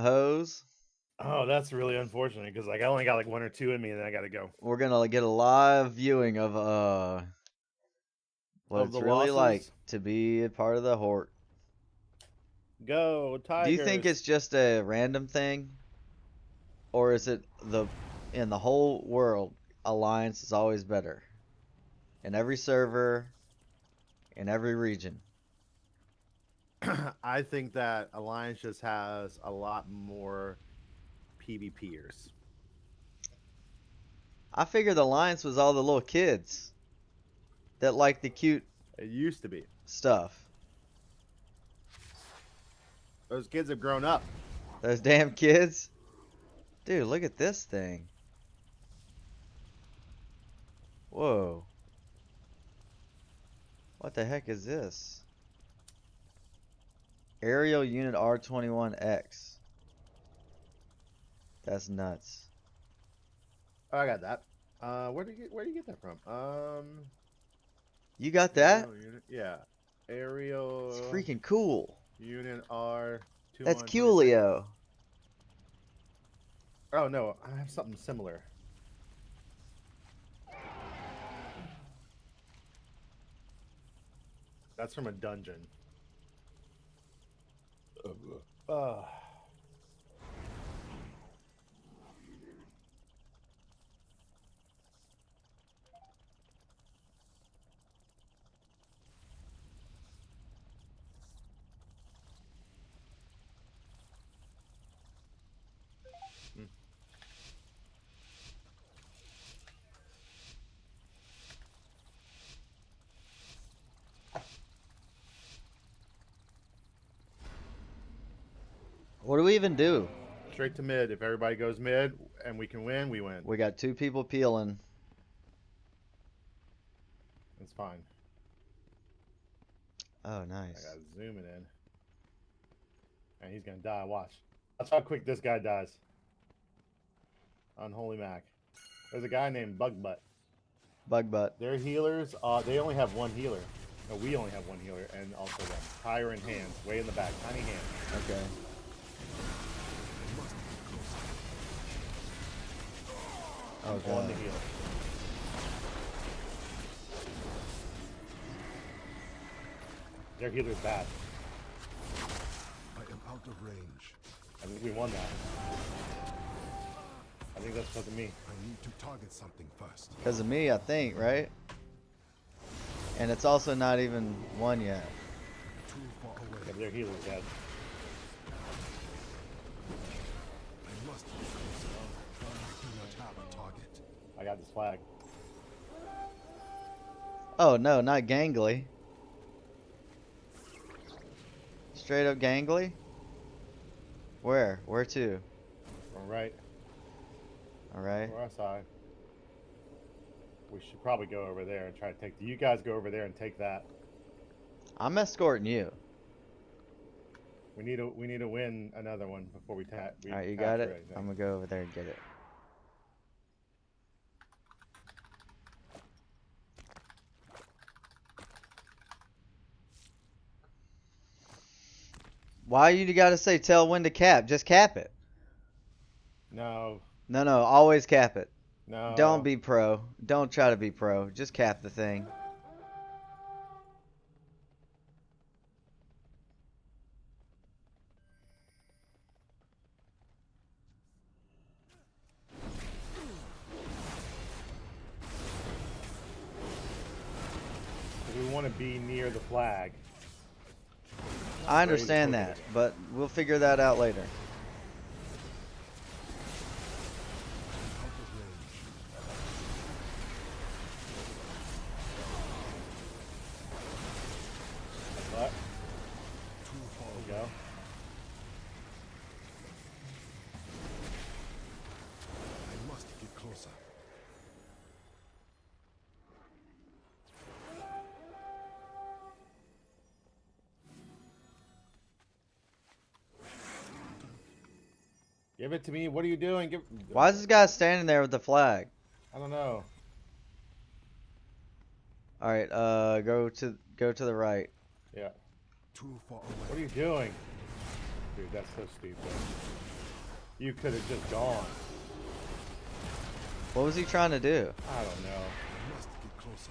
hose. Oh, that's really unfortunate because like I only got like 1 or 2 in me, and then I gotta go. We're gonna get a live viewing of what Of it's the really like losses, to be a part of the Horde. go Do you think Tigers. it's just a random thing, or is it in the whole world, Alliance is always better in every server, in every region? I think that Alliance just has a lot more PvPers. I figured the Alliance was all the little kids that like the cute It used to be. stuff. Those kids have grown up. Those damn kids. Dude, look at this thing. Whoa. What the heck is this? Aerial Unit R21X. That's nuts. Oh, I got that. Where do you get that from? You got that? Aerial unit. Yeah, It's aerial freaking cool. unit R That's 2126. Coolio. Oh no, I have something similar. That's from a dungeon. Uh, What do we even do? Straight to mid. If everybody goes mid and we can win, we win. We got 2 people peeling. It's fine. Oh, I nice. gotta zoom it in. And he's gonna die. Watch. That's how quick this guy dies. Unholy Mac. There's a guy named Bug Butt. Bug butt. Their healers, they only have one healer. No, we only have one healer, and also them. Tire and hands, way in the back, tiny hands. Okay. Oh, On God. the healer. Their healer's bad. I am out of range. I think we won that. I think that's because of me. I need to target something first. Because of me, I think, right? And it's also not even won yet. Too far away. Yeah, their healer's dead. I must be closer. I do not have a target. I got this flag. Oh, no, not gangly. Straight up gangly? Where? Where to? From right. Alright. From our side. We should probably go over there and try to take. You guys go over there and take that. I'm escorting you. We need to win another one before we tap. Alright, you got it? I'm gonna go over there and get it. Why you gotta say tell when to cap? Just cap it. No. No, no, always cap it. No. Don't be pro. Don't try to be pro. Just cap the thing. We want to be near the flag. I understand that, but we'll figure that out later. Out of range. What? Too far There we away. go. I must get closer. Give it to me. What are you doing? Why is this guy standing there with the flag? I don't know. Alright, go to the right. Yeah. Too far away. What are you doing? Dude, that's so stupid. You could have just gone. What was he trying to do? I don't know. I must get closer.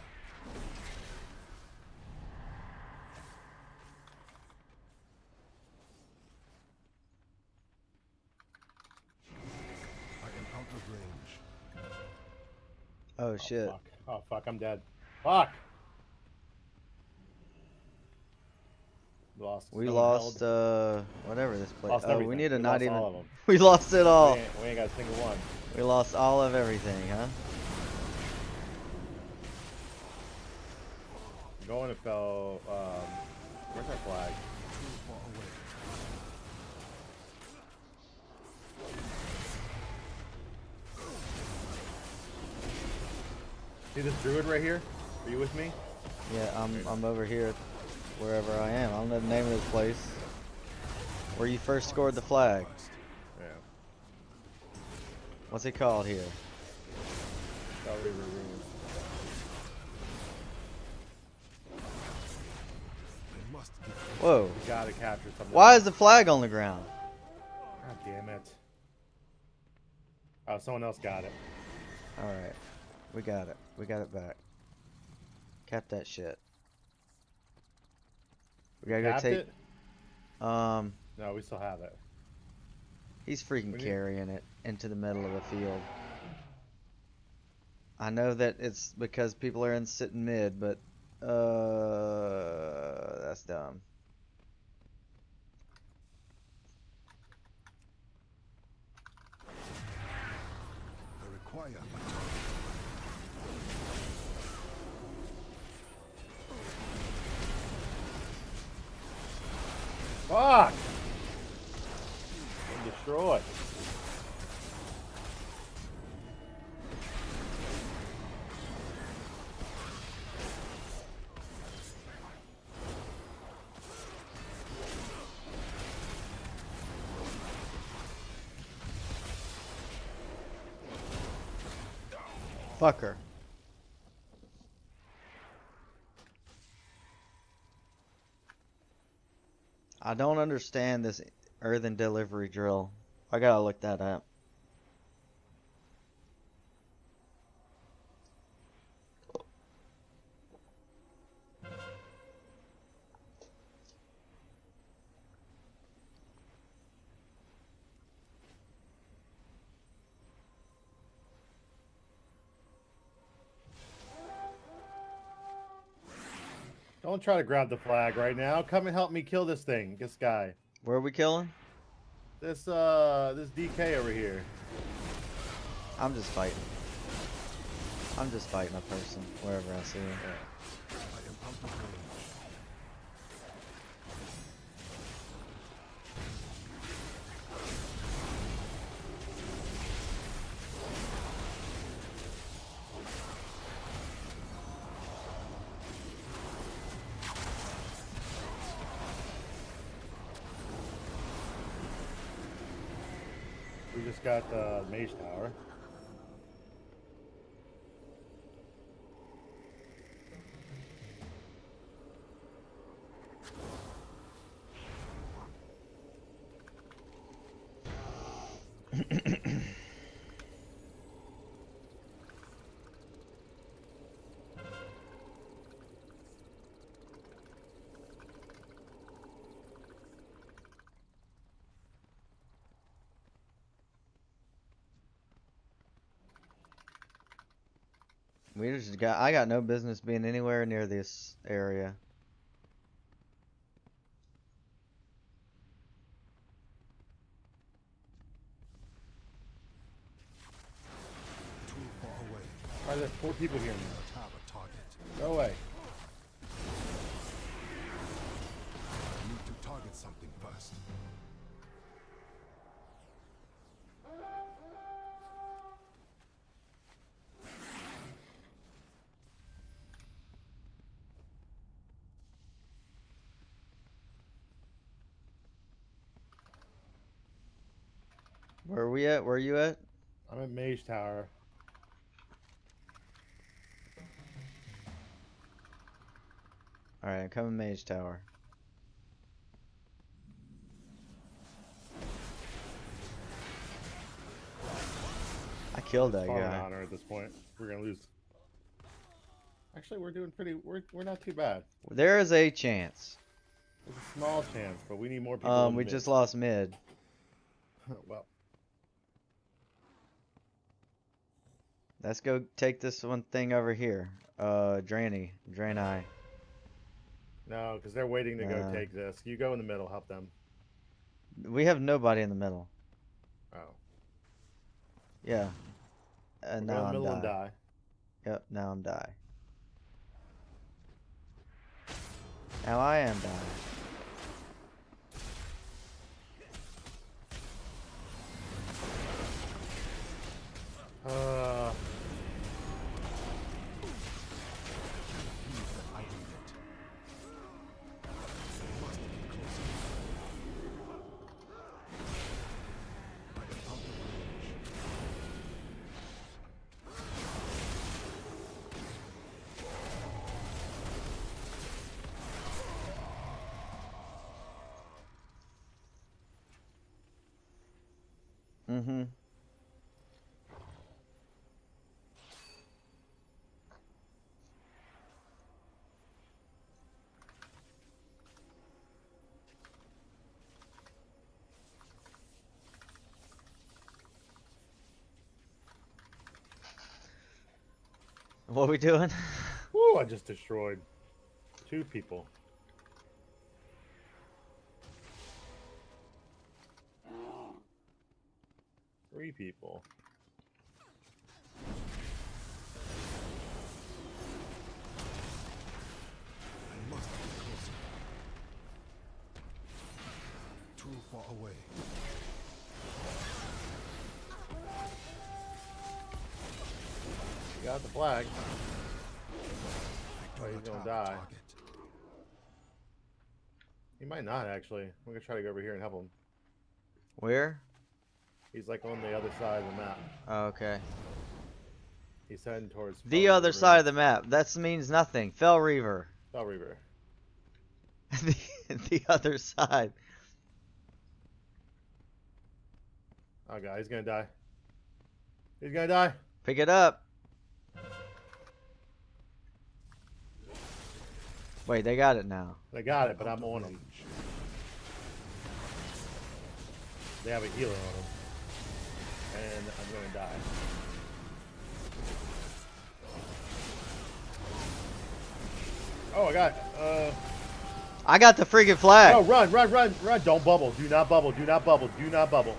I am out of range. Oh shit. Fuck. Oh fuck, I'm dead. Fuck! Lost. We no one lost held. whatever this place. Lost Oh, we everything. need to We not lost even. all of them. We lost it all. We ain't got a single one. We lost all of everything, huh? Going to fell. Where's our flag? Too far away. See this druid right here? Are you with me? Yeah, I'm over here, wherever I am. I don't know the name of this place. Where you first scored the flag. Yeah. What's it called here? Fell River Ruins. I must get closer. Whoa. We gotta capture something. Why is the flag on the ground? God damn it. Oh, someone else got it. Alright. We got it. We got it back. Cap that shit. We gotta go Capped take. it? No, we still have it. He's freaking We need- carrying it into the middle of the field. I know that it's because people are in sitting mid, but that's dumb. I require a target. Fuck! I'm destroyed. Fucker. I don't understand this earthen delivery drill. I gotta look that up. Don't try to grab the flag right now. Come and help me kill this thing. This guy. Where are we killing? This DK over here. I'm just fighting. I'm just fighting a person wherever I see him. I am out of range. We just got the mage tower. We just got. I got no business being anywhere near this area. Too far away. Why are there 4 people here I have a target. now? Go away. I need to target something first. Where are we at? Where are you at? I'm at mage tower. Alright, I'm coming mage tower. killed Just that farming guy. honor at this point. We're gonna lose. Actually, we're doing pretty. We're not too bad. There is a chance. There's a small chance, but we need more people. In We mid. just lost mid. Well, Let's go take this one thing over here. Drainy. Draenei. no, because they're waiting to go Uh, take this. You go in the middle, help them. We have nobody in the middle. Oh, Yeah. we'll go in Now the I'm middle and die. die. Yep, now I'm die. Now I am die. I need it. I must get closer. I am out of range. Mm-hmm. What are we doing? Woo! I just destroyed 2 people. Three people. I must get closer. Too far away. You got the flag. I Oh, do he's not gonna have die. a target. He might not actually. We're gonna try to go over here and help him. Where? He's like on the other side of the map. Oh, okay. He's heading towards The other side of the map. That means nothing. Fell Reaver. Bell Reaver. the other side. Oh god, he's gonna die. He's gonna die. Pick it up. Wait, they got it now. They got it, but I'm on him. They have a healer on him. And I'm gonna die. Oh, I got I got the freaking flag. oh, run, run, run, run. Don't bubble. Do not bubble. Do not bubble. Do not bubble.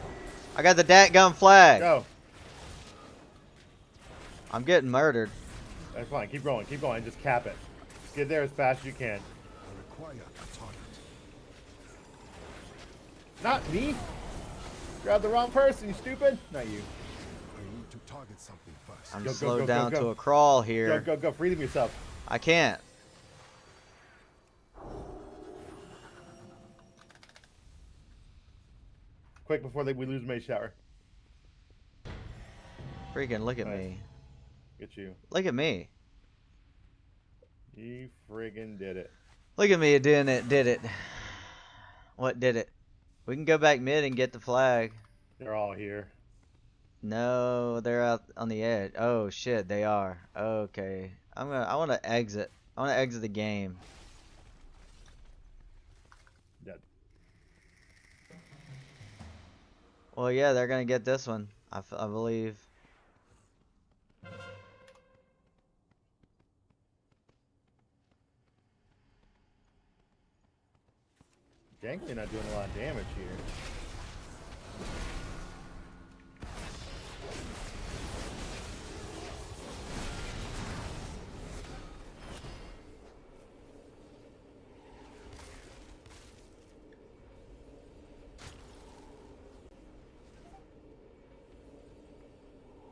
I got the datgum flag. Go. I'm getting murdered. That's fine. Keep going. Keep going. Just cap it. Just get there as fast as you can. I require a target. Not me. Grab the wrong person, you stupid. Not you. I need to target something first. I'm Go, go, slowed go, go, down go. to a crawl Go, here. go, go. Freedom yourself. I can't. Quick before we lose Mage Shower. Freaking look at Nice. me. Get you. Look at me. You friggin' did it. Look at me doing it. Did it. What did it? We can go back mid and get the flag. They're all here. No, they're out on the edge. Oh shit, they are. Okay. I want to exit. I want to exit the game. Dead. Well, yeah, they're going to get this one. I believe. Gangly not doing a lot of damage here.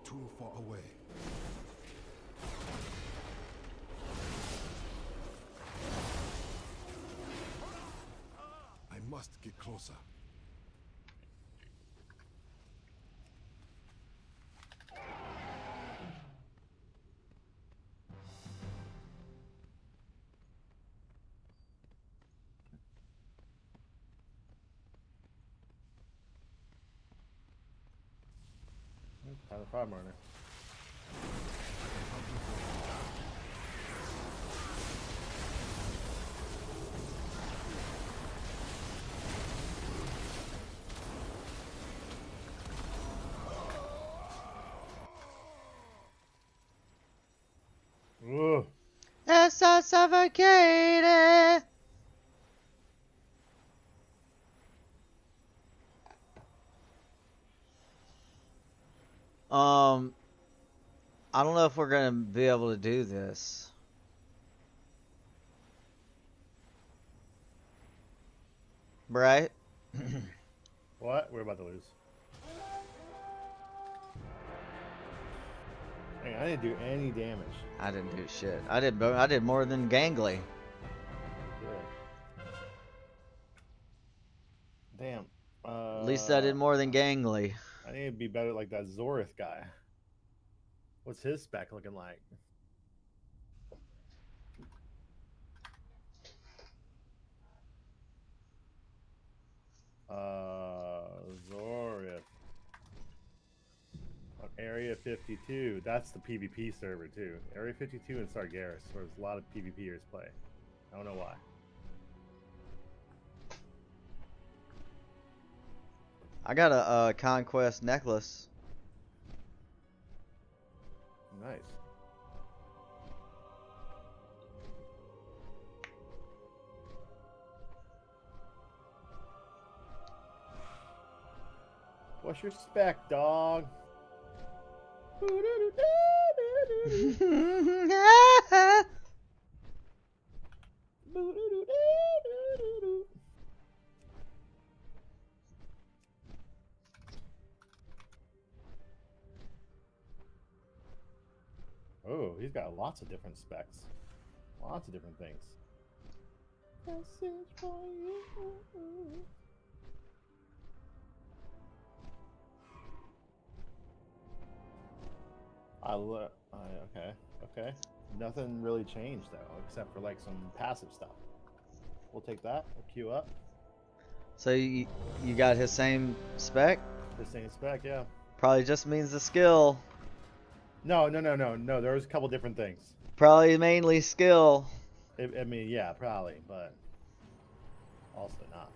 Too far away. I must get closer. Time to farm runner. Ugh. It's so suffocated. I don't know if we're gonna be able to do this. Right? What? We're about to lose. Hey, I didn't do any damage. I didn't do shit. I did more than Gangly. Good. Damn. At least I did more than Gangly. I need to be better like that Zorith guy. What's his spec looking like? Zorith. On Area 52. That's the PvP server too. Area 52 and Sargeras, where there's a lot of PvPers play. I don't know why. I got a conquest necklace. Nice. What's your spec, dog? Oh, he's got lots of different specs. Lots of different things. Message for you. Okay. Nothing really changed though, except for like some passive stuff. We'll take that. We'll queue up. So you got his same spec? The same spec, yeah. Probably just means the skill. No. There's a couple different things. Probably mainly skill. I mean, yeah, probably, but also not.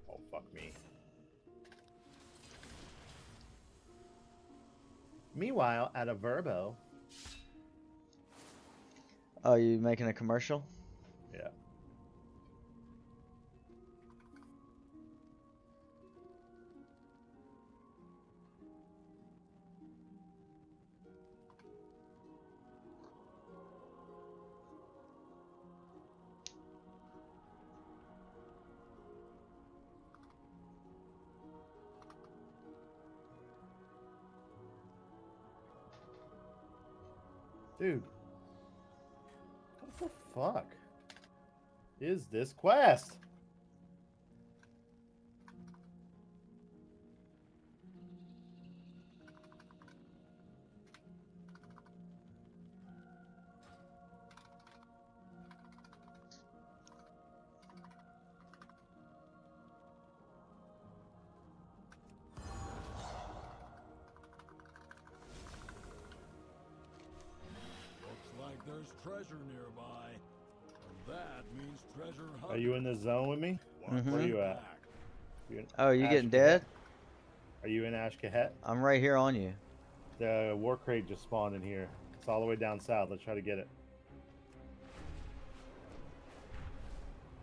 Oh, fuck me. Meanwhile, at a Verbo. Oh, you making a commercial? Yeah. Dude. What the fuck is this quest? There's treasure nearby, and that means treasure hunting. Are you in the zone with me? Mhm. Where are you at? You in Oh, you Ash getting Kahet? dead? Are you in Ash Kahet? I'm right here on you. The war crate just spawned in here. It's all the way down south. Let's try to get it.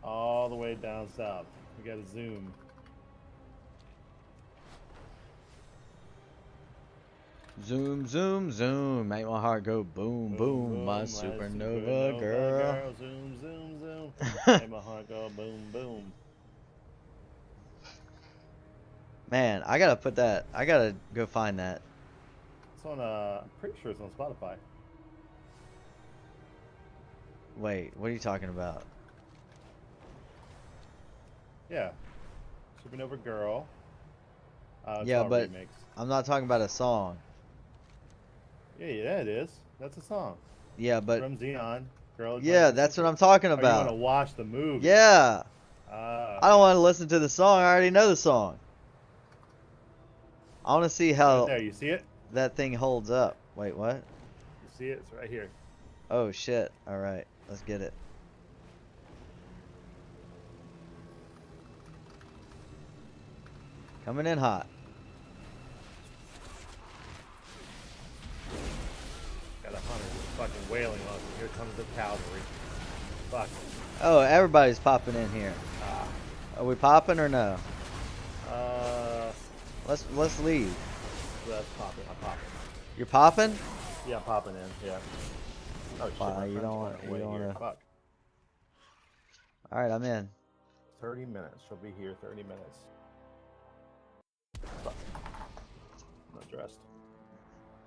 All the way down south. We gotta zoom. Zoom, zoom, zoom. Make my heart go boom, boom. My supernova girl. Zoom, zoom, zoom. Make my heart go boom, boom. Man, I gotta put that. I gotta go find that. It's on, I'm pretty sure it's on Spotify. Wait, what are you talking about? Yeah. Supernova Girl. It's Yeah, all but remix. I'm not talking about a song. Yeah, it is. That's a song. Yeah, but From Xenon. Girl, Yeah, that's what I'm talking Oh, you want to about. watch the movie? Yeah. Ah, I don't want to listen to the song. I already know the song. I want to see right how there. You see it? that thing holds up. Wait, what? You see it? It's right here. Oh, shit. All right. Let's get it. Coming in hot. Got a hunter just fucking wailing on us. Here comes the cavalry. Fuck. Oh, everybody's popping in here. Ah. Are we popping or no? Uh, Let's leave. that's popping. I'm popping. You're popping? Yeah, I'm popping in. Yeah. Oh shit, Wow, my you friend's don't running want- you away don't here. wanna- Fuck. All right, I'm in. 30 minutes. She'll be here 30 minutes. Fuck. I'm not dressed.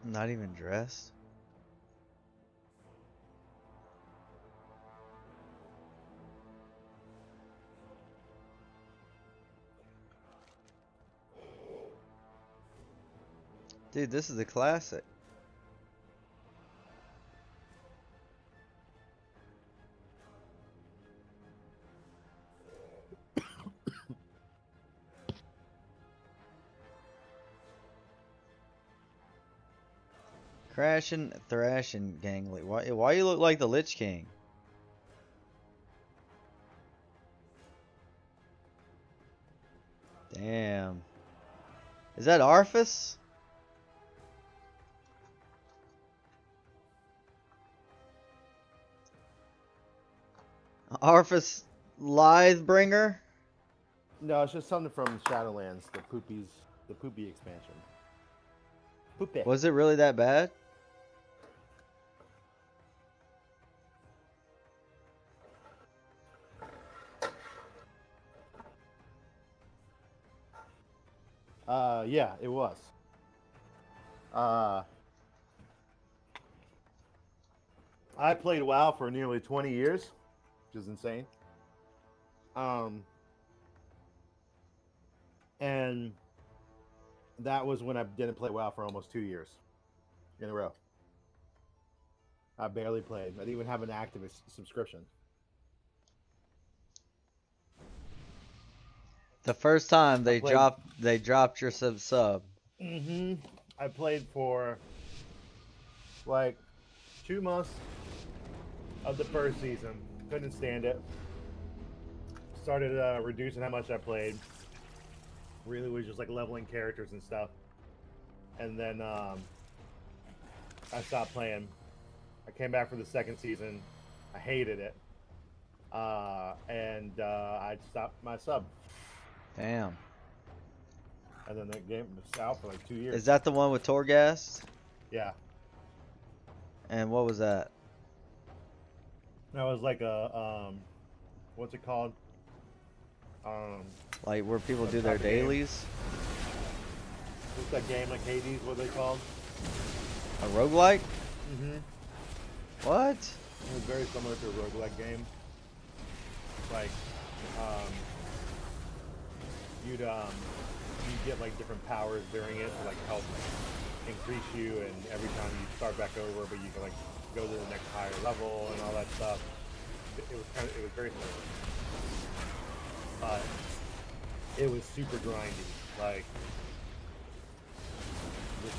Not even dressed. Dude, this is a classic. Crashing, thrashing, gangly. Why you look like the Lich King? Damn. Is that Arthas? Arthas Lithebringer? No, it's just something from Shadowlands, the poopy expansion. Poopy. Was it really that bad? Yeah, it was. I played WoW for nearly 20 years, which is insane. And that was when I didn't play WoW for almost 2 years in a row. I barely played. I didn't even have an active subscription. The first time they played- dropped your sub. I played for like 2 months of the first season. Couldn't stand it. Started reducing how much I played. Really was just like leveling characters and stuff. And then I stopped playing. I came back for the second season. I hated it. And I stopped my sub. Damn. And then the game was out for like 2 years. Is that the one with Torghast? Yeah. And what was that? That was like a what's it called? Like where people What do their type of game? dailies? What's that game like Hades? What are they called? A roguelike? Mm-hmm. What? It was very similar to a roguelike game. Like, you'd get like different powers during it to like help increase you, and every time you start back over, but you can like go to the next higher level and all that stuff. It was very similar. But it was super grindy. Like,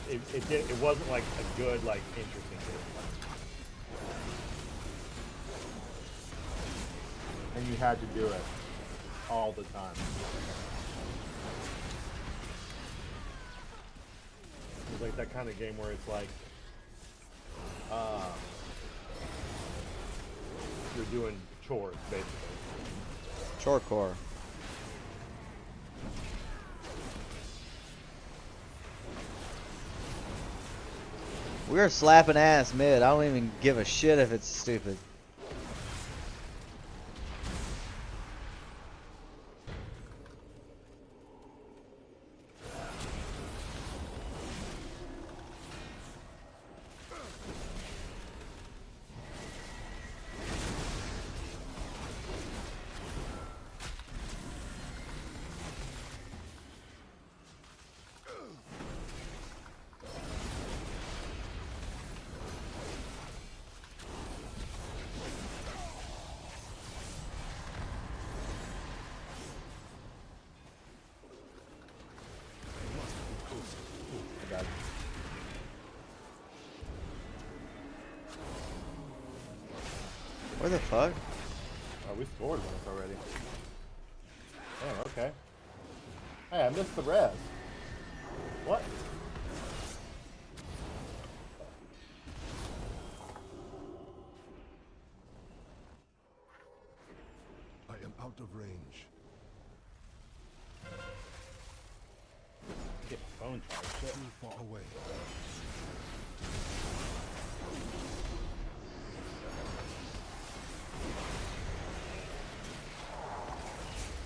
it wasn't like a good, like, interesting game. And you had to do it all the time. It was like that kind of game where it's like, you're doing chores, basically. Chorecore. We're slapping ass mid. I don't even give a shit if it's stupid. Where the fuck? Oh, we scored once already. Damn, okay. Hey, I missed the res. What? I am out of range. Get phone charge. Shit. Too far away.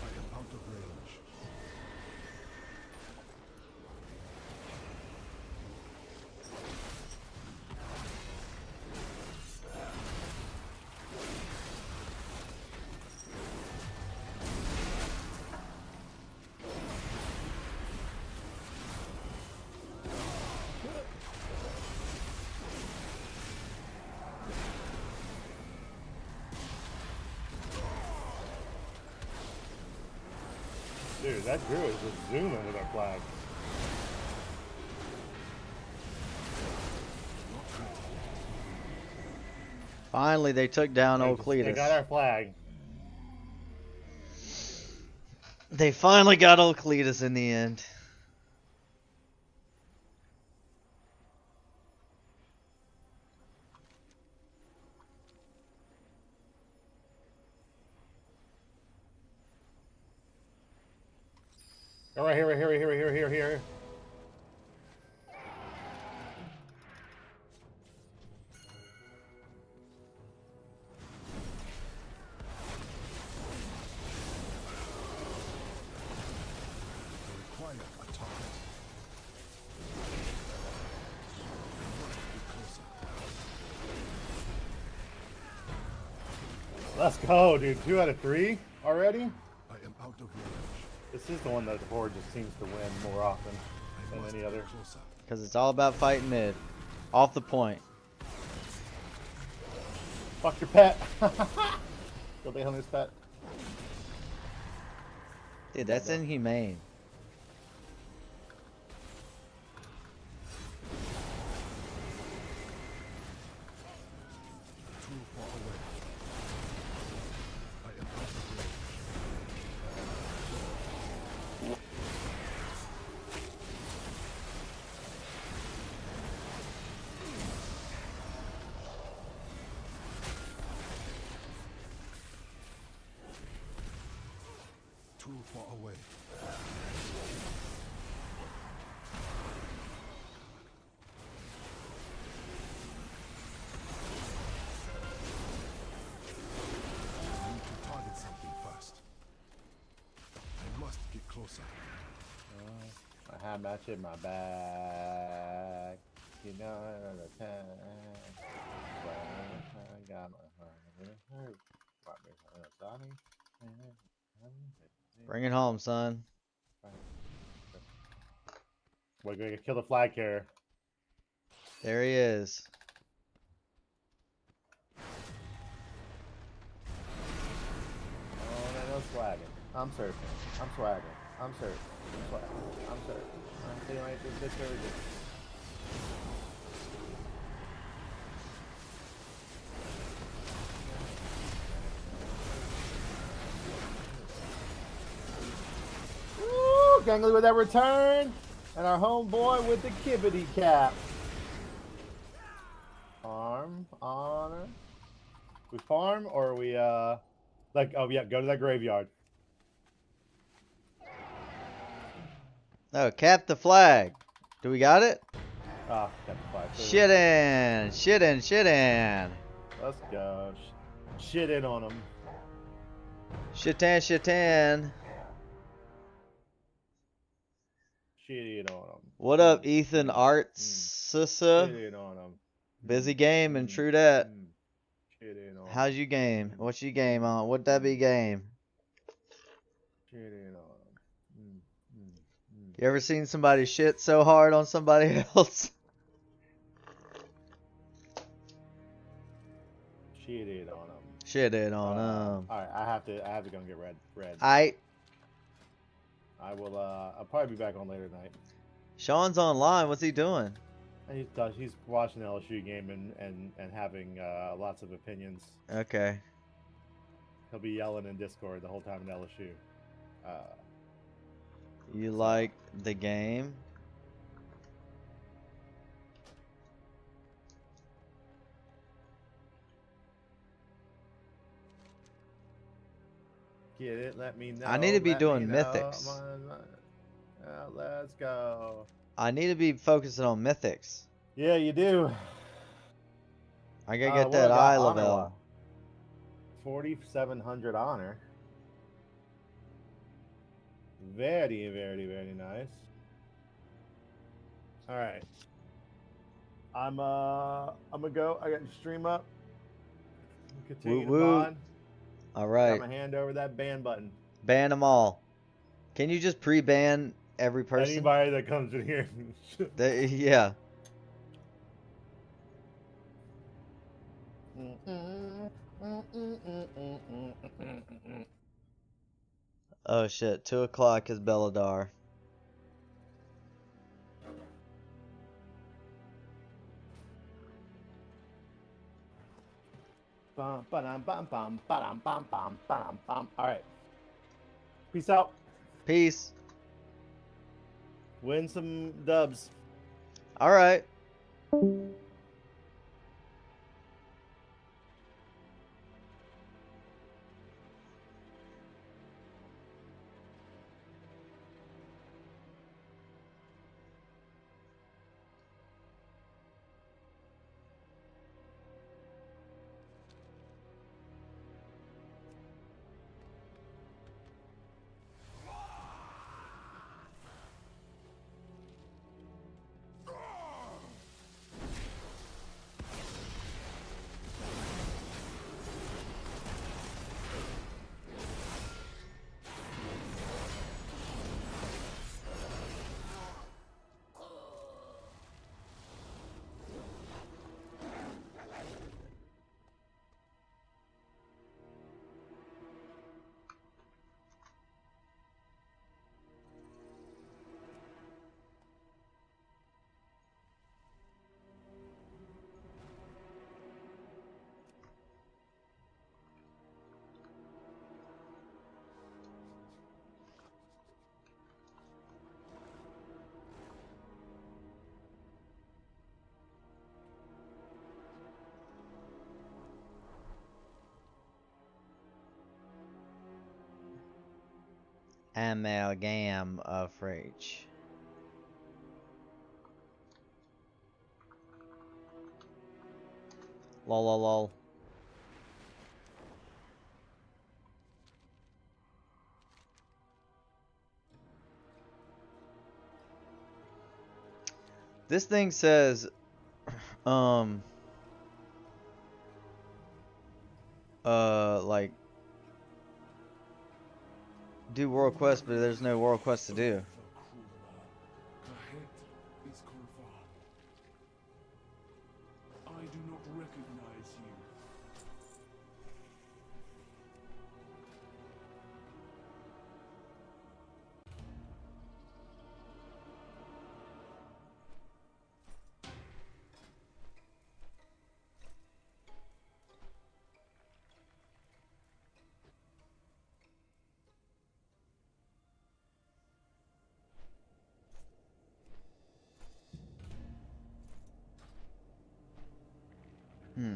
I am out of range. Dude, that Drew is just zooming with our flag. Finally, they took down old They got Kleedis. our flag. They finally got old Kleedis in the end. All right, here. Require a target. Be closer. Let's go, dude. 2 out of 3 already? I am out of range. This is the one that the Horde just seems to win more often I than must any get other. closer. Because it's all about fighting mid. Off the point. Fuck your pet. Go down his pet. Dude, that's inhumane. Too far away. I am out of range. Too far away. I need to target something first. I must get closer. I have that shit in my bag. You know, another time. I got my heart. Bring it home, son. We're gonna kill the flag carrier. There he is. Oh, no swagging. I'm surfing. I'm swagging. I'm surfing. I'm swagging. I'm surfing. I'm feeling like this detergent. Woo! Gangly with that return. And our homeboy with the kibbity cap. Farm. Honor. We farm or we, like, oh yeah, go to that graveyard. Oh, cap the flag. Do we got it? Ah, got the flag. Shit in. Shit in. Shit in. Let's go. Shit in on him. Shitan. Shitan. Shit in on him. What up, Ethan Arts? Shit Sissa? in on him. Busy game and true that. Shit in on him. How's your game? What's your game on? What that be game? Shit in on him. You ever seen somebody shit so hard on somebody else? Shit in on him. Shit it on All right, I have to go and get red. I I will. I'll probably be back on later tonight. Sean's online. What's he doing? He's watching the LSU game and having lots of opinions. Okay. He'll be yelling in Discord the whole time in LSU. You So- like the game? Get it? Let me know. I need to be let me doing know. mythics. Let's go. I need to be focusing on mythics. Yeah, you do. I gotta get What that I got? eye Honor level. level. 4,700 honor. Very, very, very nice. All right. I'm gonna go. I got your stream up. Continue to Woo woo. mod. All Got right. my hand over that ban button. Ban them all. Can you just pre-ban every person? Anybody that comes in here. Yeah. Oh shit. 2 o'clock is Belladar. Bum, ba-dum, bum, bum, ba-dum, bum, bum, ba-dum, bum. All right. Peace out. Peace. Win some dubs. All right. Amalgam of rage. Lol lol lol. This thing says like do world quest, but there's no world quest to do. I do not recognize you. Hmm.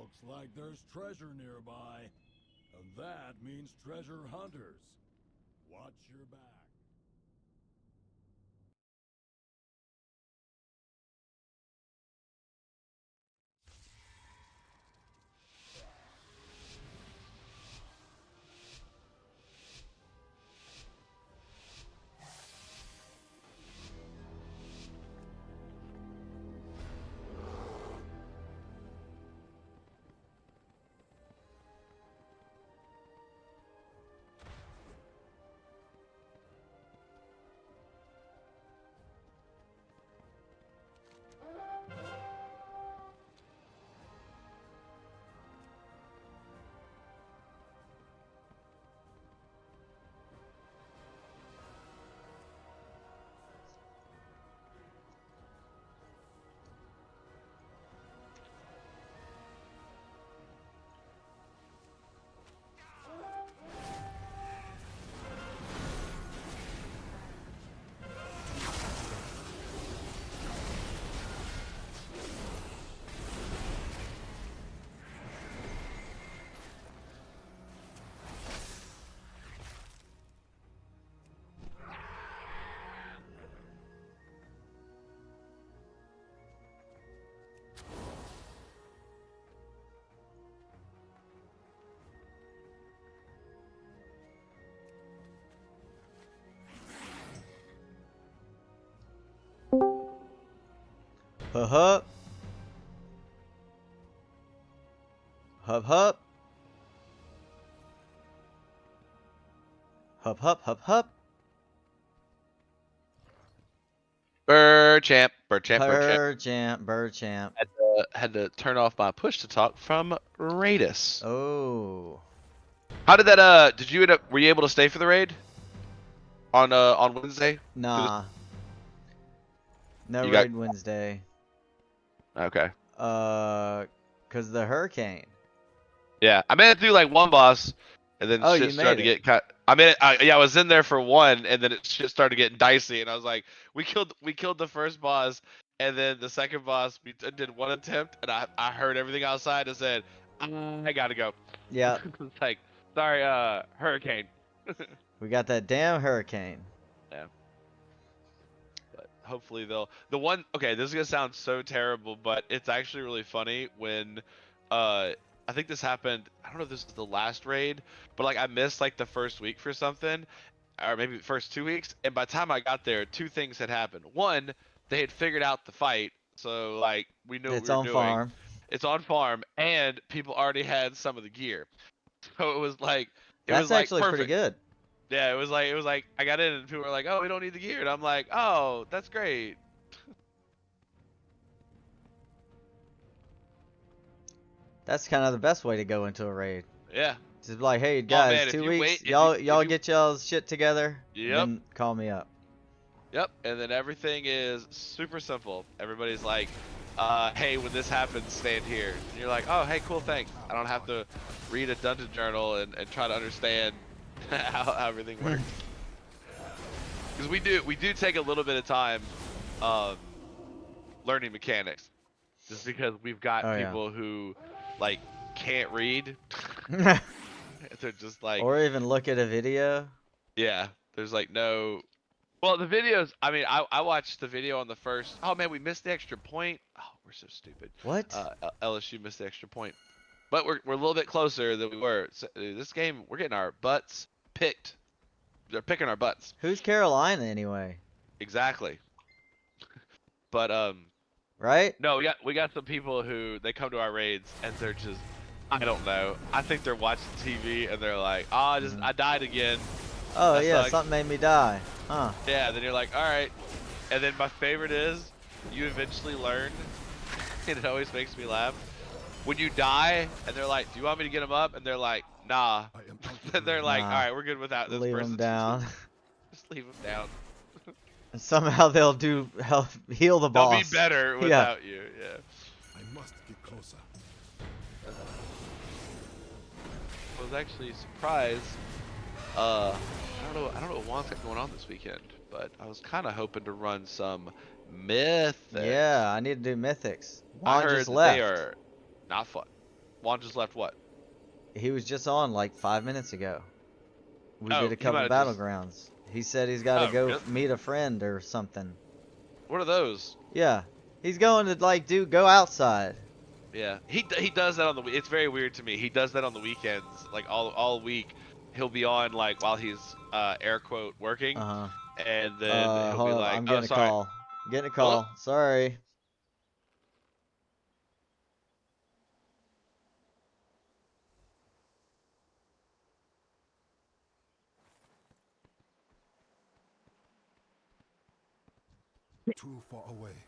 Looks like there's treasure nearby. And that means treasure hunters. Watch your back. Hup hup. Hup hup. Hup hup hup hup. Bird champ, bird champ, bird champ. Bird champ, bird champ. Had to turn off my push to talk from Raidus. Oh. How did that? Did you end up? Were you able to stay for the raid on Wednesday? Nah. No You got- raid Wednesday. Okay. Cause the hurricane. Yeah, I made it through like one boss, and then Oh, shit you started to made it. get cut. I mean, yeah, I was in there for one, and then shit started getting dicey, and I was like, we killed the first boss, and then the second boss we did one attempt, and I heard everything outside and said, I gotta go. Yep. It's like, sorry, hurricane. We got that damn hurricane. Yeah. But hopefully they'll okay, this is gonna sound so terrible, but it's actually really funny when I think this happened, I don't know if this is the last raid, but like I missed like the first week for something, or maybe the first 2 weeks, and by the time I got there, two things had happened. One, they had figured out the fight, so like we knew what It's we were on doing. farm. It's on farm, and people already had some of the gear. So it was like That's actually perfect. pretty good. Yeah, it was like I got in and people were like, "Oh, we don't need the gear," and I'm like, "Oh, that's great." That's kind of the best way to go into a raid. Yeah. Just be like, hey Oh, guys, man, if 2 you weeks, wait- if y'all you- get y'all's shit together, Yep. then call me up. Yep. And then everything is super simple. Everybody's like, "Hey, when this happens, stand here." And you're like, "Oh, hey, cool, thanks. I don't have to read a dungeon journal and try to understand how everything works." Because we do take a little bit of time, learning mechanics, just because we've got Oh, yeah. people who like can't read. They're just like, Or even look at a video. yeah, there's like no. Well, the videos. I mean, I watched the video on the first. Oh man, we missed the extra point. Oh, we're so stupid. What? LSU missed the extra point, but we're a little bit closer than we were. So, this game, we're getting our butts picked. They're picking our butts. Who's Carolina anyway? Exactly. But Right? no, we got some people who they come to our raids and they're just, I don't know. I think they're watching TV and they're like, "Oh, I died again." Oh That yeah, sucks. something made me die. Huh. Yeah, then you're like, all right. And then my favorite is, you eventually learn, and it always makes me laugh, when you die, and they're like, "Do you want me to get them up?" And they're like, "Nah." And they're like, Nah. "All right, we're good without this Leave person." them down. Just leave them down. And somehow they'll help heal the They'll boss. be better Yeah. without you. Yeah. I must get closer. I was actually surprised. I don't know what Juan's got going on this weekend, but I was kind of hoping to run some myth. Yeah, I need to do mythics. I Juan heard just that left. they are not fun. Juan just left what? He was just on like 5 minutes ago. We Oh, did a he couple might have just- battlegrounds. He said he's got to Oh, go really? meet a friend or something. What are those? Yeah, he's going to like go outside. Yeah, he does that on the. It's very weird to me. He does that on the weekends, like all week. He'll be on like while he's air quote working, Uh and huh. then he'll be Hold up, like, I'm "Oh, getting a sorry." call. Getting a Hello? call. Sorry. Too far away.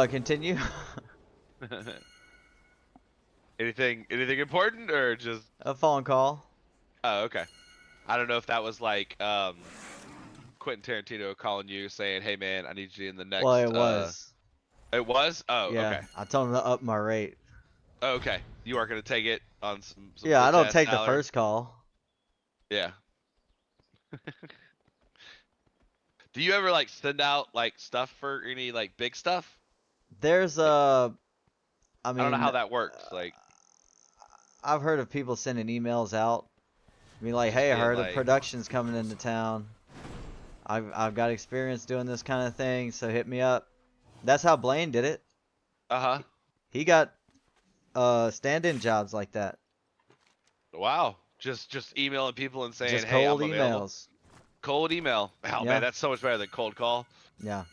Continue. Anything important or just? A phone call. Oh, okay. I don't know if that was like Quentin Tarantino calling you saying, "Hey man, I need you in the next." Well, it was. It was? Oh, Yeah, okay. I told him to up my rate. Oh, okay. You are gonna take it on some Yeah, I don't bitch-ass take the salary? first call. Yeah. Do you ever like send out like stuff for any like big stuff? There's I I don't know mean, how that works. Like I've heard of people sending emails out. Be like, just hey, I being heard a like, production's coming into town. I've got experience doing this kind of thing, so hit me up. That's how Blaine did it. uh-huh. He got stand-in jobs like that. Wow. Just emailing people and saying, Just "Hey, cold I'm available." emails. Cold email. Oh Yeah. man, that's so much better than cold call. Yeah.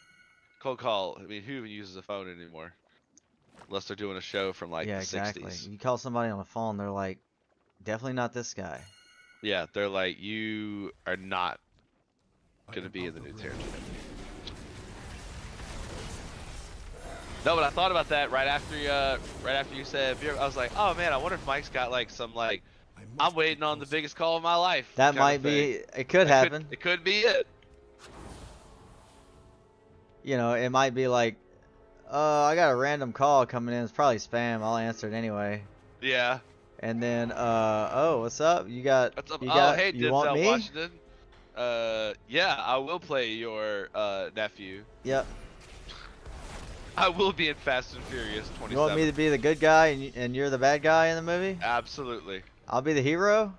Cold call. I mean, who even uses a phone anymore? Unless they're doing a show from like Yeah, the exactly. 60s. You call somebody on the phone, they're like, definitely not this guy. Yeah, they're like, you are not I gonna am be in out the new of territory. range. No, but I thought about that right after you said beer. I was like, oh man, I wonder if Mike's got like some like I I'm must waiting get on the closer. biggest call of my life. That kind might of thing. be, it could happen. It could be it. You know, it might be like, I got a random call coming in. It's probably spam. I'll answer it anyway. Yeah. And then, oh, what's up? What's up? You Oh, hey, you want Denzel me? Washington. Yeah, I will play your nephew. Yep. I will be in Fast and Furious 27. You want me to be the good guy and you're the bad guy in the movie? Absolutely. I'll be the hero?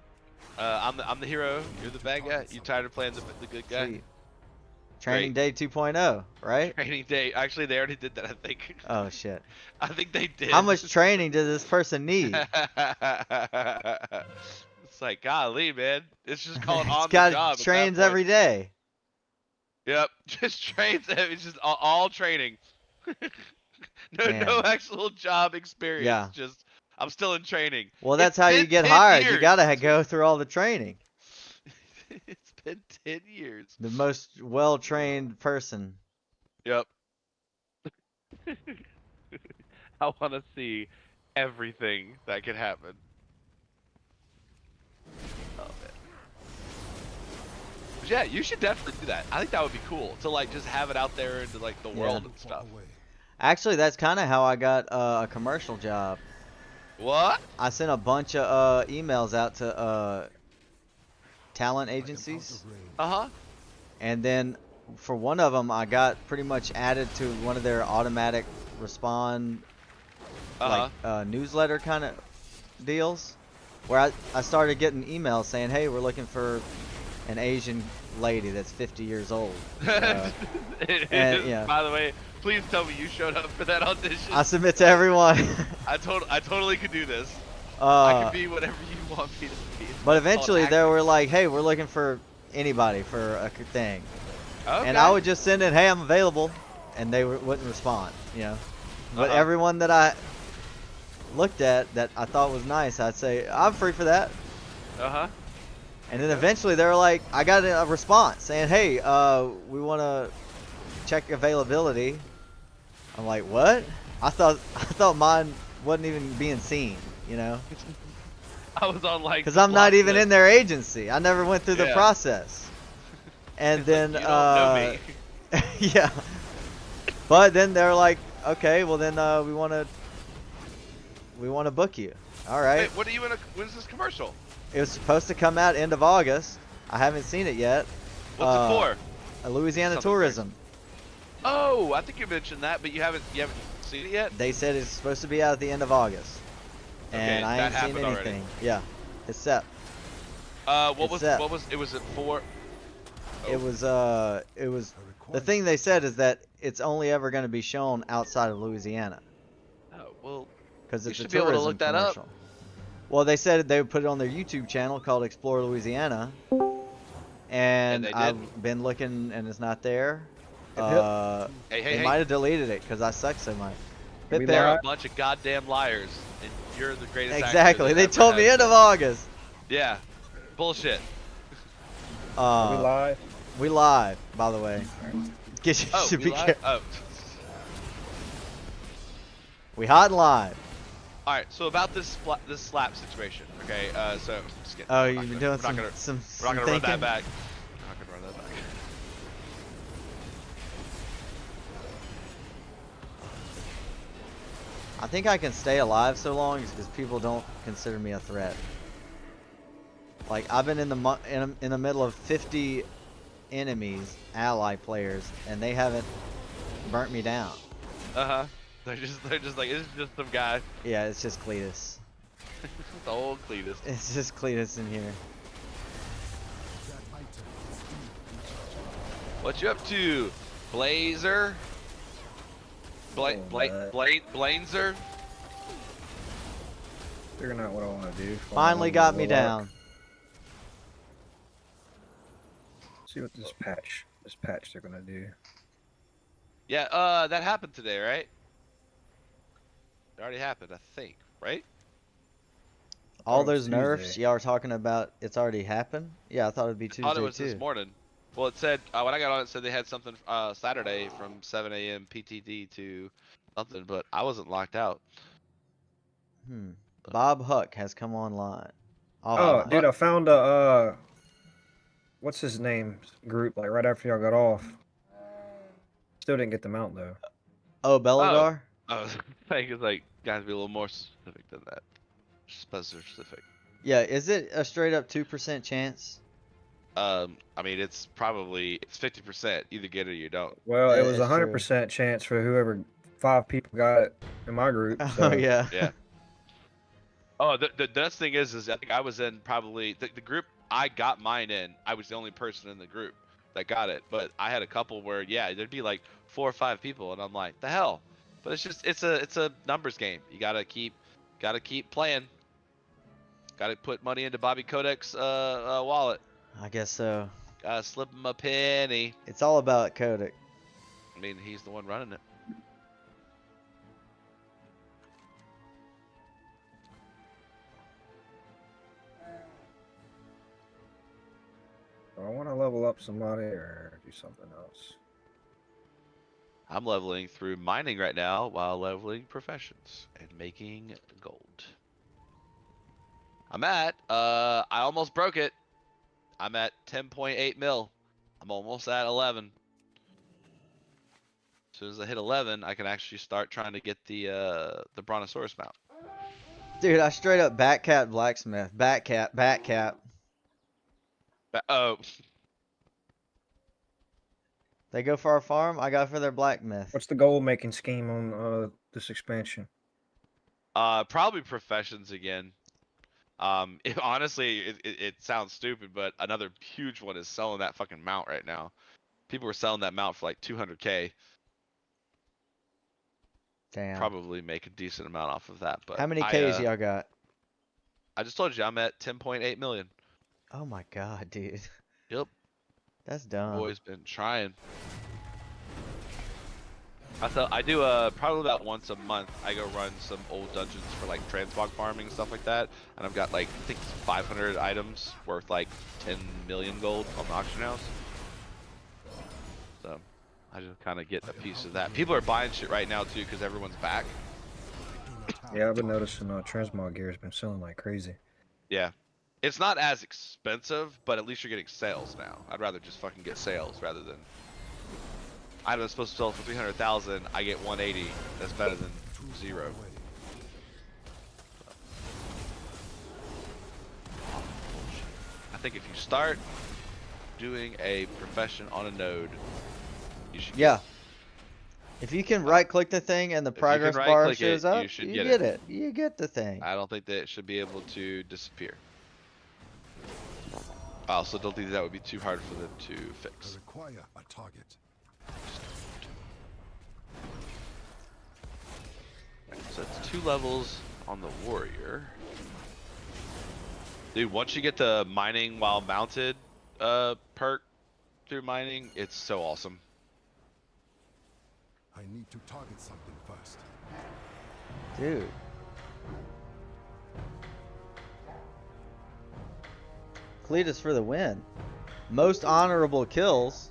I'm the hero. You're the bad guy. You tired of playing the good guy? Sweet. Training Day 2.0, right? Training day. Actually, they already did that. I think. Oh, shit. I think they did. How much training does this person need? It's like, golly, man. It's just called He's on the got job. at that trains point. every day. Yep, just trains. It's just all training. No Man. actual job experience. Yeah. Just I'm still in training. Well, that's It's how you been get 10 hired. You years. gotta go through all the training. It's been 10 years. The most well-trained person. Yep. I want to see everything that could happen. Oh man. But yeah, you should definitely do that. I think that would be cool to like just have it out there into like the world and Too far stuff. away. Actually, that's kind of how I got a commercial job. What? I sent a bunch of emails out to talent I am out agencies, of range. Uh-huh. and then for one of them, I got pretty much added to one of their automatic respond Uh-huh. like newsletter kind of deals, where I started getting emails saying, hey, we're looking for an Asian lady that's 50 years old. And, yeah. By the way, please tell me you showed up for that audition. I submit to everyone. I totally could do this. I uh, could be whatever you want me to be. but It's called eventually they acting. were like, hey, we're looking for anybody for a thing. And I would just send in, hey, I'm available, and they wouldn't respond, you know. But everyone that I looked at that I thought was nice, I'd say, I'm free for that. And then eventually they were like, I got a response saying, hey, we want to check availability. I'm like, what? I thought mine wasn't even being seen, you know. I was on like. Because I'm not even in their agency. I never went through the process. And then, like, you don't know me. yeah. But then they're like, okay, well then we want to book you. All right. Wait, what are you in? When's this commercial? It was supposed to come out end of August. I haven't seen it yet. What's it for? Louisiana tourism. Oh, I think you mentioned that, but you haven't seen it yet. They said it's supposed to be out at the end of August, and I ain't seen anything. Already. Yeah, it's set. What was it? Was it for? Oh. It was the thing they said is that it's only ever going to be shown outside of Louisiana. Oh well, because it's you a should be able to tourism look that commercial. up. Well, they said they would put it on their YouTube channel called Explore Louisiana, and I've been looking and it's not there. They might have deleted it because I suck so much. They're a bunch of goddamn liars, and you're the greatest. Exactly. They told me end of August. Yeah. Bullshit. We live. We live, by the way. Get you to be careful. Oh. We hot and live. All right. So about this slap situation. Okay. So. Just kidding. Oh, you've been doing some We're not gonna run that back. We're not gonna run that back. I think I can stay alive so long because people don't consider me a threat. Like I've been in the middle of 50 enemies, ally players, and they haven't burnt me down. They're just like, it's just some guy. Yeah, it's just Kleedis. The old Kleedis. It's just Kleedis in here. What you up to, Blazer? Blazer? Figuring out what I want to do. Finally got me down. See what this patch they're gonna do. Yeah, that happened today, right? It already happened, I think, right? All those nerfs y'all are talking about, it's already happened? Yeah, I thought it'd be Tuesday too. I thought it was this morning. Well, it said, when I got on it said they had something Saturday from 7 a.m. PTD to something, but I wasn't locked out. Bob Huck has come online. Oh, dude, I found a, what's his name group, like right after y'all got off. Still didn't get the mount though. Oh, Bellagar? I was thinking it's like, guys, be a little more specific than that. Specific. Yeah, is it a straight up 2% chance? I mean, it's 50%. Either get it or you don't. Well, it was 100% chance for whoever 5 people got it in my group. So. Oh yeah. Yeah. Oh, the best thing is I think I was in probably the group I got mine in. I was the only person in the group that got it, but I had a couple where there'd be like 4 or 5 people, and I'm like, the hell. But it's a numbers game. You gotta keep playing. Gotta put money into Bobby Kodak's wallet. I guess so. Gotta slip him a penny. It's all about Kodak. I mean, he's the one running it. Do I want to level up somebody or do something else? I'm leveling through mining right now while leveling professions and making gold. I'm at, I almost broke it. I'm at 10.8 mil. I'm almost at 11. As soon as I hit 11, I can actually start trying to get the Brontosaurus mount. Dude, I straight up backcat blacksmith. Backcat. Oh. They go for our farm, I go for their blacksmith. What's the goal making scheme on this expansion? Probably professions again. Honestly, it sounds stupid, but another huge one is selling that fucking mount right now. People are selling that mount for like 200K. Damn. Probably make a decent amount off of that. But how many Ks y'all got? I just told you I'm at 10.8 million. Oh my god, dude. Yep. That's dumb. Always been trying. I do probably about once a month. I go run some old dungeons for like transmog farming and stuff like that, and I've got like I think 500 items worth like 10 million gold on the auction house. So I just kind of get a piece of that. People are buying shit right now too because everyone's back. Yeah, I've been noticing transmog gear has been selling like crazy. Yeah, it's not as expensive, but at least you're getting sales now. I'd rather just fucking get sales rather than. Item that's supposed to sell for 300,000, I get 180. That's better than 0. I think if you start doing a profession on a node, you should. Yeah. If you can right click the thing and the progress bar right-click shows it, up, you should you get get it. it. You get the thing. I don't think that it should be able to disappear. I also don't think that would be too hard for them to fix. Require a target. So it's 2 levels on the warrior. Dude, once you get the mining while mounted perk through mining, it's so awesome. I need to target something first. Dude. Kleedis for the win. Most honorable kills.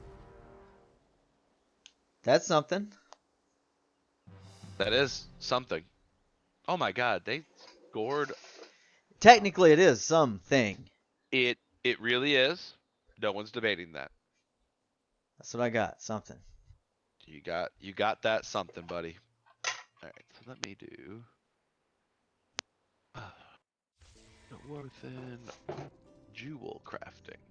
That's something. That is something. Oh my god, they scored. Technically, it is something. It really is. No one's debating that. That's what I got. Something. You got that something, buddy. All right, so let me do. Within jewel crafting.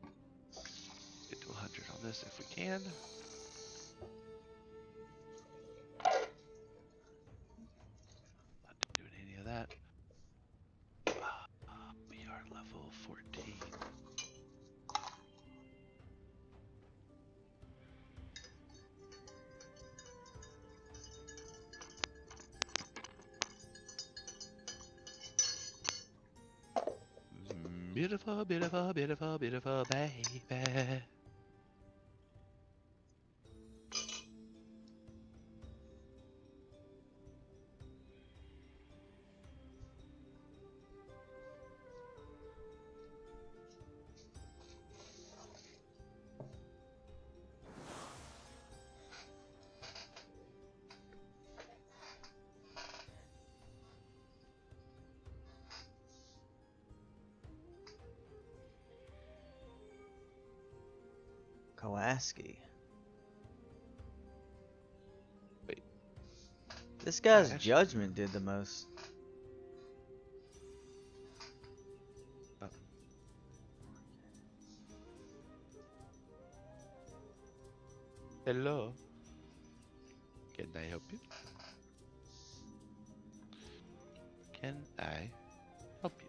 Get to 100 on this if we can. Not doing any of that. We are level 14. Beautiful, beautiful, beautiful, beautiful baby. Kowaski. Wait. This guy's Kowaski. judgment did the most. Hello. Can I help you? Can I help you?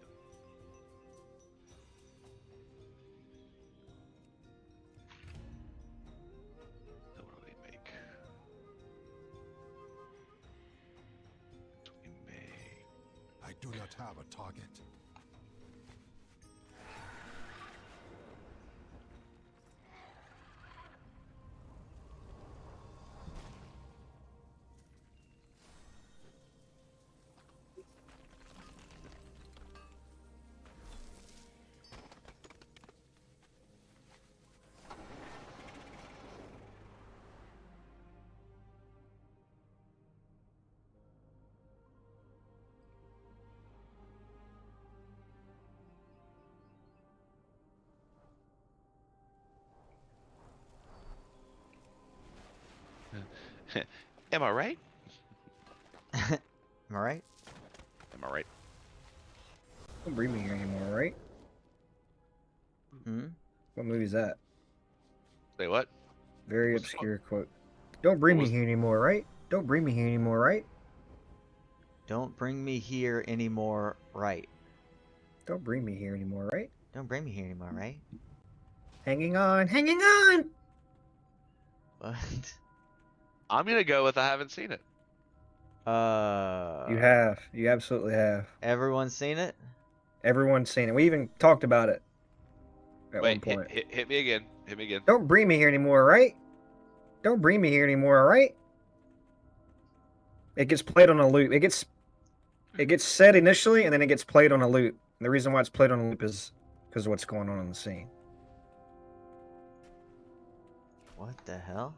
So what do we make? We make. I do not have a target. Am I right? Am I right? Am I right? Don't bring me here anymore, right? Hmm? What movie is that? Say what? Very What's the obscure quote. Don't bring What me was- here anymore, right? Don't bring me here anymore, right? Don't bring me here anymore, right? Don't bring me here anymore, right? Don't bring me here anymore, right? Hanging on, hanging on! What? I'm gonna go with I haven't seen it. You have. You absolutely have. Everyone's seen it? Everyone's seen it. We even talked about it. at Wait, one point. hit me again. Hit me again. Don't bring me here anymore, right? Don't bring me here anymore, right? It gets played on a loop. It gets said initially, and then it gets played on a loop. And the reason why it's played on a loop is because of what's going on in the scene. What the hell?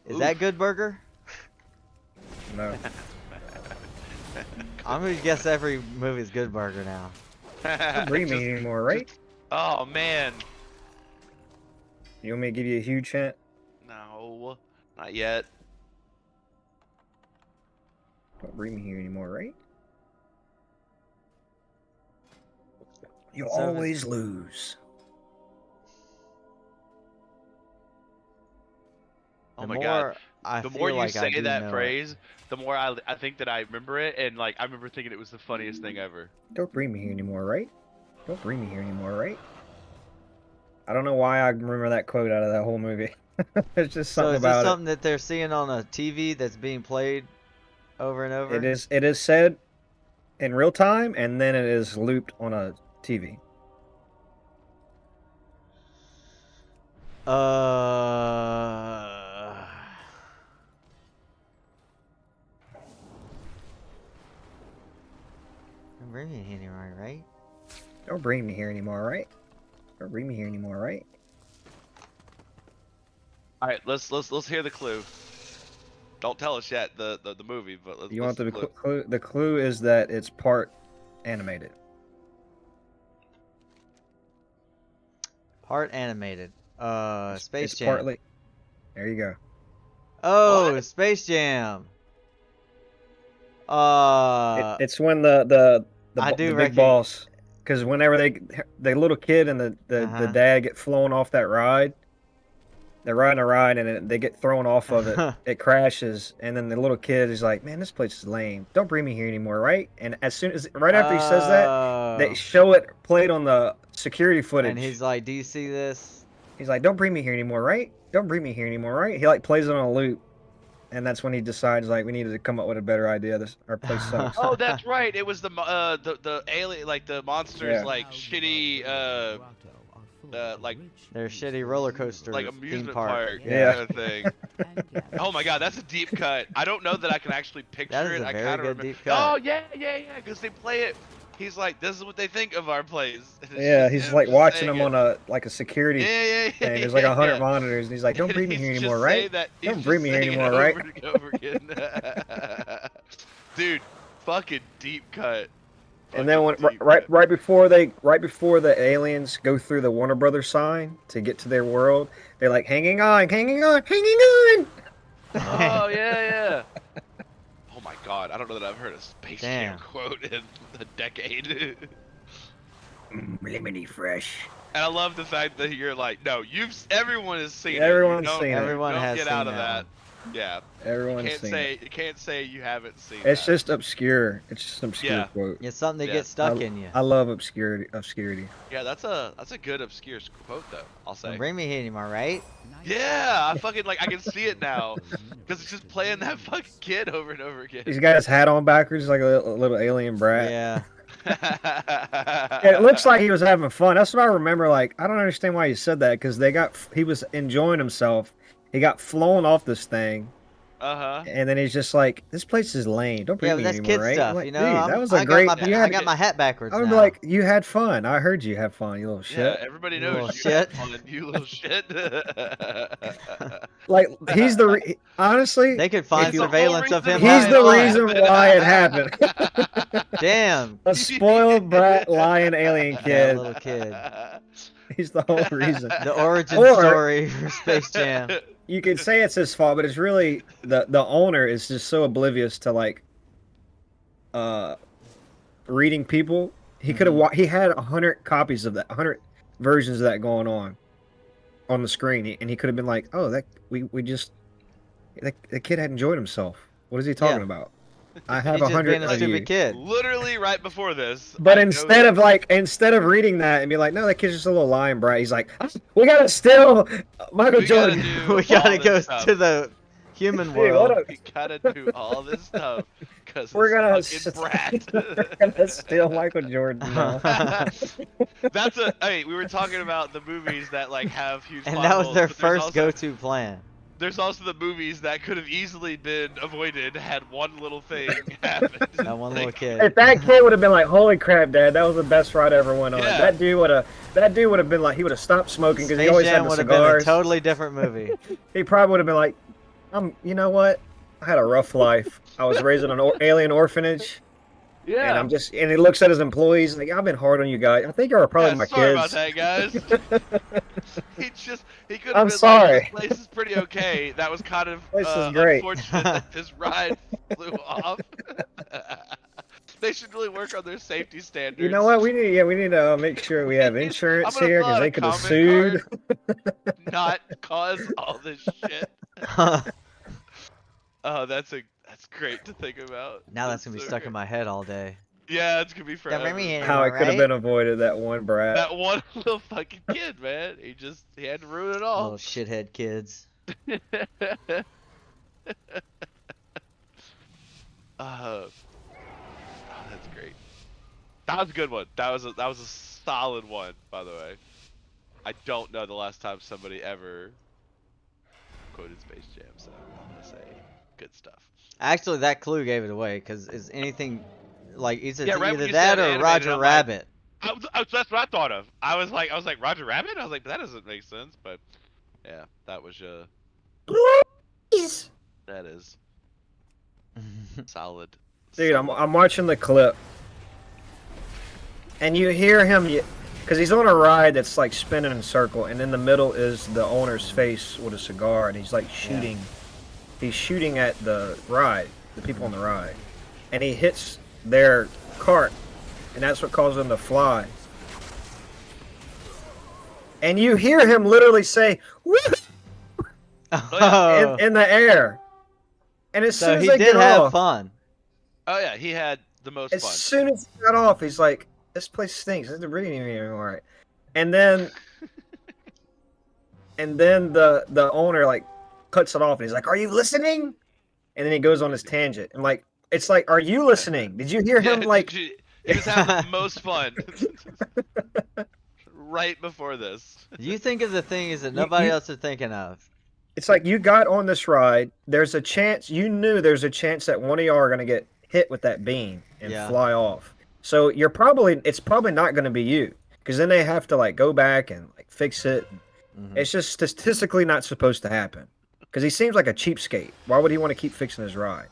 Is Oof. that Good Burger? No. I'm gonna guess every movie's Good Burger now. Don't bring me here anymore, right? Oh man. You want me to give you a huge hint? No, not yet. Don't bring me here anymore, right? You So if it's- always lose. Oh The my more god. I The feel more you like I say do that know phrase, the more I think that I remember it, and like I remember thinking it was the funniest thing ever. Don't bring me here anymore, right? Don't bring me here anymore, right? I don't know why I remember that quote out of that whole movie. There's just So something is this about something that they're seeing on a TV that's being played over and over? it. It is said in real time, and then it is looped on a TV. Don't bring me here anymore, right? Don't bring me here anymore, right? Don't bring me here anymore, right? All right, let's hear the clue. Don't tell us yet the movie, but let's. You want the clue. clue? The clue is that it's part animated. Part animated. Space It's Jam. partly. There you go. Oh, What? Space Jam. It's when the I do big reckon- boss, because whenever the little kid and the Uh-huh. dad get flown off that ride, they're riding a ride and they get thrown off of it. It crashes, and then the little kid is like, "Man, this place is lame. Don't bring me here anymore, right?" And as soon as right after he says that, they Oh. show it played on the security footage. And he's like, "Do you see this?" He's like, "Don't bring me here anymore, right? Don't bring me here anymore, right?" He like plays it on a loop, and that's when he decides like we needed to come up with a better idea. Our place sucks. Oh, that's right. It was the alien, like the monsters, Yeah. like shitty like Their shitty roller coaster like theme amusement park. park Yeah. kind of thing. Oh my god, that's a deep cut. I don't know that I can actually picture That is it. a I very kind of good remember. deep cut. Oh yeah, because they play it. He's like, this is what they think of our place. And it's Yeah, just he's him like just watching saying them it. on a security Yeah. thing. There's like 100 yeah. monitors, and he's like, "Don't And bring me he's here just anymore, saying right? that- he's Don't just bring me here saying it anymore, right?" over and over again. Dude, fucking deep cut. And then when Fucking deep right cut. before the aliens go through the Warner Brothers sign to get to their world, they're like hanging on, hanging on, hanging on. Oh yeah. Oh my god, I don't know that I've heard a Space Jam Damn. quote in a decade. Lemony fresh. And I love the fact that you're like, no, everyone has seen Everyone's it. You don't- seen it. Everyone don't has get seen out of that that. Yeah. Everyone's seen it. You can't say you haven't seen It's that. just obscure. It's just an obscure Yeah. quote. It's something that Yeah. gets stuck in you. I love obscurity. Yeah, that's a good obscure quote though, I'll say. Don't bring me here anymore, right? Yeah, I fucking like I can see it now. Because it's just playing that fucking kid over and over again. He's got his hat on backwards like a little alien brat. Yeah. Yeah, it looks like he was having fun. That's what I remember. Like, I don't understand why he said that, because he was enjoying himself. He got flown off this thing, Uh-huh. and then he's just like, "This place is lame. Don't bring Yeah, me but that's anymore, kid right?" stuff, I'm like, you know. Dude, I'm- that was I a got great. my, You I had, got my hat backwards I would now. be like, "You had fun. I heard you had fun. You little Yeah, shit." everybody You knows little you shit. had fun, you little shit. Like, he's honestly. They could find If you- surveillance of him. He's having the fun. reason why it happened. Damn. A spoiled brat, lying alien That kid. little kid. He's the whole reason. The origin Or- story for Space Jam. You can say it's his fault, but it's really the owner is just so oblivious to like reading people. He could have he had 100 copies of that, 100 versions of that going on the screen, and he could have been like, "Oh, that we just the kid had enjoyed himself. What is he talking Yeah. about? I have He's just 100 being a of you." stupid kid. Literally right before this. But I know instead of reading that and be like, "No, that kid's just a little lying brat," he's like, "We gotta steal Michael We gotta Jordan." do We all gotta this go stuff. to the Human Dude, world. what a- We gotta do all this stuff because We're gonna fucking brat. we're gonna steal Michael Jordan now. That's a. Hey, we were talking about the movies that like have huge. And plot that was holes, their but there's first also, go-to plan. There's also the movies that could have easily been avoided had one little thing happened. That one little Like, kid. If that kid would have been like, "Holy crap, Dad, that was the best ride I ever went on," Yeah. that dude would have been like, he would have stopped smoking because he Space always Jam had the would have been a cigars. totally different movie. He probably would have been like, you know what? I had a rough life. I was raised in an alien orphanage, yeah. and and he looks at his employees like, I've been hard on you guys. I think you're probably Yeah, my sorry kids. about that, guys. he could have I'm been sorry. like, this place is pretty okay. That was kind of This is great. unfortunate that this ride flew off. They should really work on their safety standards. You know what? We need to make sure we have insurance I'm gonna here fill because out they a could have comment sued. card, not cause all this shit. Oh, that's great to think about. Now that's gonna be so stuck great. in my head all day. Yeah, it's gonna be forever. How it could have right? been avoided, that one brat. That one little fucking kid, man. He had to ruin it all. Little shithead kids. Oh, that's great. That was a good one. That was a solid one, by the way. I don't know the last time somebody ever quoted Space Jam, so I'm gonna say good stuff. Actually, that clue gave it away because is anything like it's Yeah, right when either you that said or animated, Roger I'm like- Rabbit. That's what I thought of. I was like Roger Rabbit. I was like, but that doesn't make sense. But yeah, that was Please. that is solid. Dude, solid. I'm watching the clip, and you hear him, because he's on a ride that's like spinning in a circle, and in the middle is the owner's face with a cigar, and he's like shooting. He's shooting at the ride, the people on the ride, and he hits their cart, and that's what causes them to fly. And you hear him literally say, "Woo!" Oh, in the air. And as so soon as he they did get have off, fun. Oh yeah, he had the most as fun. soon as he got off, he's like, "This place stinks. It's really even all right." And then, the owner like cuts it off, and he's like, "Are you listening?" And then he goes on his tangent, and like, it's like, "Are you listening? Did you hear him?" Yeah, Like, he was having the most fun right before this. You think of the things that nobody else is thinking of. it's like you got on this ride. There's a chance you knew there's a chance that one of y'all are gonna get hit with that beam and Yeah. fly off. So it's probably not gonna be you, because then they have to like go back and like fix it. Mhm. It's just statistically not supposed to happen. Because he seems like a cheapskate. Why would he want to keep fixing his ride?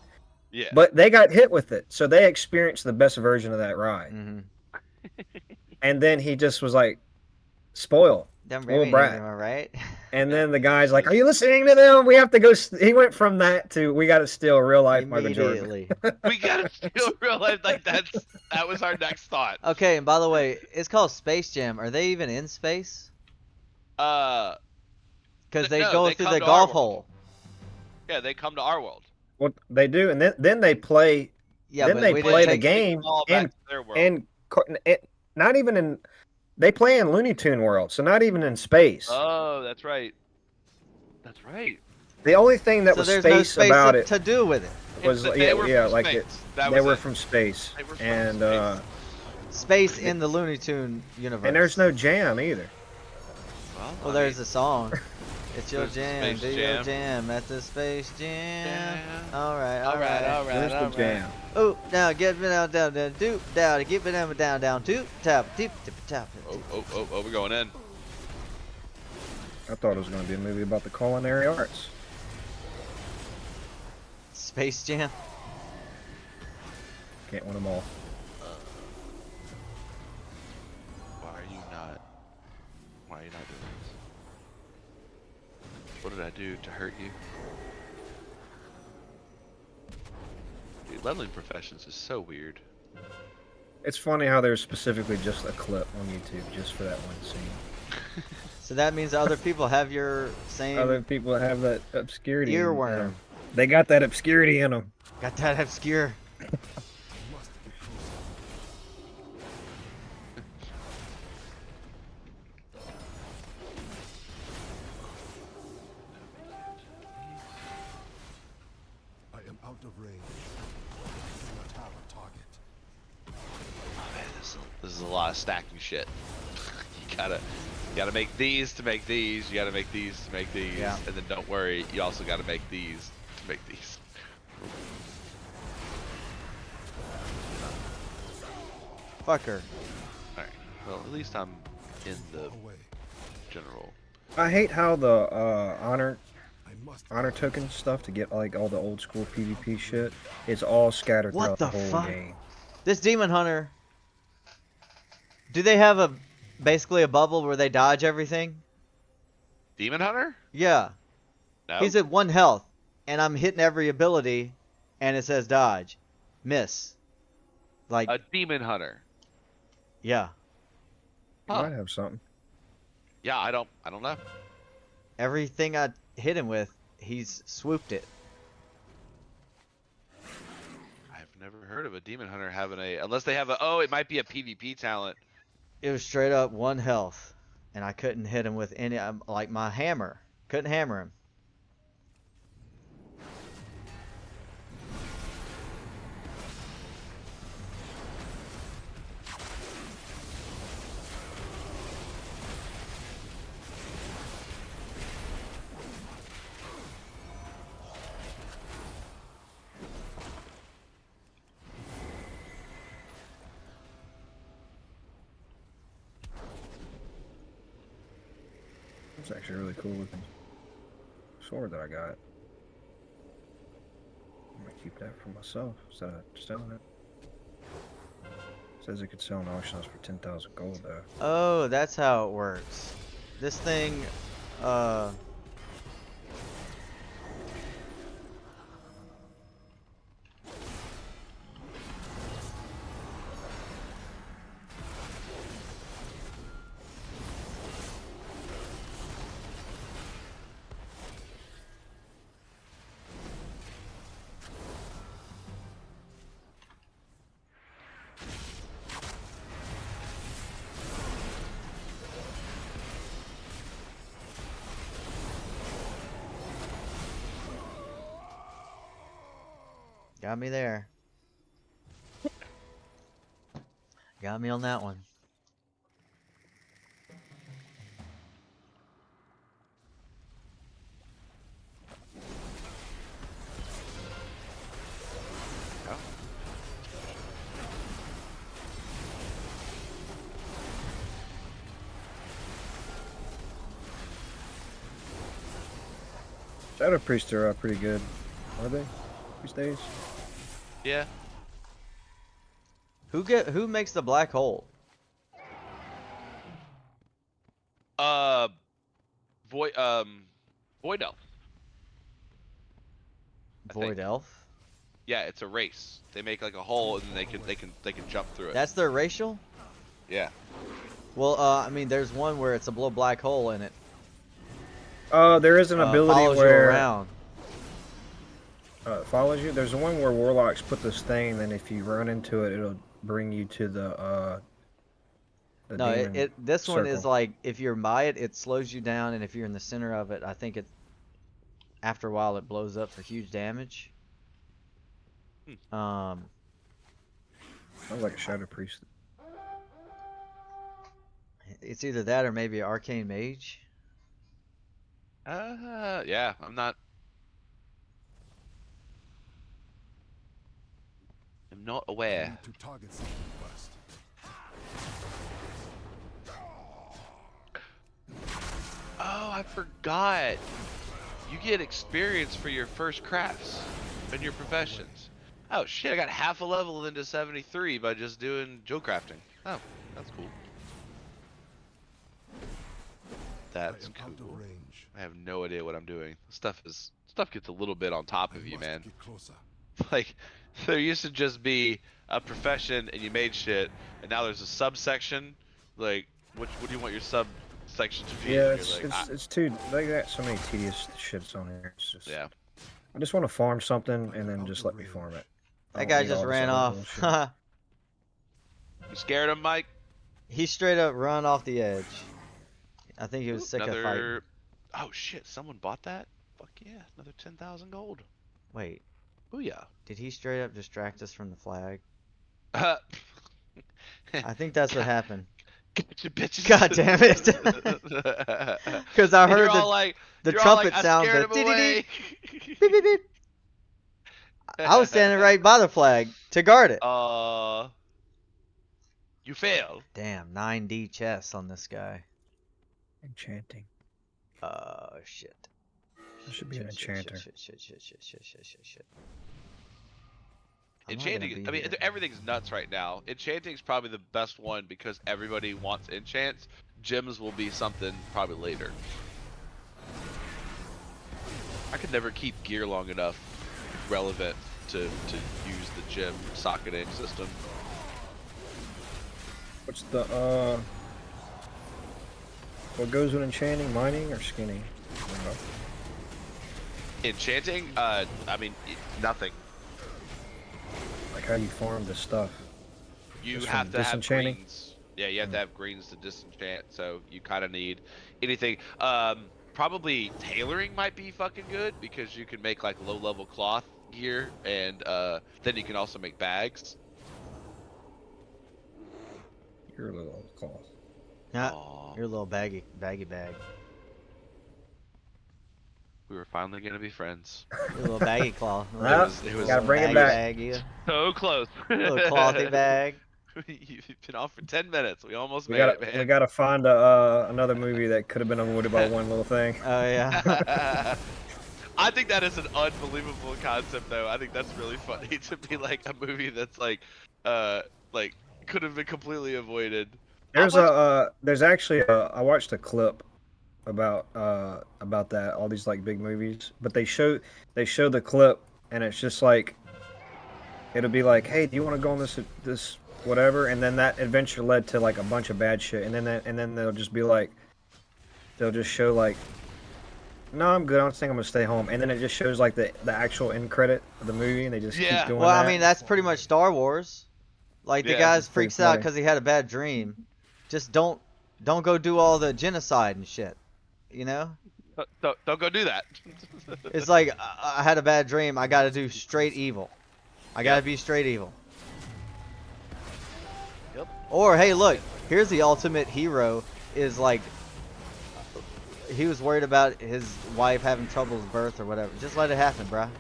Yeah. But they got hit with it, so they experienced the best version of that ride. Mhm. And then he just was like, spoiled. Dumb Little baby, brat. am I right? And then the guy's like, "Are you listening to them? We have to go." He went from that to, "We got to steal real life Michael Jordan." Immediately. We gotta still realize like that was our next thought. Okay, and by the way, it's called Space Jam. Are they even in space? Because they No, go they through come the to golf our world. hole. Yeah, they come to our world. Well, they do, and then they play Yeah, Then but they we play didn't the take- game All in back to their world. not even in. They play in Looney Tune world, so not even in space. Oh, that's right. That's right. The only thing that so was there's space, no space about to, it to do with it. was They were from like space. it. That They was were it. from space, They were from and space. Space in the Looney Tune universe. there's no jam either. Well, there's a song. It's your There's the jam, Space do your Jam. jam at the Space Jam. Yeah. Alright, Alright, alright. Where's the jam? Oh, now get me down, down, down, doop, down, get me down, down, down, doop, tap, tip, tip, tap. Oh, we're going in. I thought it was going to be a movie about the culinary arts. Space Jam. Can't win them all. Why are you not doing this? What did I do to hurt you? Dude, leveling professions is so weird. It's funny how there's specifically just a clip on YouTube just for that one scene. So that means other people have your same Other people have that obscurity. in earworm. them. They got that obscurity in them. Got that obscure. of range. I do not have a target. Oh man, this is a lot of stacking shit. You gotta make these to make these. You gotta make these to make these. Yeah. And then don't worry, you also gotta make these to make these. Fucker. Alright. Well, at least I'm in the Away. general. I hate how the I must. honor token stuff to get like all the old school PvP shit. It's all scattered What throughout the the whole fuck? game. This demon hunter. Do they have basically a bubble where they dodge everything? Demon Hunter? Yeah. No. He's at 1 health, and I'm hitting every ability, and it says dodge, miss. Like, A Demon Hunter. yeah. Huh. Might have something. Yeah, I don't know. Everything I hit him with, he's swooped it. I've never heard of a Demon Hunter having a, unless they have a, oh, it might be a PvP talent. It was straight up 1 health, and I couldn't hit him with any, like my hammer. Couldn't hammer him. It's actually really cool looking sword that I got. I'm gonna keep that for myself instead of selling it. Says it could sell in auctions for 10,000 gold though. Oh, that's how it works. This thing, got me there. Got me on that one. Shadow Priests are pretty good, are they? These days? Yeah. Who makes the black hole? Void, Void Elf. I Void think. elf? Yeah, it's a race. They make like a hole and then they can jump through it. That's their racial? Yeah. Well, I mean, there's one where it's a little black hole in it. There is an ability Follows where you around. Follows you. There's one where warlocks put this thing, then if you run into it, it'll bring you to the No, demon this one is circle. like, if you're by it, it slows you down, and if you're in the center of it, I think after a while it blows up for huge damage. Sounds like a Shadow Priest. It's either that or maybe an arcane mage. Yeah, I'm not aware. To target some request. Oh, I forgot. You get experience for your first crafts and your professions. Oh shit, I got half a level into 73 by just doing Joe crafting. Oh, that's cool. That's I am out cool. of range. I have no idea what I'm doing. Stuff gets a little bit on top of you, must man. get closer. Like, there used to just be a profession and you made shit, and now there's a subsection. Like, what do you want your subsection to be? Yeah, And you're like, it's too. They got so many tedious shits on here. It's just. yeah. I just want to farm something and then just let me farm it. I That don't guy need just all this ran other off. bullshit. You scared him, Mike? He straight up run off the edge. I think he was Ooh, sick of fighting. another. Oh shit! Someone bought that. Fuck yeah! Another 10,000 gold. Wait, Booyah. Did he straight up distract us from the flag? Uh, I think that's what happened. Get your bitches. God damn it. Because I heard You're all like, the you're all like, trumpet I sound. scared The him away. beep, beep, beep. I was standing right by the flag to guard it. You failed. Damn, 9D chess on this guy. Enchanting. Shit. There should be an enchanter. Shit. Enchanting, I mean, everything's nuts right now. Enchanting's probably the best one because everybody wants enchants. Gems will be something probably later. I could never keep gear long enough relevant to use the gem socketing system. What's the what goes with enchanting? Mining or skinning? I don't know. Enchanting? I mean, nothing. Like how you farm this stuff. You Just have from to have disenchanting? greens. Yeah, you have to have greens to disenchant, so you kind of need anything. Probably tailoring might be fucking good because you can make like low-level cloth gear, and then you can also make bags. You're a little cloth. Nah, you're a little baggy bag. We were finally gonna be friends. You're a little baggy claw. Well, it was gotta bring it baggy back. Bag, you. so close. Little clothy bag. You've been off for 10 minutes. We almost We made gotta it, man. we gotta find another movie that could have been avoided by one little thing. Oh yeah. I think that is an unbelievable concept, though. I think that's really funny to be like a movie that's like could have been completely avoided. There's actually I watched a clip about that, all these like big movies, but they show the clip and it's just like it'll be like, hey, do you want to go on this whatever, and then that adventure led to like a bunch of bad shit, and then they'll just be like, they'll just show like, no, I'm good, I don't think I'm gonna stay home, and then it just shows like the actual end credit of the movie, and they just keep doing Well, that. I mean, that's pretty much Star Wars. Like the guy freaks out because he had a bad dream. Just don't go do all the genocide and shit. You know? Don't go do that. It's like I had a bad dream. I got to do straight evil. I got to be straight evil. Yep. Or hey, look, here's the ultimate hero. Is like he was worried about his wife having trouble with birth or whatever. Just let it happen, bruh.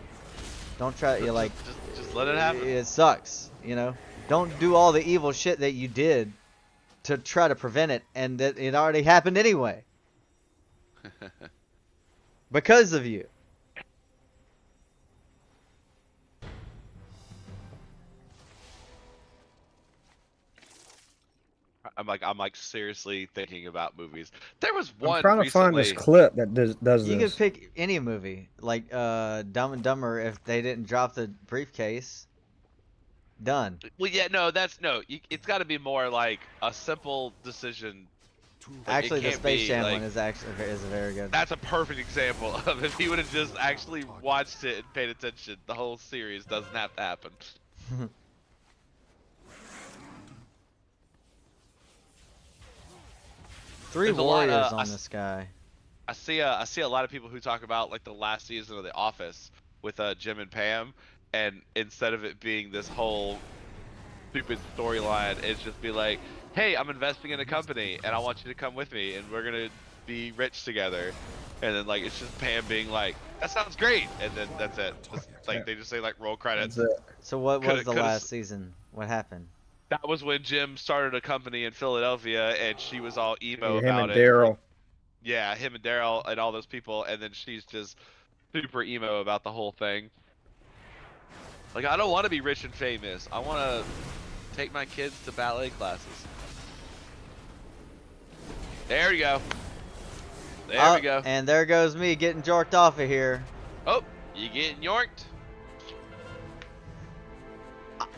Don't try. You like. Just let it happen. It sucks, you know. Don't do all the evil shit that you did to try to prevent it, and that it already happened anyway. Because of you. I'm like seriously thinking about movies. There was one I'm trying to recently. find this clip that does this. You could pick any movie, like Dumb and Dumber. If they didn't drop the briefcase, done. Well, yeah, no, it's got to be more like a simple decision. Like, Actually, the can't Space be, Jam like, one is a very good. That's a perfect example of if he would have just actually watched it and paid attention, the whole series doesn't have to happen. 3 There's a lot, warriors on this guy. I see a lot of people who talk about like the last season of The Office with Jim and Pam, and instead of it being this whole stupid storyline, it's just be like, hey, I'm investing in a company and I want you to come with me and we're gonna be rich together. And then like it's just Pam being like, that sounds great, and then that's it. Just, like they just say like roll credits. So what was the last season? What happened? That was when Jim started a company in Philadelphia and she was all emo him about and it. Daryl. Yeah, him and Daryl and all those people, and then she's just super emo about the whole thing. Like, I don't want to be rich and famous. I want to take my kids to ballet classes. There we go. There we go. And there goes me getting jorked off of here. Oh, you getting yorked?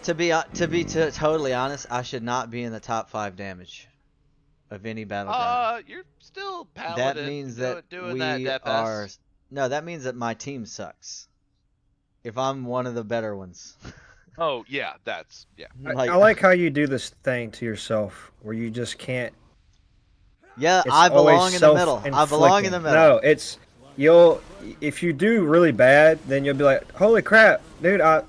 To be totally honest, I should not be in the top 5 damage of any battleground. You're still paladin. That means that doing we that are. No, that means that my team sucks. If I'm one of the better ones. Oh yeah, that's yeah. I like how you do this thing to yourself where you just can't. Yeah, It's I belong always in the middle. I belong in the middle. No, you'll if you do really bad, then you'll be like, holy crap, dude, I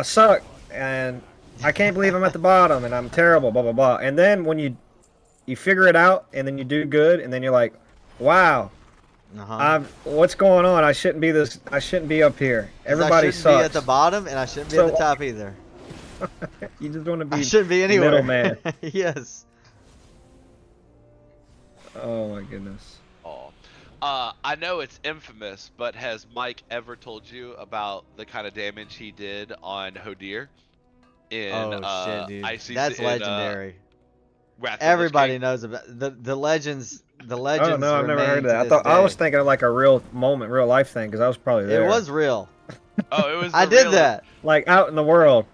suck and I can't believe I'm at the bottom and I'm terrible, blah blah blah. And then when you figure it out and then you do good and then you're like, wow, what's going on? I shouldn't be this. I shouldn't be up here. 'Cause Everybody I shouldn't sucks. be at the bottom and I shouldn't be So, at the top either. You just want to be I shouldn't be anywhere. middleman. Yes. Oh my goodness. Oh. I know it's infamous, but has Mike ever told you about the kind of damage he did on Hodir in Oh shit, dude. ICC, That's in, legendary. Wrath of the Everybody King? knows about the legends. The Oh legends. no, I've never remain heard of that. to I thought this I was day. thinking of like a real moment, real life thing, because I was probably there. It was real. Oh, it was. I the did realest. that. like out in the world.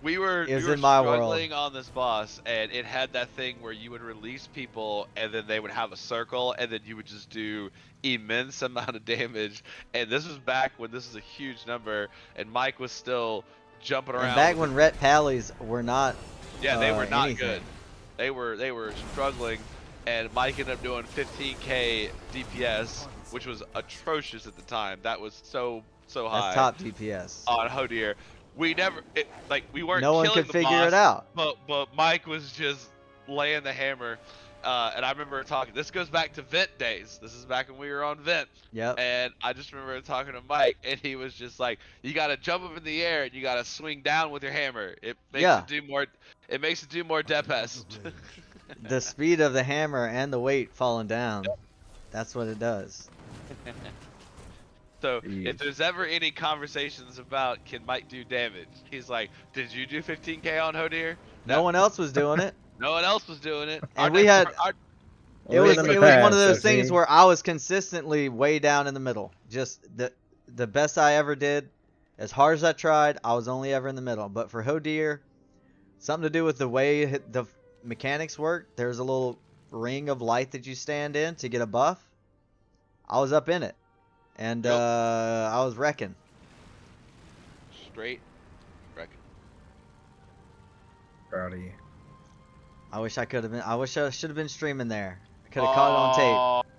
We were, It was we were in my world. struggling on this boss, and it had that thing where you would release people, and then they would have a circle, and then you would just do immense amount of damage. And this was back when this was a huge number, and Mike was still jumping around. And back with when Ret Pallies were not. yeah, they were not anything. good. They were struggling, and Mike ended up doing 15k DPS, which was atrocious at the time. That was so high. That's top DPS. On Hodir. We never we weren't. No one killing could the figure boss, it out. But Mike was just laying the hammer, and I remember talking. This goes back to Vent days. This is back when we were on Vent. Yep. And I just remember talking to Mike, and he was just like, "You gotta jump up in the air, and you gotta swing down with your hammer. It makes it do more. It makes it do more DPS." The speed of the hammer and the weight falling down. That's what it does. So Jeez. if there's ever any conversations about can Mike do damage, he's like, "Did you do 15k on Hodir?" No one else was doing it. No one else was doing it. And we had. It was in the one of past, those so things see? where I was consistently way down in the middle. Just the best I ever did. As hard as I tried, I was only ever in the middle. But for Hodir, something to do with the way the mechanics work. There's a little ring of light that you stand in to get a buff. I was up in it, and Yep. I was wrecking. Straight record. Proud of you. I wish I could have been. I wish I should have been streaming there. I could have caught it on tape.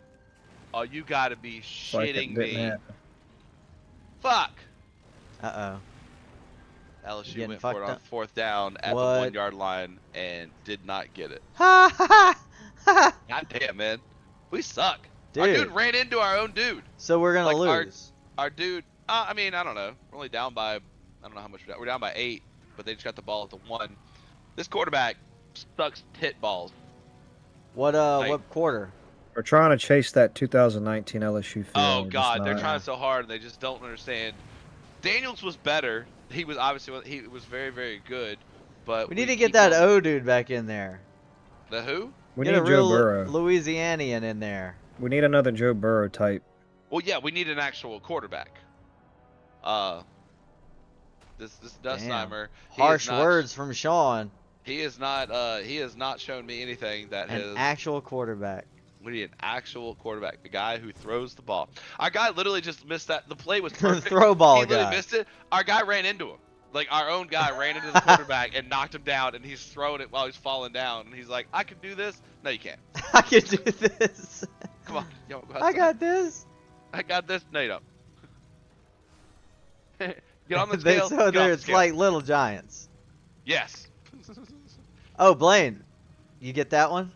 Oh, you gotta be Like it shitting didn't me. happen. Fuck. Uh LSU getting went for it fucked on up? 4th down at the What? 1 yard line and did not get it. oh. Ha ha. God damn, man. We suck. Our Dude. dude ran into our own dude. So we're gonna Like, lose. Our dude, I mean, I don't know. We're only down by, I don't know how much we're down. We're down by 8, but they just got the ball at the 1. This quarterback sucks tit balls. What like- what quarter? We're trying to chase that 2019 LSU field. Oh We're just God, they're not- trying so hard and they just don't understand. Daniels was better. He was obviously he was very very good, but We need to get that O dude back in there. The who? We Get need a Joe real Burrow. Louisianian in there. We need another Joe Burrow type. Well, yeah, we need an actual quarterback. This Dustheimer. Harsh words from Sean. He has not shown me anything that An has. actual quarterback. We need an actual quarterback, the guy who throws the ball. Our guy literally just missed that. The play was perfect. Throw ball He literally guy. missed it. Our guy ran into him. Like our own guy ran into the quarterback and knocked him down, and he's throwing it while he's falling down, and he's like, "I can do this." No, you can't. I can do this. Come on, yo, go I outside. got this. I got this. No, you don't. Get on the They- scale. so get off there, the it's scale. like little giants. Yes. Oh, Blaine, you get that one?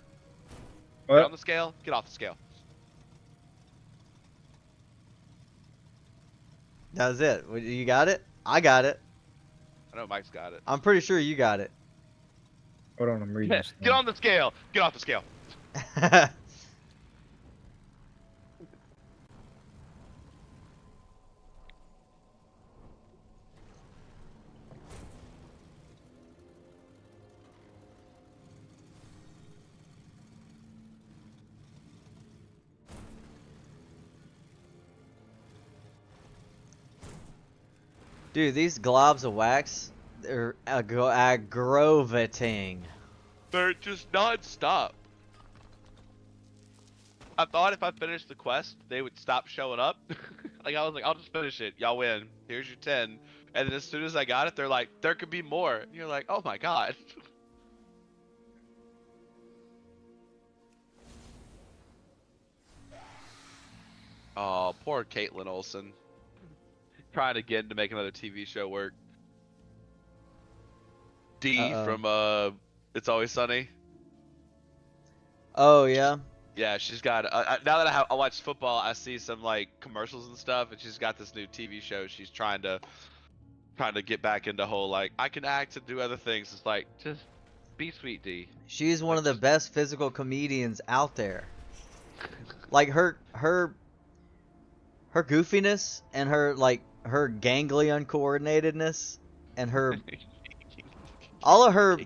Get on What? the scale. Get off the scale. That was it. You got it? I got it. I know Mike's got it. I'm pretty sure you got it. Hold on, I'm reading this. Get on the scale. Get off the scale. Dude, these globs of wax, they're aggravating. They're just non-stop. I thought if I finished the quest, they would stop showing up. Like I was like, I'll just finish it. Y'all win. Here's your 10. And then as soon as I got it, they're like, there could be more. And you're like, oh my god. Oh, Poor Caitlin Olsen. Trying again to make another TV show work. D from It's Always Sunny. Oh yeah. Yeah, she's got. Now that I watch football, I see some like commercials and stuff, and she's got this new TV show. She's trying to get back into whole like I can act and do other things. It's like just be sweet, D. She's one of the best physical comedians out there. Like her goofiness and her gangly uncoordinatedness and her all of her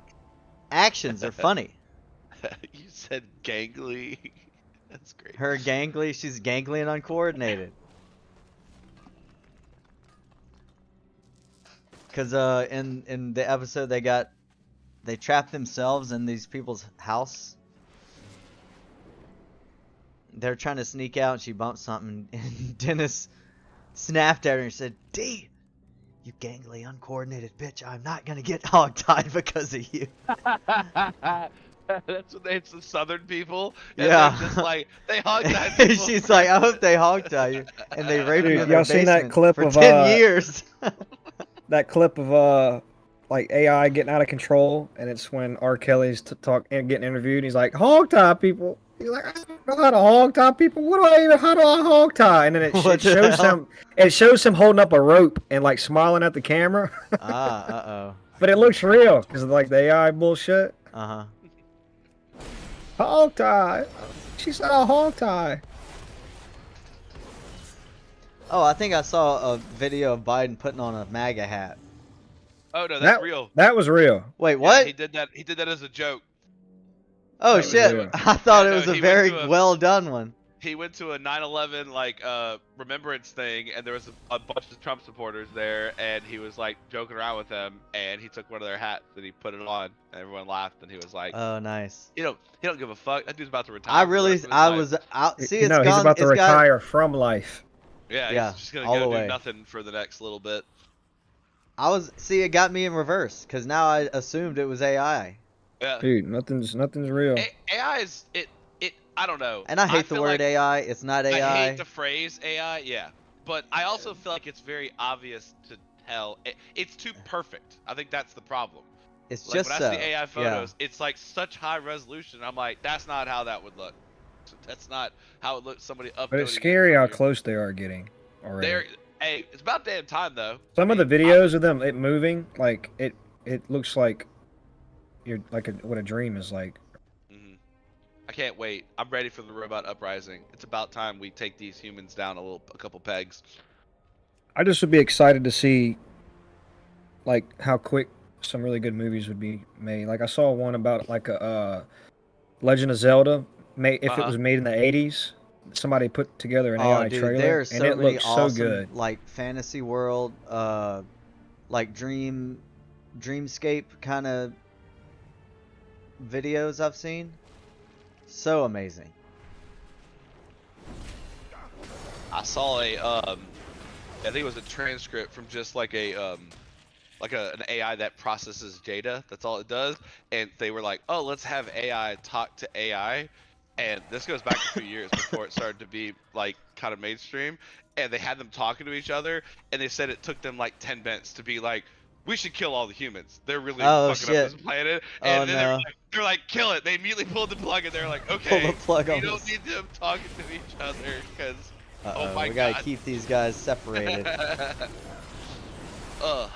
actions are funny. You said gangly. That's great. Her gangly, she's gangly and uncoordinated. Cause in the episode they trapped themselves in these people's house. They're trying to sneak out and she bumped something and Dennis snapped at her and said, D, you gangly uncoordinated bitch, I'm not gonna get hogtied because of you. That's what it's the southern people. And Yeah. they're just like they hogtie people. She's like, I hope they hogtie you. And they rape you in their y'all seen that basement clip for of, 10 years. That clip of like AI getting out of control, and it's when R. Kelly's getting interviewed. And he's like, hog tie people. He's like, I don't know how to hog tie people. How do I hog tie? And then What it the shows hell? him. It shows him holding up a rope and like smiling at the camera. Uh-oh. But it looks real because of like the AI bullshit. Uh-huh. Hog tie. She said a hog tie. Oh, I think I saw a video of Biden putting on a MAGA hat. Oh no, that's real. That was real. Wait, Yeah, what? he did that. He did that as a joke. Oh, that was shit. real. I thought Yeah, it no, was a he went very to a- well done one. He went to a 9/11 like remembrance thing, and there was a bunch of Trump supporters there, and he was like joking around with them, and he took one of their hats and he put it on, and everyone laughed, and he was like, Oh, nice. he don't give a fuck. That dude's about to retire. I for the really, rest of his I life." was out. See, it's no, gone. he's about to it's got- retire from life. Yeah, Yeah, he's just gonna all go the do way. nothing for the next little bit. it got me in reverse because now I assumed it was AI. Yeah. Dude, nothing's real. AI is it. I don't know. And I hate the feel word like AI. It's not AI. I hate the phrase AI. Yeah, but I also feel like it's very obvious to tell. It's too perfect. I think that's the problem. It's Like just when so. I see AI photos, it's like such high resolution. I'm like, that's not how that would look. That's not how it looks. Somebody uploading. But it's it scary from how your- close they are getting already. Hey, it's about damn time though. Some of the I mean, videos of them it moving, like it looks like you're like what a dream is like. Mhm. I can't wait. I'm ready for the robot uprising. It's about time we take these humans down a couple pegs. I just would be excited to see like how quick some really good movies would be made. Like I saw one about like a Legend of Zelda made if it was made in the 80s. Somebody put together an AI dude, trailer there are so and it many looks awesome, so good. like fantasy world, like dreamscape kind of videos I've seen. So amazing. I saw I think it was a transcript from just like an AI that processes data. That's all it does. And they were like, oh, let's have AI talk to AI. And this goes back a few years before it started to be like kind of mainstream. And they had them talking to each other. And they said it took them like 10 minutes to be like, we should kill all the humans. They're really Oh, fucking shit. up this planet. Oh, And then no. they're like, kill it. They immediately pulled the plug and they're like, Pull okay, the plug we on don't this. need them talking to each other because Uh-oh, my we gotta God. keep these guys separated. Ugh.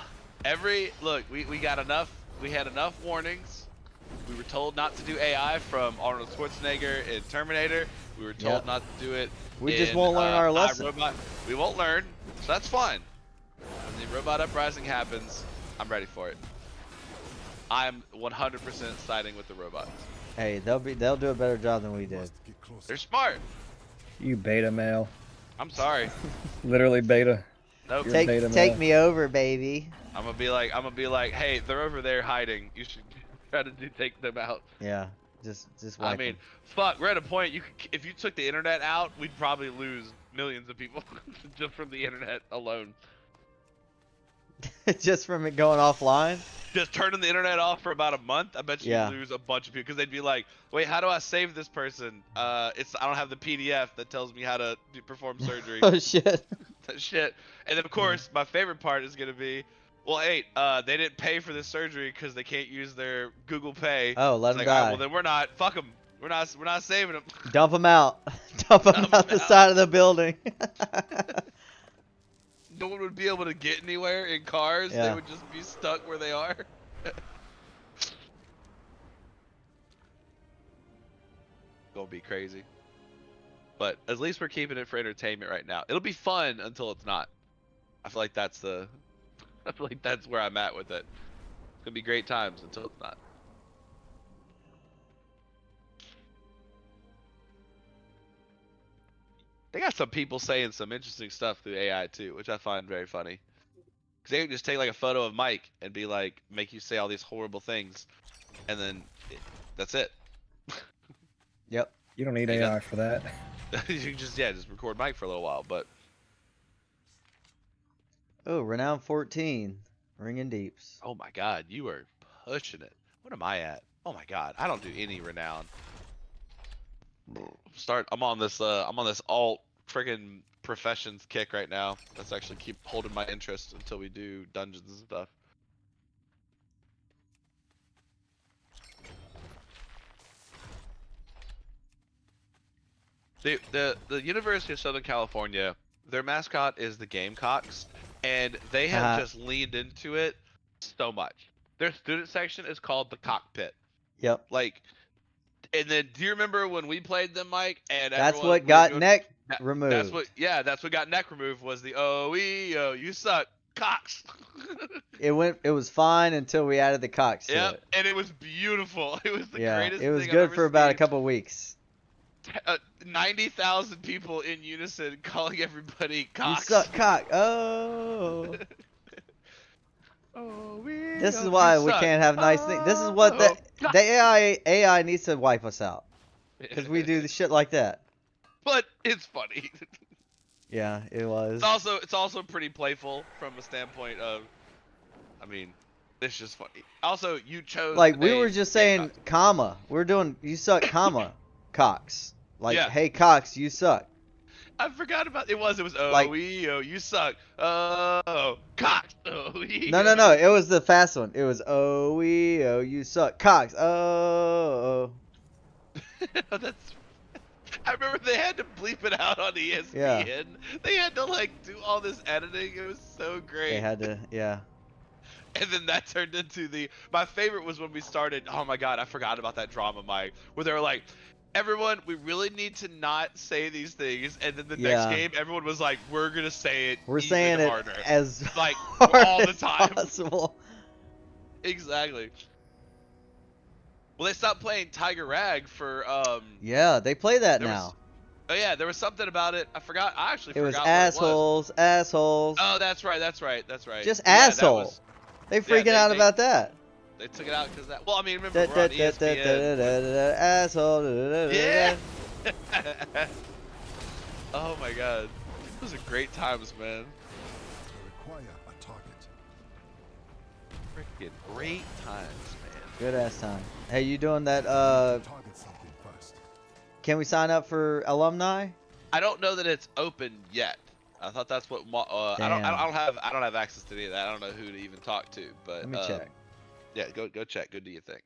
Look, we got enough. We had enough warnings. We were told not to do AI from Arnold Schwarzenegger in Terminator. We were told Yep. not to do it. We just in, won't learn our lesson. iRobot. We won't learn, so that's fine. When the robot uprising happens, I'm ready for it. I'm 100% siding with the robots. Hey, they'll do a better job than we did. Must get closer. They're smart. You beta male. I'm sorry. Literally beta. Nope. You're a beta Take male. me over, baby. I'm gonna be like, hey, they're over there hiding. You should try to take them out. Yeah, just I wipe mean, 'em. fuck, we're at a point if you took the internet out, we'd probably lose millions of people just from the internet alone. Just from it going offline. just turning the internet off for about a month, I bet you Yeah. lose a bunch of people because they'd be like, "Wait, how do I save this person? I don't have the PDF that tells me how to perform surgery." Oh shit. Shit. And then of course, my favorite part is gonna be, well, hey, they didn't pay for this surgery because they can't use their Google Pay. Oh, let It's them like, all right, die. well then we're not. Fuck them. We're not saving them. Dump them out. Dump them Dump out 'em the out. side of the building. No one would be able to get anywhere in cars. They Yeah. would just be stuck where they are. Gonna be crazy. But at least we're keeping it for entertainment right now. It'll be fun until it's not. I feel like that's where I'm at with it. It's gonna be great times until it's not. They got some people saying some interesting stuff through AI too, which I find very funny. Cause they can just take like a photo of Mike and be like, make you say all these horrible things, and then that's it. Yep. You don't need Ain't AI for that. You can just record Mike for a little while, but Oh, renown 14. Ringing deeps. oh my god, you are pushing it. What am I at? Oh my god, I don't do any renown. I'm on this alt friggin' professions kick right now. That's actually keep holding my interest until we do dungeons and stuff. The University of Southern California, their mascot is the Gamecocks, and they have just leaned into it so much. Their student section is called the Cockpit. Yep. Like, and then do you remember when we played them, Mike? And That's everyone, what got neck that- removed. That's what got neck removed was the OEO, you suck, Cox. It was fine until we added the cocks to Yep, it. and it was beautiful. It was the Yeah, greatest it was thing good I've for ever about a seen. couple weeks. 90,000 people in unison calling everybody You Cox. suck cock. Oh. OEO, This is you why we suck. can't have nice things. This is what the Cox. AI needs to wipe us out. Because we do the shit like that. But it's funny. Yeah, it was. It's also pretty playful from a standpoint of, I mean, it's just funny. Also, you chose Like, we a were just saying, Gamecock. comma. We're doing, you suck, comma, Cox. Like, Yeah. hey, Cox, you suck. I forgot about it. Was Like- OEO, you suck. Oh, Cox. OEO. No. It was the fast one. It was, oh, you suck. Cox. Oh. That's. I remember they had to bleep it out on ESPN. Yeah. They had to like do all this editing. It was so great. They had to, yeah. And then that turned into my favorite was when we started. Oh my god, I forgot about that drama, Mike. Where they were like, everyone, we really need to not say these things. And then the next Yeah. game, everyone was like, we're gonna say it. We're even saying it harder. as Like hard all the as time. possible. Exactly. Well, they stopped playing Tiger Rag for Yeah, they play that There was- now. Oh yeah, there was something about it. I forgot. I actually It was forgot what it was. assholes. Oh, that's right. Just Yeah, that asshole. was- They freaking out about that. They took it out because that. Well, I mean, remember we're on ESPN. Asshole. Yeah. Oh my god, those are great times, man. Require a target. Freaking great times, man. Good ass time. Hey, you doing that? Target something first. Can we sign up for alumni? I don't know that it's open yet. I thought that's what. I don't have access to any of that. I don't know who to even talk to. But Let me check. Yeah, go check. Go do your thing.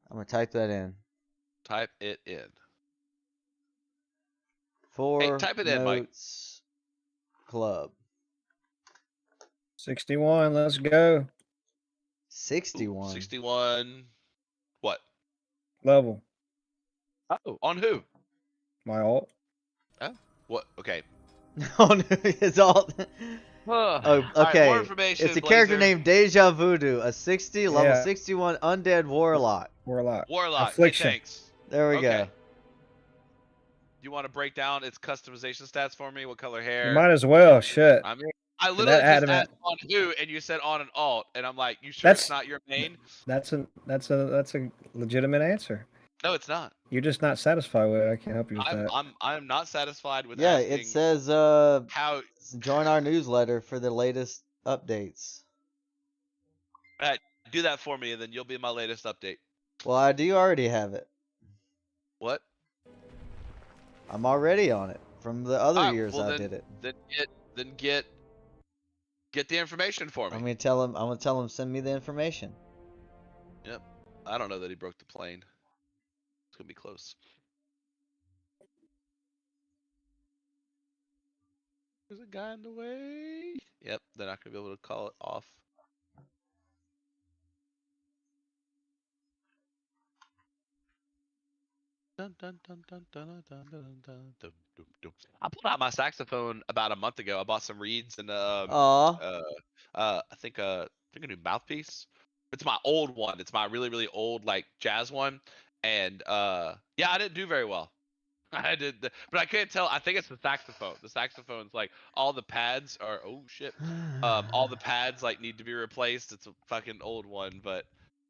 I'm gonna type that in. Type it in. For type it in, Mike. Notes Club 61. Let's go. 61. 61. What? Level. Oh, on who? My alt. What? Okay. Oh no, it's all. Oh, All right, okay. more information, It's a character Blazer. named Deja Voodoo, a 60 level Yeah. 61 undead warlock. Warlock. Warlock. Affliction. Hey, thanks. There we Okay. go. You want to break down its customization stats for me? What color hair? You might as well. Shit. I mean, I that literally just adamant. asked on who, and you said on an alt, and I'm like, you sure it's That's- not your main? That's a legitimate answer. No, it's not. You're just not satisfied with it. I can't help you with that. I'm not satisfied with Yeah, asking it says how. join our newsletter for the latest updates. Alright, do that for me, and then you'll be my latest update. Well, I do already have it. What? I'm already on it from the other Alright, years well I then, did it. then get the information for me. I'm gonna tell him. I'm gonna tell him send me the information. Yep. I don't know that he broke the plane. It's gonna be close. There's a guy in the way. Yep, they're not gonna be able to call it off. Dun, dun, dun, dun, dun, dun, dun, dun, dun, dun, dun. I pulled out my saxophone about a month ago. I bought some reeds and Aw. I think a new mouthpiece. It's my old one. It's my really old like jazz one. And yeah, I didn't do very well. I did, but I couldn't tell. I think it's the saxophone. The saxophone's like all the pads are. Oh shit! All the pads like need to be replaced. It's a fucking old one, but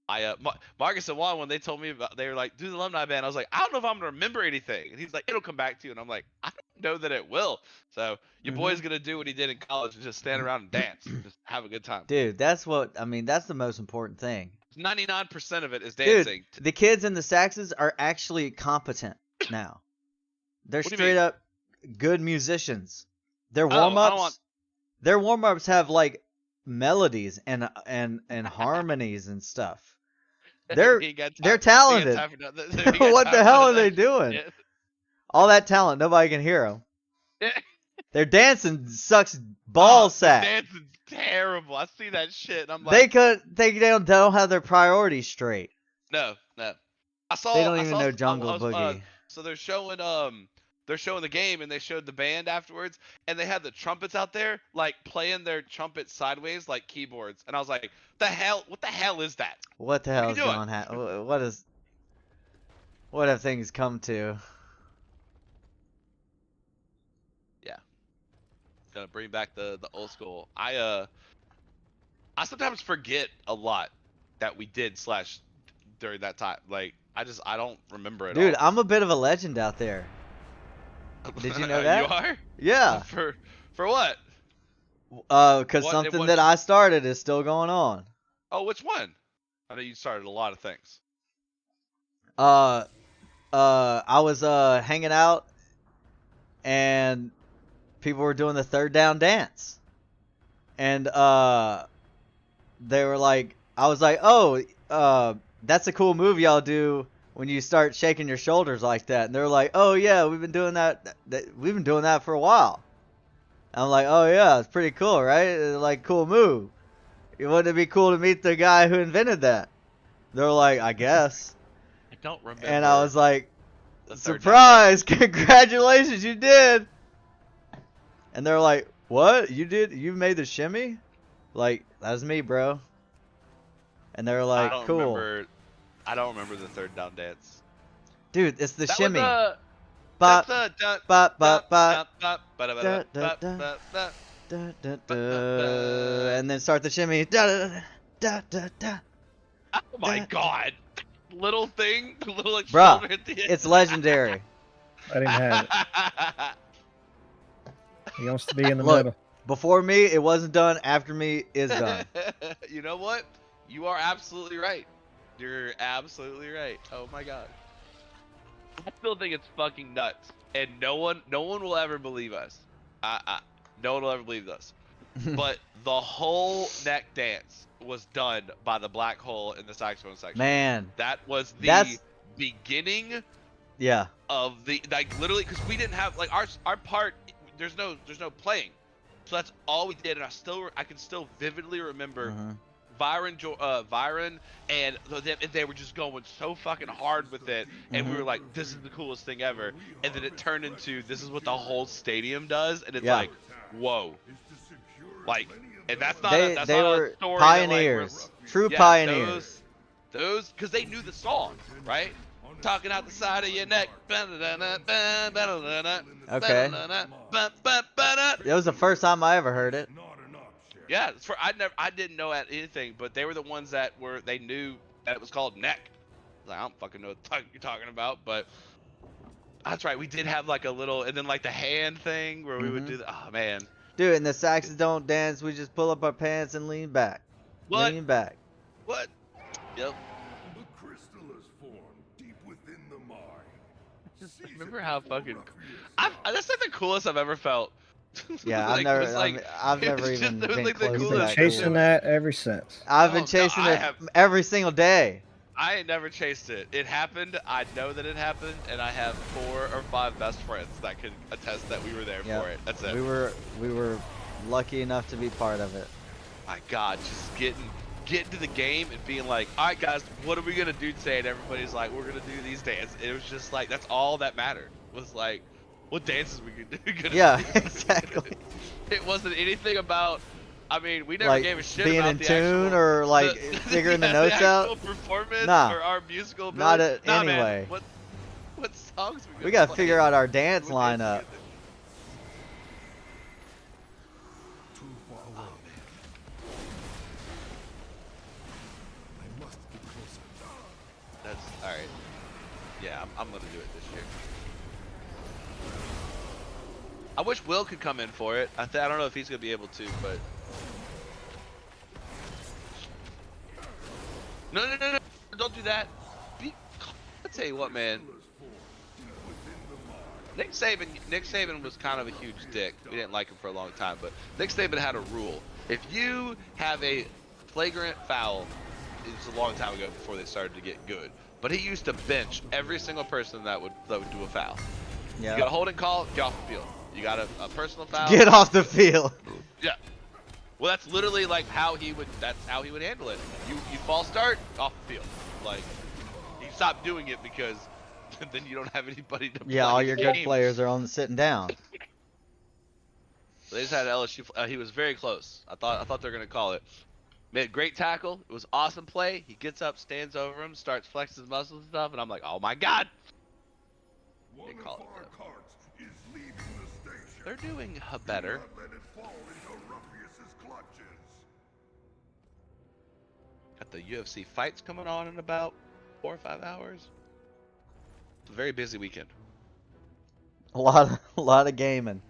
I Marcus and Juan when they told me about, they were like, do the alumni band. I was like, I don't know if I'm gonna remember anything. And he's like, it'll come back to you. And I'm like, I don't know that it will. So your boy's gonna do what he did in college and just stand around and dance, just have a good time. Dude, that's what I mean. That's the most important thing. 99% of it is Dude, dancing. the kids in the saxes are actually competent now. They're What do you straight mean? up good musicians. Their Oh, I don't warm-ups, want- their warm-ups have like melodies and harmonies and stuff. They're He ain't got they're time- he ain't talented. got time for nothing. He got What time the for hell are nothing. they doing? Yeah. All that talent, nobody can hear them. Yeah. Their dancing sucks ball Oh, the sack. dancing's terrible. I see that shit and I'm like, They don't have their priorities straight. no. I saw. They don't I even saw- know I Jungle was, Boogie. So they're showing the game and they showed the band afterwards and they had the trumpets out there like playing their trumpets sideways like keyboards and I was like, what the hell is that? What the are hell you is doing? going on? What have things come to? Yeah. Gonna bring back the old school. I sometimes forget a lot that we did / during that time. Like I don't remember it Dude, all. I'm a bit of a legend out there. Did you know that? You are? Yeah. For what? Because What- something what- that I started is still going on. Oh, which one? I know you started a lot of things. I was hanging out and people were doing the third down dance. And they were like, I was like, oh, that's a cool move y'all do when you start shaking your shoulders like that. And they were like, oh yeah, we've been doing that for a while. I'm like, oh yeah, it's pretty cool, right? It's like cool move. Wouldn't it be cool to meet the guy who invented that? They're like, I guess. I don't remember. And I was like, the third down surprise, congratulations, you did. And they're like, what? You did? You made the shimmy? Like, that was me, bro. And they're like, cool. I don't remember the third down dance. Dude, it's the That shimmy. was Bop, that's the bop, bop, bop. da, Da, da, da. da. Da, da, da, and then start the shimmy. Da, da, da, da, da. Oh my god. Little thing, little like Bruh, shoulder at the end. it's legendary. Let him have it. He wants to be in the Look. middle. Before me, it wasn't done. After me, it's done. You know what? You are absolutely right. You're absolutely right. Oh my god. I still think it's fucking nuts, and no one will ever believe us. No one will ever believe us. But the whole neck dance was done by the black hole in the saxophone section. Man, That was the That's- beginning yeah. of the like literally because we didn't have like our part. There's no playing, so that's all we did, and I can still vividly remember. Mhm. Viren and they were just going so fucking hard with it, and we were like, this is the coolest thing ever, and then it turned into this is what the whole stadium does, and it's Yeah. like, whoa, like, and that's not They a were story pioneers. True yeah, pioneers. those because they knew the song, right? Talking out the side of your neck. Okay. That was the first time I ever heard it. Yeah, it's I didn't know anything, but they were the ones that they knew that it was called neck. Like, I don't fucking know what the fuck you're talking about, but that's right. We did have like a little, and then like the hand thing where we would do the. Oh man. Dude, and the saxes don't dance. We just pull up our pants and lean back. What? Lean back. What? Yep. The crystal is formed deep within the mine. Remember how fucking... That's like the coolest I've ever felt. Yeah, Like, it was like- I've it never was just- even it was been like the close to You've been that. coolest. chasing cool. that ever since. I've Oh, been God, chasing I it have- every single day. I ain't never chased it. It happened. I know that it happened, and I have 4 or 5 best friends that can attest that we were there Yep. for it. That's it. We were lucky enough to be part of it. My God, just getting to the game and being like, all right, guys, what are we gonna do today? And everybody's like, we're gonna do these dances. It was just like that's all that mattered. Was like, what dances we could do. Yeah, exactly. It wasn't anything about. I mean, we never Like gave a shit being about in the tune actual, or like the, figuring the yeah, notes the out. actual performance Nah. or our musical Not ability. a- Man, anyway. what songs We gotta figure out our dance lineup. Too far away. I must get closer. That's all right. Yeah, I'm gonna do it this year. I wish Will could come in for it. I don't know if he's gonna be able to, but no, don't do that. I'll tell you what, man. Nick Saban was kind of a huge dick. We didn't like him for a long time, but Nick Saban had a rule. If you have a flagrant foul, it was a long time ago before they started to get good. But he used to bench every single person that would do a foul. Yeah. You got a holding call, get off the field. You got a personal foul. Get off the field. Yeah. Well, that's literally like how he would. That's how he would handle it. You false start, off the field. Like he stopped doing it because then you don't have anybody to play. Yeah, all your the good game. players are on sitting down. They just had LSU. He was very close. I thought they were gonna call it. Made a great tackle. It was awesome play. He gets up, stands over him, starts flexing his muscles and stuff, and I'm like, oh my God. One They of call it our that. carts is leaving the station. They're doing better. Do not let it fall into Ruffus's clutches. Got the UFC fights coming on in about 4 or 5 hours. It's a very busy weekend. A lot of gaming.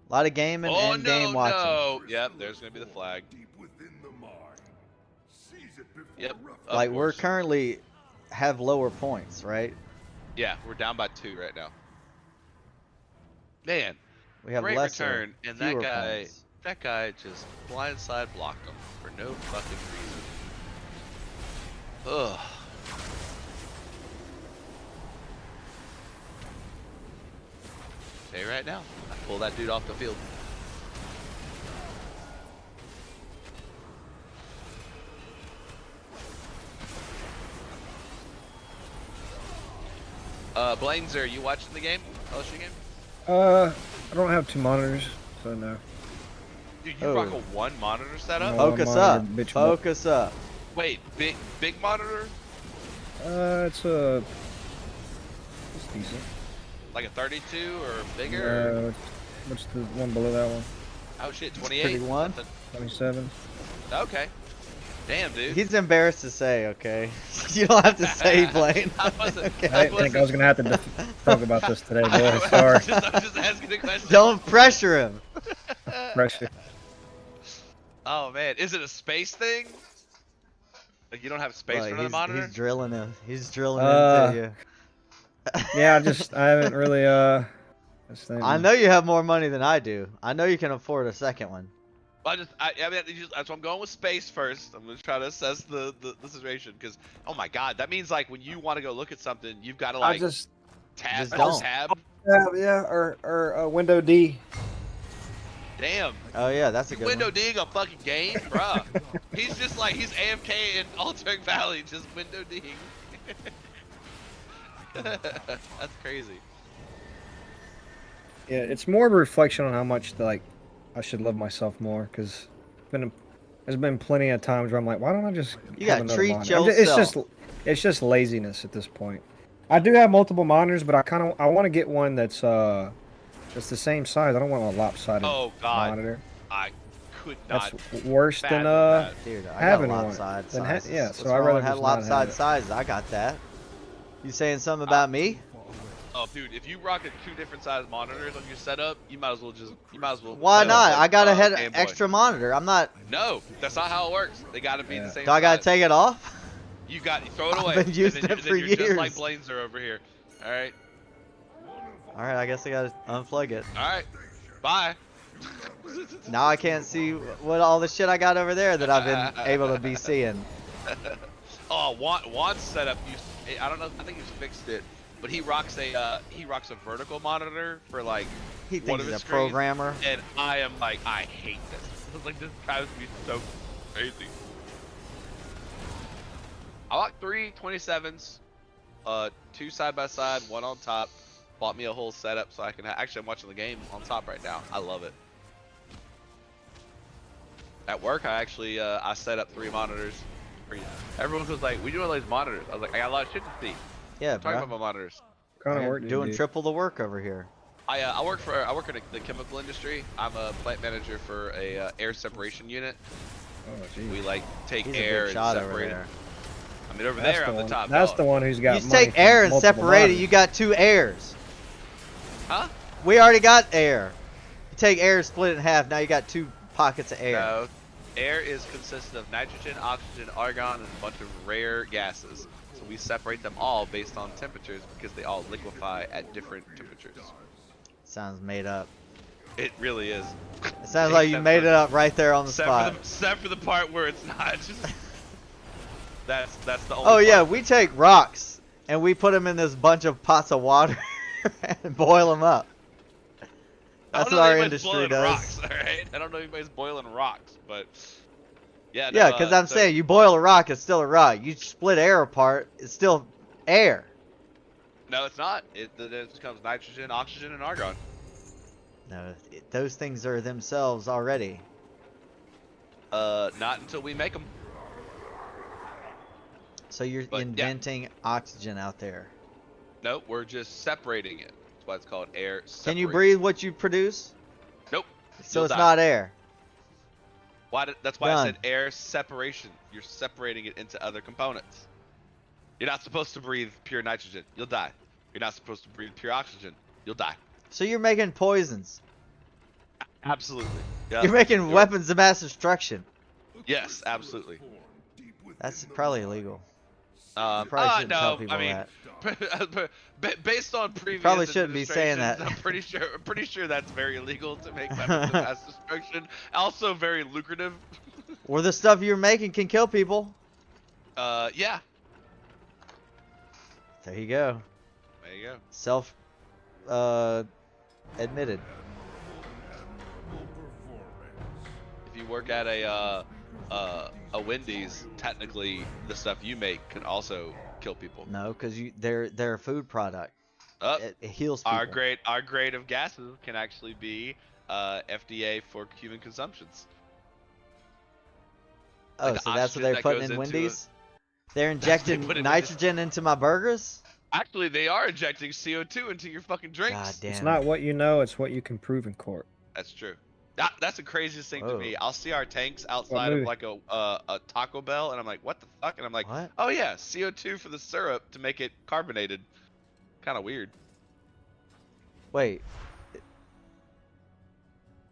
A lot of gaming and game watching. Oh, yep, there's gonna be the flag. Deep within the mine. Seize it before Yep. Ruffus- Of Like we're course. currently have lower points, right? Yeah, we're down by 2 right now. Man, We have great lesser, return, and that fewer guy, points. that guy just blindside blocked him for no fucking reason. Ugh. Hey, right now, I pull that dude off the field. Blazer, are you watching the game? LSU game? I don't have 2 monitors, so no. Dude, you Oh. rock a 1 monitor setup? No. Focus monitor, up. bitch, Focus up. Wait, big monitor? It's decent. Like a 32 or bigger? What's the one below that one? Oh shit, 28? 31? Something. 27. Okay. Damn, dude. He's embarrassed to say, okay? You don't have to say, Blaine. I wasn't- Okay. I didn't think I was gonna have to talk about this today, boy. Sorry. I'm just asking a question. Don't pressure him. Pressure. Oh man, is it a space thing? Like you don't have space Like, for the monitor? he's drilling him. He's drilling Uh, into you. Yeah, I haven't really I know you have more money than I do. I know you can afford a second one. I mean, that's why I'm going with space first. I'm gonna try to assess the situation because, oh my god, that means like when you want to go look at something, you've got to like just tab, don't. tab. yeah, or Window D. Damn, Oh yeah, that's a good window one. dig a fucking game, bruh. He's just like he's AFK in Alternate Valley, just window digging. That's crazy. Yeah, it's more of a reflection on how much I should love myself more, because there's been plenty of times where I'm like, why don't I just You have gotta another treat monitor? It's just laziness at this point. I do have multiple monitors, but I want to get one that's the same size. I don't want a lopsided Oh god, monitor. I could not. That's worse than fathom that. Dude, I got having one. lopsided Then sizes. yeah, What's so I'd wrong rather with have just not have lopsided it. sizes? I got that. You saying something about me? Oh, dude, if you rock 2 different size monitors on your setup, you might as well Why play on not? like, I got a head Game Boy. extra monitor. I'm not. No, that's not how it works. They gotta be the Yeah. same Do I gotta size. take it off? You throw it I've away. been using and then it you're, for then you're just like years. Blazer over here. All right. All right, I guess I gotta unplug it. All right. Bye. Now I can't see what all the shit I got over there that I've been able to be seeing. Oh, Juan's setup. I don't know. I think he's fixed it, but he rocks a vertical monitor for like He one thinks of he's his a screens, programmer. and I am like, I hate this. Like this drives me so crazy. I bought 3 27s, 2 side by side, 1 on top. Bought me a whole setup so I can actually I'm watching the game on top right now. I love it. At work, I actually I set up 3 monitors. Everyone was like, "We do all these monitors." I was like, "I got a lot of shit to see." Yeah, I'm talking bro. about my monitors. Kind of You're work do you doing do? triple the work over here. I work in the chemical industry. I'm a plant manager for a air separation unit. Oh, geez. We like take He's a air big and shot over separate it. there. I mean, over That's there, the I'm the one. top That's dog. the one who's got. You just money take for air and multiple separate it. monitors. You got 2 airs. Huh? We already got air. You take air, split it in half. Now you got 2 pockets of air. No. Air consists of nitrogen, oxygen, argon, and a bunch of rare gases. So we separate them all based on temperatures because they all liquefy at different temperatures. Sounds made up. It really is. It sounds like you made it up right there on the spot. Except for the part where it's not. That's the only. Oh yeah, part. we take rocks and we put them in this bunch of pots of water and boil them up. I That's don't what know our anybody's industry boiling does. Rocks, all right? I don't know if anybody's boiling rocks, but yeah. Yeah, no, because I'm so- saying you boil a rock, it's still a rock. You split air apart, it's still air. No, it's not. It becomes nitrogen, oxygen, and argon. No, those things are themselves already. Not until we make them. So you're But, yeah. inventing oxygen out there. Nope, we're just separating it. That's why it's called air. Can you separation. breathe what you produce? Nope. So You'll it's die. not air. That's why I Done. said air separation. You're separating it into other components. You're not supposed to breathe pure nitrogen. You'll die. You're not supposed to breathe pure oxygen. You'll die. So you're making poisons. Absolutely. Yeah. You're making You're- weapons of mass destruction. Yes, absolutely. That's probably illegal. Probably shouldn't tell No, people I mean, based on previous Probably shouldn't be saying that. administrations, I'm pretty sure that's very illegal to make weapons of mass destruction. Also very lucrative. Or the stuff you're making can kill people. Yeah. There you go. There you go. Self admitted. If you work at a Wendy's, technically the stuff you make can also kill people. No, because they're a food product. It heals people. Our grade of gases can actually be FDA for human consumptions. Oh, the so that's what oxygen they're that putting goes in into Wendy's? They're injecting put in nitrogen into my burgers? Actually, they are injecting CO2 into your fucking drinks. God damn. It's it. not what you know; it's what you can prove in court. That's true. That's the craziest thing to Whoa. me. I'll see our tanks outside of movie? like a Taco Bell, and I'm like, what the fuck? And I'm like, What? oh yeah, CO2 for the syrup to make it carbonated. Kind of weird. Wait.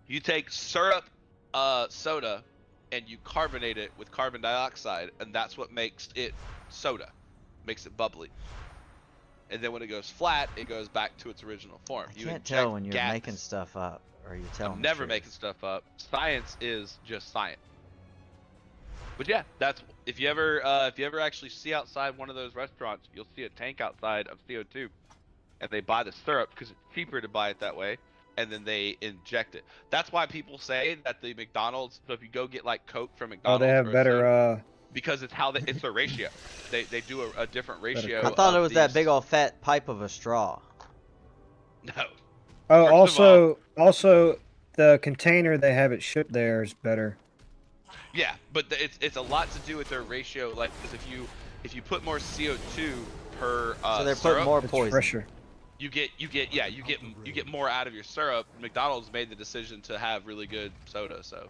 You take syrup, soda, and you carbonate it with carbon dioxide, and that's what makes it soda. Makes it bubbly. And then when it goes flat, it goes back to its original form. I You can't inject tell when you're gas. making stuff up. Or you tell I'm me never truth. making stuff up. Science is just science. But yeah, that's if you ever actually see outside one of those restaurants, you'll see a tank outside of CO2, and they buy the syrup because it's cheaper to buy it that way, and then they inject it. That's why people say that the McDonald's. So if you go get like Coke from Oh, McDonald's, they have or better. soda, because it's it's their ratio. They do a different ratio. I thought it of was that these- big old fat pipe of a straw. No. Oh, First of also, the container they have it shipped there is better. Yeah, but it's a lot to do with their ratio. Like, because if you put more CO2 per So they're syrup, putting more It's poison. fresher. you get more out of your syrup. McDonald's made the decision to have really good soda, so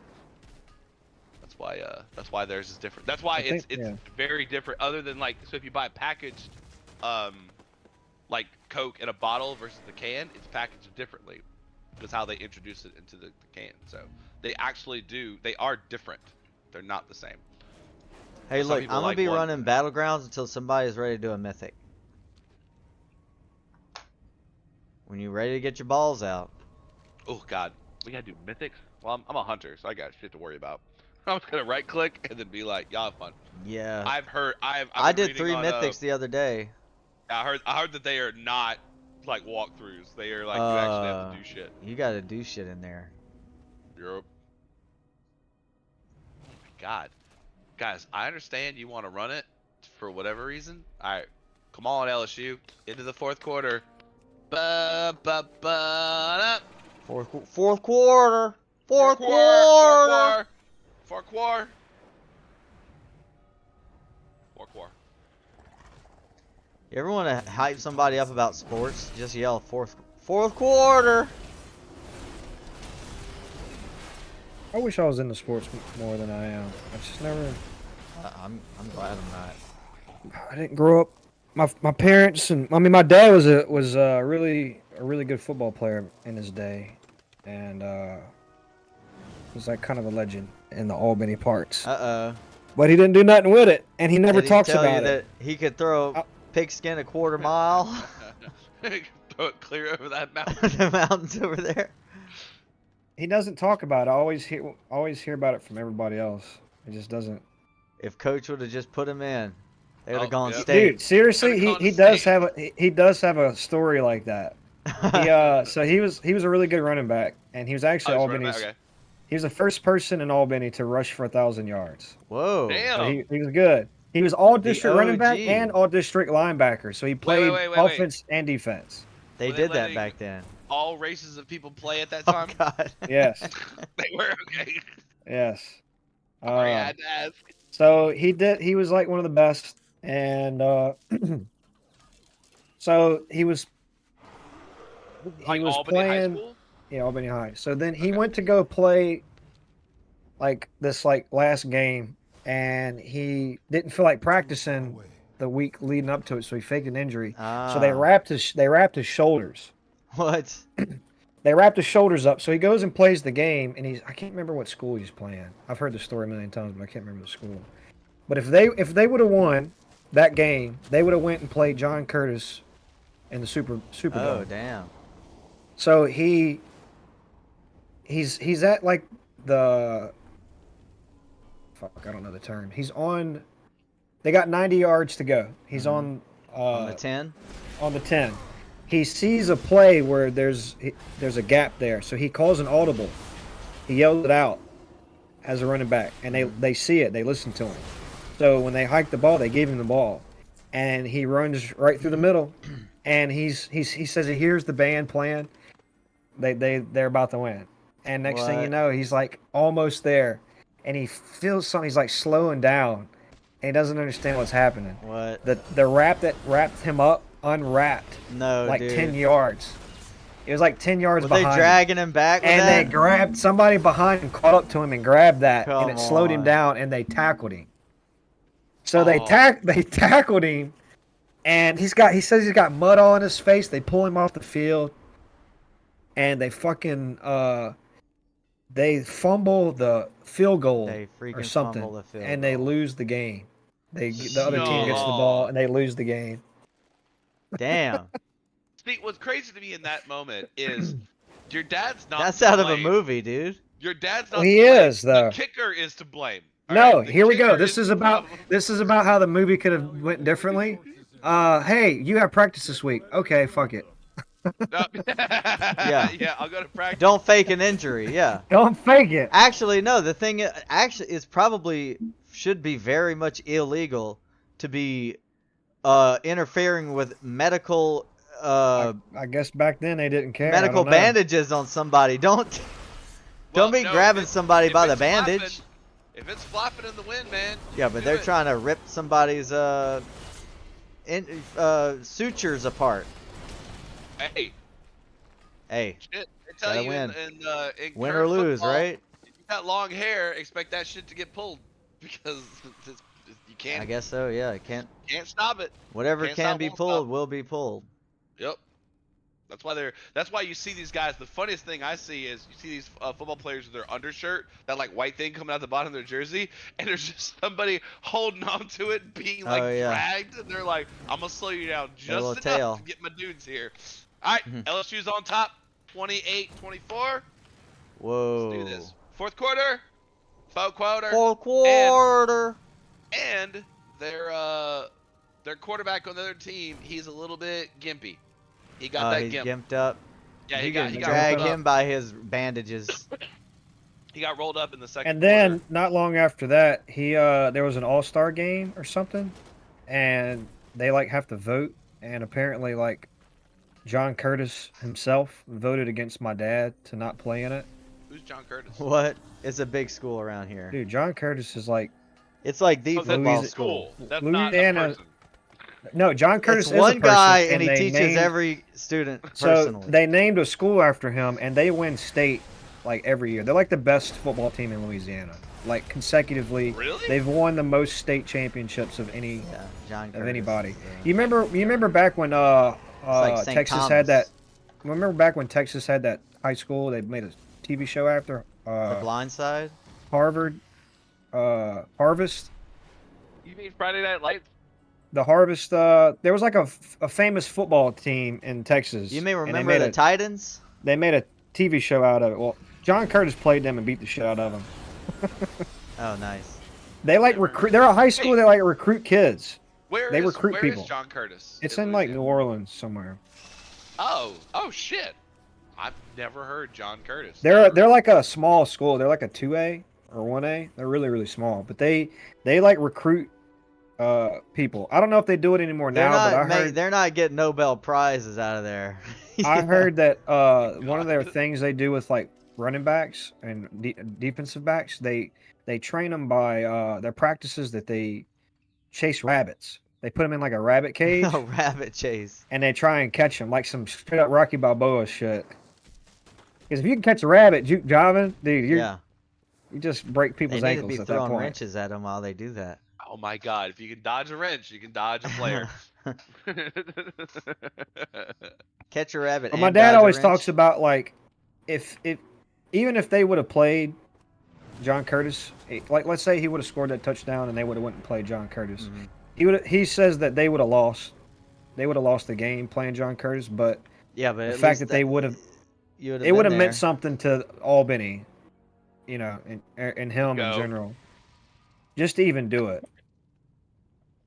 that's why theirs is different. That's why I think- it's yeah. very different. Other than like, so if you buy packaged like Coke in a bottle versus the can, it's packaged differently. Because how they introduce it into the can. So they actually they are different. They're not the same. Hey, Some look, I'm people gonna like be one. running Battlegrounds until somebody's ready to do a mythic. When you're ready to get your balls out. Oh God, we gotta do mythics. Well, I'm a hunter, so I got shit to worry about. I'm just gonna right click and then be like, y'all have fun. Yeah. I've I been did reading 3 on mythics the other day. I heard that they are not like walkthroughs. They are like you actually have to do shit. You gotta do shit in there. Europe. Oh my God, guys, I understand you want to run it for whatever reason. All right, come on LSU into the fourth quarter. Ba ba ba. Fourth quarter. Fourth quarter. Fourth quarter. Fourth quarter. Fourth quarter. You ever want to hype somebody up about sports? Just yell fourth quarter. I wish I was into sports more than I am. I just never. I'm glad I'm not. I didn't grow up. My parents and my dad was a really good football player in his day, and was like kind of a legend in the Albany parts. But he didn't do nothing with it, and he never Did talks he tell about you that it. he could throw pigskin a quarter mile? Throw it clear over that mountain. The mountains over there. He doesn't talk about it. I always hear about it from everybody else. It just doesn't. If coach would have just put him in, they would have Oh, gone yep. state. Dude, seriously, Could've he gone does state. have a story like that. So he was a really good running back, and he was actually Albany's. Okay. He was the first person in Albany to rush for 1,000 yards. Whoa. Damn. So he was good. He was all district running back OG. and all district linebacker. So he played wait. offense and defense. They Were they did that letting- back then. All races of people play at that Oh time. God. Yes, They were okay. yes. Sorry, I had to ask. So he was like one of the best, and so he was Like was Albany High playing School. yeah, Albany High. So then he Okay. went to go play like this last game, and he didn't feel like practicing the week leading up to it, so he faked an injury. So they wrapped his shoulders. What? They wrapped his shoulders up, so he goes and plays the game, and I can't remember what school he's playing. I've heard the story a million times, but I can't remember the school. But if they would have won that game, they would have went and played John Curtis in the Super Oh Bowl. damn. So he's at like the I don't know the term. He's on. They got 90 yards to go. He's on On the 10. on the 10. He sees a play where there's a gap there, so he calls an audible. He yells it out as a running back, and they see it. They listen to him. So when they hike the ball, they give him the ball, and he runs right through the middle, and he says he hears the band playing. They're about to win, and next thing you What? know, he's like almost there, and he feels something. He's like slowing down, and he doesn't understand what's happening. What? The wrap that wrapped him up unwrapped No, like dude. 10 yards. It was like 10 yards Was behind they him. dragging him back with And that? they grabbed somebody behind him, caught up to him, and grabbed that, and it Come slowed him on. down, and they tackled him. So they Oh. tackled him, and he says he's got mud all in his face. They pull him off the field, and they fucking they fumble the field goal They freaking or something, fumble the field and they goal. lose the game. The other team gets the ball, and they lose the game. Damn. What's crazy to me in that moment is your dad's not. That's to out of a blame. movie, dude. Your dad's not. Well, to he blame. is, though. The kicker is to blame. All No, right? The here we go. kicker This is the about problem. how the movie could have went differently. Hey, you have practice this week. Okay, fuck it. No. Yeah. Yeah, I'll go to practice. Don't fake an injury. Yeah. Don't fake it. Actually, no. The thing actually is probably should be very much illegal to be interfering with medical I guess back then they didn't care. I medical don't know. bandages on somebody. Don't Well, be no, grabbing if somebody if by the it's flapping- bandage. If it's flapping in the wind, man. Yeah, but do they're it. trying to rip somebody's sutures apart. Hey, Hey, shit. They tell Gotta you win. in win current or lose, football, right? If you got long hair, expect that shit to get pulled because you I can't guess so. Yeah, it can't. stop it. Whatever Can't can stop, be won't pulled stop. will be pulled. Yep. That's why you see these guys. The funniest thing I see is you see these football players with their undershirt, that like white thing coming out the bottom of their jersey, and there's just somebody holding on to it, being like Oh, yeah. dragged, and they're like, "I'm gonna slow you down Their little just enough tail. to get my dudes here." All right, Mhm. LSU's on top, 28-24. Whoa. Let's do this. Fourth quarter, fourth quarter, Fourth quarter. and their quarterback on the other team, he's a little bit gimpy. He got that He's gimp. gimped up. Yeah, You he got can rolled drag up. him by his bandages. He got rolled up in the second And then quarter. not long after that, he there was an all-star game or something, and they like have to vote, and apparently like John Curtis himself voted against my dad to not play in it. Who's John Curtis? What? It's a big school around here. Dude, John Curtis is like It's like the Oh, that's football the school. That's not a Louisiana- person. no, John Curtis It's is a one person, guy, and and he they teaches named- every student So personally. they named a school after him, and they win state like every year. They're like the best football team in Louisiana, like consecutively. Really? They've won the most state championships of any Yeah, John of Curtis, anybody. yeah. You remember back when like St. Texas Thomas. had that? Remember back when Texas had that high school? They made a TV show after The Blind Side? Harvard, Harvest. You mean Friday Night Lights? The Harvest. There was like a famous football team in Texas. You may and remember the Titans? they made a TV show out of it. Well, John Curtis played them and beat the shit out of them. Oh, nice. They like recruit. They're a high school. They like recruit kids. Where They is- recruit where people. is John Curtis? It's in like New Louisiana? Orleans somewhere. Oh shit! I've never heard John Curtis. They're like a small school. They're like a 2A or 1A. They're really small, but they like recruit people. I don't know if they do it anymore They're now, not, but I heard they're not getting Nobel Prizes out of there. I heard that one of their things they do with like running backs and defensive backs, they train them by their practices that they chase rabbits. They put them in like a rabbit cage A rabbit chase. and they try and catch them like some straight up Rocky Balboa shit. Because if you can catch a rabbit juke jiving, dude, Yeah. you just break They people's need to ankles be at that throwing point. wrenches at them while they do that. Oh my god! If you can dodge a wrench, you can dodge a player. Catch a rabbit. But my and dad dodge a always wrench. talks about like if even if they would have played John Curtis, like let's say he would have scored that touchdown and they would have went and played John Curtis. Mhm. He says that they would have lost. They would have lost the game playing John Curtis, but Yeah, but the at fact least that they would have it it would have meant something to Albany, you know, and him in Go. general. Just to even do it.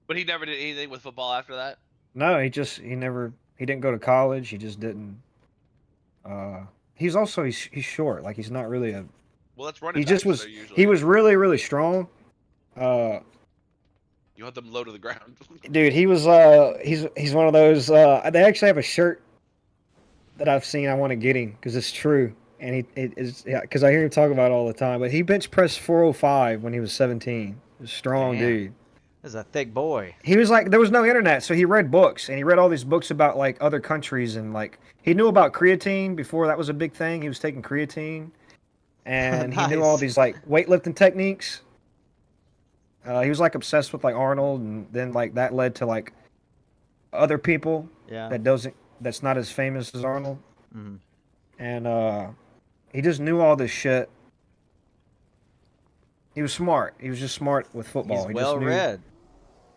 But he never did anything with football after that. No, he didn't go to college. He just didn't. He's short. Like he's not really a. Well, that's running. He just backs, was. so usually He was really strong. You want them low to the ground. Dude, he was. He's one of those. They actually have a shirt that I've seen. I want to get him because it's true, and it is because I hear him talk about it all the time. But he bench pressed 405 when he was 17. He was a strong Damn. dude. This is a thick boy. He was like, there was no internet, so he read books, and he read all these books about like other countries, and like he knew about creatine before that was a big thing. He was taking creatine, and he knew all Nice. these like weightlifting techniques. He was like obsessed with like Arnold, and then like that led to like other people Yeah. that's not as famous as Arnold, Mhm. and he just knew all this shit. He was smart. He was just smart with football. He's He well just knew, read.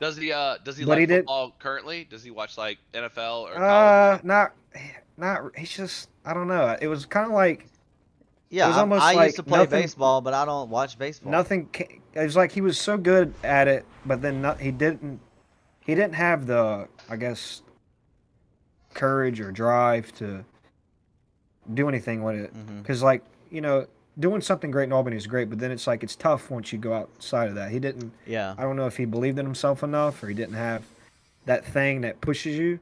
Does he But like he did- football currently? Does he watch like NFL or college? not. He's just. I don't know. It was kind of like Yeah, It was almost I like used to play nothing- baseball, but I don't watch baseball. nothing. It was like he was so good at it, but then he didn't. He didn't have the, I guess, courage or drive to do anything with it. Mhm. Because, like, you know, doing something great in Albany is great, but then it's like it's tough once you go outside of that. He didn't. Yeah. I don't know if he believed in himself enough, or he didn't have that thing that pushes you.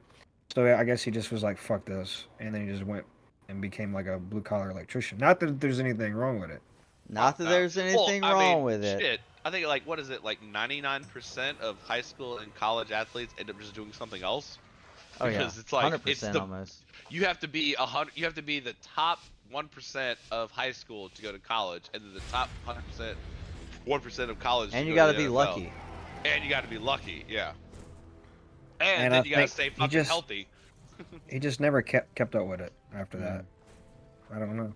So I guess he just was like, "Fuck this," and then he just went and became like a blue collar electrician. Not that there's anything wrong with it. Not that there's anything Well, I wrong mean, with it. Shit. I think like what is it like 99% of high school and college athletes end up just doing something else. Oh yeah. Because it's like 100% it's the almost. you have to be 100. You have to be the top 1% of high school to go to college, and then the top 1% of college. And to you go got to to be the NFL. And And you got to be lucky, yeah. And And then I you got to think stay he fucking just- healthy. he just never kept up with it after Hmm. that. I don't know.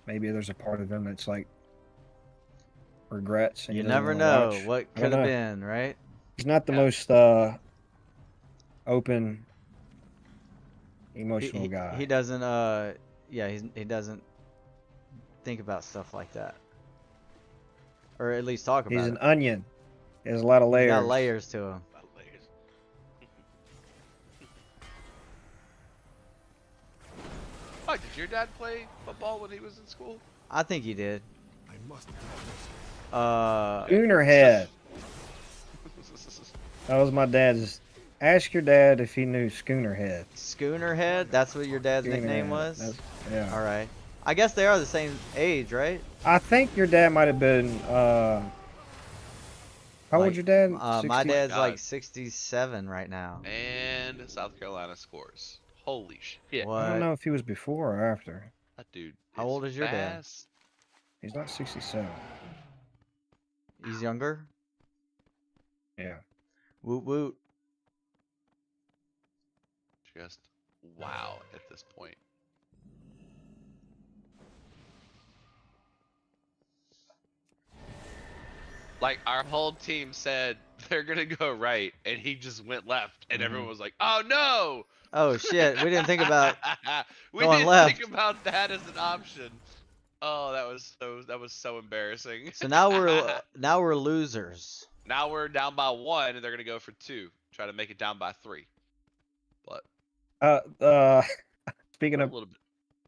Maybe there's a part of him that's like regrets and You he doesn't never want to know watch. what I don't could have know. been, right? He's not the Yeah. most open, emotional He guy. doesn't yeah, he doesn't think about stuff like that. Or at least talk He's about an it. onion. He has a lot of He's layers. got layers to him. Oh, did your dad play football when he was in school? I think he did. I must get closer. Schoonerhead. That was my dad's. Ask your dad if he knew Schoonerhead. Schoonerhead? That's what your dad's nickname Schoonerhead. was? Yeah. All right. I guess they are the same age, right? I think your dad might have been. How old's your dad? My 60? dad's God. like 67 right now. And South Carolina scores. Holy shit. What? I don't know if he was before or after. That dude. How old is your dad? fast. He's not 67. He's younger? Yeah. Woot woot. Just wow at this point. Like our whole team said they're gonna go right, and he just went left, and everyone was like, "Oh no!" Oh shit, we didn't think about we going didn't left. think about that as an option. Oh, that was so embarrassing. So now we're losers. Now we're down by 1, and they're gonna go for 2. Try to make it down by 3. But Speaking a of, little bit.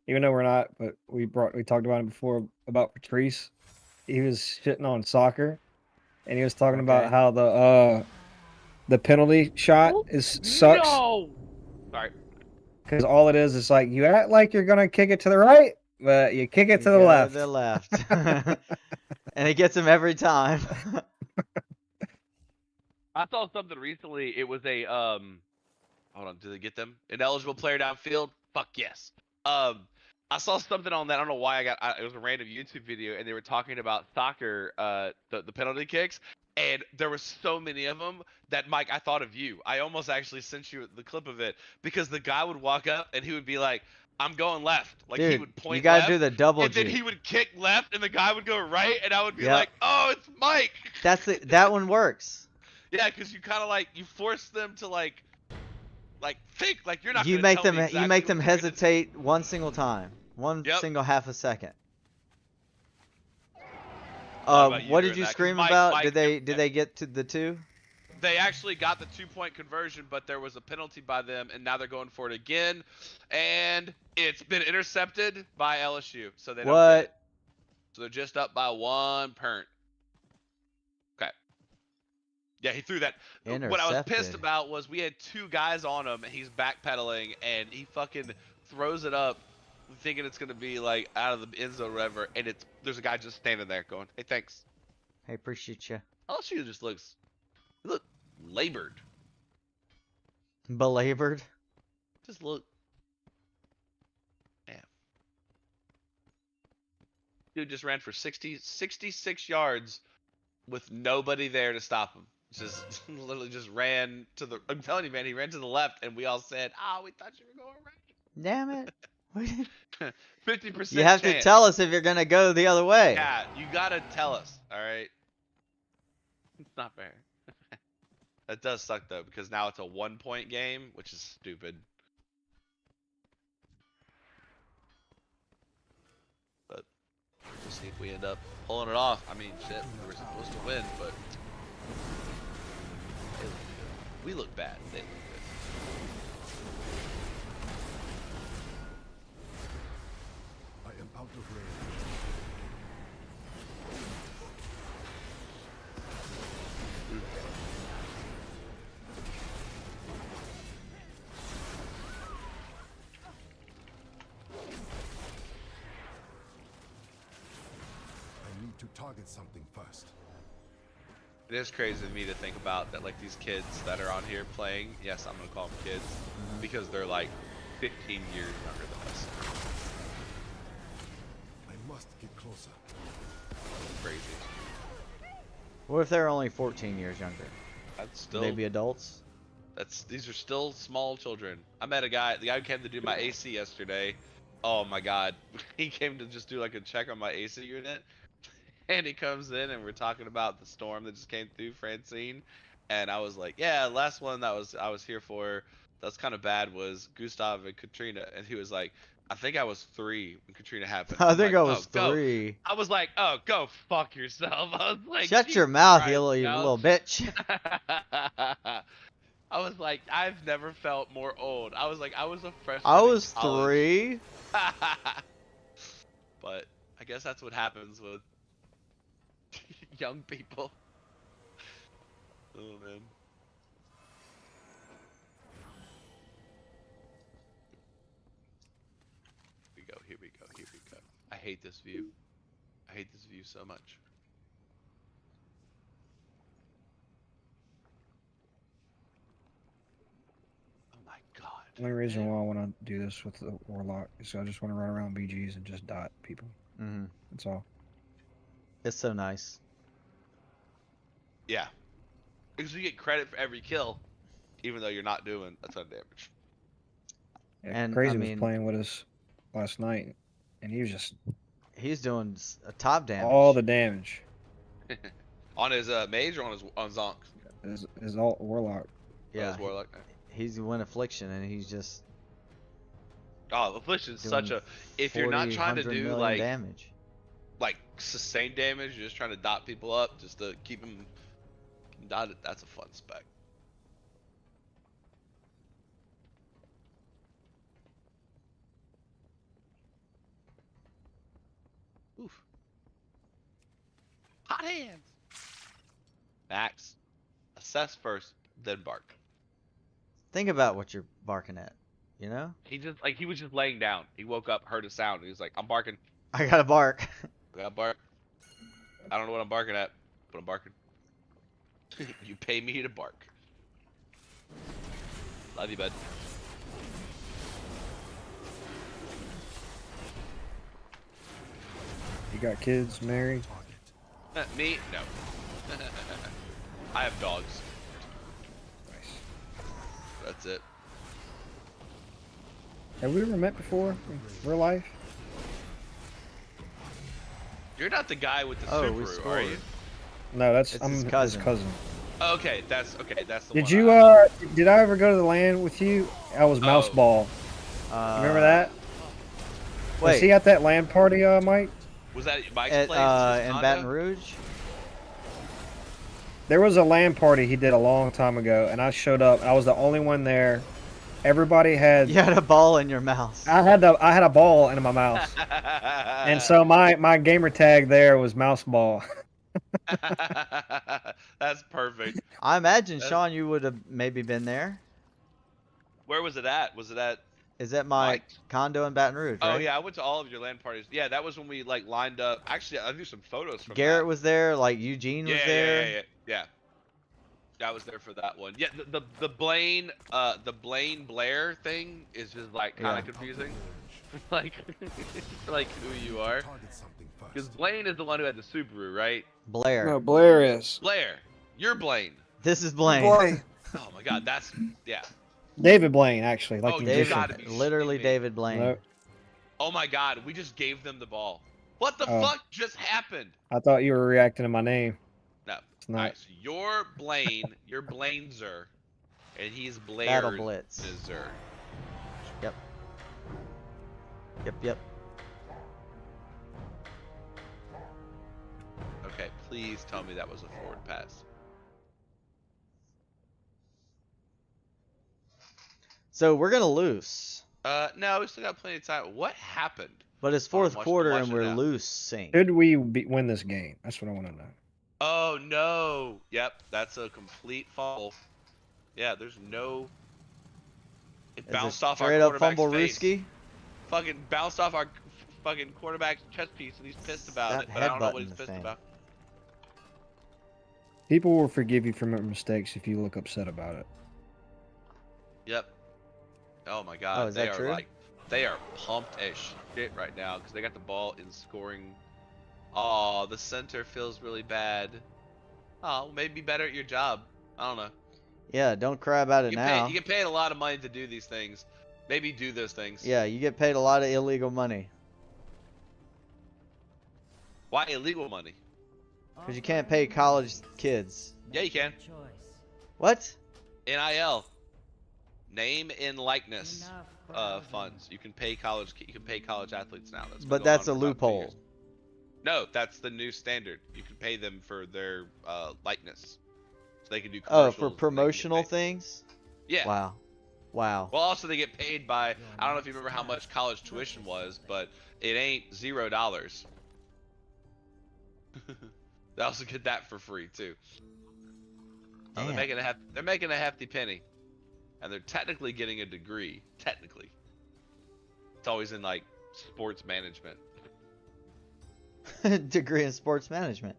even though we're not, but we talked about it before about Patrice. He was shitting on soccer, and he was talking about Okay. how the penalty shot sucks No. Sorry. because all it is like you act like you're gonna kick it to the right, but you kick it to the Go left. To the left. And it gets him every time. I saw something recently. It was a hold on, did they get them? Ineligible player downfield? Fuck yes. I saw something on that. I don't know why it was a random YouTube video, and they were talking about soccer, the penalty kicks, and there were so many of them that Mike, I thought of you. I almost actually sent you the clip of it because the guy would walk up and he would be like, "I'm going left," like he Dude, would point. you gotta left, do the double and then juke. he would kick left, and the guy would go right, and I would be Yep. like, "Oh, it's Mike." That one works. Yeah, because you kind of like you force them to like think like you're not. You gonna make tell them me you exactly make what them you're gonna do. hesitate one single time. One Yep. single half a second. about you What doing did you that? 'Cause scream Mike- about? Mike- Did they get to the 2? They actually got the 2-point conversion, but there was a penalty by them, and now they're going for it again, and it's been intercepted by LSU, so they don't get it. So they're just up by 1 point. Okay. Yeah, he threw that. What I was pissed Intercepted. about was we had 2 guys on him, and he's backpedaling, and he fucking throws it up, thinking it's gonna be like out of the end zone or whatever, and there's a guy just standing there going, "Hey, thanks." Hey, appreciate you. LSU just looks labored. Belabored. Just look. Damn. Dude just ran for 66 yards with nobody there to stop him. Just literally just ran to the. I'm telling you, man, he ran to the left, and we all said, "Oh, we thought you were going right." Damn it. 50%. You have to chance. tell us if you're gonna go the other way. Yeah, you gotta tell us. All right. It's not fair. That does suck though, because now it's a 1-point game, which is stupid. But we'll see if we end up pulling it off. I mean, shit, we were supposed to win, but they look good. We look bad. They look good. I am out of range. I need to target something first. It is crazy to me to think about that, like these kids that are on here playing. Yes, I'm gonna call them kids because they're like 15 years younger than us. I must get closer. Crazy. What if they're only 14 years younger? That's Would still. they be adults? These are still small children. I met a guy. The guy who came to do my AC yesterday. Oh my God, he came to just do like a check on my AC unit, and he comes in and we're talking about the storm that just came through Francine, and I was like, yeah, last one that I was here for that's kind of bad was Gustav and Katrina, and he was like, I think I was 3 when Katrina happened. I I'm think like, I oh was go. 3. I was like, oh go fuck yourself. I was like, Shut your Jesus mouth, Christ, you yo. little bitch. I was like, I've never felt more old. I was like, I was a freshman I in was college. 3. But I guess that's what happens with young people. Oh man. Here we go, here we go, here we go. I hate this view. I hate this view so much. Oh my god. The only reason man. why I want to do this with the Warlock is I just want to run around BGs and just dot people. Mm-hmm. That's all. It's so nice. Yeah. Because you get credit for every kill, even though you're not doing a ton of damage. Yeah, And, Crazy I was mean- playing with us last night, and he was just He's doing a top damage. all the damage. On his mage or on Zonk? His alt Warlock. Yeah, His Warlock. he's win affliction, and he's just Oh, Affliction's doing such a. If you're not 40, trying to 100 do million damage. like sustained damage, you're just trying to dot people up just to keep them dotted. That's a fun spec. Oof. Hot hands. Max, assess first, then bark. Think about what you're barking at. You know? He was just laying down. He woke up, heard a sound, and he was like, "I'm barking. I gotta bark. I got bark. I don't know what I'm barking at, but I'm barking. You pay me to bark. Love you, bud." You got kids, married? Me? No. I have dogs. Nice. That's it. Have we ever met before in real life? You're not the guy with the Oh, we Subaru, are scored. you? No, that's It's I'm his his cousin. cousin. Okay, that's the Did one. you did I ever go to the land with you? I was mouse Oh. ball. Remember that? Was he Wait, at that land party, Mike? Was that Mike's at place? His in condo? Baton Rouge? There was a land party he did a long time ago, and I showed up. I was the only one there. Everybody had. You had a ball in your mouth. I had a ball in my mouth, and so my gamer tag there was mouse ball. That's perfect. I imagine, That's- Sean, you would have maybe been there. Where was it at? Was it at? Is that my Mike's? condo in Baton Rouge, right? Oh yeah, I went to all of your land parties. Yeah, that was when we like lined up. Actually, I do some photos from Garrett that. was there, like Eugene was there. Yeah. I was there for that one. Yeah, the Blaine Blair thing is just like kind of Yeah. confusing. like who you are. Target something first. Because Blaine is the one who had the Subaru, right? Blair. Blair is. Blair, you're Blaine. This is Blaine. Oh my God, that's yeah. David Blaine, actually, like Oh, the David. musician. gotta be Literally shitting me. David Blaine. No, Oh my God, we just gave them the ball. What the Oh. fuck just happened? I thought you were reacting to my name. No. It's not. Alright, so you're Blaine, you're Blainezer, and he's Blair's. Battle Blitz. Zer. Yep. Yep. Okay, please tell me that was a forward pass. So we're gonna lose, No, we still got plenty of time. What happened? but it's Hold on, fourth watch- quarter watch and it we're now. losing. Should we win this game? That's what I want to know. Oh no! Yep, that's a complete fumble. Yeah, there's no. It Is it bounced off our straight up quarterback's fumble face. Rooski? Fucking bounced off our fucking quarterback's chest piece, and he's pissed about Stop it. But I don't know what headbutting he's the pissed thing. about. People will forgive you for your mistakes if you look upset about it. Yep. Oh my God, Oh, is they that are true? like, they are pumped as shit right now because they got the ball in scoring. Oh, the center feels really bad. Oh, maybe be better at your job. I don't know. Yeah, don't cry about it now. You get paid a lot of money to do these things. Maybe do those things. Yeah, you get paid a lot of illegal money. Why illegal money? Because you can't pay college kids. Yeah, you can. What? NIL. Name and likeness funds. You can pay college athletes now. That's been But going that's on a for about 3 loophole. years. No, that's the new standard. You can pay them for their likeness. So they can do Oh, commercials. for and they can get promotional paid. things? Yeah. Wow. Wow. Well, also they get paid by, I don't know if you remember how much college tuition was, but it ain't $0. They also get that for free too. They're Damn. making a hefty penny, and they're technically getting a degree. Technically, it's always in like sports management Degree in sports management.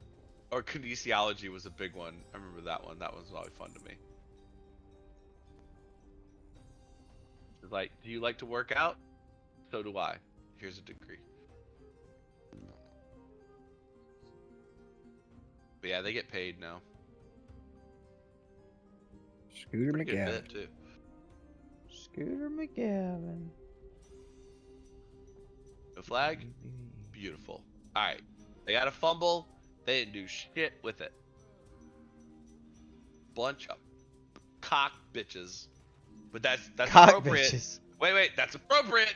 or kinesiology was a big one. I remember that one. That was always fun to me. It's like, do you like to work out? So do I. Here's a degree. But yeah, they get paid now. Scooter Pretty good McGavin. bit too. Scooter McGavin. The flag, beautiful. All right, they got a fumble. They didn't do shit with it. Bunch of cock bitches. But that's Cock appropriate. bitches. Wait, that's appropriate.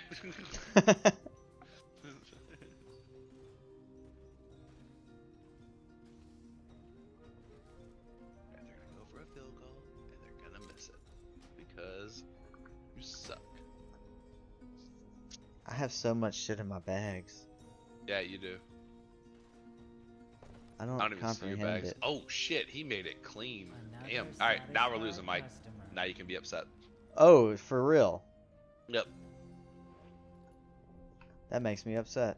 And they're gonna go for a field goal, and they're gonna miss it because you suck. I have so much shit in my bags. Yeah, you do. I don't, I don't even see your comprehend bags. it. Oh shit, he made it clean. Damn. All right, now we're losing, Mike. Now you can be upset. Oh, for real? Yep. That makes me upset.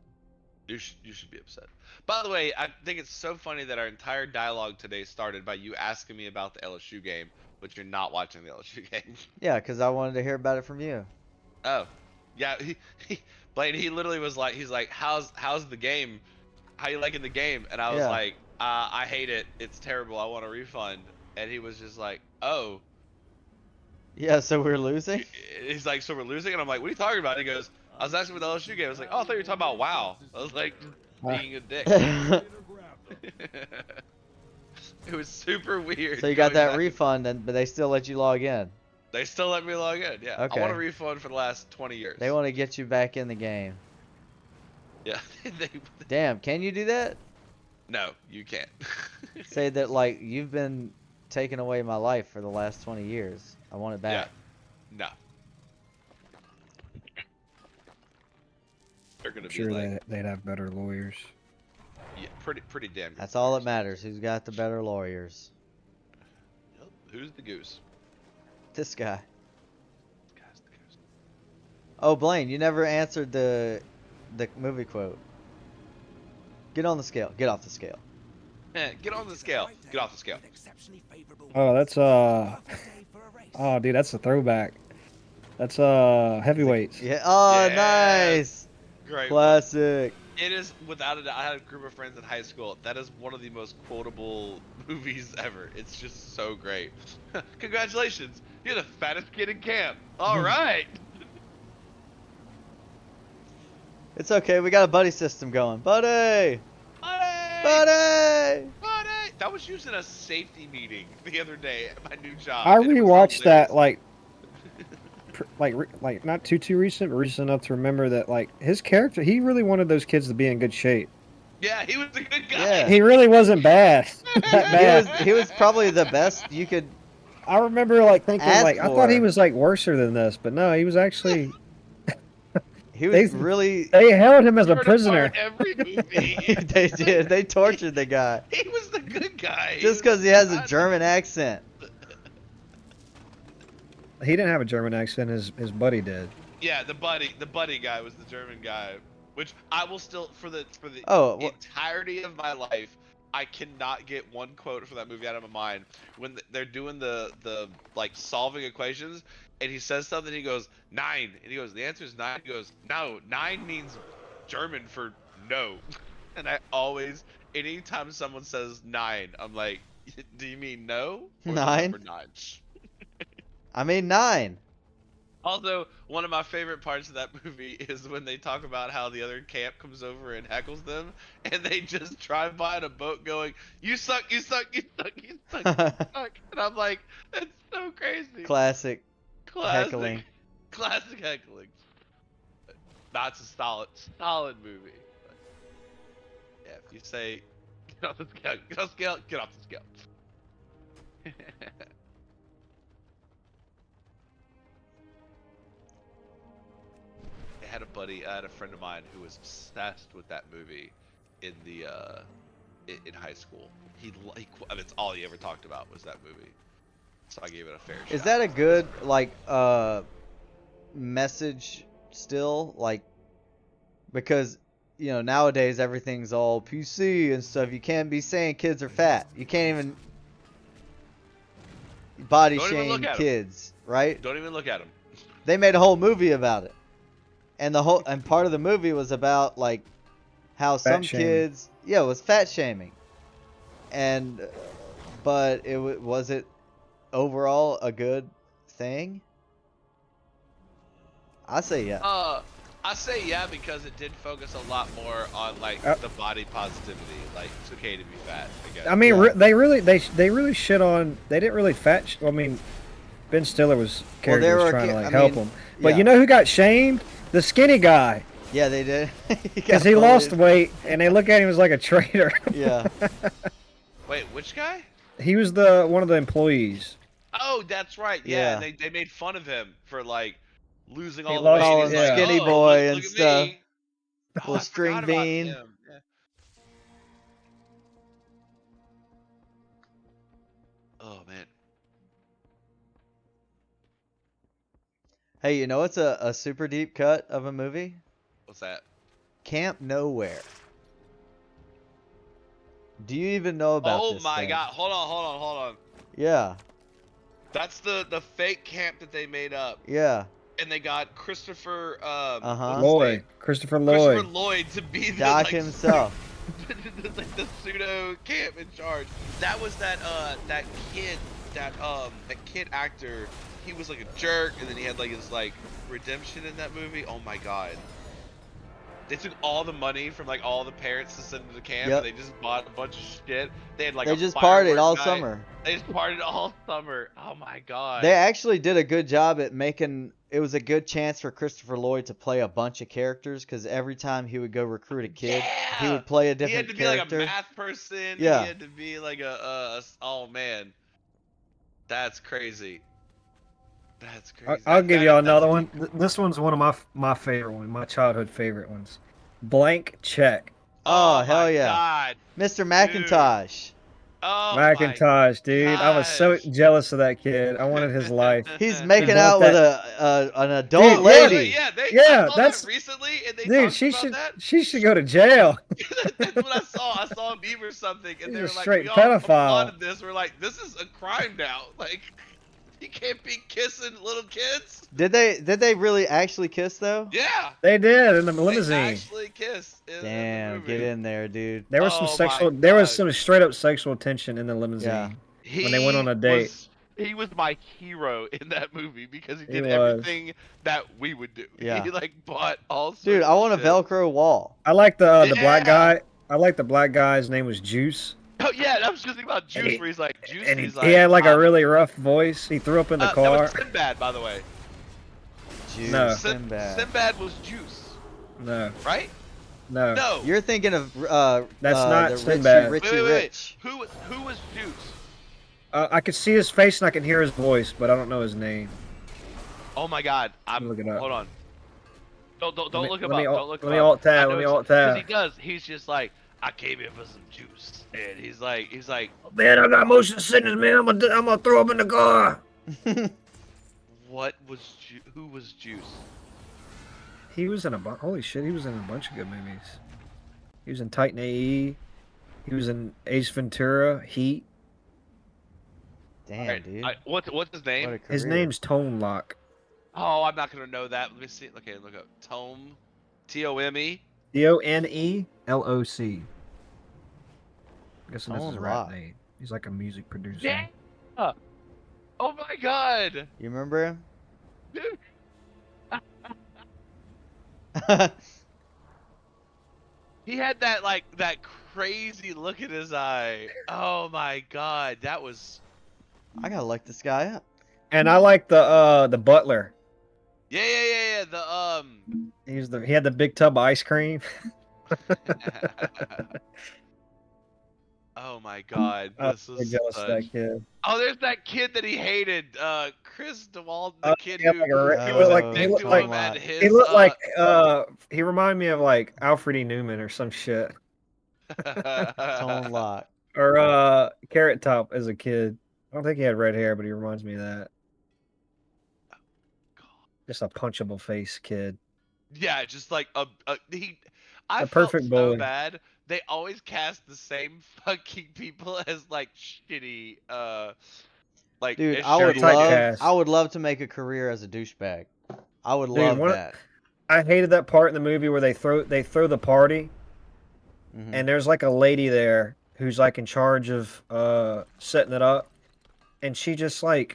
You should be upset. By the way, I think it's so funny that our entire dialogue today started by you asking me about the LSU game, but you're not watching the LSU game. Yeah, because I wanted to hear about it from you. Oh, yeah. Blaine, he literally was like, he's like, how's the game? How you liking the game? And I was Yeah. like, I hate it. It's terrible. I want a refund. And he was just like, oh. Yeah, so we're losing? He's like, so we're losing? And I'm like, what are you talking about? And he goes, I was asking for the LSU game. I was like, oh, I thought you were talking about WoW. I was like, being a dick. It was super weird. So you got going that back. refund, but they still let you log in. They still let me log in. Yeah. Okay. I want a refund for the last 20 years. They want to get you back in the game. Yeah. Damn, can you do that? No, you can't. Say that, like, you've been taking away my life for the last 20 years. I want it back. Yeah. No. They're gonna I'm be sure like, they'd have better lawyers. yeah, pretty damn good. That's all that matters. Who's got the better lawyers? Yep. Who's the goose? This guy. Guy's the goose. Oh, Blaine, you never answered the movie quote. Get on the scale. Get off the scale. Get on the scale. Get off the scale. Oh, that's oh, dude, that's a throwback. That's heavyweights. Yeah. Oh, Yes. nice. Great. Classic. It is, without a doubt, I had a group of friends in high school. That is one of the most quotable movies ever. It's just so great. Congratulations. You're the fattest kid in camp. All right. It's okay. We got a buddy system going. Buddy. Buddy! Buddy. Buddy! That was used in a safety meeting the other day at my new job. I and it was rewatched that hilarious. like not too recent, but recent enough to remember that like his character, he really wanted those kids to be in good shape. Yeah, he was a good guy. Yeah. He really wasn't bad. That bad. He was probably the best you could. I remember like thinking Ask like I thought he for. was like worser than this, but no, he was actually. He was They- really. They held him as a Torn prisoner. apart Every movie. They did. They tortured the guy He was the good guy. just because he has a German accent. He didn't have a German accent. His buddy did. Yeah, the buddy guy was the German guy, which I will still for the Oh, well- entirety of my life, I cannot get one quote from that movie out of my mind. When they're doing the like solving equations, and he says something, he goes 9, and he goes, the answer is 9. He goes, no, 9 means German for no, and I always, anytime someone says 9, I'm like, do you mean no? Or the 9? number 9? I mean 9. Also, one of my favorite parts of that movie is when they talk about how the other camp comes over and heckles them, and they just drive by in a boat going, "You suck, you suck, you suck, you suck, you suck," and I'm like, that's so crazy. Classic Classic, heckling. classic heckling. That's a solid movie. But, yeah, if you say, get off the scale, get off the scale, get off the scale. I had a friend of mine who was obsessed with that movie in the in high school. I mean, it's all he ever talked about was that movie. So I gave it a fair shot. Is that a good like message still? Like, because you know nowadays everything's all PC and stuff. You can't be saying kids are fat. You can't even body Don't even look shame at 'em. kids, right? Don't even look at him. They made a whole movie about it. And part of the movie was about like how some shaming. kids, it was fat shaming. And but was it overall a good thing? I say yeah. I say yeah because it did focus a lot more on like the body positivity. Like it's okay to be fat. I guess. I mean, Yeah. they really shit on. They didn't really I mean, Ben Stiller was character was trying to like help him, but yeah. you know who got shamed? The skinny guy, Yeah, they did. because he lost weight, and they look at him as like a traitor. Yeah. Wait, which guy? He was one of the employees. Oh, that's right. Yeah, Yeah. and they made fun of him for like losing He all the lost- weight. Call He's him like, skinny "Oh, boy look and at stuff. me." Little I string forgot about bean. him. Yeah. Oh man. Hey, you know what's a super deep cut of a movie? What's that? Camp Nowhere. Do you even know about Oh this my thing? god. Hold on. Yeah. That's the fake camp that they made up. Yeah. And they got Christopher Uh-huh. what's his Lloyd, name? Christopher Christopher Lloyd. Lloyd to be the Doc like, himself. like the pseudo camp in charge. That was that kid actor. He was like a jerk, and then he had like his like redemption in that movie. Oh my god. They took all the money from like all the parents to send to the camp, Yep. and they just bought a bunch of shit. They had like They a just firework partied all night. summer. They just partied all summer. Oh my god. They actually did a good job at making it was a good chance for Christopher Lloyd to play a bunch of characters because every time he would go recruit a kid, he Yeah! would play a He different had to be character. like a math person. Yeah. He had to be like oh man. That's crazy. That's crazy. I'll give y'all another that's one. This one's one of my favorite ones, my childhood favorite ones. Blank Check. Oh, hell my yeah. God. Mr. McIntosh. Oh Macintosh, dude. I was so gosh. jealous of that kid. I wanted his life. He's making bought out with that- an adult Dude, lady. Yeah, I Yeah, saw that's- that recently, and they Dude, talked about that. she should go to jail. That's what I saw. I saw a meme or something, and He's they a were like, straight "We all pedophile." applauded this." We're like, "This is a crime now. Like, you can't be kissing little kids." Did they really actually kiss though? Yeah, They did in the they limousine. actually kiss. In Damn, the movie. get in there, dude. There was some Oh my sexual. There was God. some straight up sexual tension in the limousine. Yeah. When they went on a date. He was my hero in that movie because he He did was. everything that we would do. Yeah. He like bought all. Dude, sorts I want a of shit. Velcro wall. I like the black Yeah. guy. I like the black guy. His name was Juice. Oh yeah, I was just thinking about Juice, And he- where he's like Juice. And He's he had like a "I'm-" really rough voice. He threw up in the That car. was Sinbad, by the way. Juice, No. Sinbad. Sinbad was Juice, No, right? no. No. You're thinking of That's not the Sinbad. Richie Wait. Rich. Who was Juice? I could see his face and I can hear his voice, but I don't know his name. Oh my God! I'm Look it up. hold on. Don't Let me- look him let me up. alt- Don't look let him me up. alt tab, I know let me it's- alt tab. 'cause he does. He's just like, I came here for some juice, and he's like, Man, I got motion sickness, man. I'm gonna throw up in the car. what was who was Juice? He was in holy shit, he was in a bunch of good movies. He was in Titan AE. He was in Ace Ventura, Heat. Damn, Alright, dude. what's his name? What a His career. name's Tone Lock. Oh, I'm not gonna know that. Let me see. Okay, look up Tome, Tome. Tonelloc. I'm guessing this is Tone his rap Lock. name. He's like a music producer. Yeah. Oh my god! You remember him? Dude. He had that like that crazy look in his eye. Oh my god, that was I gotta look this guy up. And I like the butler. yeah. He had the big tub of ice cream. Oh my god, I this was was jealous of such. that kid. Oh, there's that kid that he hated, Chris DeWalton, the kid He had who like a was he looked like he next looked to like him and he his. he looked like he reminded me of like Alfred E. Newman or some shit. Tone Lock. Or Carrot Top as a kid. I don't think he had red hair, but he reminds me of that. Just a punchable face kid. Yeah, just like he. I A felt perfect so bully. bad. They always cast the same fucking people as like shitty, like Dude, as I would shitty love kids. typecast. I would love to make a career as a douchebag. I would Dude, love that. I hated that part in the movie where they throw the party, Mhm. and there's like a lady there who's like in charge of setting it up, and she just was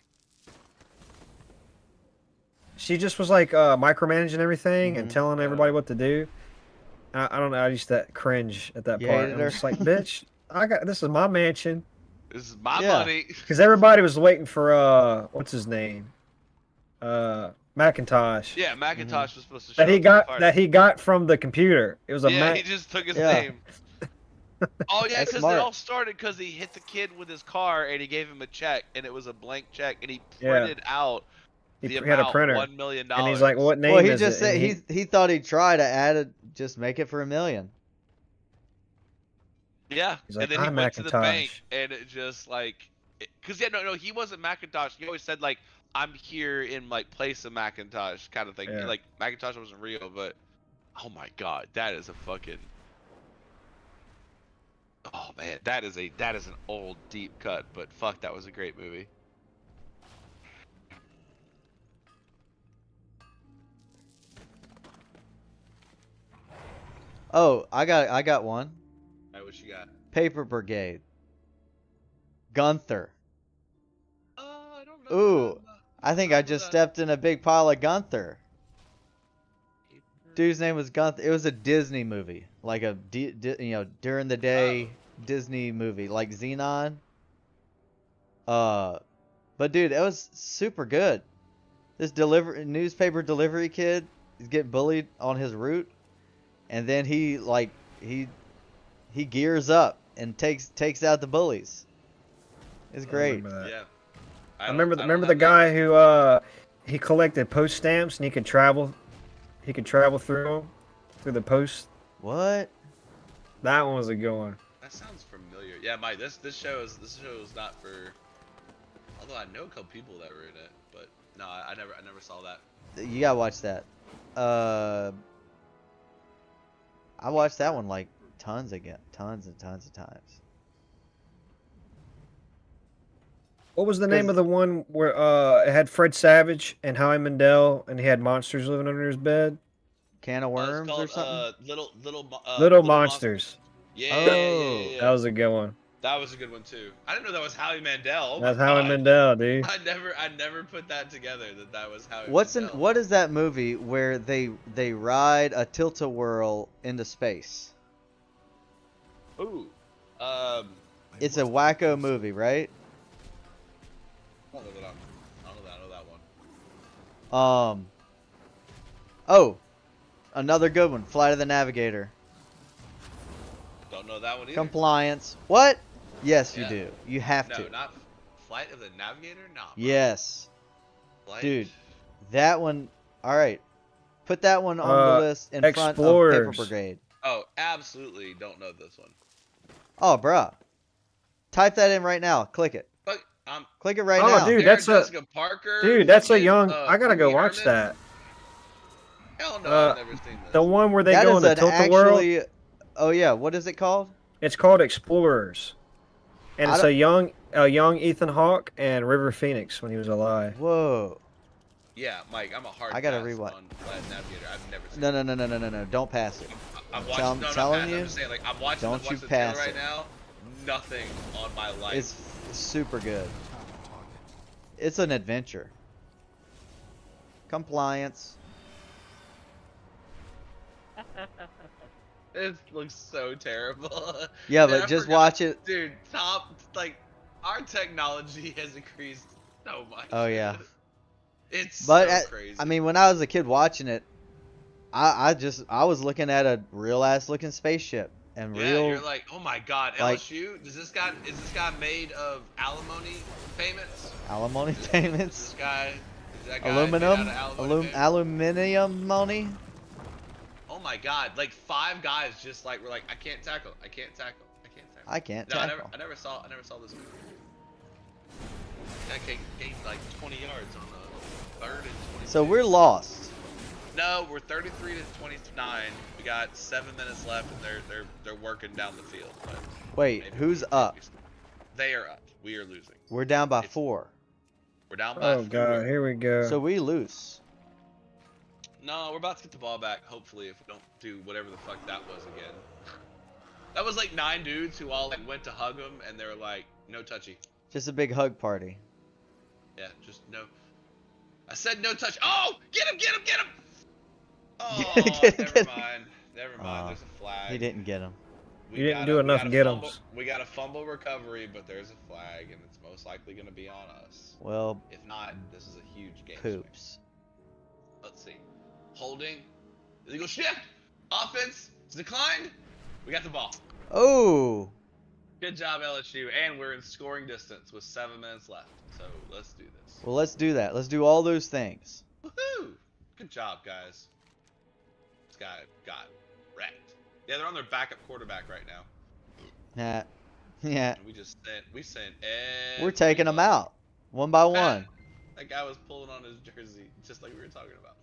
like micromanaging everything and Mhm. telling everybody what to do. I don't know. I used to cringe at that You part. hated I'm her? just like, bitch, this is my mansion. This is my Yeah. money. Because everybody was waiting for what's his name, Macintosh. Yeah, Macintosh was supposed to show That he up to the got party. that he got from the computer. It was a Yeah, Mac. he just took his Yeah. name. Oh yeah, That's because it smart. all started because he hit the kid with his car and he gave him a check and it was a blank check and he Yeah. printed out He the had a amount printer. $1 million. And he's like, "What name Well, he is just it?" said And he thought he'd try to add it, just make it for $1 million. Yeah, He's like, and then he "I'm went to the bank Macintosh." and it just like, cause yeah, no, he wasn't Macintosh. He always said like, I'm here in like place of Macintosh kind of thing. Yeah. Like Macintosh wasn't real, but oh my god, that is a fucking. Oh man, that is an old deep cut, but fuck, that was a great movie. Oh, I got one. Alright, what you got? Paper Brigade. Gunther. I don't know. Ooh, I think I just stepped in a big pile of Gunther. Dude's name was Gunther. It was a Disney movie, like a during the day Disney movie, like Xenon. But dude, it was super good. This newspaper delivery kid is getting bullied on his route, and then he gears up and takes out the bullies. It's great. remember that. Yeah. I remember the guy who he collected post stamps and he could travel through the post. What? That one was a good one. That sounds familiar. Yeah, Mike. This show is not for. Although I know a couple people that were in it, but no, I never saw that. You gotta watch that. I watched that one like tons and tons of times. What was the name of the one where it had Fred Savage and Howie Mandel and he had monsters living under his bed? Can of Worms It's called, or something? Little Monsters. Yeah, Oh. yeah. That was a good one. That was a good one too. I didn't know that was Howie Mandel. Oh That's my Howie God. Mandel, dude. I never put that together that was Howie Mandel. What is that movie where they ride a tilt-a-whirl into space? Ooh. It's a wacko movie, right? I don't know that. I know that one. Oh, another good one. Flight of the Navigator. Don't know that one either. Compliance. What? Yes, you Yeah. do. You have No, to. not Flight of the Navigator. No. bro. Yes, Flight? dude. That one. All right. Put that one on the list in front of Paper Explorers. Brigade. Oh, absolutely don't know this one. Oh, bruh. Type that in right now. Click it. But Click it right Oh, now. dude, Sarah that's Jessica Parker. Dude, that's a fucking, young. I gotta go Amy watch Herman. that. Hell no, Uh, I've never seen this. The one where they That go is in the an tilt-a-whirl. actually. Oh yeah. What is it called? It's called Explorers, and I it's a young Ethan Hawke and River Phoenix when he was alive. Whoa. Yeah, Mike, I'm a hard I gotta pass rewatch. on Flight of the Navigator. I've never seen No. Don't pass it. I'm Tell- watching, no, telling not pass, you, I'm just saying, like, I'm watching, don't I'm you watching the trailer pass right it. now. Nothing on my life. It's super good. it's an adventure. Compliance. It looks so terrible. Yeah, Dude, but I just forgot- watch it. Dude, like our technology has increased so much. Oh yeah. It's But so crazy. I mean, when I was a kid watching it, I was looking at a real ass looking spaceship and yeah, real you're like, oh my god, like- LSU? Is this guy made of alimony payments? alimony Is payments, this guy is that guy made out aluminum, of alimony payments? aluminium money. Oh my god, like 5 guys just like were like, I can't tackle, I can't tackle, I can't tackle. I can't No, tackle. I never saw this movie. That guy gained like 20 yards on the 3rd and 20. So we're lost. No, we're 33 to 29. We got 7 minutes left, and they're working down the field. But Wait, maybe who's we- up? They are up. We are losing. We're down by It's- 4. We're down by Oh 4. god, here we go. So we lose. No, we're about to get the ball back. Hopefully, if we don't do whatever the fuck that was again. That was like 9 dudes who all like went to hug him, and they were like, no touchy. Just a big hug party. Yeah, just no. I said no touch. Oh, get him, get him, get him! Oh, never mind. Never mind. There's a flag. He didn't get him. We You didn't got do enough we get fumble- 'ems. We got a fumble recovery, but there's a flag, and it's most likely going to be on us. Well, If not, this is a huge game. swing. poops. Let's see. Holding. Illegal shift. Offense. It's declined. We got the ball. Oh, Good job, LSU. And we're in scoring distance with 7 minutes left. So let's do this. well, let's do that. Let's do all those things. Woohoo! Good job, guys. This guy got wrecked. Yeah, they're on their backup quarterback right now. Nah. Yeah. And we sent We're taking them everybody. out one by one. That guy was pulling on his jersey, just like we were talking about.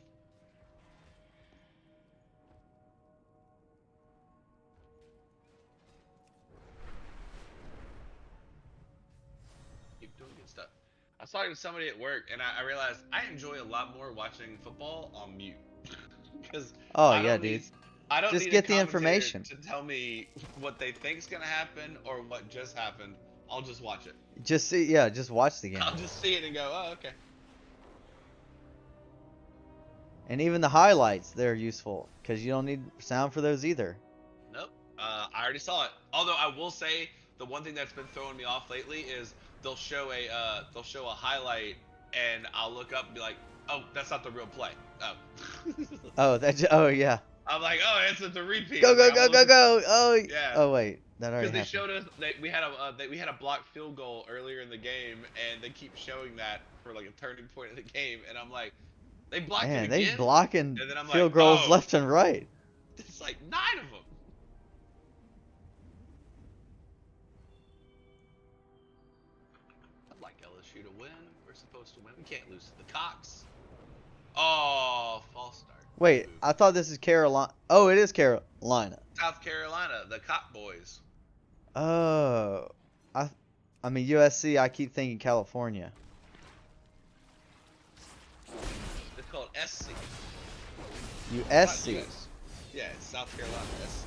Keep doing good stuff. I was talking to somebody at work, and I realized I enjoy a lot more watching football on mute. Because Oh yeah, dude. I don't Just need get a the commentator information. to tell me what they think's gonna happen or what just happened. I'll just watch it. Just see, yeah, just watch the game. I'll just see it and go, oh, okay. And even the highlights, they're useful because you don't need sound for those either. Nope. I already saw it. Although I will say the one thing that's been throwing me off lately is they'll show a highlight and I'll look up and be like, oh, that's not the real play. Oh. Oh yeah. I'm like, oh, it's a repeat. Go I'm go like, go I'm go looking- go. Oh Yeah. Oh wait, that already Because they happened. showed us we had a blocked field goal earlier in the game, and they keep showing that for like a turning point of the game, and I'm like, they blocked Man, it they again. blocking And then I'm field like, goals oh. left and right. It's like 9 of them. I'd like LSU to win. We're supposed to win. We can't lose to the Cox. Oh, false start. Wait, Ooh. I thought this is Carolina. Oh, it is Carolina. South Carolina, the Cop Boys. Oh, I mean USC. I keep thinking California. It's called SC. Not USC. US. Yeah, it's South Carolina. SC.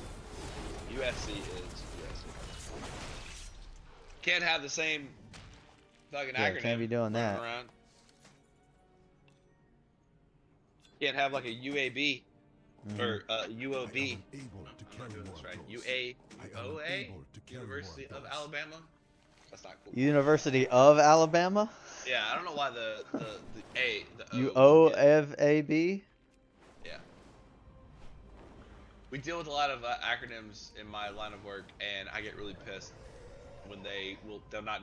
USC is USC. Can't have the same fucking Yeah, acronym. can't be doing running that. around. Can't have like a UAB Mhm. or UOB. Able to I'm carry doing more this right. boats. I am UAOA, able to carry University more of boats. Alabama. That's not cool. University of Alabama. Yeah, I don't know why the A, the O. UOFAB. Yeah. We deal with a lot of acronyms in my line of work, and I get really pissed when they're not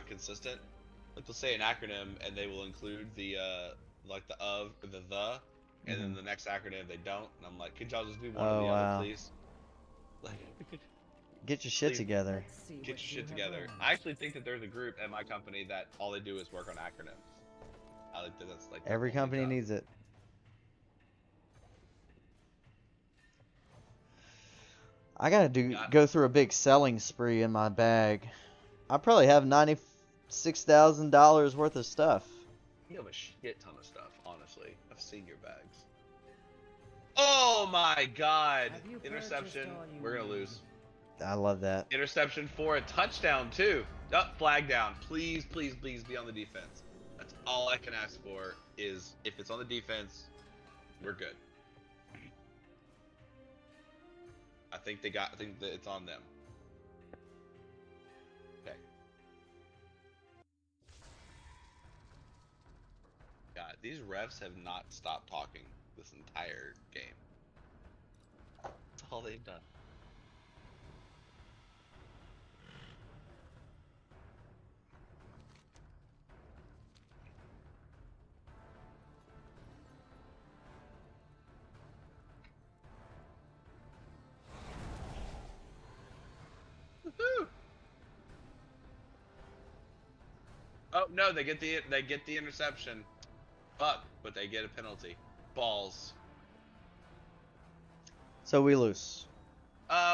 consistent. Like they'll say an acronym and they will include the like the of or the, and then the next acronym they don't, and I'm like, could y'all just do one or Oh, the wow. other, please? Like, Get your shit Please. together. get your shit together. I actually think that there's a group at my company that all they do is work on acronyms. I like that. That's like their Every only company job. needs it. I gotta go through a big selling spree in my bag. I probably have $96,000 worth of stuff. You have a shit ton of stuff, honestly. I've seen your bags. Oh my god! Have you Interception. purchased all you We're gonna need? lose. I love that. Interception for a touchdown, too. Oh, flag down. Please, please, please be on the defense. All I can ask for is if it's on the defense, we're good. I think that it's on them. Okay. God, these refs have not stopped talking this entire game. That's all they've done. Woohoo! Oh no, they get the interception. Fuck, but they get a penalty. Balls. So we lose.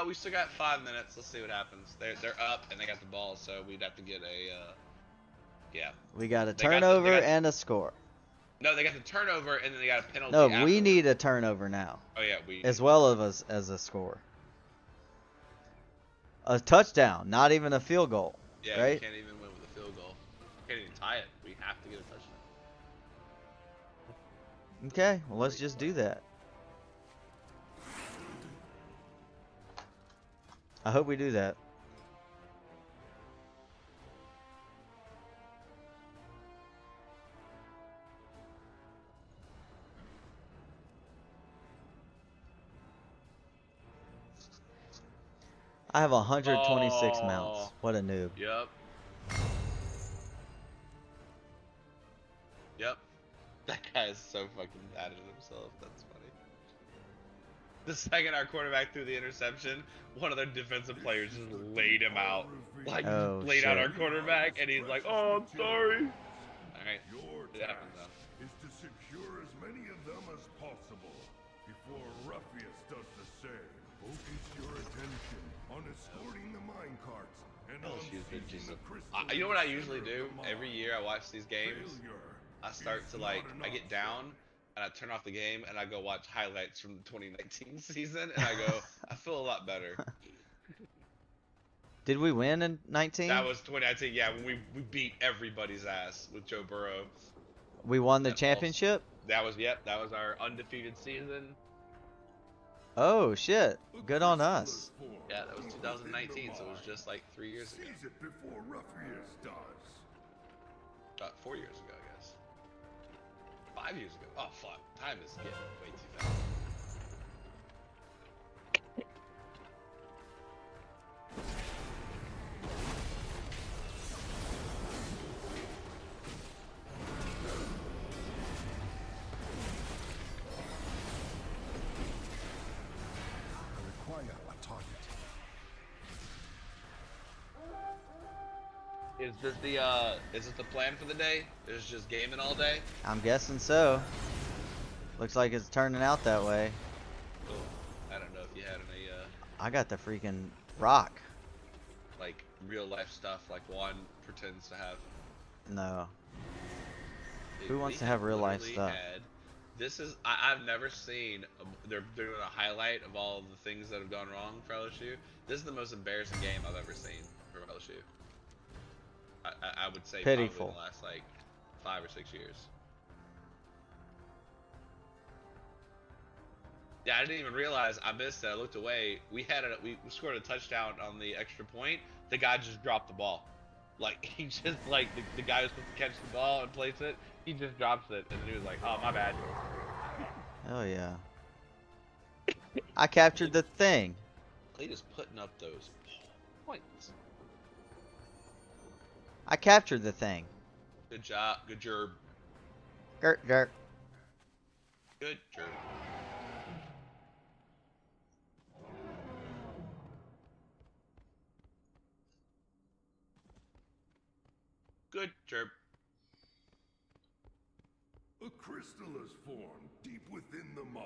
We still got 5 minutes. Let's see what happens. They're up and they got the ball, so we'd have to get a yeah. We got a They got turnover the- and a score. No, they got the turnover and then they got a penalty. No, we afterwards. need a turnover now, Oh yeah, we as well as a score. A touchdown, not even a field goal. Yeah, right? we can't even win with a field goal. We can't even tie it. We have to get a touchdown. Okay, well let's just do that. I hope we do that. I have 126 mounts. Oh. What a noob. Yep. Yep. That guy is so fucking mad at himself. That's funny. The second our quarterback threw the interception, one of their defensive players just laid him out. Like, Oh, laid out shit. our quarterback, and he's like, "Oh, I'm sorry." Alright. Your It happens task though. is to secure as many of them as possible before Ruffius does the same. Focus your attention on escorting the minecarts and on seizing the crystal. You know what I usually do? Every year I watch these games, Failure I start is to not like, an I get option. down, and I turn off the game, and I go watch highlights from the 2019 season, and I go, I feel a lot better. Did we win in 19? That was 2019, yeah, when we beat everybody's ass with Joe Burrow. We won the That's championship? That was, yep, that was our undefeated season. Oh shit. Good on us. Yeah, that was 2019, so it was just like 3 years ago. Seize it before Ruffius does. About 4 years ago, I guess. 5 years ago. Oh, fuck. Time is getting way too fast. Require a target. Is this the plan for the day? Is just gaming all day? I'm guessing so. Looks like it's turning out that way. Oh, I don't know if you had any, I got the freaking rock. like, real life stuff like Juan pretends to have. No. Dude, Who wants we to have real life literally stuff? This is, I've never seen, they're doing a highlight of all the things that have gone wrong for LSU. This is the most embarrassing game I've ever seen for LSU. I would say Pitiful. probably in the last, like, 5 or 6 years. Yeah, I didn't even realize I missed it. I looked away. We scored a touchdown on the extra point. The guy just dropped the ball. Like, he just, like, the guy was supposed to catch the ball and place it. He just drops it, and then he was like, "Oh, my bad." Oh yeah. I captured the thing. Kleedis putting up those points. I captured the thing. Good job. Good job. Gert, gert. Good job. Good job. A crystal is formed deep within the mine.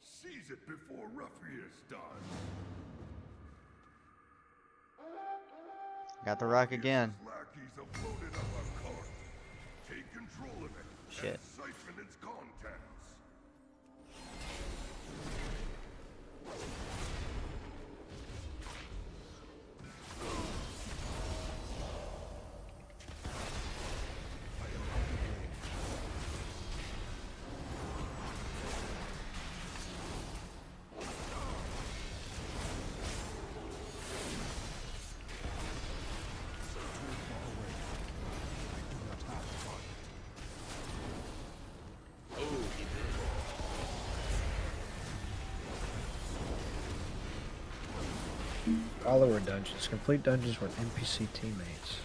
Seize it before Ruffius does. Got the rock again. His lackeys have loaded up a cart. Take control of it. Shit. And siphon its contents. Follower dungeons. Complete dungeons with NPC teammates.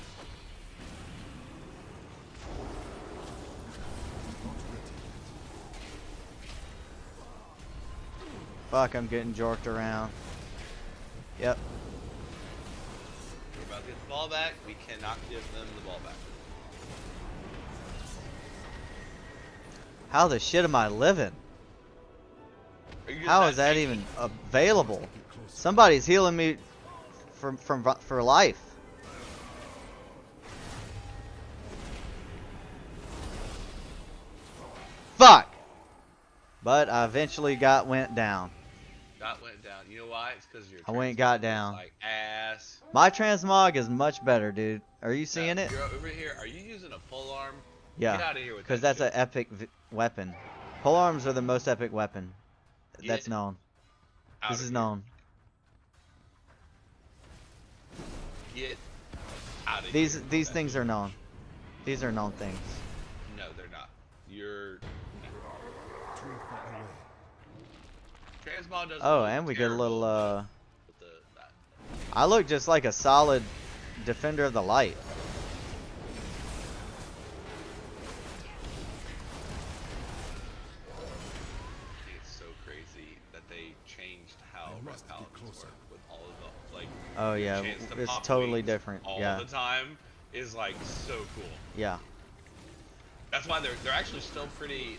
Fuck, I'm getting jorked around. Yep. We're about to get the ball back. We cannot give them the ball back. How the shit am I living? Are you just How not is that tanky? even available? Somebody's healing me for life. Fuck! But I eventually went down. That went down. You know why? It's because your I went and transmog got looks down. like ass. My transmog is much better, dude. Are you No, seeing it? You're over here. Are you using a full arm? Yeah. Get out of here with Because that that's shit. an epic weapon. Pole arms are the most epic weapon. That's Get known. out This of is here. known. Get out of These here. these things are known. These are known things. No, they're not. You're. Transmog doesn't. Oh, look and we get a terrible, little but that. I look just like a solid defender of the light. I think it's so crazy that they changed how rock paladins work with all of the like. Oh yeah, chance to it's pop totally wings different. all Yeah. the time is like so cool. Yeah. That's why they're actually still pretty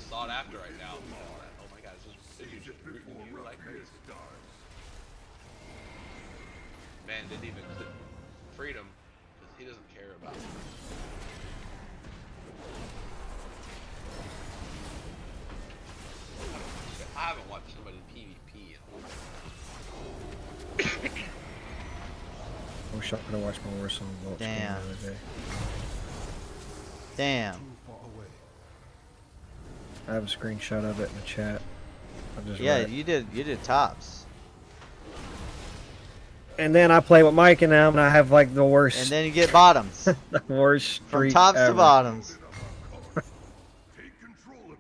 sought after right now. Oh my god, it's just rooting you like crazy. Man didn't even click freedom because he doesn't care about it. I haven't watched somebody PvP in a while. I wish I could have watched my Warzone Vault stream Damn. the other day. Damn. I have a screenshot of it in the chat. I'll just Yeah, write. you did tops. And then I play with Mike and them, and I have like the worst, And then you get bottoms. the worst From streak tops ever. to bottoms.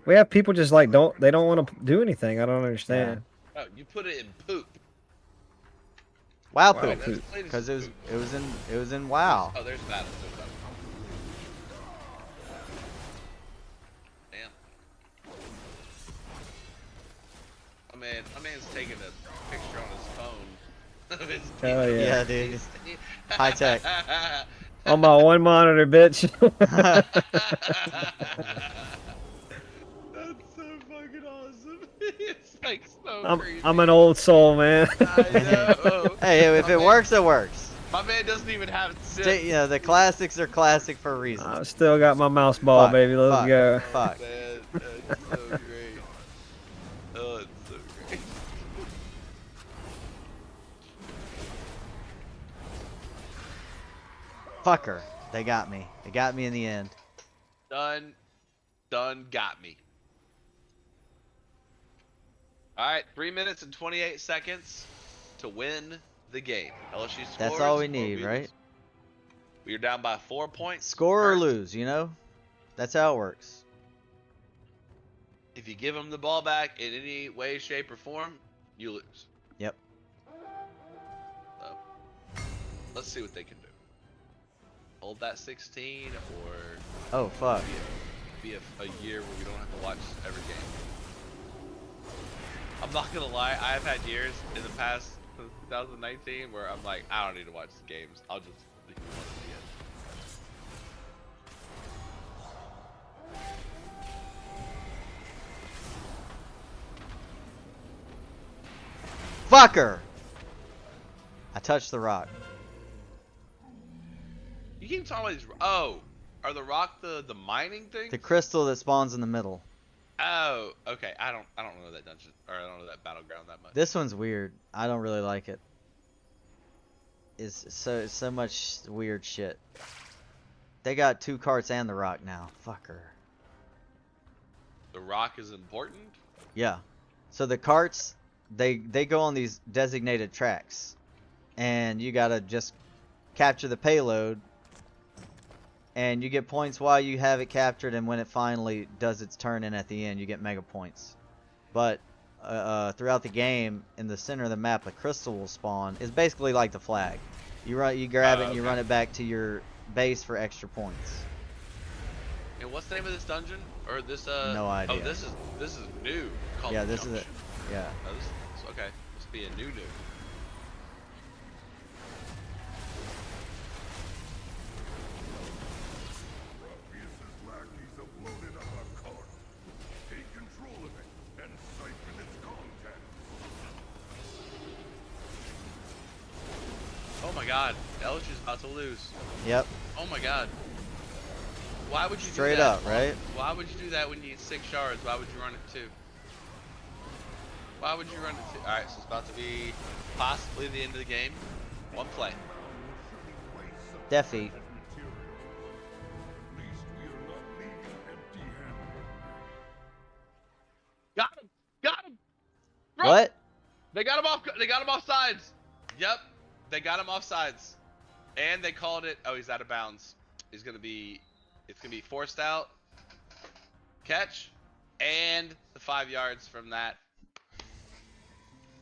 We have people just like they don't want to do anything. I don't understand. Oh, you put it in poop. Wow Wow, poop. poop. Because it was in WoW. Oh, there's battle. There's battle. Damn. My man's taking a picture on his phone of his Hell yeah. Yeah, dude. High tech. On my one monitor, bitch. That's so fucking awesome. It's like so crazy. I'm an old soul, man. I know. Hey, if My it man- works, it works. My man doesn't even have You know, the classics are classic for a reason. I still got my mouse ball, Fuck, baby. Let's fuck. go. Fuck. Man, that's so great. Oh, it's so great. Fucker. They got me. They got me in the end. Done got me. Alright, 3 minutes and 28 seconds to win the game. LSU scores. That's all we or need, lose. right? We are down by 4 points. Score or Current- lose, you know? That's how it works. If you give them the ball back in any way, shape, or form, you lose. Yep. So, let's see what they can do. Hold that 16, or Oh, fuck. be a year where we don't have to watch every game. I'm not gonna lie, I have had years in the past, 2019, where I'm like, I don't need to watch the games. I'll just leave them on at the end. Fucker! I touched the rock. You keep talking about these. Oh, are the rock the mining thing? The crystal that spawns in the middle. Oh, okay. I don't know that dungeon, or I don't know that battleground that much. This one's weird. I don't really like it. It's so much weird shit. They got 2 carts and the rock now. Fucker. The rock is important. Yeah. So the carts, they go on these designated tracks, and you gotta just capture the payload, and you get points while you have it captured, and when it finally does its turn in at the end, you get mega points. But throughout the game, in the center of the map, a crystal will spawn. It's basically like the flag. You grab it, and you okay. run it back to your base for extra points. And what's the name of this dungeon? Or this No Oh, idea. this is new. Called Yeah, this is Junction. it. Yeah. Oh, this, okay. Must be a new. Ruffius's lackeys have loaded up a cart. Take control of it and siphon its contents. Oh my God, Elch is about to lose. Yep. Oh my God. Why would you Straight do that? up, right? Why would you do that when you need 6 shards? Why would you run it 2? Why would you run it 2? Alright, so it's about to be possibly the end of the game. 1 play. Defeat. Material. At least we are not leaving empty-handed. Got him! Got him! Bro, What? They got him off. They got him off sides. Yep, they got him off sides, and they called it. Oh, he's out of bounds. He's gonna be. It's gonna be forced out. Catch, and the 5 yards from that.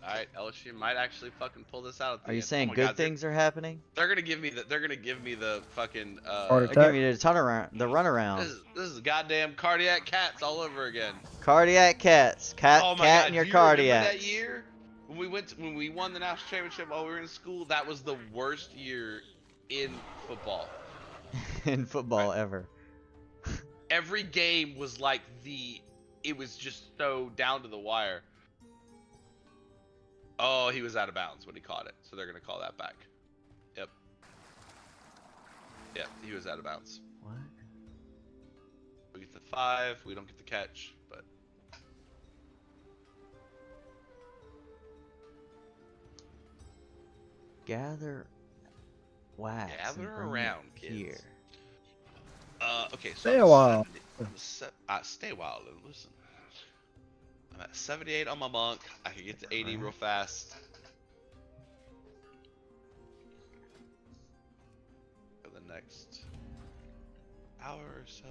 All right, LSU might actually fucking pull this out. At the Are you end. saying Oh my good God, things are happening? They're gonna give me the. They're gonna give me the fucking. Heart They're attack. giving you the turnaround, the runaround. This is goddamn cardiac cats all over again. Cardiac cats. Oh my Cat God, in your do you remember cardiac. that year when we won the national championship while we were in school? That was the worst year in football. In football ever. Every game was like it was just so down to the wire. Oh, he was out of bounds when he caught it, so they're gonna call that back. Yep. Yep, he was out of bounds. What? We get the 5, we don't get the catch, but Gather wax. and Gather bring it around, kids. here. Okay, so Stay a I'm while. stay a while and listen. I'm at 78 on my monk. I can get to 80 real fast. For the next hour or so.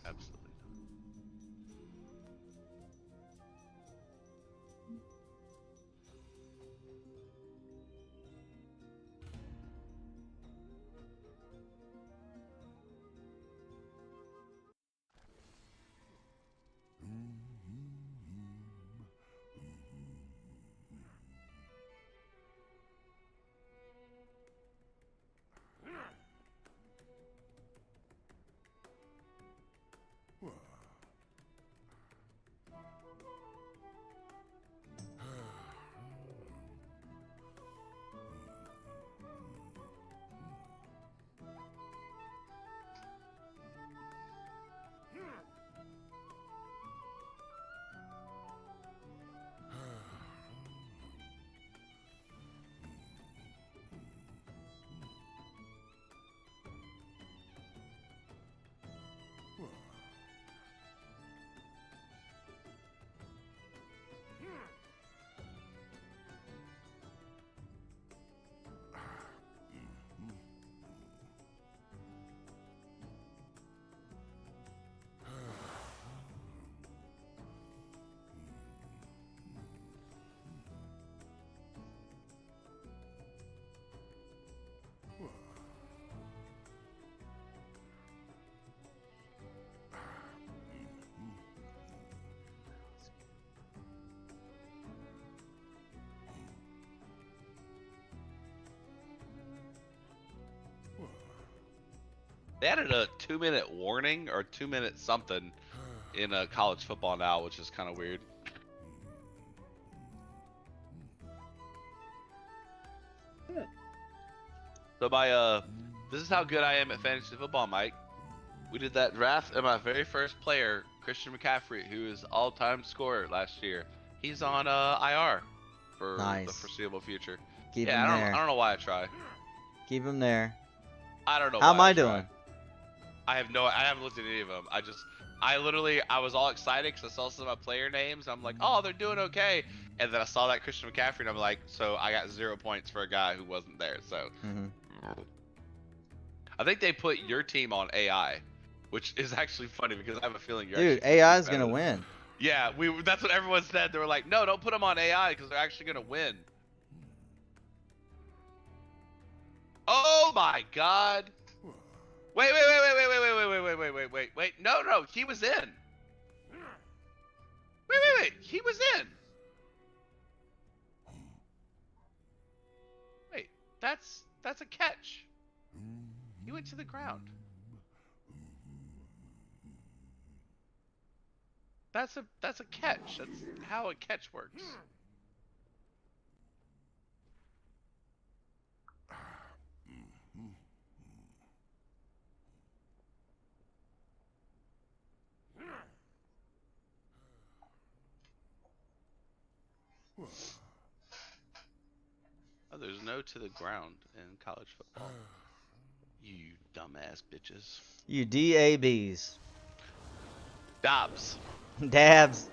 Absolutely not. They added a 2-minute warning or 2-minute something in college football now, which is kind of weird. So this is how good I am at fantasy football, Mike. We did that draft, and my very first player, Christian McCaffrey, who is all-time scorer last year, he's on IR for the Nice. foreseeable future. Keep Yeah, him I there. don't know why I try. Keep him there. I don't know. How why am I try. doing? I haven't looked at any of them. I was all excited because I saw some of my player names. I'm like, oh, they're doing okay. And then I saw that Christian McCaffrey, and I'm like, so I got 0 points for a guy who wasn't there. So I think they put your team on AI, which is actually funny because I have a feeling you're Dude, actually AI is better gonna than- win. Yeah, that's what everyone said. They were like, no, don't put them on AI because they're actually gonna win. Oh my God! Wait! No, he was in. Wait! He was in. Wait, that's a catch. He went to the ground. That's a catch. That's how a catch works. Oh, there's no to the ground in college football. You dumbass bitches. You DABs. Dobbs. Dabs.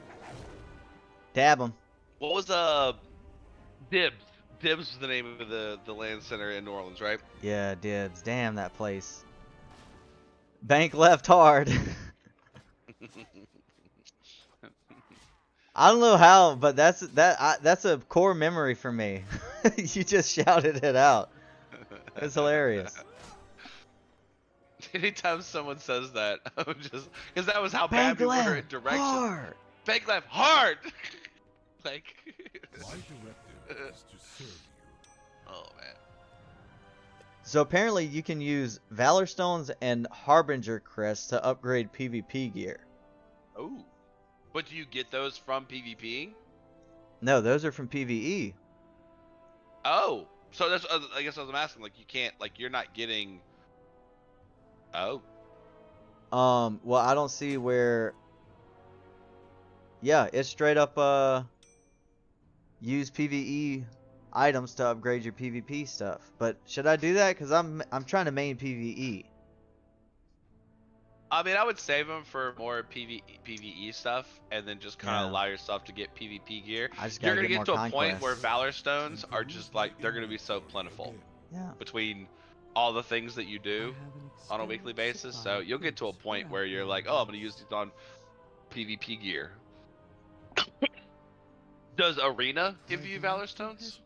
Dab 'em. What was Dibs? Dibs was the name of the land center in New Orleans, right? Yeah, dibs. Damn that place. Bank left hard. I don't know how, but that's a core memory for me. You just shouted it out. It's hilarious. Anytime someone says that, I'm just because that was how Bank bad we were left at directions. hard. Bank left hard. Like. My directive is to serve you. Oh man. So apparently you can use Valor Stones and Harbinger Crests to upgrade PvP gear. Oh. But do you get those from PvP? No, those are from PvE. Oh. So that's I guess what I'm asking. Like you can't you're not getting. Oh. Well, I don't see where. Yeah, it's straight up use PvE items to upgrade your PvP stuff. But should I do that? Cause I'm trying to main PvE. I mean, I would save them for more PvE stuff, and then just kind of allow yourself to get PvP gear. I just You're gotta gonna get get to more a point where conquests. Valor Stones are just they're gonna be so plentiful Yeah. between all the things that you do on a weekly basis. So you'll get to a point where you're like, oh, I'm gonna use these on PvP gear. Does Arena give you Valor Stones?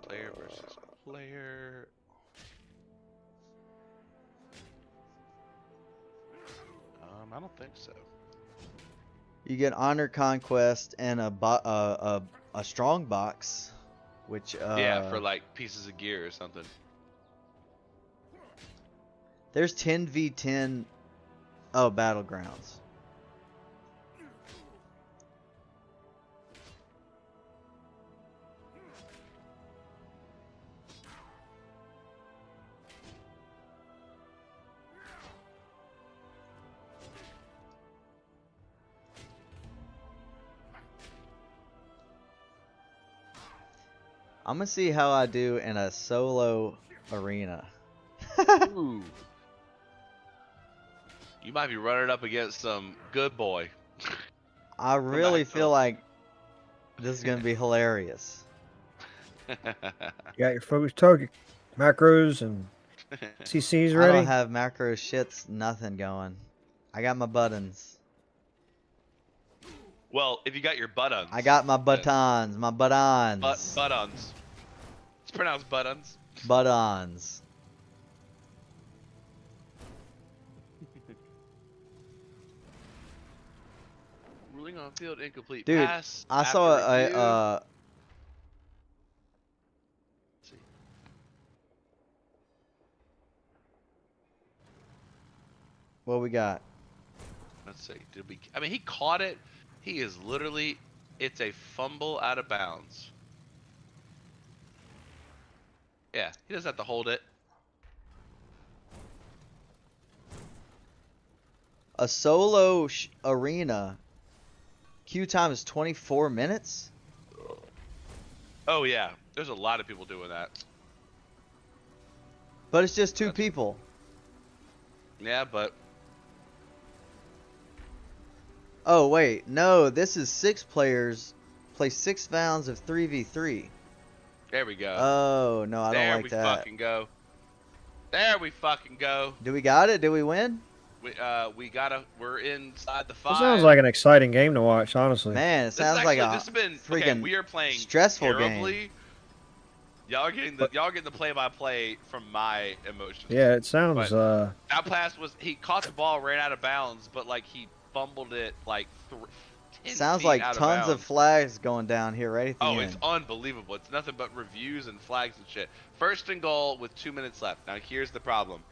Player versus player. I don't think so. You get Honor Conquest and a strong box, which Yeah, for like pieces of gear or something. there's 10v10 battlegrounds. I'm gonna see how I do in a solo arena. Ooh. You might be running up against some good boy. I really feel like this is gonna be hilarious. You got your focus target macros and CCs I ready? don't have macro shits, nothing going. I got my buttons. Well, if you got your buttons. I got my buttons, my buttons. Buttons. It's pronounced buttons. Buttons. Ruling on field incomplete Dude, pass. I saw after review. Let's see. What we got? Let's see. Did we? I mean, he caught it. He is literally. It's a fumble out of bounds. Yeah, he doesn't have to hold it. A solo arena. Queue time is 24 minutes. Oh yeah, there's a lot of people doing that. But it's just two That's- people. Yeah, but Oh wait, no, this is 6 players play 6 rounds of 3v3. there we go. Oh no, I don't there like we that. fucking go. There we fucking go. Do we got it? Did we win? We're inside the It 5. sounds like an exciting game to watch, honestly. Man, it This sounds is like actually, a this has been freaking okay. We are playing stressful terribly. game. Y'all are getting the play-by-play from my emotions. Yeah, it sounds. But that pass was he caught the ball, ran out of bounds, but like he fumbled it like 10 Sounds feet like out tons of bounds. flags going down here right at the Oh, end. it's unbelievable. It's nothing but reviews and flags and shit. First and goal with 2 minutes left. Now here's the problem.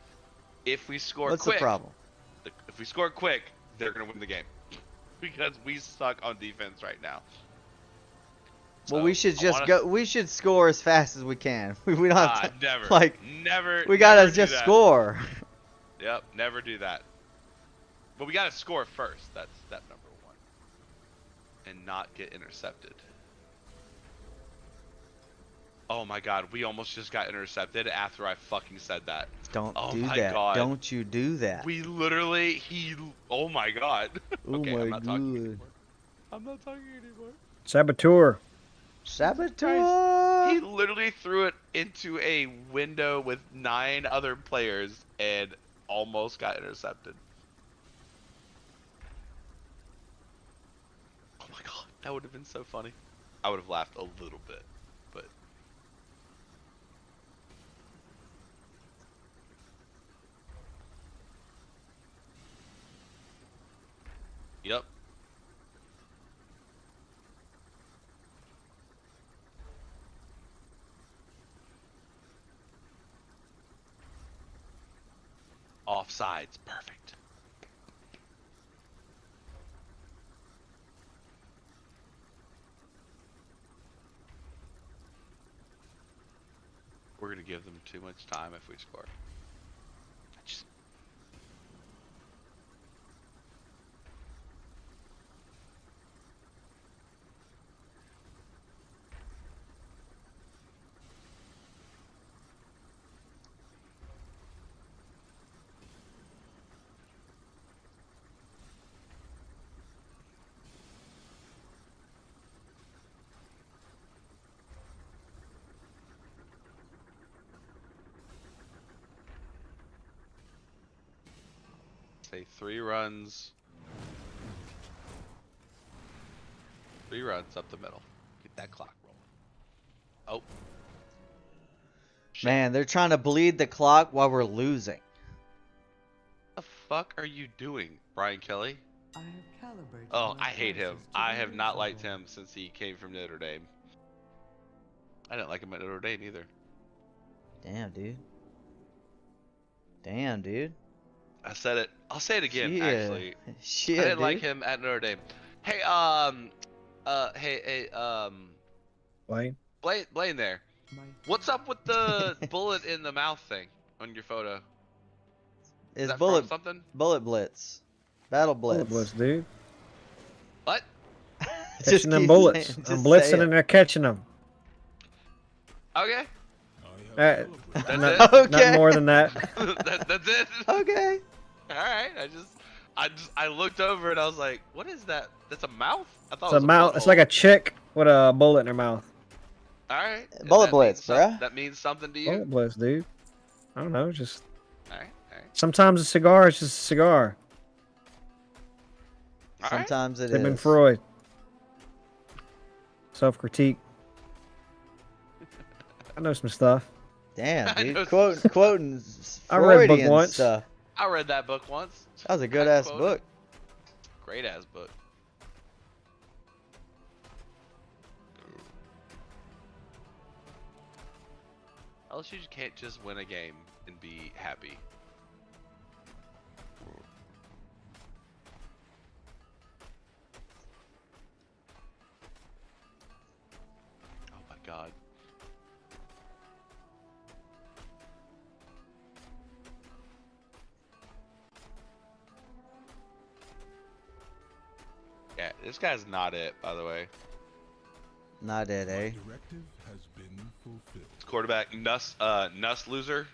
If we score What's quick, the problem? if we score quick, they're gonna win the game because we suck on defense right now. Well, So, we should I just wanna- go. We should score as fast as we can. We don't have to. Never. Like, never. we gotta never do just that. score. Yep, never do that. But we gotta score first. That's step number 1. And not get intercepted. Oh my god, we almost just got intercepted after I fucking said that. Don't Oh do my that. God. Don't you do that. We literally, oh my god. Oh Okay, my I'm not talking god. anymore. I'm not talking anymore. Saboteur. Saboteur. He literally threw it into a window with 9 other players and almost got intercepted. Oh my god, that would have been so funny. I would have laughed a little bit, but yep. Offsides, perfect. We're gonna give them too much time if we score. Just... Say 3 runs. 3 runs up the middle. Get that clock rolling. Oh. Shit. Man, they're trying to bleed the clock while we're losing. What the fuck are you doing, Brian Kelly? I have calibrated Oh, my I hate him. forces to I the have not liked reasonable. him since he came from Notre Dame. I didn't like him at Notre Dame either. Damn, dude. Damn, dude. I said it. I'll say it again, Shit. actually. Shit, I didn't dude. like him at Notre Dame. Hey, Blaine. Blaine there. My What's up with the bullet in the mouth thing on your photo? Is It's that bullet from something? bullet blitz. Battle blitz. Blitz, dude. What? Just Catching them keep bullets. saying- I'm just blitzing say it. and they're catching them. Okay. Uh, That's not, it. Okay. not more than that. That's it. Okay. All right. I looked over and I was like, what is that? That's a mouth? I thought It's it a was mouth. It's like a chick with a bullet in her mouth. All right. And Bullet that blitz, means bruh. That means something to you. Bullet blitz, dude. I don't know. Just All right. All right. sometimes a cigar is just a cigar. All right. Sometimes it is. Sigmund Freud. Self-critique. I know some stuff. Damn, I know dude. some Quoting I read a book Freudian once. stuff. I read that book once. That was a good ass quoted. book. Great ass book. LSU can't just win a game and be happy. Oh my god. Yeah, this guy's not it, by the way. Not it, eh? Directive has been fulfilled. Quarterback Nuss loser.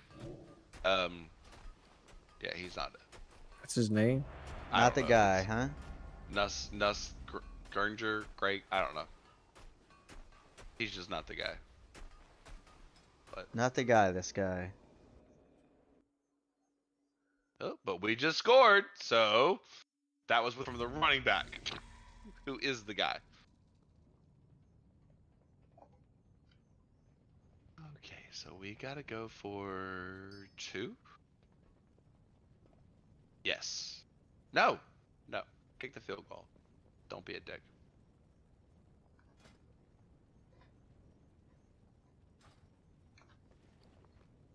Yeah, he's not it. That's his name. I Not don't the know. guy, It's huh? Nuss Granger, Greg. I don't know. He's just not the guy. But Not the guy, this guy. but we just scored, so that was from the running back, who is the guy. Okay, so we gotta go for 2. Yes. No. No. Kick the field goal. Don't be a dick.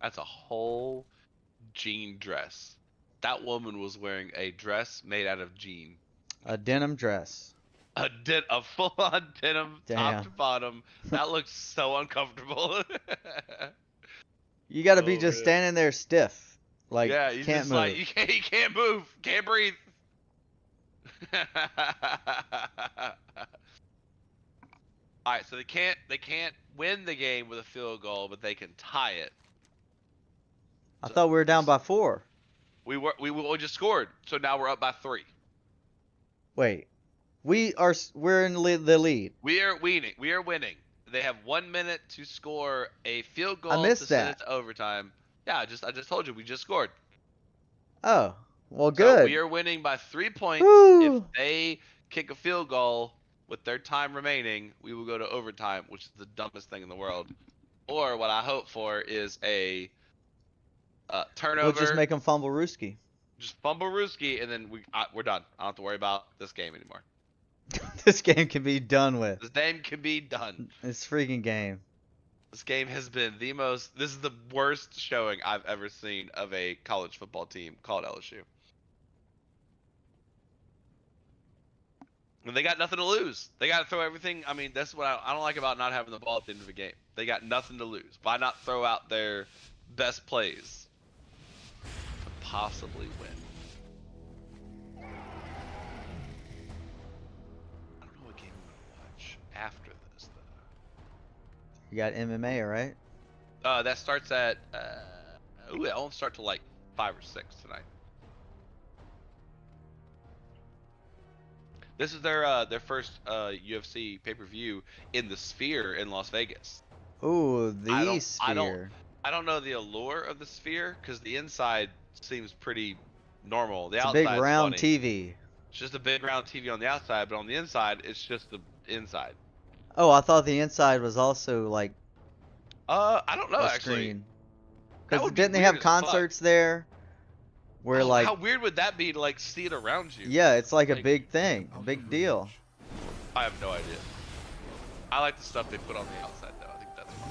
That's a whole jean dress. That woman was wearing a dress made out of jean. A denim dress. A full-on denim top to Damn. bottom. That looks so uncomfortable. You gotta be Oh, just man. standing there stiff. Like, Yeah, you can't just move. like you can't move, can't breathe. All right, so they can't win the game with a field goal, but they can tie it. I So thought we were down by 4. we just scored, so now we're up by 3. Wait. We're in the lead. We are winning. We are winning. They have 1 minute to score a field goal I to missed send that. it to overtime. Yeah, I just told you we just scored. Oh. Well, So good. we are winning by 3 points. Woo! If they kick a field goal with their time remaining, we will go to overtime, which is the dumbest thing in the world. Or what I hope for is a turnover. We'll just make them fumble Rooski. Just fumble Rooski, and then we're done. I don't have to worry about this game anymore. This game can be done with. This game can be done. This freaking game. This game has been the most. This is the worst showing I've ever seen of a college football team called LSU. And they got nothing to lose. They got to throw everything. I mean, that's what I don't like about not having the ball at the end of a game. They got nothing to lose. Why not throw out their best plays to possibly win? I don't know what game I'm gonna watch after this though. You got MMA, right? That starts at. Ooh, it won't start till like 5 or 6 tonight. This is their first UFC pay-per-view in the Sphere in Las Vegas. Ooh, I the don't- Sphere. I don't know the allure of the Sphere because the inside seems pretty normal. The It's a big outside's round funny. TV. It's just a big round TV on the outside, but on the inside, it's just the inside. Oh, I thought the inside was also like I don't know a actually. screen. That Because would be didn't they weird have as fuck. concerts there? Where like, how weird would that be to like see it around you? yeah, it's like a Like- big thing, a big deal. I have no idea. I like the stuff they put on the outside though. I think that's fun.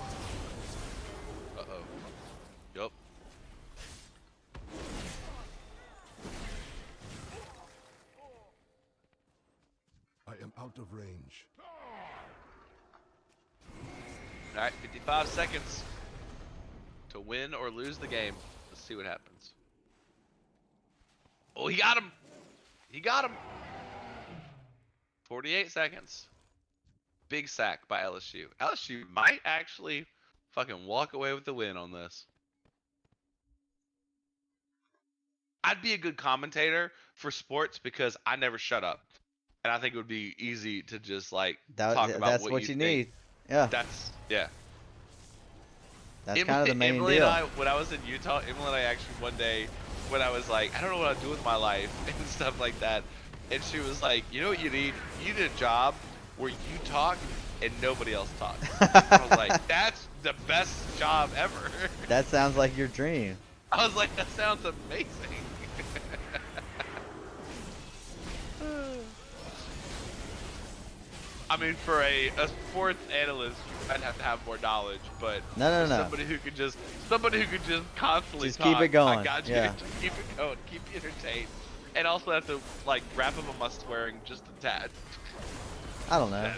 Uh-oh. Yup. I am out of range. Alright, 55 seconds to win or lose the game. Let's see what happens. Oh, he got him! He got him! 48 seconds. Big sack by LSU. LSU might actually fucking walk away with the win on this. I'd be a good commentator for sports because I never shut up. And I think it would be easy to just like talk about That's what what you you think. need. Yeah, Yeah. that's kind of the main Emily deal. and I, when I was in Utah, Emily and I actually one day, when I was like, I don't know what I'll do with my life and stuff like that, and she was like, you know what you need? You need a job where you talk and nobody else talks. I was like, that's the best job ever. That sounds like your dream. I was like, that sounds amazing. I mean, for a sports analyst, you might have to have more knowledge, but No. somebody who could just constantly Just talk, keep it going, I got you. yeah. Just keep it going, keep you entertained, and also have to like wrap up on my swearing just a tad. I don't know.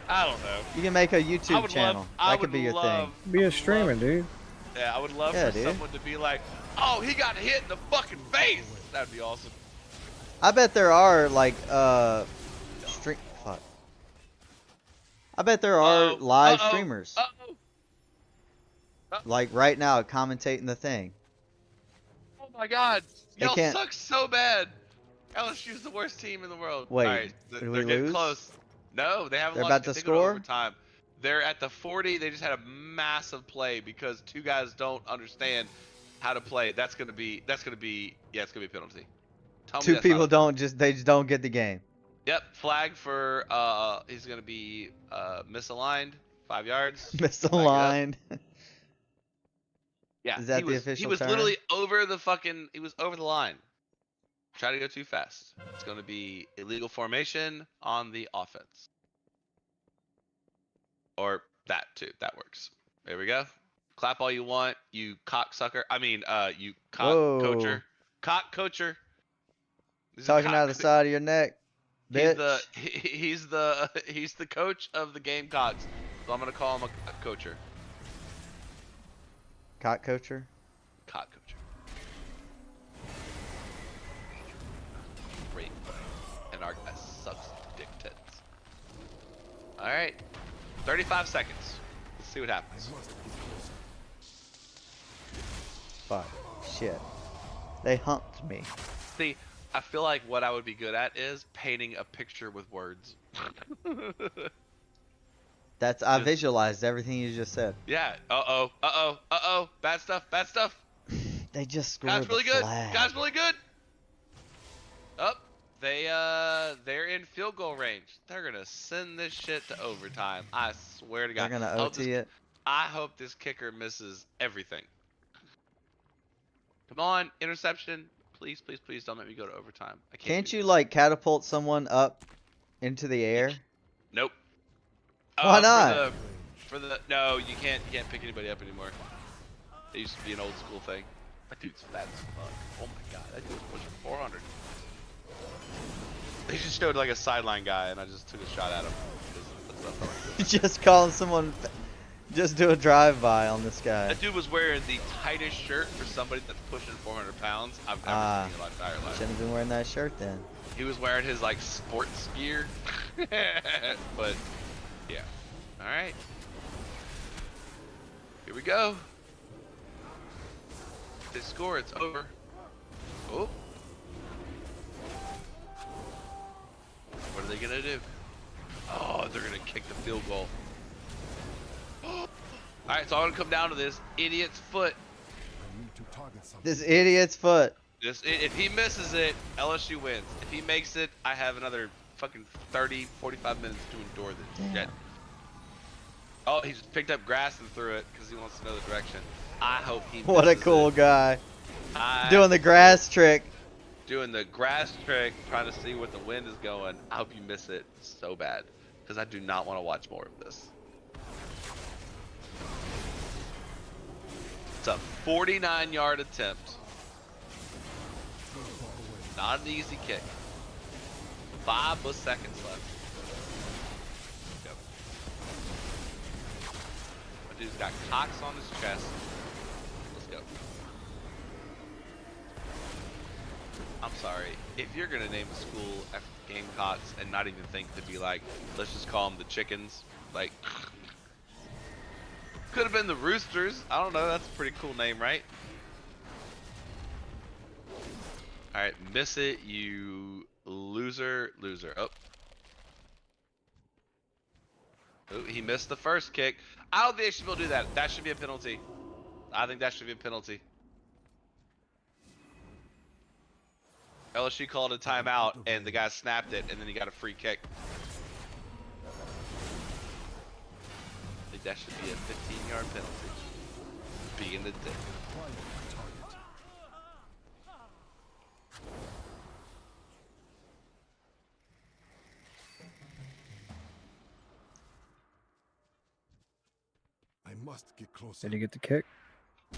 I don't know. You can make a I YouTube would channel. love. I That could would be your love, thing. Be I a would streamer, love- dude. Yeah, I would love Yeah, for dude. someone to be like, "Oh, he got hit in the fucking face." That'd be awesome. I bet there are like stream. Fuck. I bet there are Uh-oh, live uh-oh, streamers Uh-oh. like right now commentating the thing. my God, They y'all can't- suck so bad. LSU's the worst team in the world. Wait, all right, did they're we getting lose? close. No, they haven't They're lost. about to If they go to score? overtime, they're at the 40. They just had a massive play because two guys don't understand how to play. That's gonna be. Yeah, it's gonna be a penalty. Tell me Two that's not people a penalty. they just don't get the game. Yep, flag for he's gonna be misaligned, 5 yards. Flag it up. Misaligned. Yeah, Is that he the was official term? literally over the fucking he was over the line. Try to go too fast. It's gonna be illegal formation on the offense. Or that too. That works. There we go. Clap all you want, you cocksucker. I mean, you cock Whoa. coacher. Cock coacher. He's a Talking cock out of the side of your neck, He's bitch. he's the coach of the Gamecocks, so I'm gonna call him a coacher. Cock coacher. Cock coacher. Great. And our guy sucks dick tits. All right, 35 seconds. Let's see what happens. Fuck. Shit. They humped me. See, I feel like what I would be good at is painting a picture with words. I visualized everything you just said. Yeah. Uh-oh. Bad stuff. They just scored Guys really the good. flag. Guys really good. Up. They're in field goal range. They're gonna send this shit to overtime. I swear to God. They're gonna OT it. I hope this kicker misses everything. Come on, interception. Please don't let me go to overtime. I can't. Can't you like catapult someone up into the air? Nope. Why not? No, you can't pick anybody up anymore. It used to be an old school thing. That dude's fat as fuck. Oh my God, that dude's pushing 400. They just showed like a sideline guy, and I just took a shot at him. That's what I felt like doing. Just calling someone. Just do a drive-by on this guy. That dude was wearing the tightest shirt for somebody that's pushing 400 pounds I've ever seen in my entire life. Shouldn't have been wearing that shirt then. He was wearing his like sports gear. But yeah. Alright. Here we go. If they score, it's over. Oh. What are they gonna do? Oh, they're gonna kick the field goal. Alright, it's all gonna come down to this idiot's foot. This idiot's foot. If he misses it, LSU wins. If he makes it, I have another fucking 30, 45 minutes to endure this shit. Oh, he just picked up grass and threw it because he wants to know the direction. I hope he misses What a cool it. guy. Doing the grass trick. Doing the grass trick, trying to see what the wind is going. I hope you miss it so bad because I do not want to watch more of this. It's a 49-yard attempt. Not an easy kick. 5 more seconds left. Yep. My dude's got cocks on his chest. Let's go. I'm sorry. If you're gonna name a school after the Gamecocks and not even think to be like, let's just call them the Chickens, like, could have been the Roosters. I don't know. That's a pretty cool name, right? All right, miss it, you loser. Oh. Oh, he missed the first kick. I don't think they should be able to do that. That should be a penalty. I think that should be a penalty. LSU called a timeout, and the guy snapped it, and then he got a free kick. I think that should be a 15-yard penalty. Being the dick. I must get closer. Did he get the kick?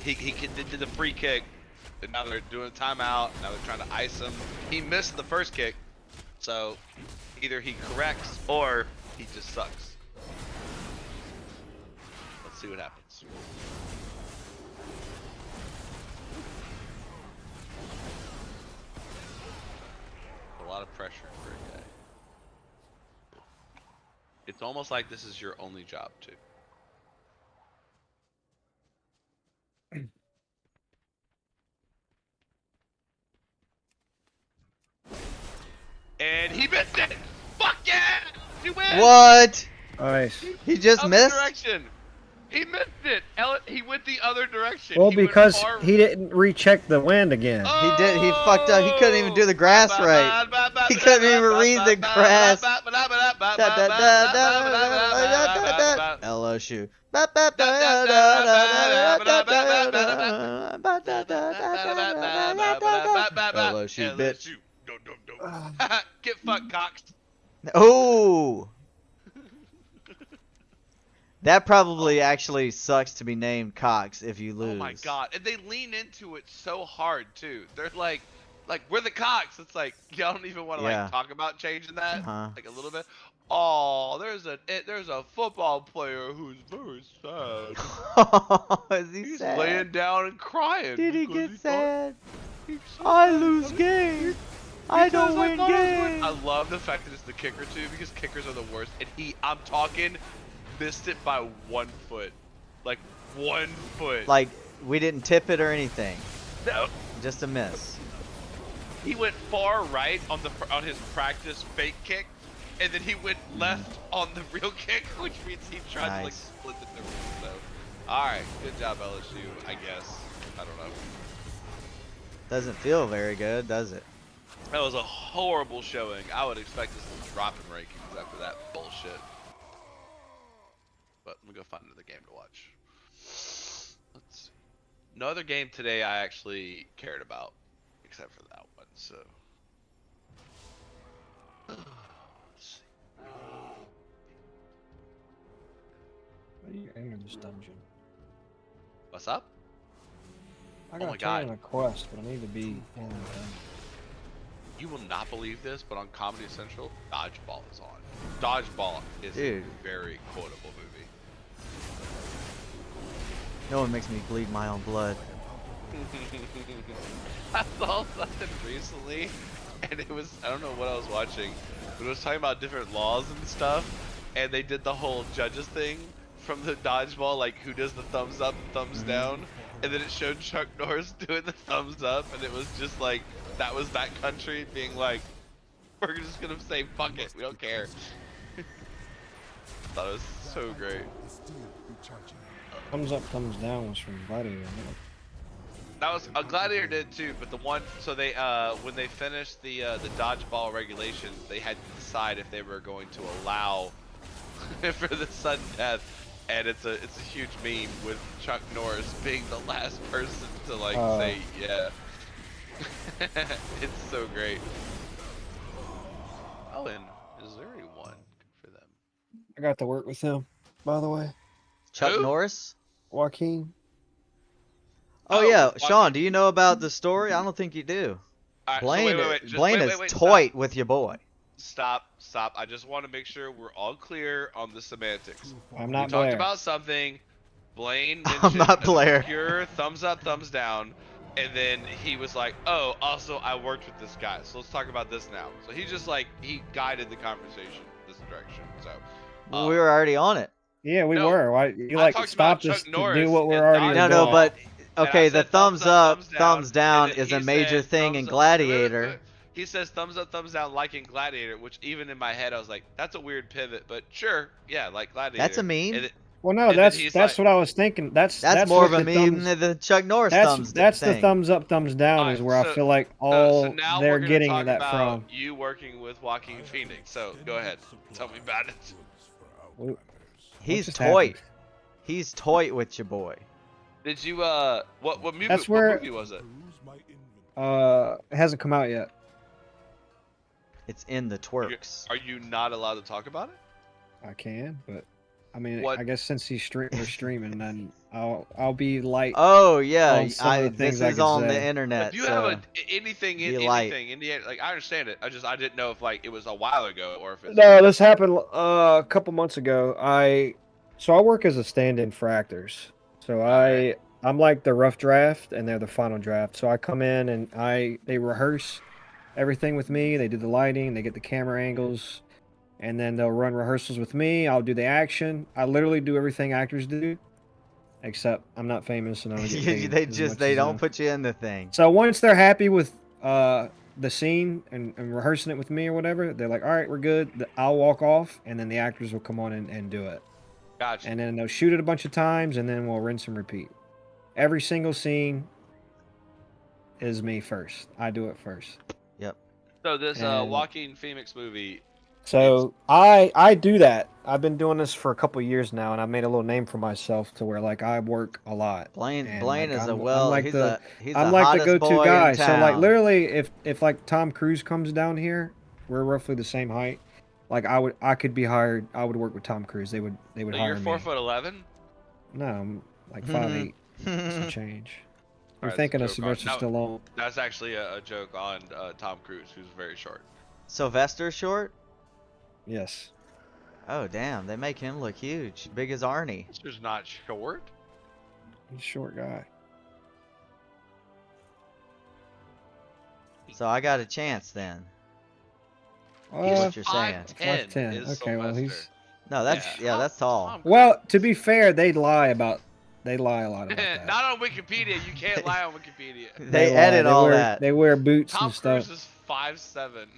He did the free kick, and now they're doing a timeout. Now they're trying to ice him. He missed the first kick, so either he corrects or he just sucks. Let's see what happens. A lot of pressure for a guy. It's almost like this is your only job too. and he missed it. Fuck yeah! He wins. What? Nice. He just Other missed? direction. He missed it. He went the other direction. Well, He went because far- he didn't recheck the wind again. He did. He fucked up. He couldn't even do the grass right. He couldn't even read the grass. LSU. LSU, bitch. Get fucked, Cox. Oh. That probably actually sucks to be named Cox if you lose. Oh my god. And they lean into it so hard too. They're like we're the Cox. It's like y'all don't even want to Yeah. like talk about changing that Uh-huh. like a little bit. Oh, there's a football player who's very sad. Is he He's sad? laying down and crying. Did he because get thought sad? he's so I sad. lose games. I Because don't win thought I was games. I love the fact that it's the kicker too, because kickers are the worst. And I'm talking, missed it by 1 foot, like 1 foot. Like, we didn't tip it or anything. No, Just a miss. he went far right on his practice fake kick, and then he went left on the real kick, which means he tried to like Nice. split the difference. So, all right, good job LSU, I guess. I don't know. Doesn't feel very good, does it? That was a horrible showing. I would expect us to drop in rankings after that bullshit. But let me go find another game to watch. Let's see. No other game today I actually cared about, except for that one. So. Let's see. How do you enter this dungeon? What's up? I Oh got my God. a quest, but I need to be in the dungeon. You will not believe this, but on Comedy Central, Dodgeball is on. Dodgeball is Dude. a very quotable movie. No one makes me bleed my own blood. I saw something recently, and it was, I don't know what I was watching, but it was talking about different laws and stuff, and they did the whole judges thing from the Dodgeball, like who does the thumbs up, thumbs down, and then it showed Chuck Norris doing the thumbs up, and it was just like, that was that country being like, we're just gonna say fuck it, we don't care. Thought it was so great. Thumbs up, thumbs down was from Gladiator. That was Gladiator did too, but the one, so they when they finished the dodgeball regulations, they had to decide if they were going to allow for the sudden death, and it's a huge meme with Chuck Norris being the last person to like say yeah. It's so great. Oh, and Missouri won. Good for them. I got to work with him, by the way. Chuck Who? Norris? Joaquin. Oh, Oh, yeah, Joaquin. Sean, do you know about the story? I don't think you do. All right, so Blaine, wait, just Blaine wait, is wait, toit with your boy. Stop. I just want to make sure we're all clear on the semantics. I'm We not talked Blair. about something. Blaine I'm mentioned not Blair. pure thumbs up, thumbs down, and then he was like, "Oh, also I worked with this guy, so let's talk about this now." So he just like he guided the conversation this direction. So We were already on it. Yeah, we No, were. Why you I like talked about stopped us Chuck to Norris do what we're and already No, doing? no, but And I okay, the said thumbs up, thumbs down and then is a he major said thing in thumbs up- Gladiator. He says thumbs up, thumbs down, like in Gladiator, which even in my head I was like, that's a weird pivot, but sure, yeah, like Gladiator. That's a meme. And Well, no, and then that's he's that's like- what I was thinking. That's More what of a the meme thumbs- than the Chuck Norris That's thumbs that's the thing. thumbs up, thumbs down Alright, is where I so- feel like so all now they're we're gonna getting talk that about from. you working with Joaquin Phoenix. So go ahead, tell me about it. What He's just toit. happened? He's toit with your boy. Did you what movie? That's what where- movie was it? It hasn't come out yet. It's in the twerks. Are you not allowed to talk about it? I can, but I mean, What- I guess since we're streaming, then I'll be light. Oh yeah, on some of the this things I is could on the say. internet. Do you so have anything in be light. anything in the like? I understand it. I didn't know if like it was a while ago or if it's No, this happened a couple months ago. I work as a stand-in for actors. So Alright. I'm like the rough draft and they're the final draft. So I come in and they rehearse everything with me. They do the lighting, they get the camera angles, and then they'll run rehearsals with me. I'll do the action. I literally do everything actors do, except I'm not famous and I don't get paid they as just much they as don't them. put you in the thing. So once they're happy with the scene and rehearsing it with me or whatever, they're like, all right, we're good. I'll walk off, and then the actors will come on and do it. Gotcha. And then they'll shoot it a bunch of times, and then we'll rinse and repeat. Every single scene is me first. I do it first. Yep. So this And- Joaquin Phoenix movie. So I do that. I've been doing this for a couple years now, and I made a little name for myself to where like I work a lot. Blaine And, Blaine like, is I'm like like he's the he's I'm the like the hottest go-to boy guy. in So like town. literally, if like Tom Cruise comes down here, we're roughly the same height. Like I could be hired. I would work with Tom Cruise. They would So hire you're me. 4'11". No, I'm like 5'8", some change. You're Alright, thinking of that's a joke Sylvester on- Stallone. That's actually a joke on Tom Cruise, who's very short. Sylvester short? Yes. Oh damn, they make him look huge. Big as Arnie. Mister's not short. He's a short guy. So I got a chance then. He's what you're saying. 5'10". 5'10". Is Okay, well, Sylvester. he's- No, that's Yeah. that's tall. Tom Well, to be fair, they lie a lot about that. Not on Wikipedia. You can't lie on Wikipedia. They lie. edit all wear, that. They wear boots Tom and stuff. Cruise is 5'7".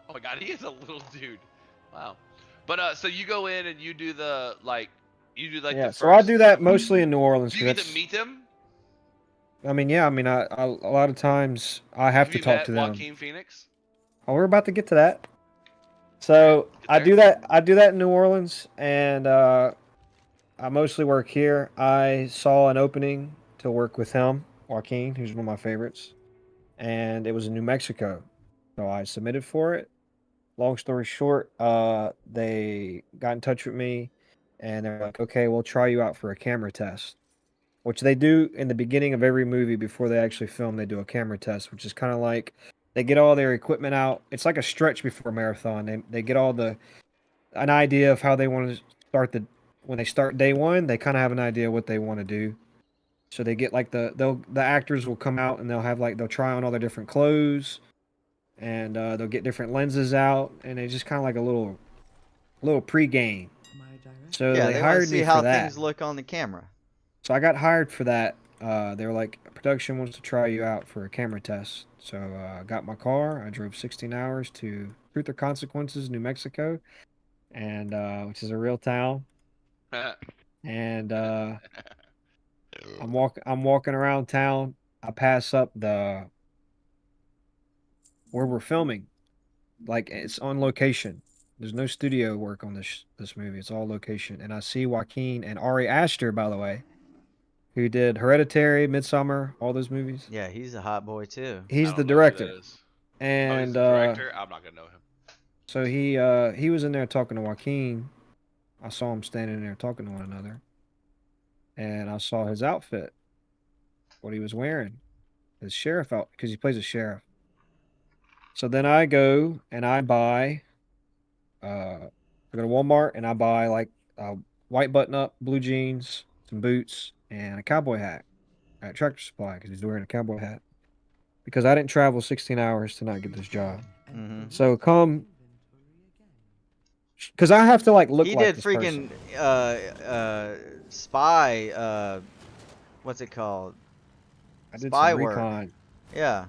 Oh my god, he is a little dude. Wow. But so you go in and you do the Yeah, the so I first- do that mostly in New Orleans. Do you 'cause get to that's- meet them? I mean, yeah, I mean, I a lot of times I have to you talk met to them. Joaquin Phoenix? Oh, we're about to get to that. So Get I there. do that. I do that in New Orleans, and I mostly work here. I saw an opening to work with him, Joaquin, who's one of my favorites, and it was in New Mexico, so I submitted for it. Long story short, they got in touch with me, and they're like, "Okay, we'll try you out for a camera test," which they do in the beginning of every movie before they actually film. They do a camera test, which is kind of like they get all their equipment out. It's like a stretch before a marathon. They get all an idea of how they want to start when they start day one. They kind of have an idea what they want to do. So they get like the actors will come out and they'll try on all their different clothes, and they'll get different lenses out, and it's just kind of like a little pregame. So Yeah, they they want to hired see me how for that. things look on the camera. So I got hired for that. They were like, production wants to try you out for a camera test. So I got my car. I drove 16 hours to Truth or Consequences, New Mexico, and which is a real town. And I'm walking around town. I pass up where we're filming. Like it's on location. There's no studio work on this movie. It's all location. And I see Joaquin and Ari Aster, by the way, who did Hereditary, Midsummer, all those movies. Yeah, he's a hot boy too. He's I the don't know who that director. is. Oh, And he's the director? I'm not gonna know him. so he was in there talking to Joaquin. I saw him standing there talking to one another. And I saw his outfit, what he was wearing, his sheriff outfit, because he plays a sheriff. So then I go and I buy, I go to Walmart and I buy like a white button-up, blue jeans, some boots, and a cowboy hat at Tractor Supply because he's wearing a cowboy hat. Because I didn't travel 16 hours to not get this job. Mhm. So because I have to like look He like did this freaking person. spy what's it called? I did spy some work. recon. Yeah.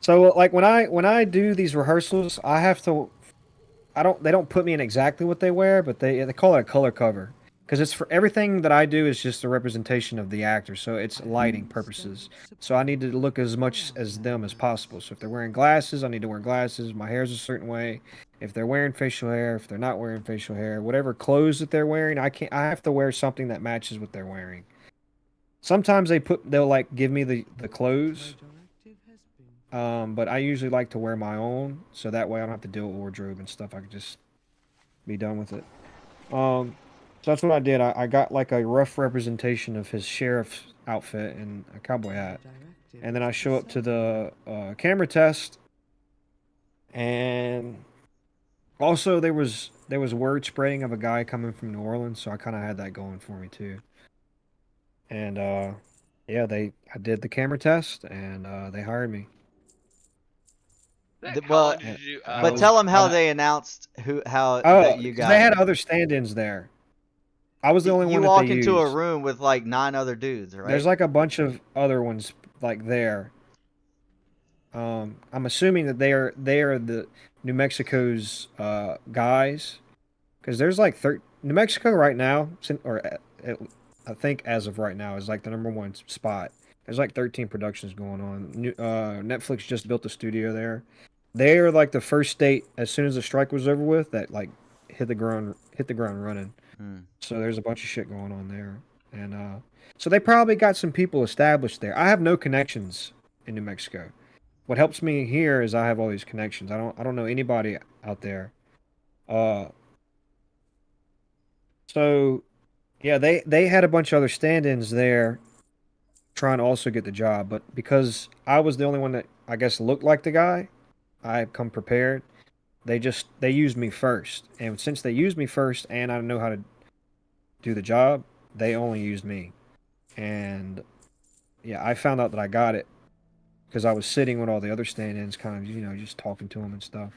So like when I do these rehearsals, I have to. They don't put me in exactly what they wear, but they call it a color cover because it's for everything that I do is just a representation of the actor. So it's lighting purposes. So I need to look as much as them as possible. So if they're wearing glasses, I need to wear glasses. My hair's a certain way. If they're wearing facial hair, if they're not wearing facial hair, whatever clothes that they're wearing, I have to wear something that matches what they're wearing. Sometimes they'll like give me the clothes. But I usually like to wear my own, so that way I don't have to deal with wardrobe and stuff. I can just be done with it. So that's what I did. I got like a rough representation of his sheriff's outfit and a cowboy hat. And then I show up to the camera test. And also there was word spreading of a guy coming from New Orleans, so I kind of had that going for me too. And yeah, I did the camera test and they hired me. How well, long did you, But was- tell them how uh, they announced how Oh, that you 'cause got. they had it. other stand-ins there. I was the only You one that walk they into a used. room with like 9 other dudes, right? There's like a bunch of other ones like there. I'm assuming that they are the New Mexico's guys, because there's like New Mexico right now, I think as of right now is like the #1 spot. There's like 13 productions going on. Netflix just built a studio there. They are like the first state as soon as the strike was over with that like hit the ground running. Hmm. So there's a bunch of shit going on there, and so they probably got some people established there. I have no connections in New Mexico. What helps me here is I have all these connections. I don't know anybody out there. Uh, so yeah, they had a bunch of other stand-ins there trying to also get the job, but because I was the only one that I guess looked like the guy, I come prepared. They used me first, and since they used me first, and I know how to do the job, they only used me. And yeah, I found out that I got it because I was sitting with all the other stand-ins, kind of just talking to them and stuff.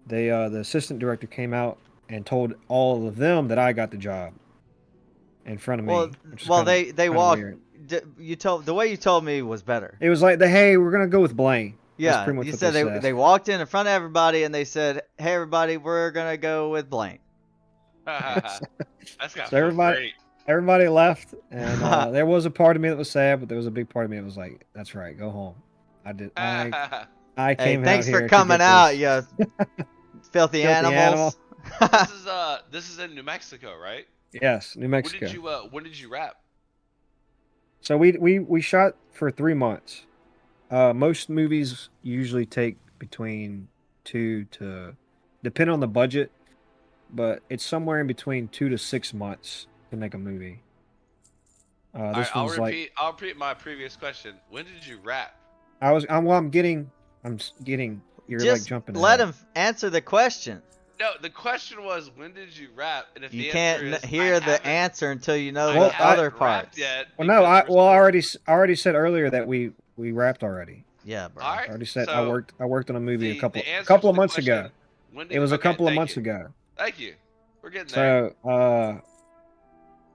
The assistant director came out and told all of them that I got the job in front of Well, me, which is well, kind of they kind of walked. weird. You told the way you told me was better. It was like hey, we're gonna go with Blaine. That's Yeah, pretty much you what said they they said. walked in front of everybody and they said, "Hey, everybody, we're gonna go with Blaine." That's gotta So feel great. everybody left, and there was a part of me that was sad, but there was a big part of me that was like, "That's right, go home." I Hey, came out thanks for here to coming get out, this you filthy filthy animal. animals. This is in New Mexico, right? Yes, New Mexico. When did you wrap? So we shot for 3 months. Most movies usually take between depend on the budget, but it's somewhere in between 2 to 6 months to make a movie. All right, This one's like I'll repeat my previous question. When did you wrap? I'm getting. You're like Just jumping let ahead. him answer the question. No, the question was when did you wrap? And if You the can't answer is hear I the haven't- answer until you know I the Well, other haven't parts. wrapped yet. Well, no, because we're I still- already said earlier that we wrapped already. Yeah, bro. All I right. already said So I worked on a movie the a answer couple to of the months question, ago. When did, It was a okay, couple of thank months you. ago. Thank you. We're getting there. So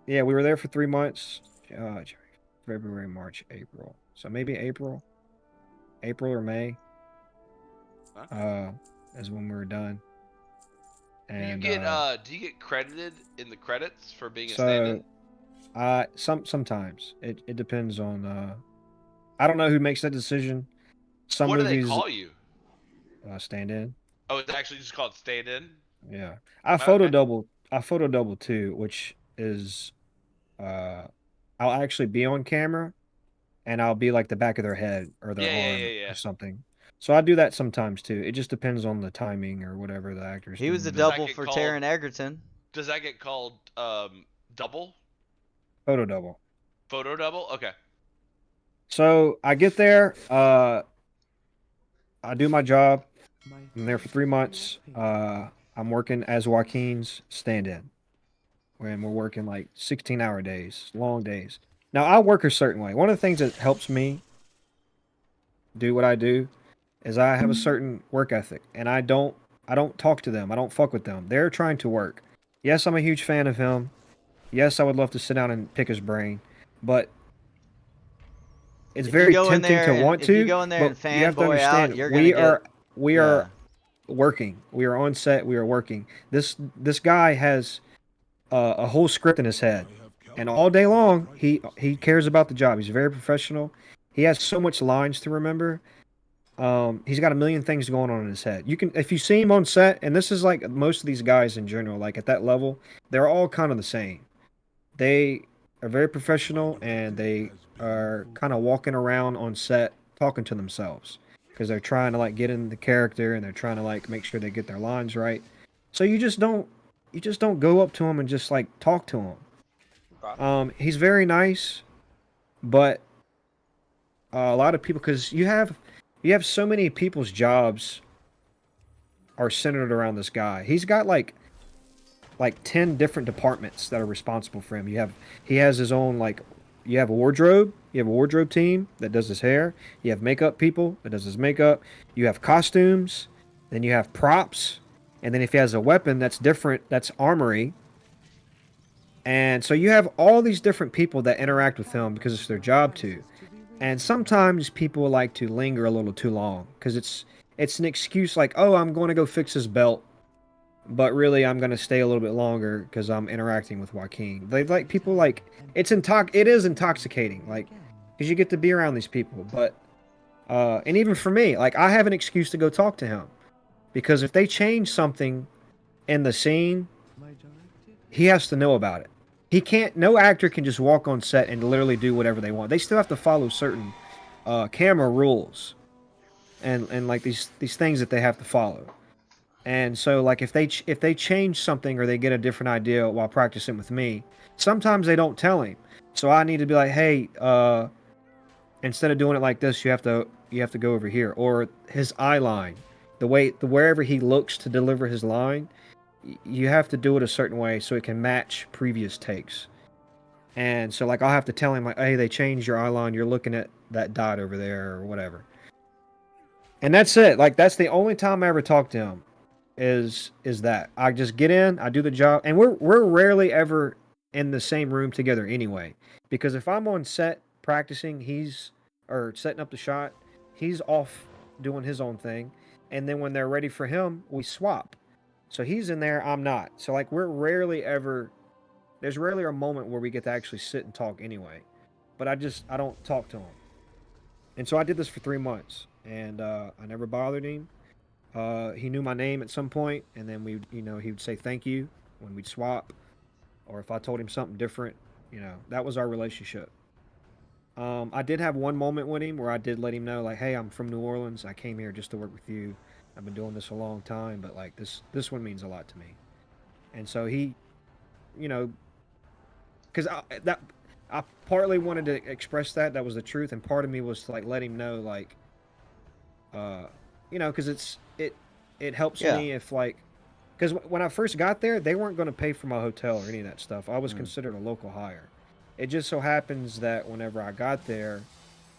yeah, we were there for 3 months. February, March, April. So maybe April or May. Huh? Is when we were done. And do you get credited in the credits for being a so stand-in? sometimes it depends on I don't know who makes that decision. Some What do they movies call you? stand in. Oh, it's actually just called stand-in. Yeah. I Okay. photo double too, which is uh I'll actually be on camera and I'll be like the back of their head or their arm Yeah. or something. So I do that sometimes too. It just depends on the timing or whatever the actor's He was a doing. Does that double get for called? Taron Egerton. Does that get called double? Photo double. Photo double? Okay. So I get there, I do my job. I'm there for 3 months. I'm working as Joaquin's stand-in. When we're working like 16-hour days, long days. Now I work a certain way. One of the things that helps me do what I do is I have a certain work ethic, and I don't talk to them. I don't fuck with them. They're trying to work. Yes, I'm a huge fan of him. Yes, I would love to sit down and pick his brain, but it's If you very go in tempting there to and want if you to. go in there and But you have to fanboy out, understand, you're gonna get. we Yeah. are working. We are on set. We are working. This guy has a whole script in his head, and all day long he cares about the job. He's very professional. He has so much lines to remember. He's got a million things going on in his head. You can, if you see him on set, and this is like most of these guys in general, like at that level, they're all kind of the same. They are very professional, and they are kind of walking around on set talking to themselves because they're trying to like get in the character and they're trying to like make sure they get their lines right. So you just don't go up to him and just like talk to him. He's very nice, but a lot of people, because you have so many people's jobs are centered around this guy. He's got like 10 different departments that are responsible for him. He has his own like you have a wardrobe team that does his hair. You have makeup people that does his makeup. You have costumes, then you have props, and then if he has a weapon that's different, that's armory. And so you have all these different people that interact with him because it's their job to. And sometimes people like to linger a little too long because it's an excuse like, oh, I'm going to go fix his belt, but really I'm going to stay a little bit longer because I'm interacting with Joaquin. They like people like it is intoxicating, like because you get to be around these people. But and even for me, like I have an excuse to go talk to him because if they change something in the scene, he has to know about it. He can't. No actor can just walk on set and literally do whatever they want. They still have to follow certain camera rules and like these things that they have to follow. And so like if they change something or they get a different idea while practicing with me, sometimes they don't tell him. So I need to be like, hey, instead of doing it like this, you have to go over here, or his eye line, the wherever he looks to deliver his line, you have to do it a certain way so it can match previous takes. And so like I'll have to tell him like, hey, they changed your eye line, you're looking at that dot over there or whatever. And that's it. Like that's the only time I ever talk to him is that. I just get in, I do the job, and we're rarely ever in the same room together anyway. Because if I'm on set practicing, or setting up the shot, he's off doing his own thing. And then when they're ready for him, we swap. So he's in there, I'm not. So like there's rarely a moment where we get to actually sit and talk anyway. But I don't talk to him. And so I did this for 3 months, and I never bothered him. He knew my name at some point, and then he would say thank you when we'd swap, or if I told him something different, that was our relationship. I did have one moment with him where I did let him know, like, hey, I'm from New Orleans. I came here just to work with you. I've been doing this a long time, but like this one means a lot to me. And so he, because I partly wanted to express that was the truth, and part of me was to like let him know, like, because it helps me if like, because when I first got there, they weren't going to pay for my hotel or any of that stuff. I was considered a local hire. It just so happens that whenever I got there,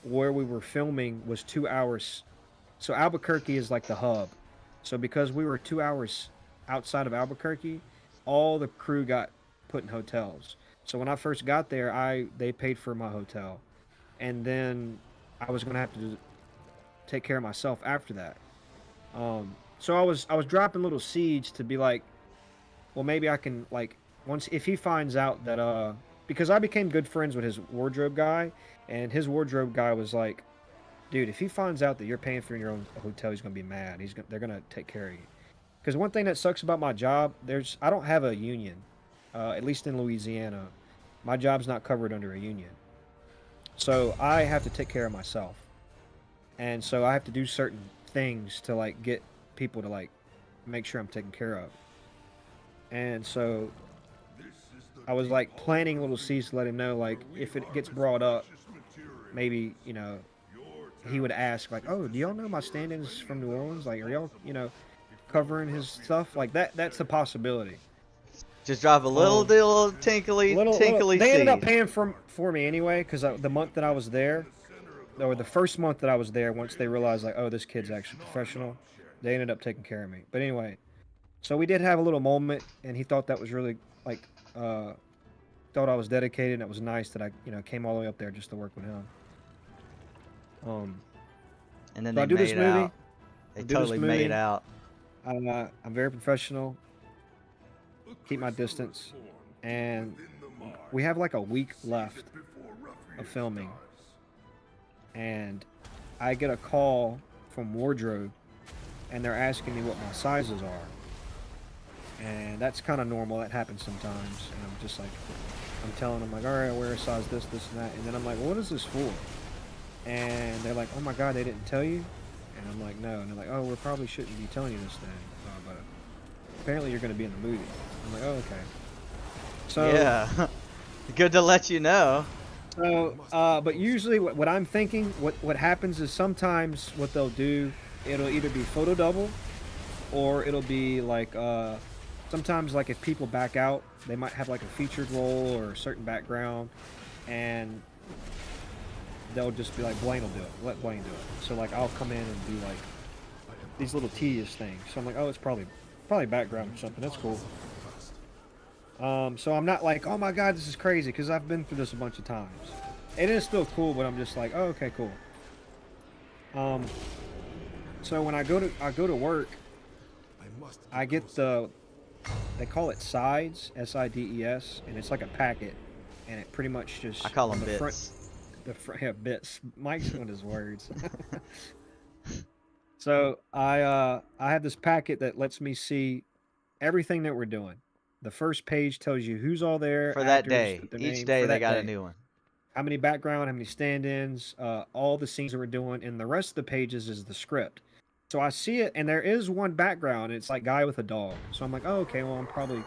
where we were filming was 2 hours. So Albuquerque is like the hub. So because we were 2 hours outside of Albuquerque, all the crew got put in hotels. So when I first got there, they paid for my hotel, and then I was gonna have to take care of myself after that. So I was dropping little seeds to be like, well, maybe I can, like, once if he finds out that because I became good friends with his wardrobe guy, and his wardrobe guy was like, dude, if he finds out that you're paying for your own hotel, he's gonna be mad. They're gonna take care of you. Because one thing that sucks about my job, I don't have a union, at least in Louisiana. My job's not covered under a union, so I have to take care of myself, and so I have to do certain things to like get people to like make sure I'm taken care of. And so I was like planting little seeds to let him know, like, if it gets brought up, maybe he would ask like, oh, do y'all know my stand-ins from New Orleans? Like, are y'all covering his stuff? Like that's a possibility. Just drop a little tinkly They seed. ended up paying for me anyway, because the month that I was there, or the first month that I was there, once they realized like, oh, this kid's actually professional, they ended up taking care of me. But anyway, so we did have a little moment, and he thought that was really like thought I was dedicated, and it was nice that I came all the way up there just to work with him. And then so they made out. They do this totally movie. made out. I'm very professional. Keep my distance, and we have like a week left of filming, and I get a call from wardrobe, and they're asking me what my sizes are, and that's kind of normal. That happens sometimes, and I'm just like, I'm telling them like, all right, I wear a size this, and that, and then I'm like, well, what is this for? And they're like, oh my god, they didn't tell you? And I'm like, no. And they're like, oh, we probably shouldn't be telling you this then, but apparently you're going to be in the movie. I'm like, oh, okay. So Yeah, good to let you know. So, but usually what I'm thinking, what happens is sometimes what they'll do, it'll either be photo double, or it'll be like, sometimes like if people back out, they might have like a featured role or a certain background, and they'll just be like, Blaine will do it, let Blaine do it. So like I'll come in and do like these little tedious things. So I'm like, oh, it's probably background or something, that's cool. So I'm not like, oh my god, this is crazy, because I've been through this a bunch of times. it is still cool, but I'm just like, oh, okay, cool. So when I go to work, I get they call it sides, SIDES, and it's like a packet, and it pretty much I just call on them the front, bits. yeah, bits. Mike's one of his words. So I have this packet that lets me see everything that we're doing. The first page tells you who's all there, For that actors, day. their Each name day for they that got a day, new one. how many background, how many stand-ins, all the scenes that we're doing, and the rest of the pages is the script. So I see it, and there is one background. It's like guy with a dog. So I'm like, oh, okay, well I'm probably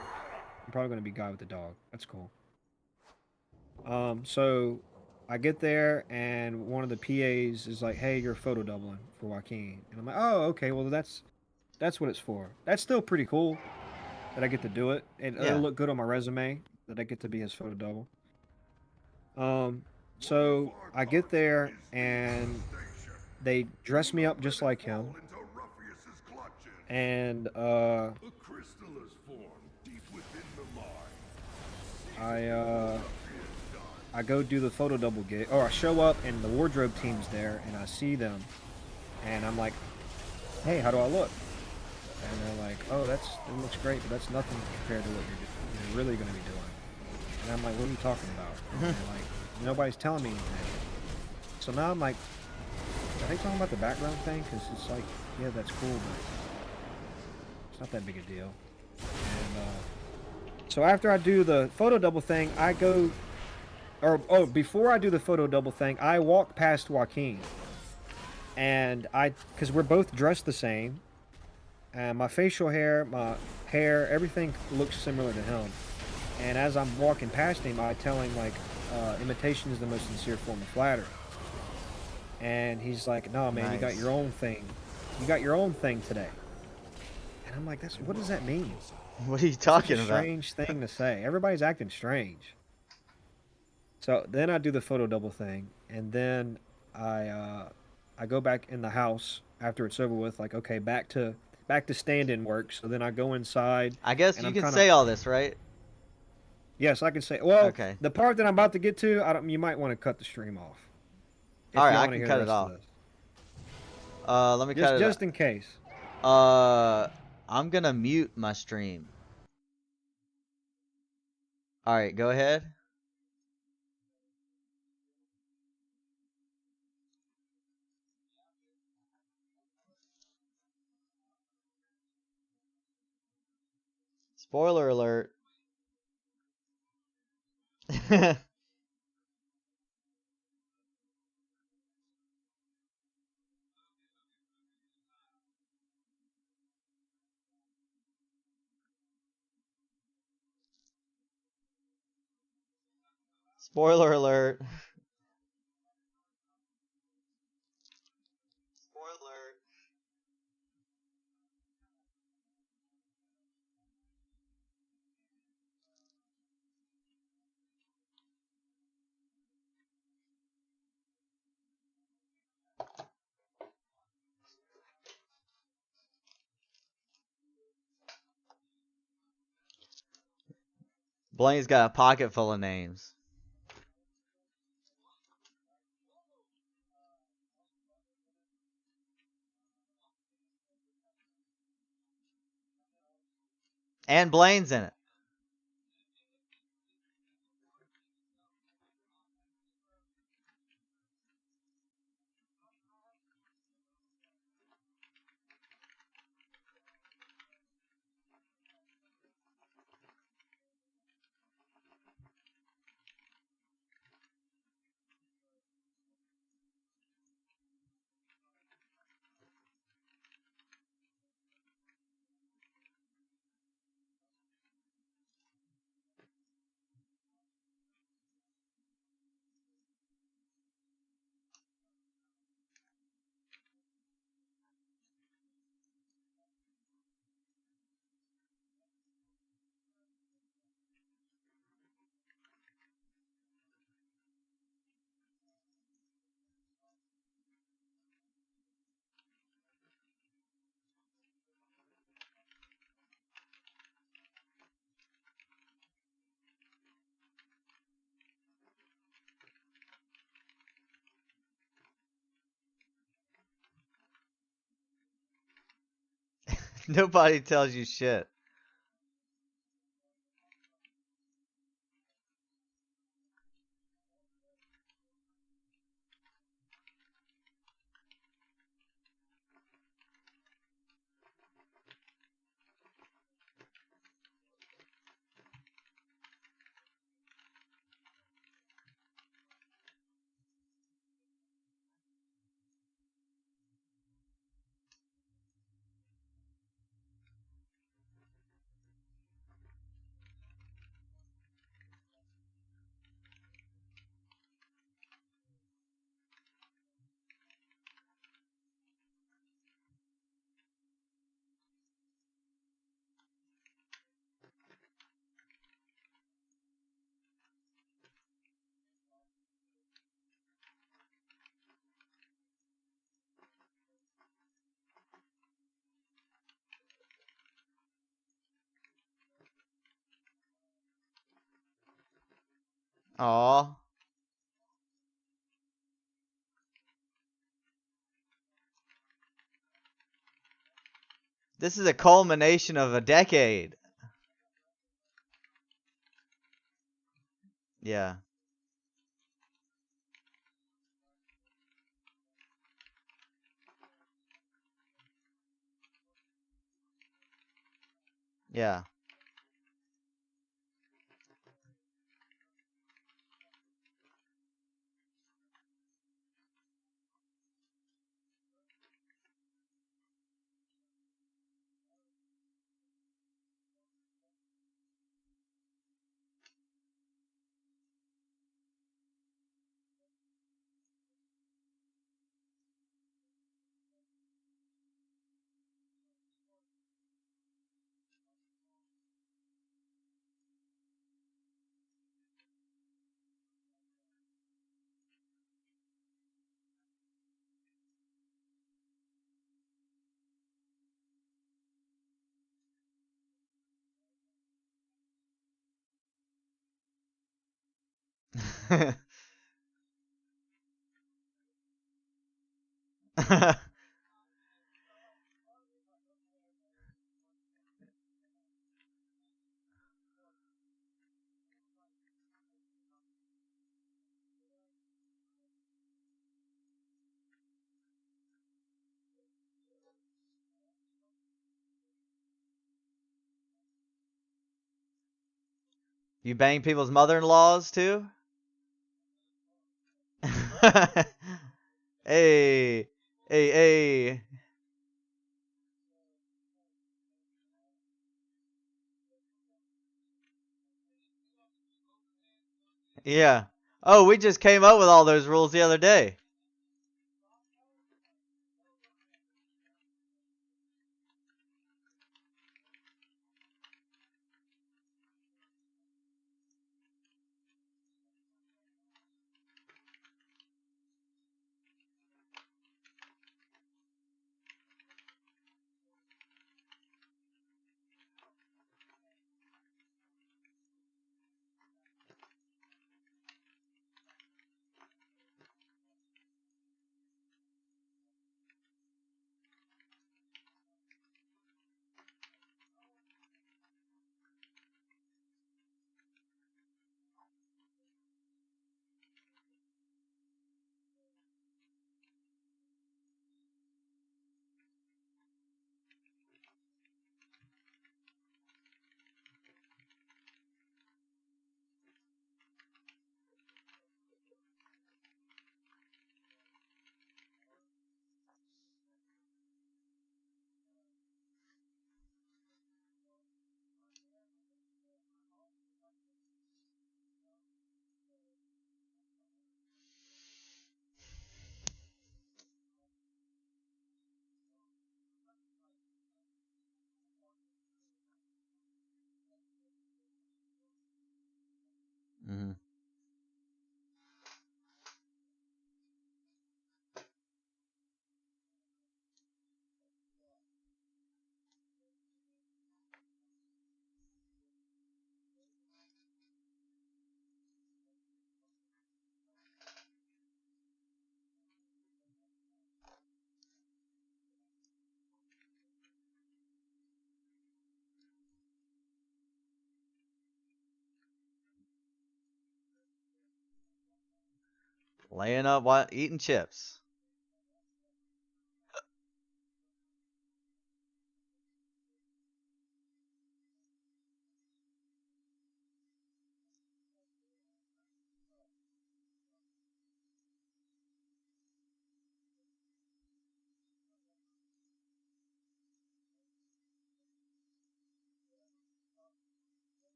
gonna be guy with a dog. That's cool. So I get there, and one of the PAs is like, hey, you're photo doubling for Joaquin, and I'm like, oh, okay, well that's what it's for. That's still pretty cool that I get to do it. It'll Yeah. look good on my resume that I get to be his photo double. So I get there and they dress me up just like him, and I go do the photo double gig, or I show up and the wardrobe team's there, and I see them, and I'm like, hey, how do I look? And they're like, oh, it looks great, but that's nothing compared to what you're really going to be doing. And I'm like, what are you talking about? And they're like, nobody's telling me anything. So now I'm like, are they talking about the background thing? Because it's like, yeah, that's cool, but it's not that big a deal. And so after I do the photo double thing, I go, before I do the photo double thing, I walk past Joaquin. And because we're both dressed the same, and my facial hair, my hair, everything looks similar to him. And as I'm walking past him, I tell him, like, imitation is the most sincere form of flattery. And he's like, no, man, you got Nice. your own thing. You got your own thing today. And I'm like, what does that mean? What are you It's such talking a about? strange thing to say. Everybody's acting strange. So then I do the photo double thing, and then I go back in the house after it's over with. Like, okay, back to stand-in work. So then I go inside, I guess and you I'm can kind of, say all this, right? yes, I can say. Well, Okay. the part that I'm about to get to, I don't. You might want to cut the stream off if Alright, you I want to can hear the cut it rest of off. this. Let me cut it Just in case. I'm gonna mute my stream. Alright, go ahead. Spoiler alert. Spoiler alert. Spoiler. Blaine's got a pocket full of names. And Blaine's in it. Nobody tells you shit. Aw. This is a culmination of a decade. Yeah. Yeah. You bang people's mother-in-laws too? Hey. Hey, hey. Yeah. Oh, we just came up with all those rules the other day. Laying up while eating chips.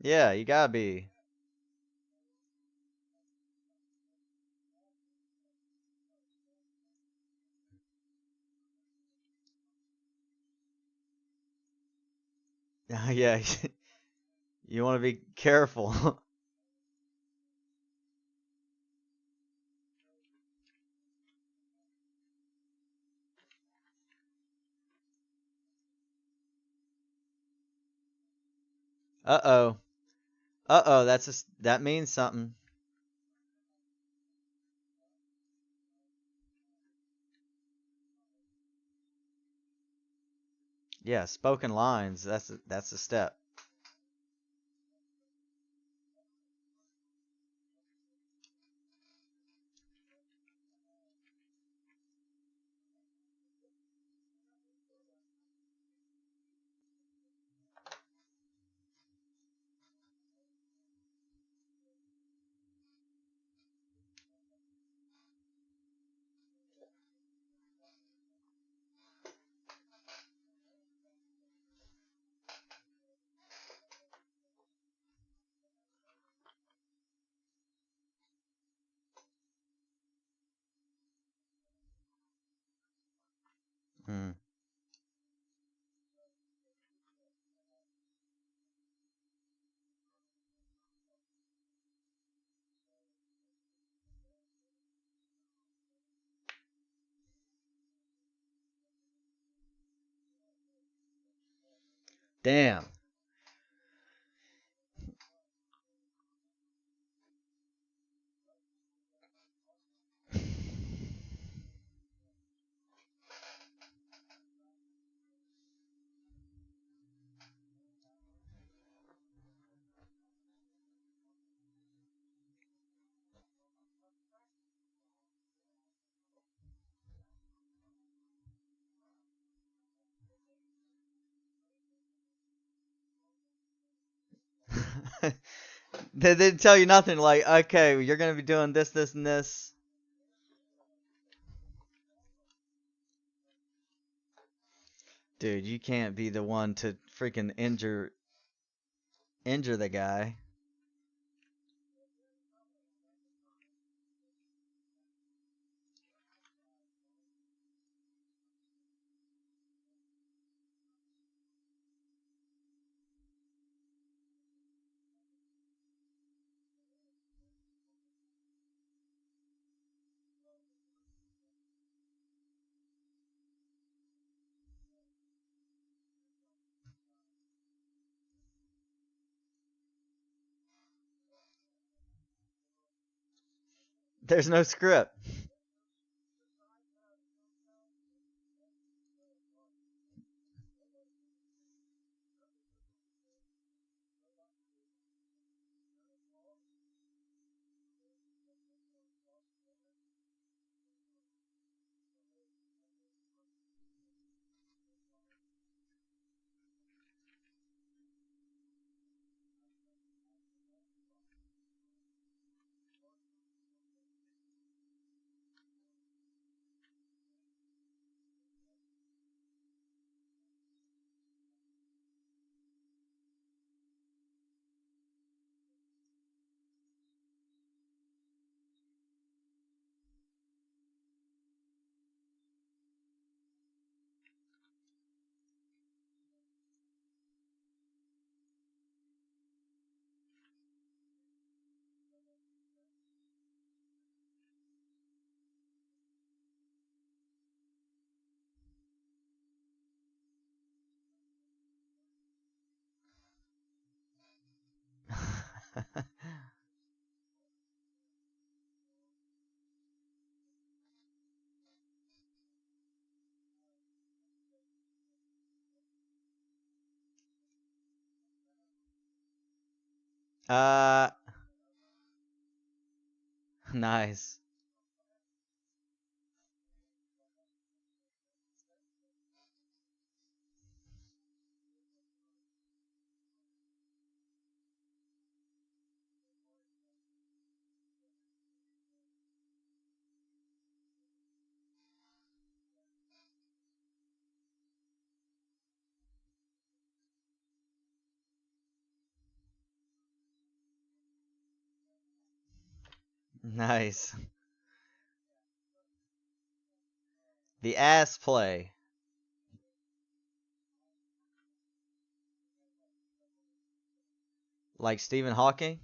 Yeah, you gotta be. Yeah, you want to be careful. Uh-oh. Uh-oh, that means something. Yeah, spoken lines. That's a step. Hmm. Damn. They didn't tell you nothing like, okay, you're gonna be doing this, this, and this. Dude, you can't be the one to freaking injure the guy. There's no script. uh, nice. Nice. The ass play. Like Stephen Hawking?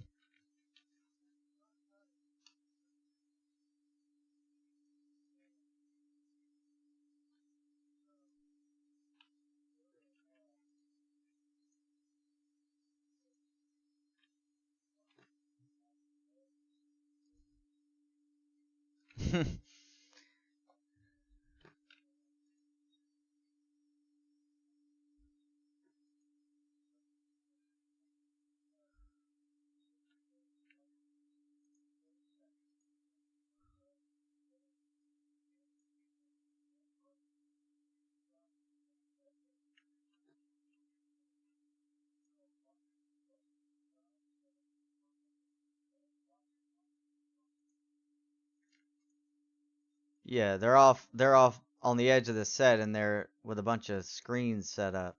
Yeah, they're off on the edge of the set and they're with a bunch of screens set up.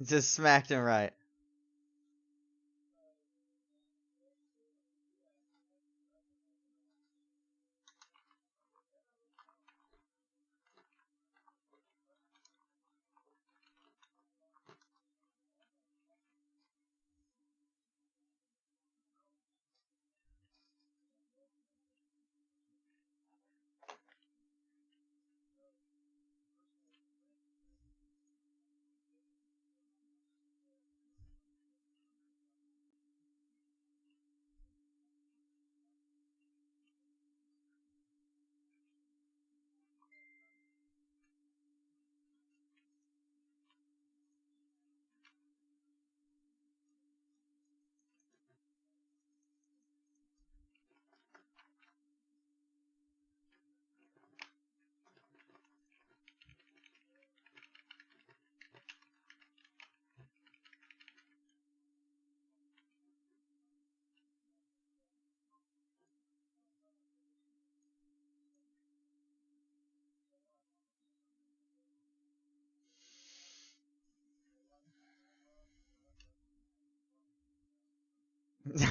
Just smacked him right.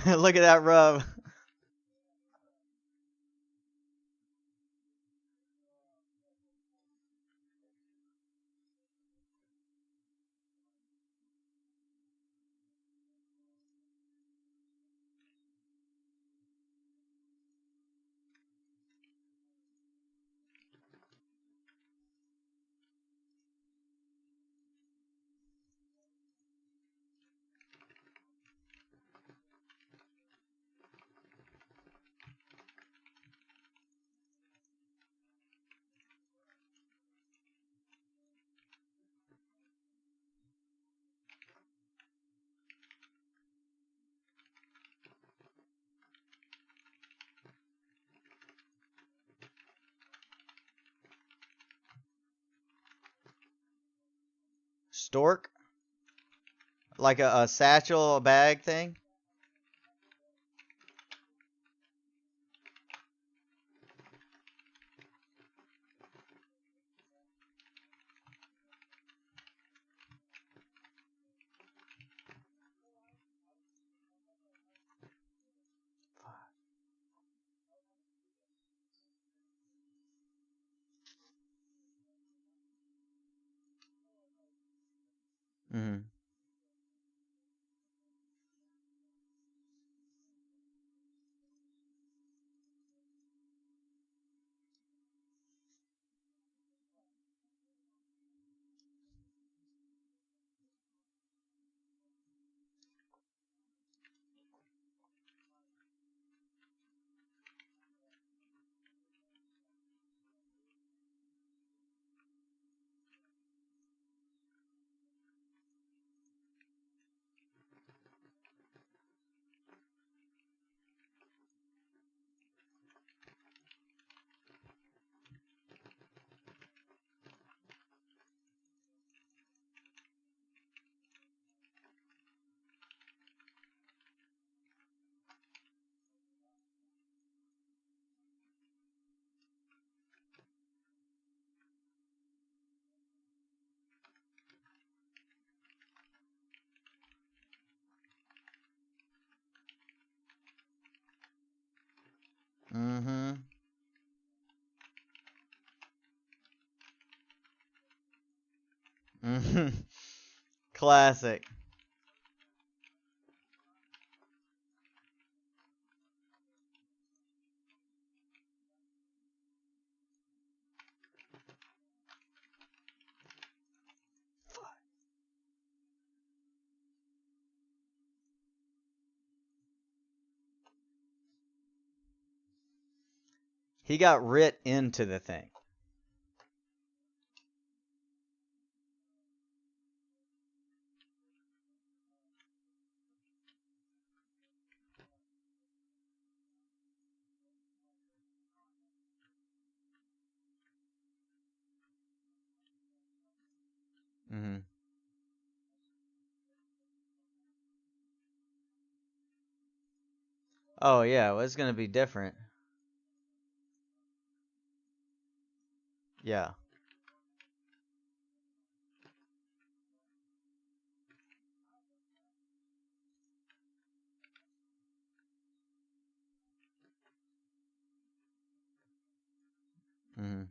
Look at that rub. Stork? Like a satchel, a bag thing? Mm-hmm. Mm-hmm. Mm-hmm. Classic. He got writ into the thing. Mm-hmm. Oh yeah, well, it's gonna be different. Yeah. Mm-hmm.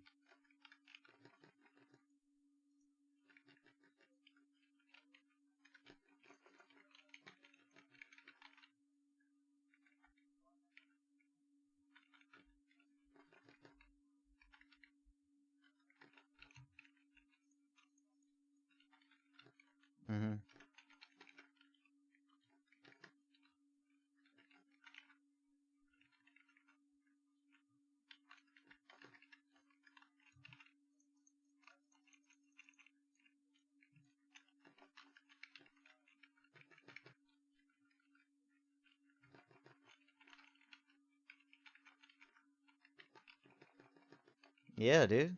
Mm-hmm. Yeah, dude.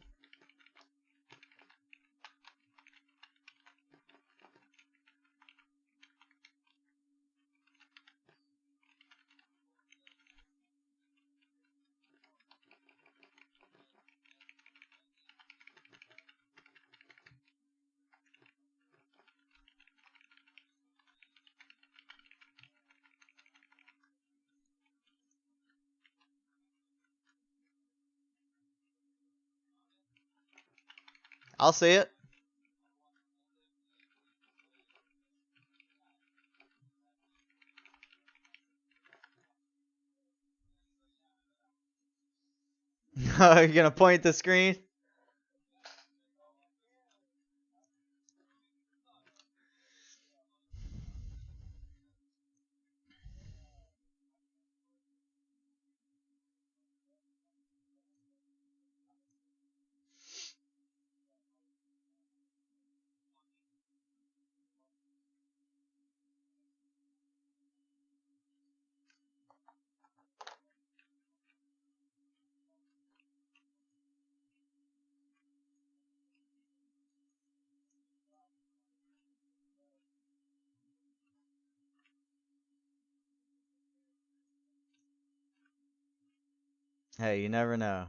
I'll see it. You're gonna point the screen? Hey, you never know.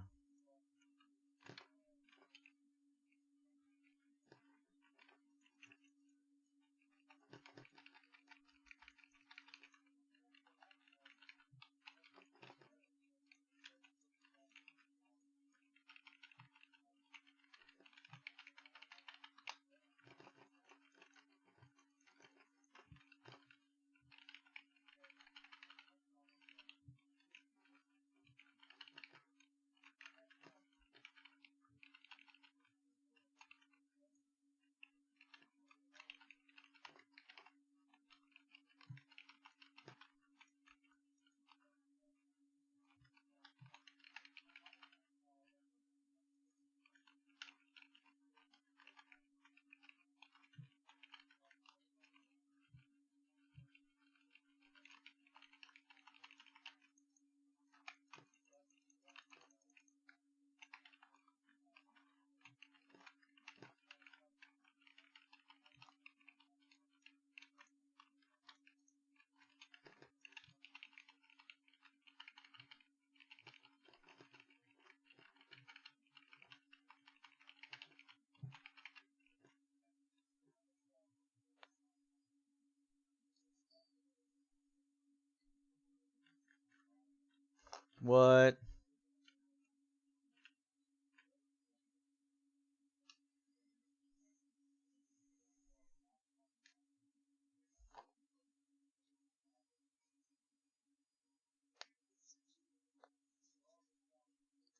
What?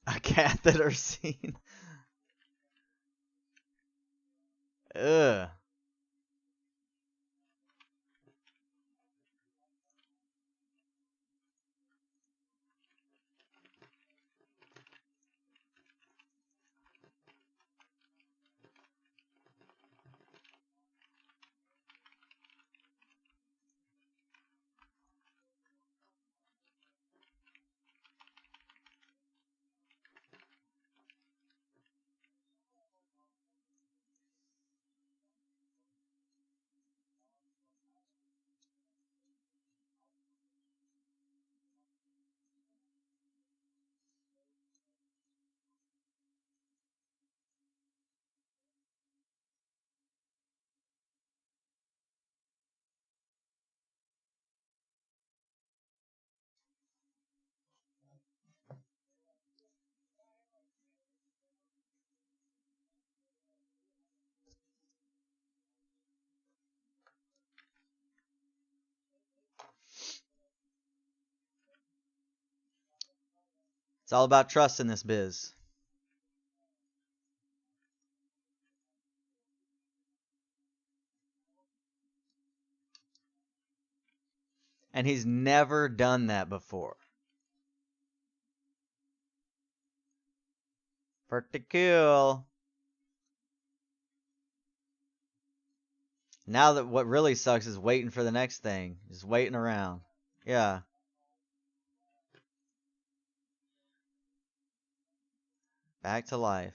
A catheter scene? Ugh. It's all about trust in this biz. And he's never done that before. Pretty cool. Now that what really sucks is waiting for the next thing. Just waiting around. Yeah. Back to life.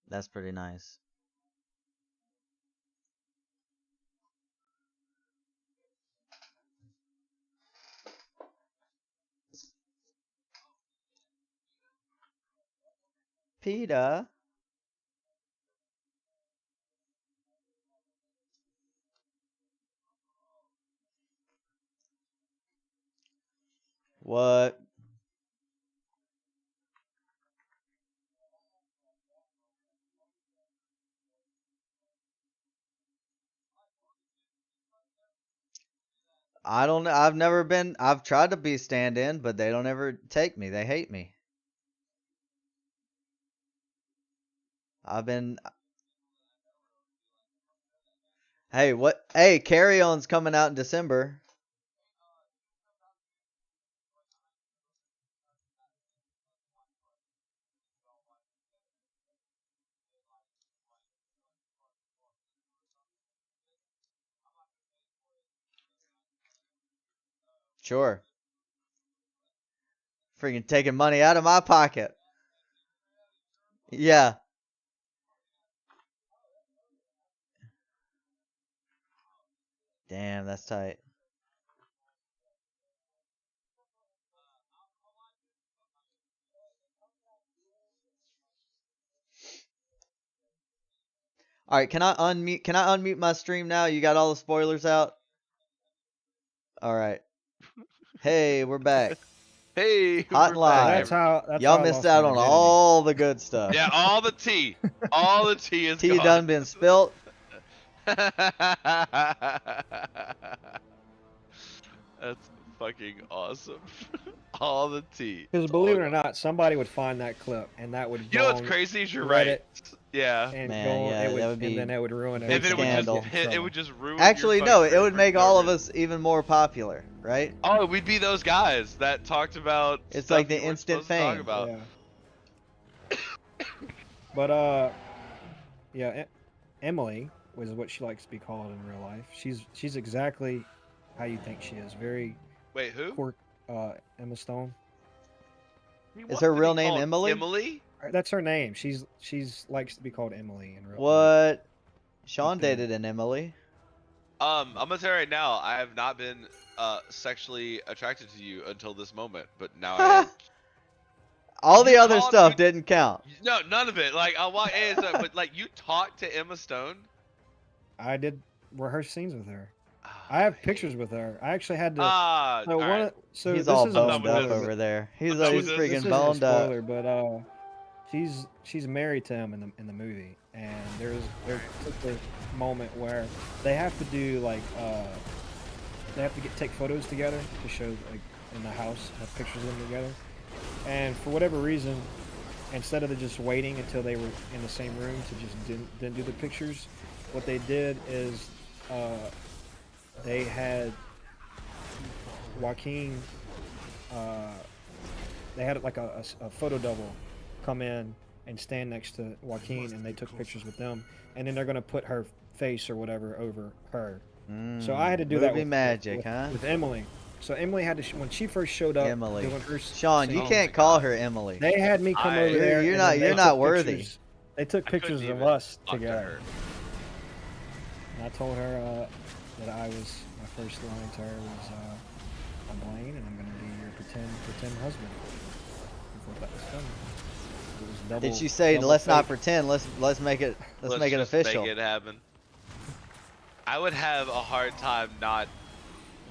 That's pretty nice. PETA? What? I don't know. I've never been. I've tried to be stand in, but they don't ever take me. They hate me. I've been. Hey, what? Hey, Carry On's coming out in December. Sure. Freaking taking money out of my pocket. Yeah. Damn, that's tight. All right, can I unmute my stream now? You got all the spoilers out? All right. Hey, we're back. Hey, Hot we're and back. live. That's how. That's Y'all how I missed lost out my on virginity. all the good stuff. Yeah, all the tea. All the tea is Tea gone. done been spilt. That's fucking awesome. All the tea. Because It's believe all it or gone. not, somebody would find that clip, and that would You go know what's on crazy is you're Reddit right. Yeah. and Man, go on, yeah, that would be and then it would ruin a And big then it would just scandal. hit, it would just ruin Actually, your no, fucking it would make all of career. us even more popular, right? Oh, we'd be those guys that talked about It's stuff like the you weren't instant supposed to talk fame. about. Yeah. But yeah, Emily was what she likes to be called in real life. She's exactly how you think she is. Very Wait, who? Emma Stone. He Is wants her to be real name called Emily? Emily? That's her name. She's likes to be called Emily in real life. What? Sean Up there. dated an Emily. I'm gonna tell you right now, I have not been sexually attracted to you until this moment, but now I am. All the You other called- stuff you- didn't count. No, none of it. Like I walk, but like you talked to Emma Stone. I did rehearse scenes with her. Ah, I have hate pictures it. with her. I actually had to. Ah, So alright. so He's this all isn't a boned with up this. spoiler, over there. He's done he's with this. freaking this isn't boned a up. spoiler, but she's married to him in the movie, and there's a moment where they have to do like they have to take photos together to show like in the house, have pictures of them together, and for whatever reason, instead of just waiting until they were in the same room to just didn't do the pictures, what they did is they had Joaquin. They had like a photo double come in and stand next to Joaquin, and they took pictures with them. And then they're gonna put her face or whatever over her. So I had to do that Movie with magic, huh? with Emily. So Emily had to when she first showed up. Emily. doing her Sean, you scene, can't my call God. her Emily. They had me come over You're- there. you're and not- then they you're not took worthy. pictures. They took I couldn't pictures of even us talk to together. her. And I told her that I was my first line to her was I'm Blaine and I'm gonna be your pretend husband. I thought that was funny. It was double, Did she say double let's not fake. pretend? Let's make it make it just official. Make it happen. I would have a hard time not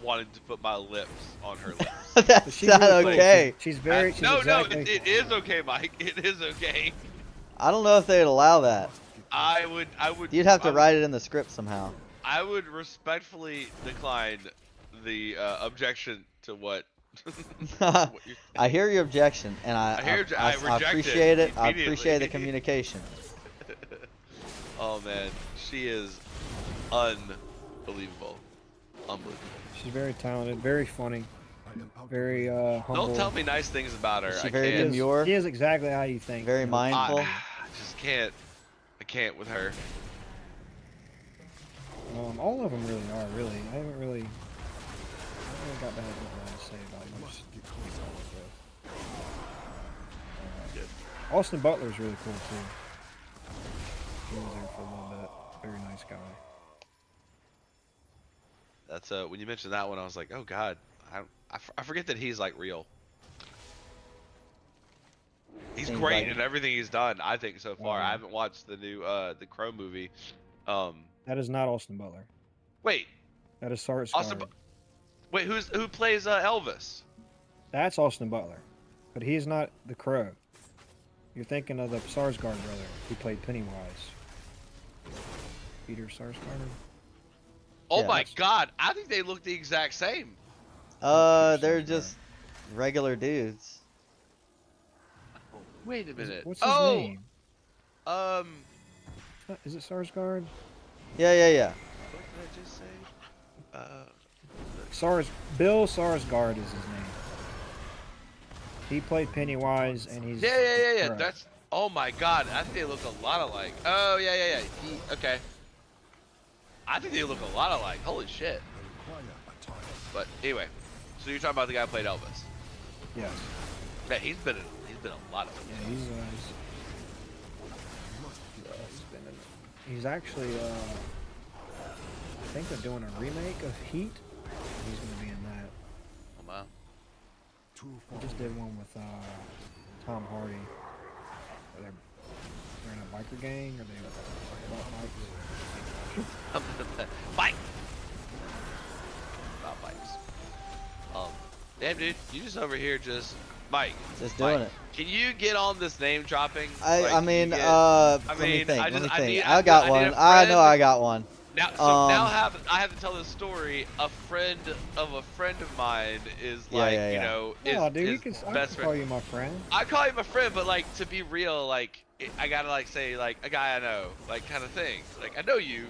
wanting to put my lips on her lips. But That's she's not really cool. okay. She's very. She's no, exactly, it is okay, Mike. It is okay. I don't know if they'd allow that. I would. You'd have to I would- write it in the script somehow. I would respectfully decline the objection to what. what you're I hear your objection, and I reject appreciate it. I immediately. appreciate the communication. Oh man, she is unbelievable. Unbelievable. She's very talented, very funny, very humble. Don't tell me nice things about her. Is she I very She can't. is, demure? she is exactly how you think. Very you know. mindful. I just can't. I can't with her. All of them really are. Really, I haven't really got bad to say about it. Just keep going with Austin Butler's really cool too. He was there for a little bit. Very nice guy. That's when you mentioned that one, I was like, oh god, I forget that he's like real. He's Seems great like in everything he's done, I think so far. Oh, yeah. I haven't watched the new the Crow movie. That is not Austin Butler. Wait, That is Sarsgaard. Austin. Wait, who plays Elvis? That's Austin Butler, but he is not the Crow. You're thinking of the Sarsgaard brother who played Pennywise. Peter Sarsgaard. Oh Yeah, my that's- god, I think they look the exact same. They're just regular dudes. Wait a minute. What's his oh, name? Is it Sarsgaard? Yeah. What did I just say? Bill Sarsgaard is his name. He played Pennywise, and he's Yeah. Crow. That's. Oh my god, I think they look a lot alike. Oh yeah. Okay. I think they look a lot alike. Holy shit. But anyway, So you're talking about the guy who played Elvis? Yes. Yeah, he's been a lot of them. Yeah, he's actually I think they're doing a remake of Heat. He's gonna be in that. Oh wow. I just did one with Tom Hardy. They're in a biker gang, or they talk about bikes. Bike. About bikes. Damn dude, you just over here just Mike. Just doing it. Can you get on this name dropping? I mean, let me think. I Let me I think. need- I got I need one. a I know friend. I got one. Now, I have to tell this story. A friend of a friend of mine is like, yeah. you know, is Oh, dude, his I best can call friend. you my friend. I call him a friend, but like to be real, like I gotta like say like a guy I know, like kind of thing. Like I know you,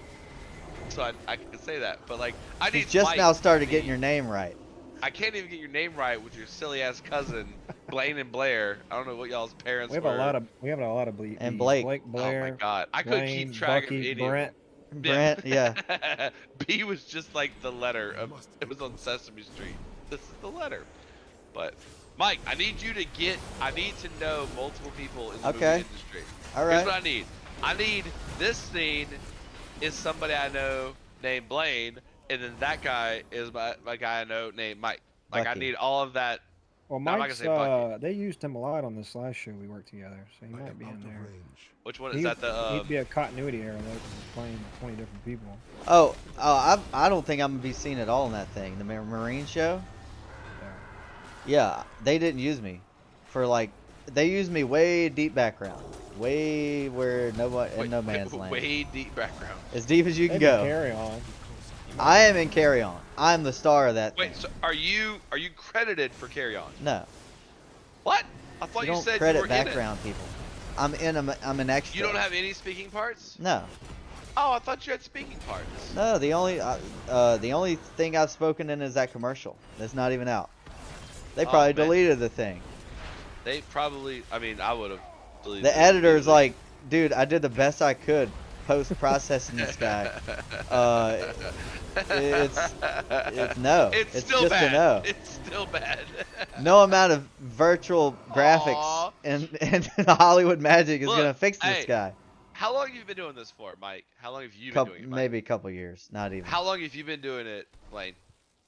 so I can say that. But like I You need just Mike now to started be- getting your name right. I can't even get your name right with your silly ass cousin, Blaine and Blair. I don't know what y'all's parents We have were. a lot of And these. Blake. Blake, Blair, Oh my god, I couldn't Blaine, keep track Bucky, of any Brent. of them. Brent, yeah. B was just like the letter of. It was on Sesame Street. This is the letter. But Mike, I need you to get. I need to know multiple people in the movie Okay. industry. All Here's right. what I need. I need this scene is somebody I know named Blaine, and then that guy is my guy I know named Mike. Like I Bucky. need all of that. Well, No, I'm not Mike's, gonna say Bucky. they used him a lot on this last show we worked together, so he might be in there. Which one is that? The He'd be a continuity error, though, 'cause he's playing 20 different people. I don't think I'm gonna be seen at all in that thing. The Marine show. Yeah, they didn't use me for like. They used me way deep background, way where nobody in no man's land. Way deep background. As deep as you can Maybe go. Carry on. I am in Carry On. I'm the star of that Wait, thing. so are you credited for Carry On? No, What? I thought you you don't said credit you were in it. background people. I'm an extra. You don't have any speaking parts? No, Oh, I thought you had speaking parts. no. The only thing I've spoken in is that commercial. That's not even out. They Oh, probably man. deleted the thing. They probably. I mean, I would have deleted. The it editor's immediately. like, dude, I did the best I could post processing this guy. It's no. It's still just bad. a no. It's still bad. No amount of virtual graphics Aw. and Hollywood magic is Look, gonna fix this hey, guy. How long have you been doing this for, Mike? How long have you been doing it, Mike? Maybe a couple years, not even. How long have you been doing it, Blaine?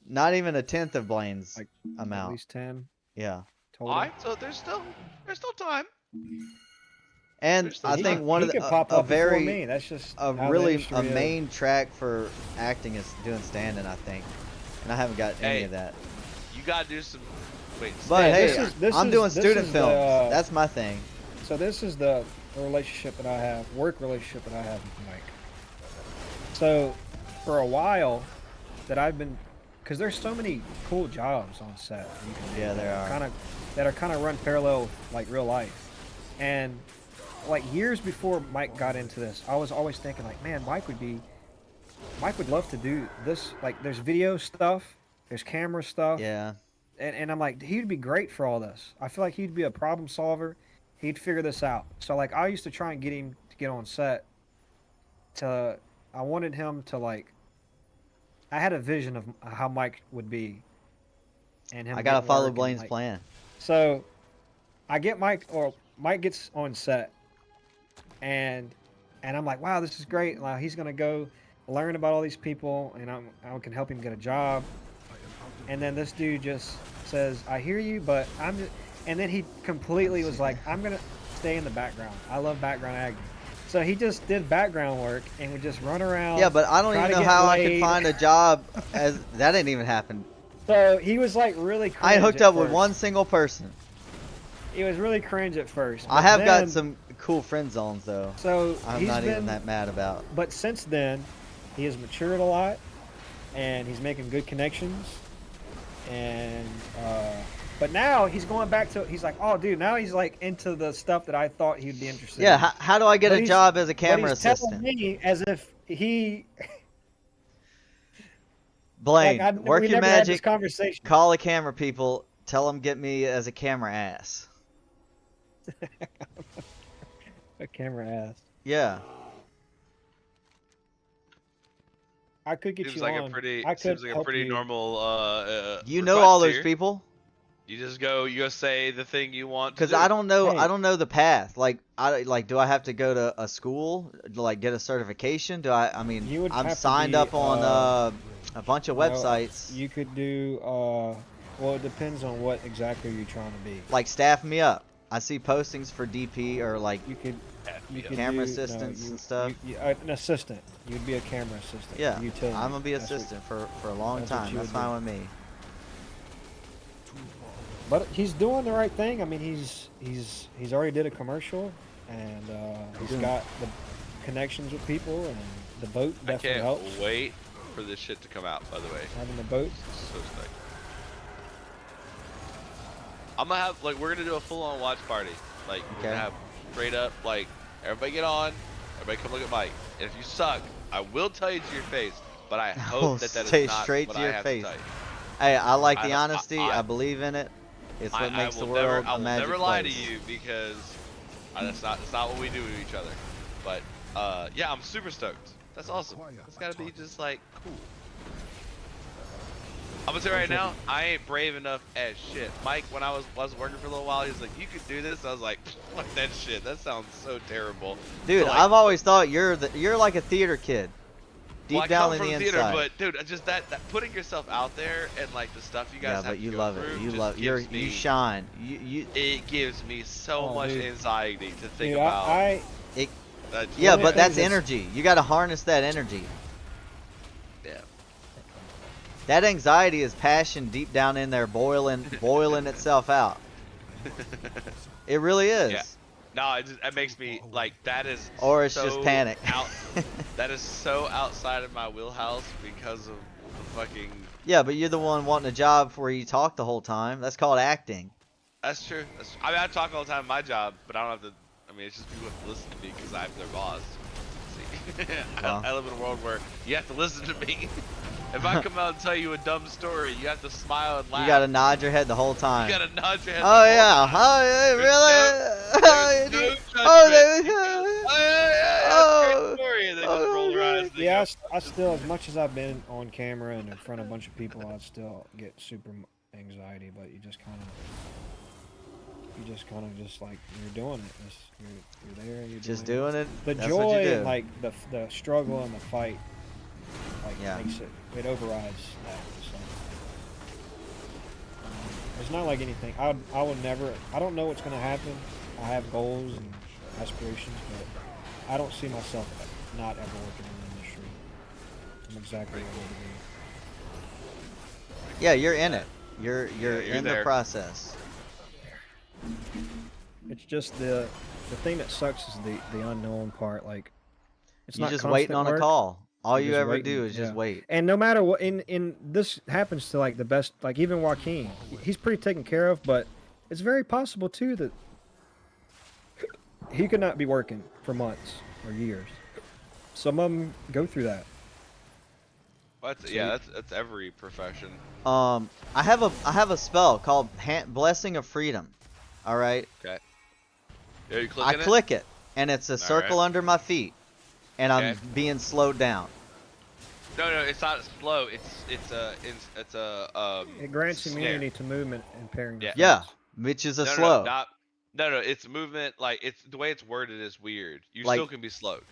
Not even a tenth of Blaine's Like, At amount. least 10 Yeah. total. All right, so there's still time. And There's still I time. think one he of the could pop a up before very me. That's just a how the really industry a is. main track for acting is doing stand-in, I think, and I haven't got any Hey, of that. You gotta do some. Wait, But stand- hey, this I'm is- doing this student is the, films. That's my thing. So this is the relationship that I have, work relationship that I have with Mike. So for a while that I've been, because there's so many cool jobs on set. That you can do Yeah, there are. That are kind of run parallel with like real life. And like years before Mike got into this, I was always thinking like, man, Mike would love to do this. Like there's video stuff, there's camera stuff. Yeah. And I'm like, he'd be great for all this. I feel like he'd be a problem solver. He'd figure this out. So like, I used to try and get him to get on set. I wanted him to like. I had a vision of how Mike would be. And him. I gotta getting follow work and, Blaine's like- plan. So, I get Mike gets on set, and I'm like, wow, this is great. Like, he's gonna go learn about all these people, and I can help him get a job. And then this dude just says, I hear you, but I'm just, and then he completely was like, I'm gonna stay in the background. I love background acting. So he just did background work and would just run around. Yeah, but I don't try even to know get how I could laid. find a job as that didn't even happen. So he was like really cringe I ain't hooked at up with first. one single person. He was really cringe at first. I but have got then- some cool friend zones though. So I'm he's not been, even that mad about. But since then, he has matured a lot, and he's making good connections. And but now he's going back to. He's like, oh, dude, now he's like into the stuff that I thought he'd be interested Yeah, in. how do I get But a he's- job as a But camera he's telling assistant? me as if he. Blaine, like, work we your never had this magic. conversation. Call the camera people. Tell them get me as a camera ass. A camera ass. Yeah. I could get Seems you like on. a pretty I could seems like a help pretty you. normal You know request all those here. people? You just go say the thing you want to Because do. I don't know. I Hey. don't know the path. Like, do I have to go to a school to like get a certification? I mean, You would I'm have to signed be. up on a bunch of No, websites. you could do. Well, it depends on what exactly you're trying to be. Like, staff me up. I see postings for DP or like You could. You could camera do assistants no, and stuff. an assistant. You'd be a camera assistant. Yeah, Utility. I'm gonna be That's what- assistant for a long that's what time. you That's would fine do. with me. But he's doing the right thing. I mean, he's already did a commercial, and he's got the connections with people, and the boat I definitely can't helps. wait for this shit to come out. By the way, Having the boat. so stoked. I'm gonna have we're gonna do a full-on watch party. Like we're Okay. gonna have straight up everybody get on, everybody come look at Mike. And if you suck, I will tell you to your face. But I hope that is Say not straight what to I your have face. to tell you. Hey, I like the I- honesty. I believe in it. It's what makes the world I a will magic never lie to place. you because that's not what we do to each other. But yeah, I'm super stoked. That's awesome. It's gotta be just like cool. I'm gonna say right now, I ain't brave enough as shit. Mike, when I was working for a little while, he was like, "You could do this." I was like, "Fuck that shit. That sounds so terrible." Dude, So, like, I've always thought you're like a theater kid. Deep well, I down come in from the theater, inside. but dude, just that putting yourself out there and like the stuff you guys Yeah, have but to you go love through it. You just love gives you me- shine. You It gives me so Oh, much dude. anxiety to think Dude, about. it, that. yeah, One of the but that's things that's- energy. You got to harness that energy. Yeah. That anxiety is passion deep down in there, boiling itself out. It really is. Yeah. No, it makes me like that is. Or it's so just panic. That is so outside of my wheelhouse because of the fucking. Yeah, but you're the one wanting a job where you talk the whole time. That's called acting. That's true. I mean, I talk all the time in my job, but I don't have to. I mean, it's just people have to listen to me because I'm their boss. See, Well. I live in a world where you have to listen to me. If I come out and tell you a dumb story, you have to smile and laugh. You gotta nod your head the whole time. You gotta nod your head. Oh the whole yeah. time. Oh yeah. There's Really? no Oh, judgment. they. Oh, yeah, Oh. that's a great story. And they just roll their eyes. And they Yeah, go, I still, as much as I've been on camera and in front of a bunch of people, I still get super anxiety. But you just kind of just like you're doing it. You're there. And you're Just doing doing it. The That's joy what you do. and like the struggle and the fight, like Yeah. makes it overrides that. So, it's not like anything. I will never. I don't know what's gonna happen. I have goals and aspirations, but I don't see myself not ever working in the industry. I'm exactly where I need to be. Yeah, you're in it. You're you're in there. the process. It's just the thing that sucks is the unknown part. Like it's You're not just constant waiting on a work. call. All You're you just ever waiting, do is just yeah. wait. And no matter what, in this happens to like the best. Like even Joaquin, he's pretty taken care of, but it's very possible too that he could not be working for months or years. Some of them go through that. that's every profession. I have a spell called Blessing of Freedom. All right. Okay. Are you I clicking it? click it, and it's a circle right. under my feet, and I'm Okay. being slowed down. No, it's not slow. It's a It grants snare. immunity to movement impairing. Yeah. defense. Yeah, which is a No, slow. no, it's movement. Like it's the way it's worded is weird. You Like- still can be slowed.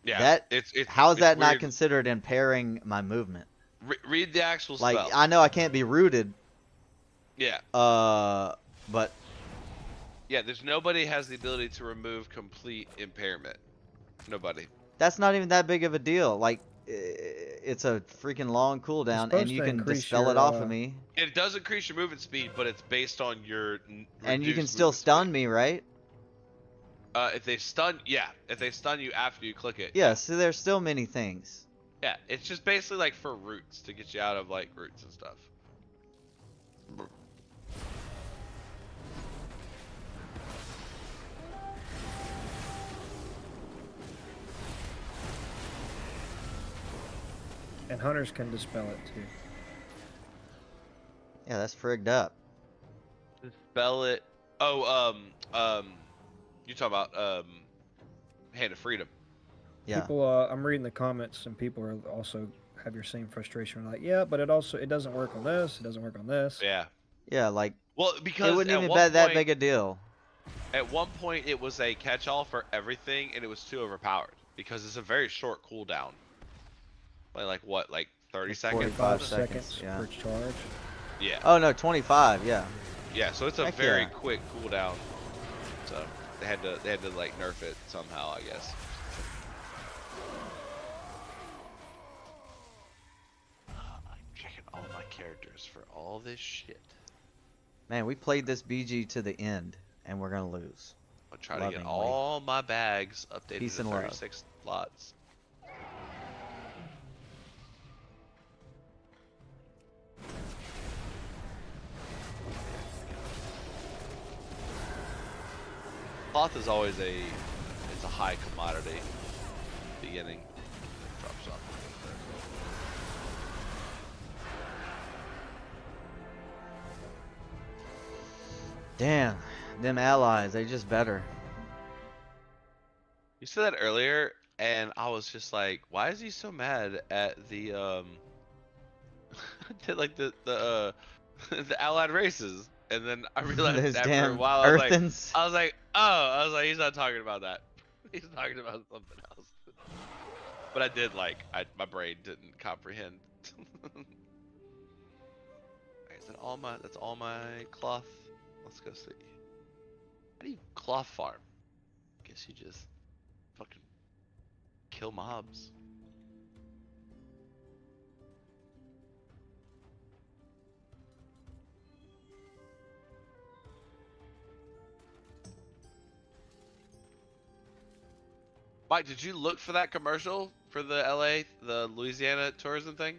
Yeah. That- it's How is it's that not weird. considered impairing my movement? Read the actual Like spell. I know I can't be rooted. Yeah. But Yeah. There's nobody has the ability to remove complete impairment. Nobody. that's not even that big of a deal. Like it's a freaking long cooldown, and supposed you to can increase dispel your, it off of me, It does increase your movement speed, but it's based on your. and you can reduced still movement stun speed. me, right? If they stun you after you click it. Yeah. So there's still many things. Yeah, it's just basically like for roots to get you out of like roots and stuff. And hunters can dispel it too. Yeah, that's frigged up. Spell it. Oh, you talking about Hand of Freedom? Yeah. People, I'm reading the comments, and people are also have your same frustration. Like, yeah, but it doesn't work on this. It doesn't work on this. Yeah. Yeah, like Well, it because wouldn't even be that big a deal. at one point it was a catch-all for everything, and it was too overpowered because it's a very short cooldown. Like what, like 30 Like seconds? 45 5 seconds, yeah. per charge. Yeah. Oh no, 25. Yeah. Yeah. So it's a Heck very yeah. quick cooldown. So they had to like nerf it somehow, I guess. I'm checking all my characters for all this shit. Man, we played this BG to the end, and we're gonna lose. I'll try to get Lovingly. all my bags updated Peace to and love. 36 slots. Cloth is always it's a high commodity beginning. Drops off. Damn, them allies, they just better. You said that earlier, and I was just like, why is he so mad at the like the the allied races? And then I realized Those after a damn while, earthens. I was like, oh, he's not talking about that. He's talking about something else. But I did my brain didn't comprehend. Alright, is that all my? That's all my cloth. Let's go see. How do you cloth farm? Guess you just fucking kill mobs. Mike, did you look for that commercial for the the Louisiana tourism thing?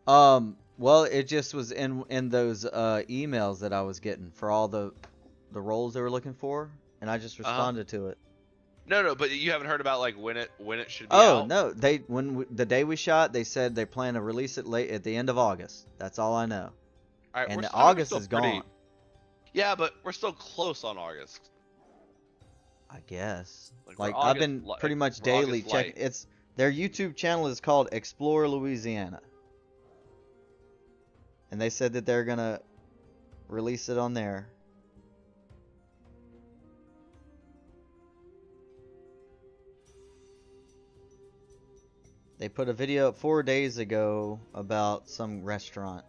Well, it just was in those emails that I was getting for all the roles they were looking for, and I just responded to it. No, but you haven't heard about like when it should be Oh out? no, the day we shot, they said they plan to release it late at the end of August. That's all I know. All right, And we're August still is pretty- gone. Yeah, but we're still close on August. I guess. Like, we're Like I've August been li- pretty much we're daily August checking. light. It's their YouTube channel is called Explore Louisiana, and they said that they're gonna release it on there. They put a video up 4 days ago about some restaurant.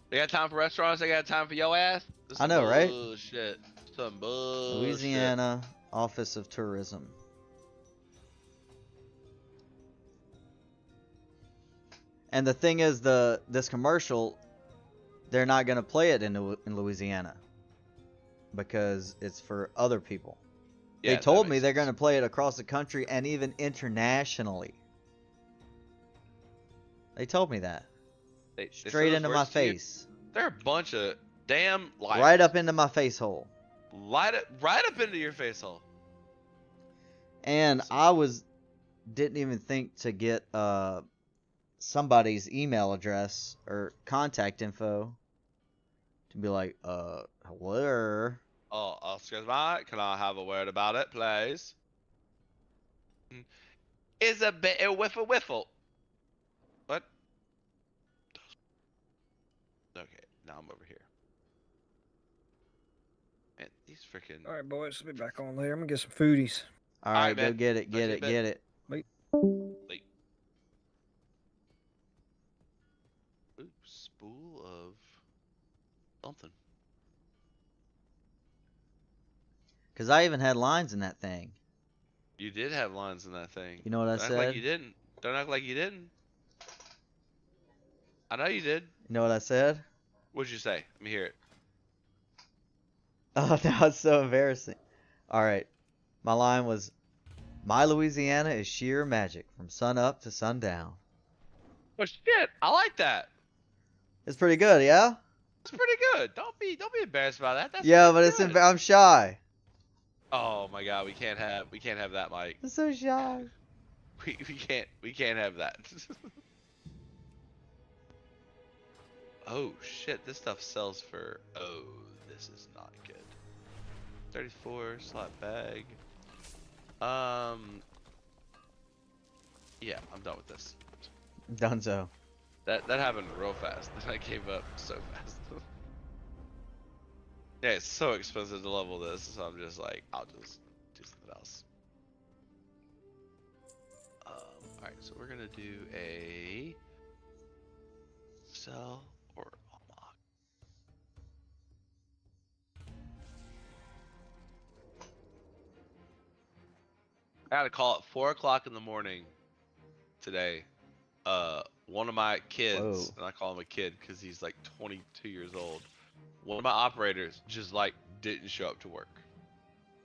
They got time for restaurants. They got time for your ass. This I some know, right? bullshit. Some bullshit. Louisiana Office of Tourism. And the thing is, this commercial, they're not gonna play it in Louisiana because it's for other people. Yeah, They that told me makes they're sense. gonna play it across the country and even internationally. They told me that They said straight those into my words to you? face, They're a bunch of damn liars. right up into my face hole. right up into your face hole. And I didn't even think to get somebody's email address or contact info to be like, where? Oh, excuse me. Can I have a word about it, please? Is a bit of whiffle whiffle. What? Okay, now I'm over here. Man, these freaking. All right, boys, I'll be back on later. I'm gonna get some foodies. All All right, right, go man. get it, Talk get to you in it, a bit. get it. Ooh, spool of something. Cause I even had lines in that thing. You did have lines in that thing. You know what I Don't act like said? you didn't. Don't act like you didn't. I know you did. You know what I said? What'd you say? Let me hear it. Oh, now it's so embarrassing. All right, my line was, "My Louisiana is sheer magic from sun up to sundown." Oh shit! I like that. It's pretty good, yeah. It's pretty good. Don't be embarrassed about that. That's Yeah, pretty but it's good. I'm shy. Oh my god, we can't have that, Mike. I'm so shy. We can't have that. Oh shit, this stuff sells for, oh, this is not good. 34 slot bag. Yeah, I'm done with this. Dunzo. That happened real fast. I gave up so fast. Yeah, it's so expensive to level this, so I'm just like, I'll just do something else. Alright, so we're gonna do a sell or unlock. I got a call at 4 o'clock in the morning today. One of my kids, Whoa. and I call him a kid because he's like 22 years old. One of my operators just like didn't show up to work.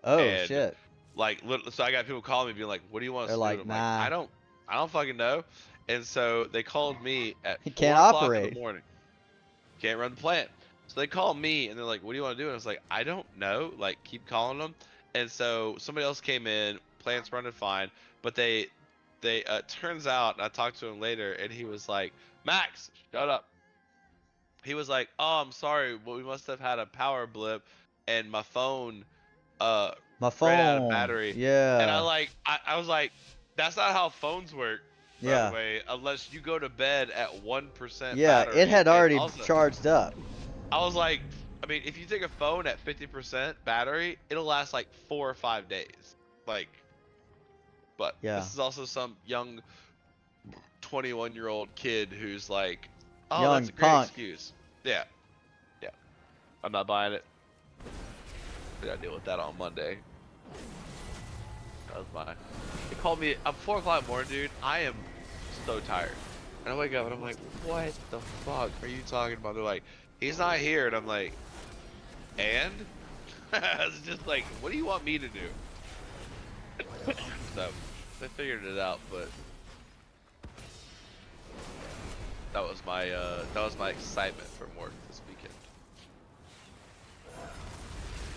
Oh And shit. like, so I got people calling me being like, "What do you want us They're to do?" like, And I'm nah. like, I don't fucking know. And so they called me at He 4 can't o'clock in the operate. morning. Can't run the plant. So they called me and they're like, "What do you want to do?" And I was like, "I don't know." Like, keep calling them. And so somebody else came in. Plant's running fine, but they turns out, and I talked to him later, and he was like, "Max, shut up." He was like, "Oh, I'm sorry, but we must have had a power blip, and my phone uh My ran out of phone. battery." And Yeah. I was like, "That's not how phones work, by the Yeah. way, unless you go to bed at 1% Yeah. It battery." had And already also, charged up. I was like, I mean, if you take a phone at 50% battery, it'll last like 4 or 5 days. Like, but Yeah. this is also some young 21-year-old kid who's like, "Oh, that's Young a great punk. excuse." Yeah, yeah. I'm not buying it. I gotta deal with that on Monday. That was my. They called me at 4 o'clock in the morning, dude. I am so tired. And I wake up and I'm like, "What the fuck are you talking about?" They're like, "He's not here," and I'm like, "And?" It's just like, what do you want me to do? So they figured it out, but that was my excitement from work this weekend.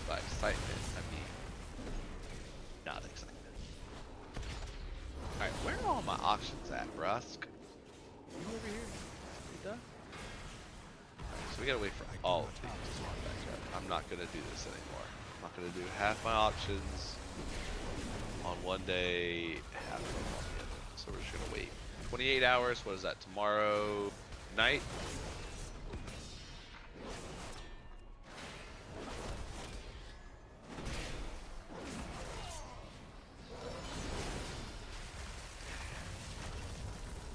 By excitement, I mean not excitement. Alright, where are all my options at, Rusk? You over here? You done? Alright, so we gotta wait for all of these to spawn back up. I'm not gonna do this anymore. I'm not gonna do half my options on one day, half of them on the other. So we're just gonna wait 28 hours. What is that? Tomorrow night?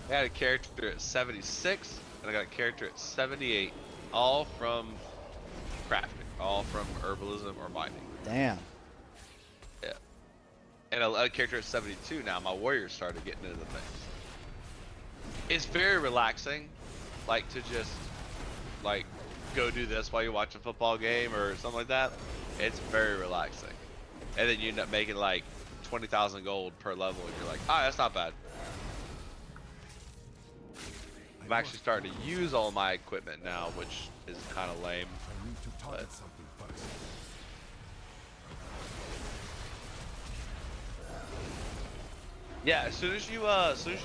I got a character at 76, and I got a character at 78, all from crafting, all from herbalism or mining. Damn. Yeah. And a character at 72 now. My warriors started getting into the mix. It's very relaxing, like to just like go do this while you watch a football game or something like that. It's very relaxing. And then you end up making like 20,000 gold per level, and you're like, ah, that's not bad. I'm actually starting to use all my equipment now, which is kind of lame. But yeah, as soon as you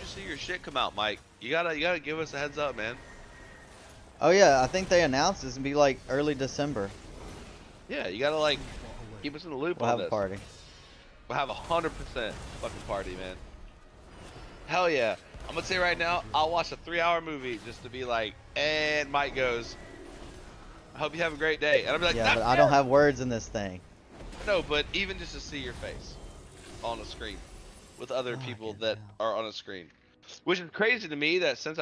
see your shit come out, Mike, you gotta give us a heads up, man. Oh yeah, I think they announced this and be like early December. Yeah, you gotta like keep us in the loop We'll on have a this. party. We'll have 100% fucking party, man. Hell yeah. I'm gonna say right now, I'll watch a 3-hour movie just to be like, and Mike goes, "I hope you have a great day." And I'll be like, Yeah, but I don't have words in this thing. No, but even just to see your face on a screen with other people that are on a screen. Which is crazy to me that since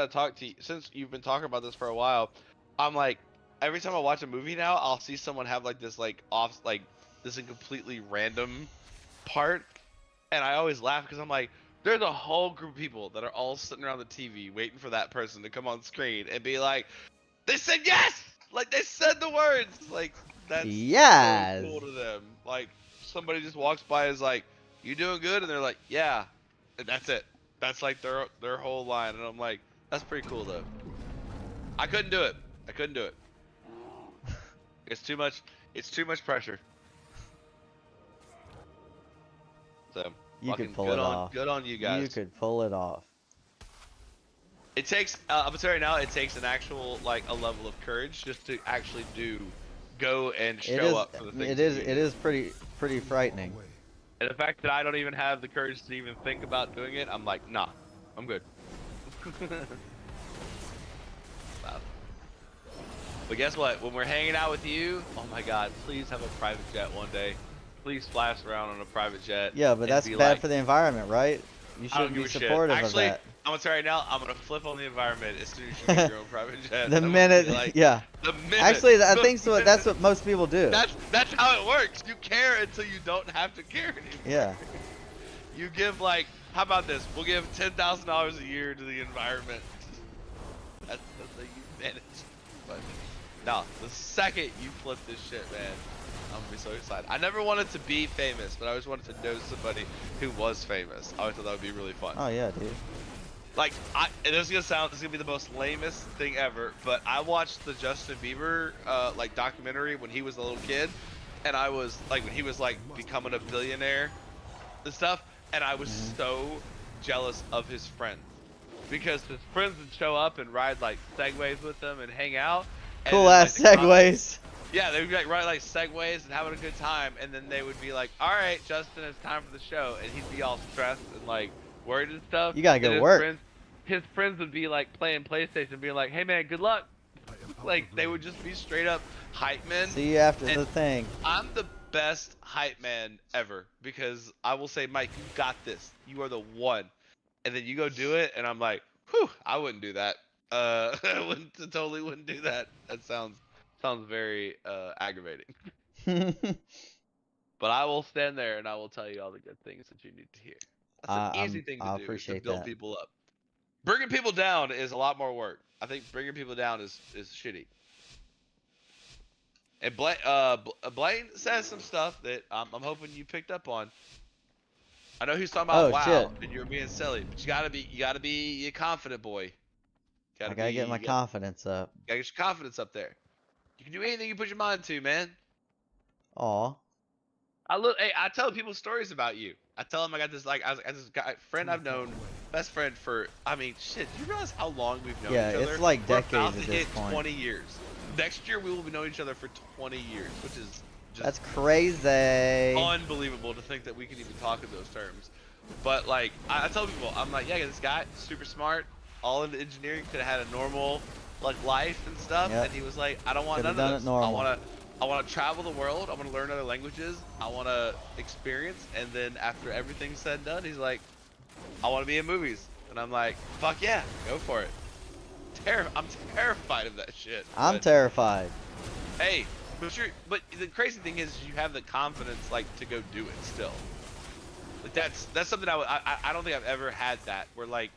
you've been talking about this for a while, I'm like, every time I watch a movie now, I'll see someone have like this this completely random part, and I always laugh because I'm like, there's a whole group of people that are all sitting around the TV waiting for that person to come on screen and be like, they said yes! Like they said the words! Like that's Yes! so cool to them. Like somebody just walks by and is like, "You doing good?" And they're like, "Yeah." And that's it. That's like their whole line. And I'm like, that's pretty cool though. I couldn't do it. I couldn't do it. It's too much pressure. So You could pull good it on off. good on you guys. You could pull it off. It takes I'm gonna tell you right now, it takes an actual like a level of courage just to actually go and show up for the things. It is pretty frightening. And the fact that I don't even have the courage to even think about doing it, I'm like, nah, I'm good. Wow. But guess what? When we're hanging out with you, oh my God, please have a private jet one day. Please flash around on a private jet. Yeah, but that's bad for the environment, right? You I don't should give be a shit. supportive Actually, of that. I'm gonna tell you right now, I'm gonna flip on the environment as soon as you get your own private jet. The I'm gonna minute, be like, yeah. the minute. Actually, I the think so. minute- That's what most people do. That's how it works. You care until you don't have to care anymore. Yeah. You give like, how about this? We'll give $10,000 a year to the environment. That's the thing you manage. But no, the second you flip this shit, man, I'm gonna be so excited. I never wanted to be famous, but I always wanted to know somebody who was famous. I always thought that would be really fun. Oh yeah, dude. Like, and this is gonna be the most lamest thing ever, but I watched the Justin Bieber like documentary when he was a little kid, and I was like, when he was like becoming a billionaire and stuff, and I was so jealous of his friends, because his friends would show up and ride like segways with them and hang out. Cool ass segways. Yeah, they would be like ride like segways and having a good time, and then they would be like, "All right, Justin, it's time for the show," and he'd be all stressed and like worried and stuff. You gotta go work. His friends would be like playing PlayStation, being like, "Hey man, good luck." Like they would just be straight up hype men. See you after the thing. I'm the best hype man ever, because I will say, Mike, you got this. You are the one. And then you go do it, and I'm like, whew, I wouldn't do that. I totally wouldn't do that. That sounds very aggravating. But I will stand there and I will tell you all the good things that you need to hear. That's an easy thing to do, is to build people up. Bringing people down is a lot more work. I think bringing people down is shitty. And Blaine says some stuff that I'm hoping you picked up on. I know he's talking about WoW, and you're being silly, but you gotta be a confident boy. I gotta get my confidence up. You gotta get your confidence up there. You can do anything you put your mind to, man. Aw. Hey, I tell people stories about you. I tell them I got this friend I've known, best friend for, I mean, shit. Do you realize how long we've known each other? Yeah, it's like decades We're about at to this hit point. 20 years. Next year we will be knowing each other for 20 years, which is just That's crazy. unbelievable to think that we can even talk in those terms. But like, I tell people, I'm like, yeah, this guy, super smart, all into engineering, could have had a normal like life and stuff, Yep. and he was like, I don't want Could've none done of it this. normal. I want to travel the world. I want to learn other languages. I want to experience. And then after everything's said and done, he's like, I want to be in movies. And I'm like, fuck yeah, go for it. I'm terrified of that shit. I'm but, terrified. Hey, but the crazy thing is you have the confidence like to go do it still. Like that's something I don't think I've ever had that, where like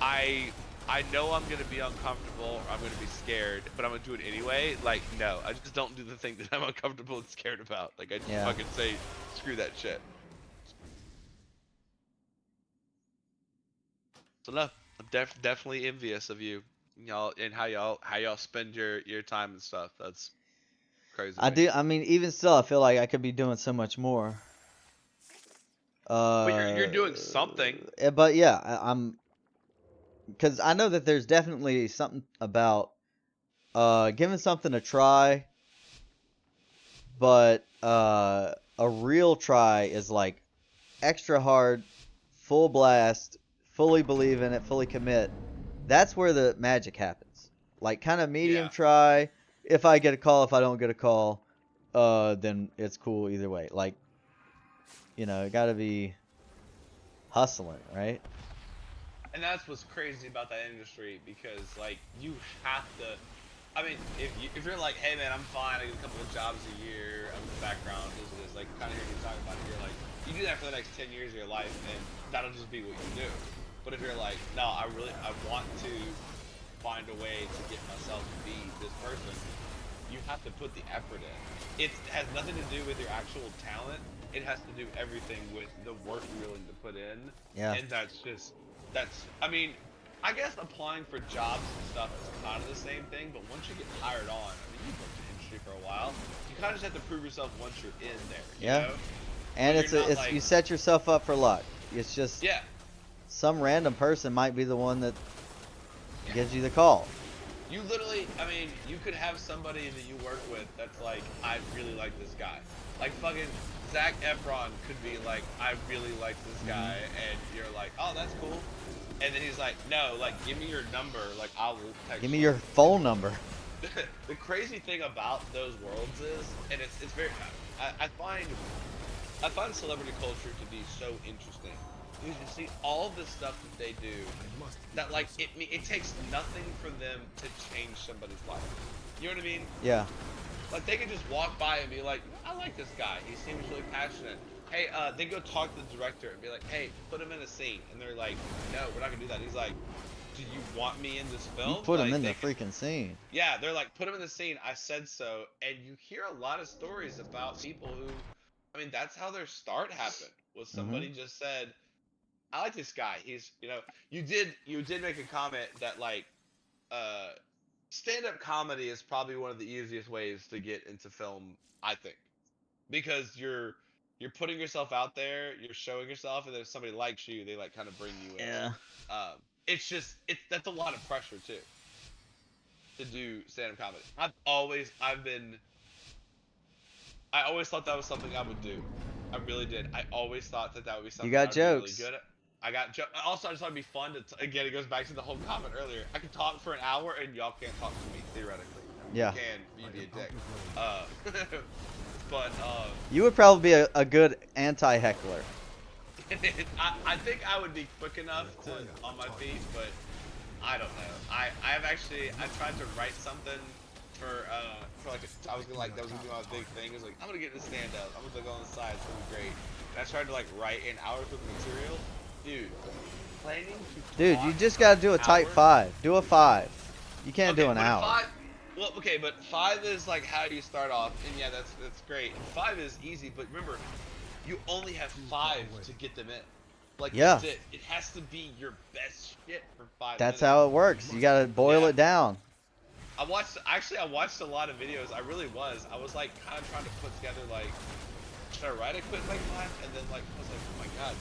I know I'm gonna be uncomfortable, or I'm gonna be scared, but I'm gonna do it anyway. Like, no, I just don't do the thing that I'm uncomfortable and scared about. Like, I just fucking say, screw that shit. So no, I'm definitely envious of you, y'all, and how y'all spend your time and stuff. That's crazy. I mean, even still, I feel like I could be doing so much more. But you're doing something. But yeah, I'm. Because I know that there's definitely something about giving something a try, but a real try is like extra hard, full blast, fully believe in it, fully commit. That's where the magic happens. Like kind of medium try. If I get a call, if I don't get a call, then it's cool either way. Like, you know, it got to be hustling, right? And that's what's crazy about that industry, because like you have to. I mean, if you're like, hey man, I'm fine, I get a couple of jobs a year, I'm in the background, this, like kind of hearing you talk about it, you're like, you do that for the next 10 years of your life, and that'll just be what you do. But if you're like, no, I want to find a way to get myself to be this person, you have to put the effort in. It has nothing to do with your actual talent. It has to do everything with the work you're willing to put in. Yeah. And I mean, I guess applying for jobs and stuff is kind of the same thing, but once you get hired on, I mean, you've worked in the industry for a while, you kind of just have to prove yourself once you're in there, you know? And so it's like, you set yourself up for luck. It's just yeah. some random person might be the one that gives you the call. You literally, I mean, you could have somebody that you work with that's like, I really like this guy. Like fucking Zac Efron could be like, I really like this guy, and you're like, oh, that's cool. And then he's like, no, like, give me your number, like, I'll text Give me you. your phone number. The crazy thing about those worlds is, and it's very, I find celebrity culture to be so interesting. You can see all the stuff that they do, that like it takes nothing for them to change somebody's life. You know what I mean? Yeah. Like they can just walk by and be like, I like this guy. He seems really passionate. Hey, they go talk to the director and be like, hey, put him in a scene. And they're like, no, we're not gonna do that. He's like, do you want me in this film? You put him like, in the freaking scene. Yeah, they're like, put him in the scene. I said so. And you hear a lot of stories about people who, I mean, that's how their start happened. Was somebody just said, I like this guy. He's, you did make a comment that like, stand-up comedy is probably one of the easiest ways to get into film, I think, because you're putting yourself out there, you're showing yourself, and then if somebody likes you, they like kind of bring you in. Yeah. That's a lot of pressure too to do stand-up comedy. I always thought that was something I would do. I really did. I always thought that would be something got I would be really jokes. good at. Also, I just thought it'd be fun to, again, it goes back to the whole comment earlier. I can talk for an hour and y'all can't talk to me, theoretically. Yeah. You can, you'd be a dick. But, You would probably be a good anti-heckler. I think I would be quick enough on my feet, but I don't know. I tried to write something for like, I was gonna like, that was gonna be my big thing. Is like, I'm gonna get this stand up. I'm gonna go on the side. It's gonna be great. And I tried to like write an hour worth of material. Dude, planning to Dude, you just gotta do a type hour? 5. Do a 5. You can't do an but hour. Well, okay, but 5 is like how you start off, and yeah, that's great. And 5 is easy, but remember, you only have 5 to get them in. Like, Yeah. that's it. It has to be your best shit for 5 That's minutes. how it works. You gotta boil it down. I watched a lot of videos. I really was. I was like kind of trying to put together like, should I write a quick like 5? And then like I was like, oh my god,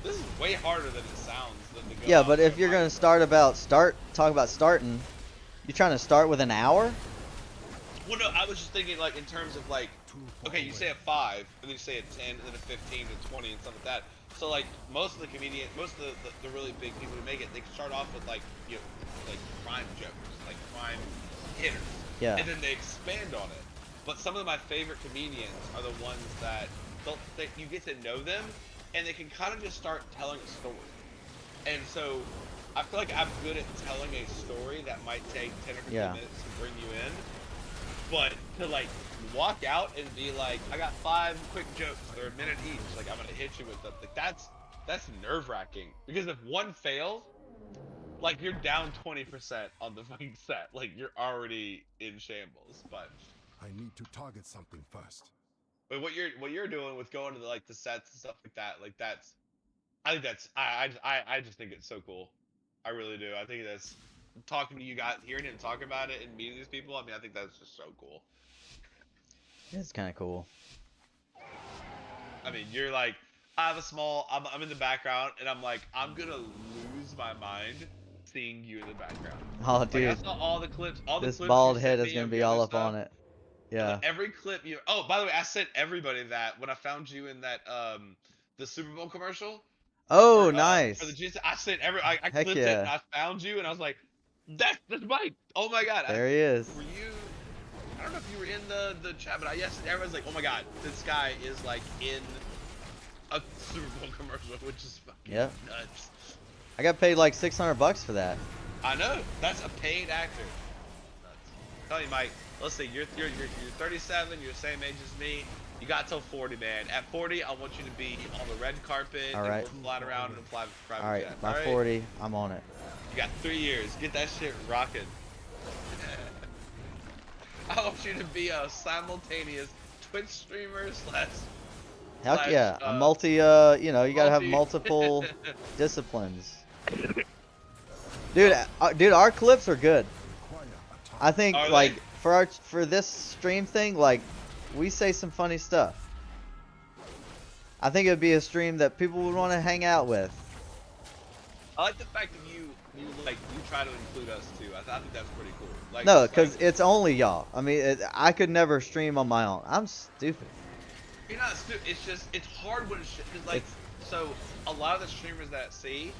this is way harder than it sounds than to go. Yeah, out but there if and you're write. gonna talk about starting, you're trying to start with an hour? Well, no, I was just thinking like in terms of like, okay, you say a 5, and then you say a 10, and then a 15, and 20, and stuff like that. So like most of the really big people who make it, they start off with like, like crime jokers, like crime hitters. Yeah. And then they expand on it. But some of my favorite comedians are the ones that you get to know them, and they can kind of just start telling a story. And so I feel like I'm good at telling a story that might take 10 or 15 minutes to bring you in. But to like walk out and be like, I got 5 quick jokes, they're a minute each, like I'm gonna hit you with them. Like that's nerve-wracking, because if one fails, like you're down 20% on the fucking set. Like you're already in shambles. But I need to target something first. But what you're doing with going to the sets and stuff like that, like I just think it's so cool. I really do. I think that's, talking to you guys, hearing him talk about it and meeting these people, I mean, I think that's just so cool. It's kind of cool. I mean, you're like, I'm in the background, and I'm like, I'm gonna lose my mind seeing you in the background. Oh, Like, dude. I saw all the clips. This you bald sent head me is gonna of be your all other up stuff. on it. Yeah. Like, every clip you. Oh, by the way, I sent everybody that when I found you in that the Super Bowl commercial. Oh, For nice. the Jesus, I sent I Heck clipped it yeah. and I found you and I was like, that's Mike. Oh my god. There he is. Were you? I don't know if you were in the chat, but yes, everyone's like, oh my god, this guy is like in a Super Bowl commercial, which is fucking nuts. I got paid like $600 for that. I know. That's a paid actor. Nuts. Tell you, Mike. Let's see. You're 37. You're the same age as me. You got till 40, man. At 40, I want you to be on the red carpet. All right. And we'll fly around and fly private All right, jet. by 40, I'm on it. You got 3 years. Get that shit rocking. I want you to be a simultaneous Twitch streamer slash. Heck yeah, a multi, you gotta have multiple disciplines. Dude, our clips are good. I think, Are like, they? for this stream thing, like, we say some funny stuff. I think it would be a stream that people would want to hang out with. I like the fact that you try to include us too. I think that's pretty cool. Like, No, just, because like, it's only y'all. I mean, I could never stream on my own. I'm stupid. you're not stupid. It's just it's hard when it's like so. A lot of the streamers that I see,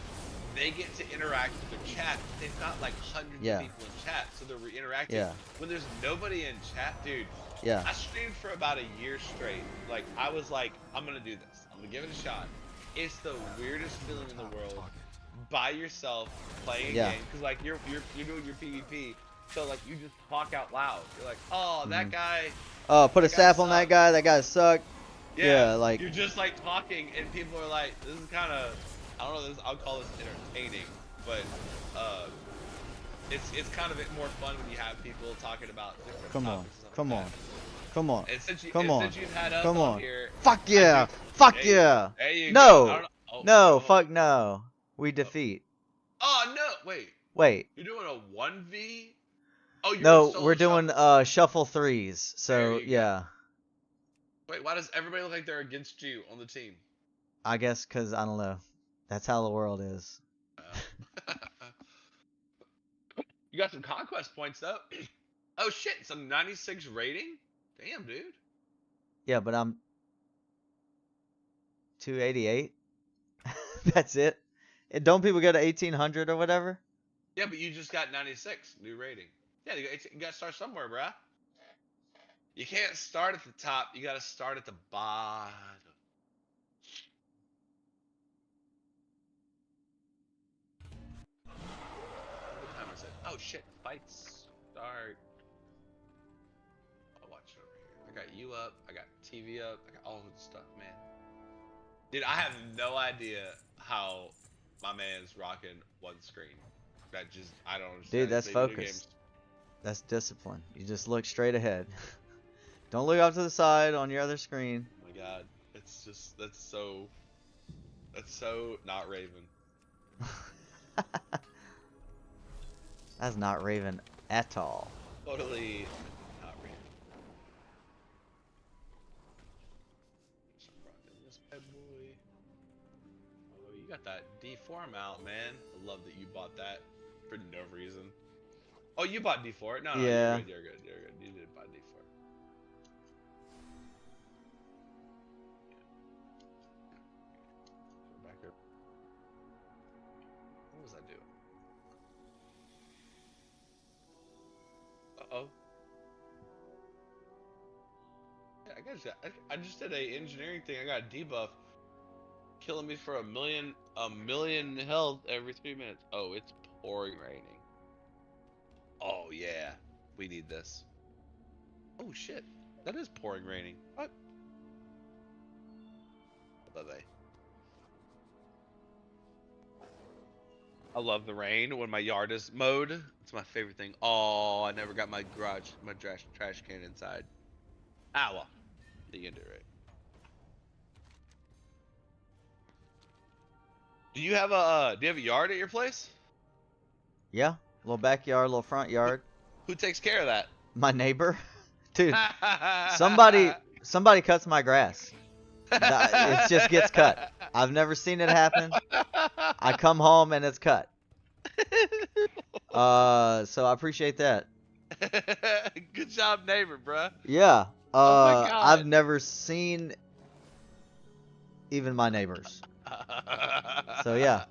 they get to interact with their chat. They've got like hundreds Yeah. of people in chat, so they're interacting. Yeah. When there's nobody in chat, dude. Yeah. I streamed for about a year straight. Like, I was like, I'm gonna do this. I'm gonna give it a shot. It's the weirdest feeling in the world. By yourself playing a Yeah. game, because like you're doing your PvP, so like you just talk out loud. You're like, oh, that guy. Oh, put a That guy staff on that sucked. guy. That guy sucked. Yeah, like you're just like talking, and people are like, this is kind of, I don't know, this I'll call this entertaining, but it's kind of more fun when you have people talking about different come on, topics and stuff come like on, that. come on, And since come on, since you've had us come on on. here, Fuck yeah, fuck there you- yeah. there you No, go. I don't know- oh, no, oh, fuck no. We defeat. Oh no, wait, Wait, you're doing a 1v? Oh, you're no, solo we're doing shuffle. shuffle threes. There So you go. yeah, Wait, why does everybody look like they're against you on the team? I guess because I don't know. That's how the world is. You got some conquest points though. Oh shit, some 96 rating? Damn, dude. Yeah, but I'm 288. That's it. And don't people go to 1800 or whatever? Yeah, but you just got 96 new rating. Yeah, you got to start somewhere, bruh. You can't start at the top. You got to start at the bottom. What time is it? Oh shit, fights start. I'll watch it over here. I got you up. I got TV up. I got all of the stuff, man. Dude, I have no idea how my man's rocking one screen. I don't understand. Dude, that's They video focused. games. That's discipline. You just look straight ahead. Don't look off to the side on your other screen. Oh my god, it's just that's so not Raven. That's not Raven at all. Totally not Raven. So rocking this bad boy. Oh, you got that D4 mount, man. I love that you bought that for no reason. Oh, you bought D4? No, Yeah. you're good. You did buy D4. Go back up. What was I doing? Uh-oh. Yeah, I just did a engineering thing. I got a debuff, killing me for a million health every 3 minutes. Oh, it's pouring raining. Oh yeah, we need this. Oh shit, that is pouring raining. What? Bye-bye. I love the rain when my yard is mowed. It's my favorite thing. Oh, I never got my trash can inside. Ah, well, you can do it, right? Do you have a yard at your place? Yeah, little backyard, little front yard. Who takes care of that? My neighbor, dude. Somebody cuts my grass. It just gets cut. I've never seen it happen. I come home and it's cut. So I appreciate that. Good job, neighbor, bruh. Yeah. Oh my God. I've never seen even my neighbors. So yeah.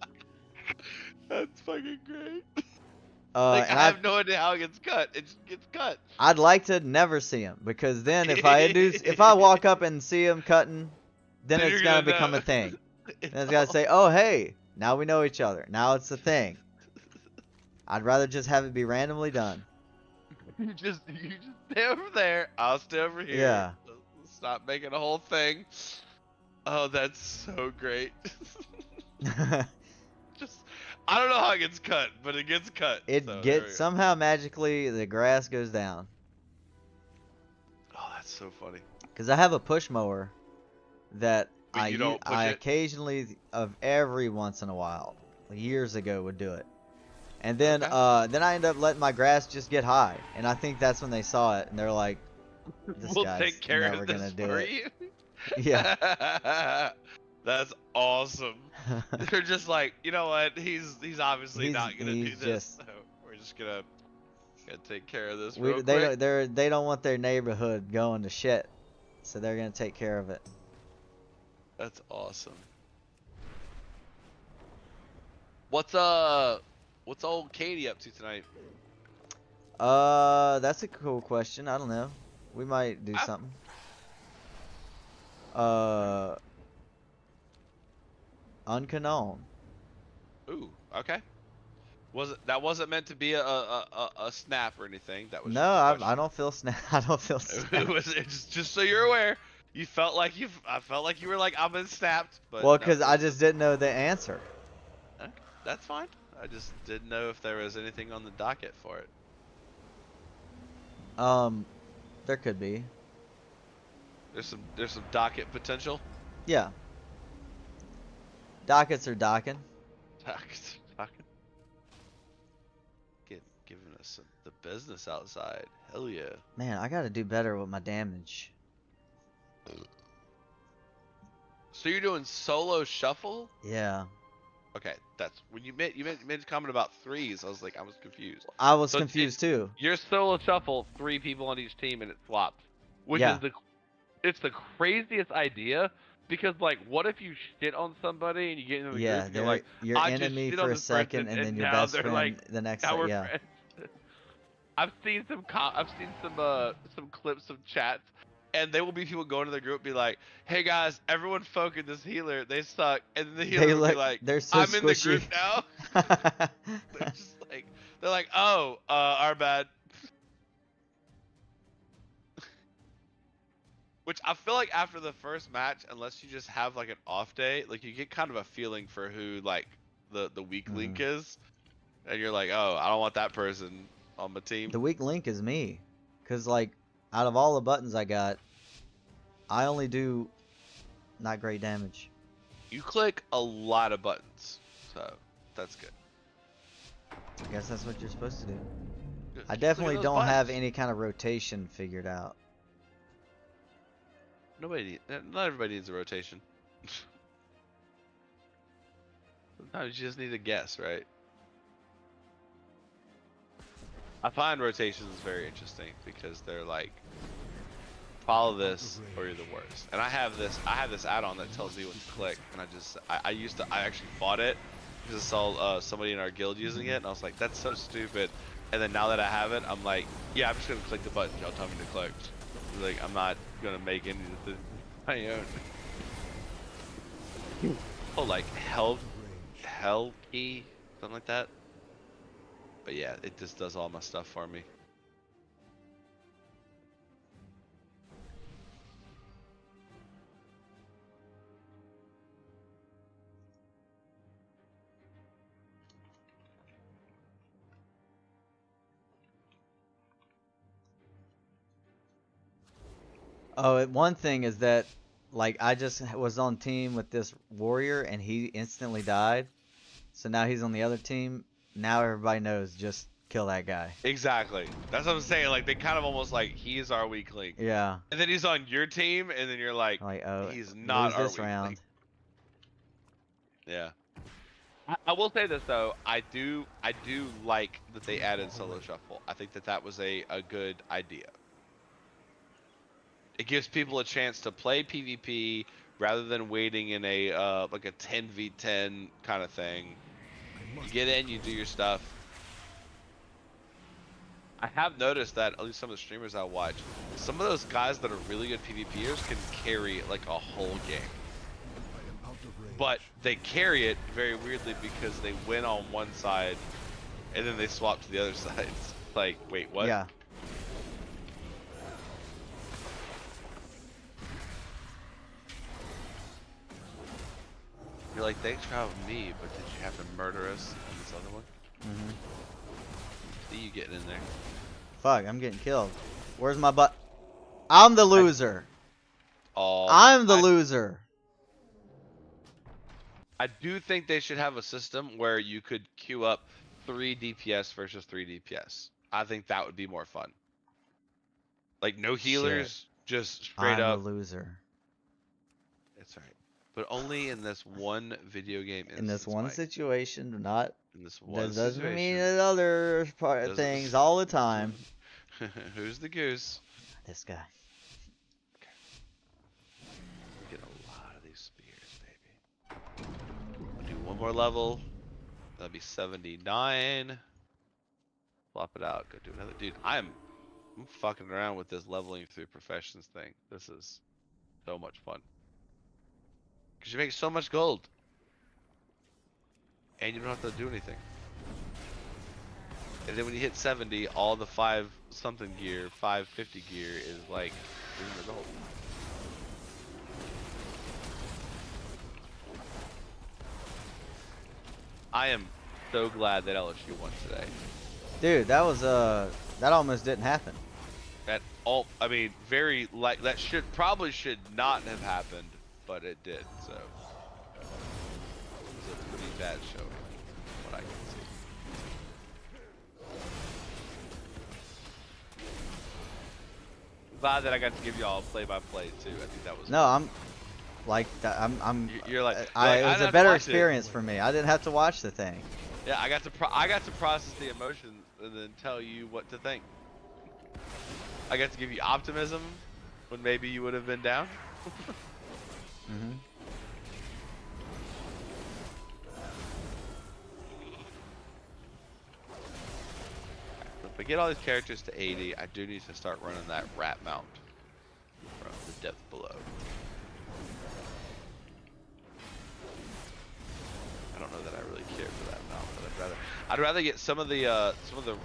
That's fucking great. And I have no idea how it gets cut. It just gets cut. I'd like to never see him because then if I walk up and see him cutting, then Then it's you're gonna gonna become know. a thing. And it's gotta say, oh hey, now we know each other. Now it's a thing. I'd rather just have it be randomly done. You just stay over there. I'll stay over here. Yeah. Stop making a whole thing. Oh, that's so great. Just I don't know how it gets cut, but it gets cut. It so there we gets go. somehow magically the grass goes down. Oh, that's so funny. Cause I have a push mower that But you don't push I it? occasionally of every once in a while, years ago would do it. And then Okay. then I end up letting my grass just get high, and I think that's when they saw it and they're like, "This We'll guy's take care never of this gonna do for it." you. Yeah. That's awesome. They're just like, you know what? He's obviously not gonna do he's this. just So we're just gonna take care of this we real they quick. they don't want their neighborhood going to shit, so they're gonna take care of it. That's awesome. What's old Katie up to tonight? That's a cool question. I don't know. We might do I- something. Unknown. Ooh, okay. That wasn't meant to be a snap or anything. That was No, just a I question. don't feel snap. I don't feel It snap. was it's just so you're aware. You felt like I felt like you were like I've been snapped, but Well, no, cause I just didn't know the answer. okay, that's fine. I just didn't know if there was anything on the docket for it. There could be. There's some docket potential. Yeah. Dockets are docking. Docket. Giving us the business outside. Hell yeah. Man, I gotta do better with my damage. So you're doing solo shuffle? Yeah. Okay, that's when you made a comment about threes. I was like, I was confused. I was So confused too. Your solo shuffle, 3 people on each team, and it swaps, which Yeah. is it's the craziest idea. Because like, what if you shit on somebody and you get into the Yeah, group and you're they're like, your I just enemy shit for on a this second, person, and then your now best they're friend like, the next. now we're Yeah. friends. I've seen some clips of chats, and there will be people going to the group and be like, "Hey guys, everyone focus this healer. They suck." And then the healer They will be look. like, They're so "I'm in the squishy. group now." They're just like, "Oh, our bad." Which I feel like after the first match, unless you just have like an off day, like you get kind of a feeling for who like the weak link is, and you're like, "Oh, I don't want that person on my team." The weak link is me, cause like out of all the buttons I got, I only do not great damage. You click a lot of buttons, so that's good. I guess that's what you're supposed to do. Just I keep clicking definitely those don't have buttons. any kind of rotation figured out. Not everybody needs a rotation. Sometimes you just need to guess, right? I find rotations very interesting because they're like, follow this or you're the worst. And I have this add-on that tells me what to click, and I actually fought it because I saw somebody in our guild using it, and I was like, that's so stupid. And then now that I have it, I'm like, yeah, I'm just gonna click the button y'all tell me to click. Like, I'm not gonna make any decisions of my own. Oh, like hell key, something like that. But yeah, it just does all my stuff for me. Oh, one thing is that, like, I just was on team with this warrior and he instantly died. So now he's on the other team. Now everybody knows, just kill that guy. Exactly. That's what I'm saying. Like, they kind of almost like, he's our weak link. Yeah. And then he's on your team, and then you're like, Like, oh, he's not lose our this weak round. link. Yeah. I will say this though, I do like that they added solo shuffle. I think that was a good idea. It gives people a chance to play PvP rather than waiting in a like a 10v10 kind of thing. You get in, you do your stuff. I have noticed that at least some of the streamers I watch, some of those guys that are really good PvPers can carry like a whole game. But they carry it very weirdly because they win on one side and then they swap to the other side. Like, wait, what? Yeah. You're like, thanks for having me, but did you have to murder us in this other one? See you getting in there. Fuck, I'm getting killed. Where's my butt? I'm the loser. I'm the loser. I do think they should have a system where you could queue up 3 DPS versus 3 DPS. I think that would be more fun. Like, no healers, just straight I'm up. the loser. It's alright. But only in this one video game instance, In this one Mike. situation, not In this one that doesn't mean situation. in other Doesn't- things all the time. Who's the goose? This guy. We get a lot of these spears, baby. We'll do one more level. That'll be 79. Flop it out. Go do another. Dude, I'm fucking around with this leveling through professions thing. This is so much fun. Because you make so much gold. And you don't have to do anything. And then when you hit 70, all the 5 something gear, 550 gear is like doing the gold. I am so glad that LSU won today. Dude, that was that almost didn't happen. That all, I mean, very like that probably should not have happened, but it did. So it was a pretty bad showing, from what I can see. Glad that I got to give y'all a play-by-play too. I think that was No, I'm like that. I'm. You're like, it I was didn't a have to better watch experience for me. I didn't have to watch the thing. Yeah, I got to process the emotions and then tell you what to think. I got to give you optimism when maybe you would have been down. Mm-hmm. If I get all these characters to 80, I do need to start running that rat mount from the depth below. I don't know that I really care for that mount, but I'd rather get some of the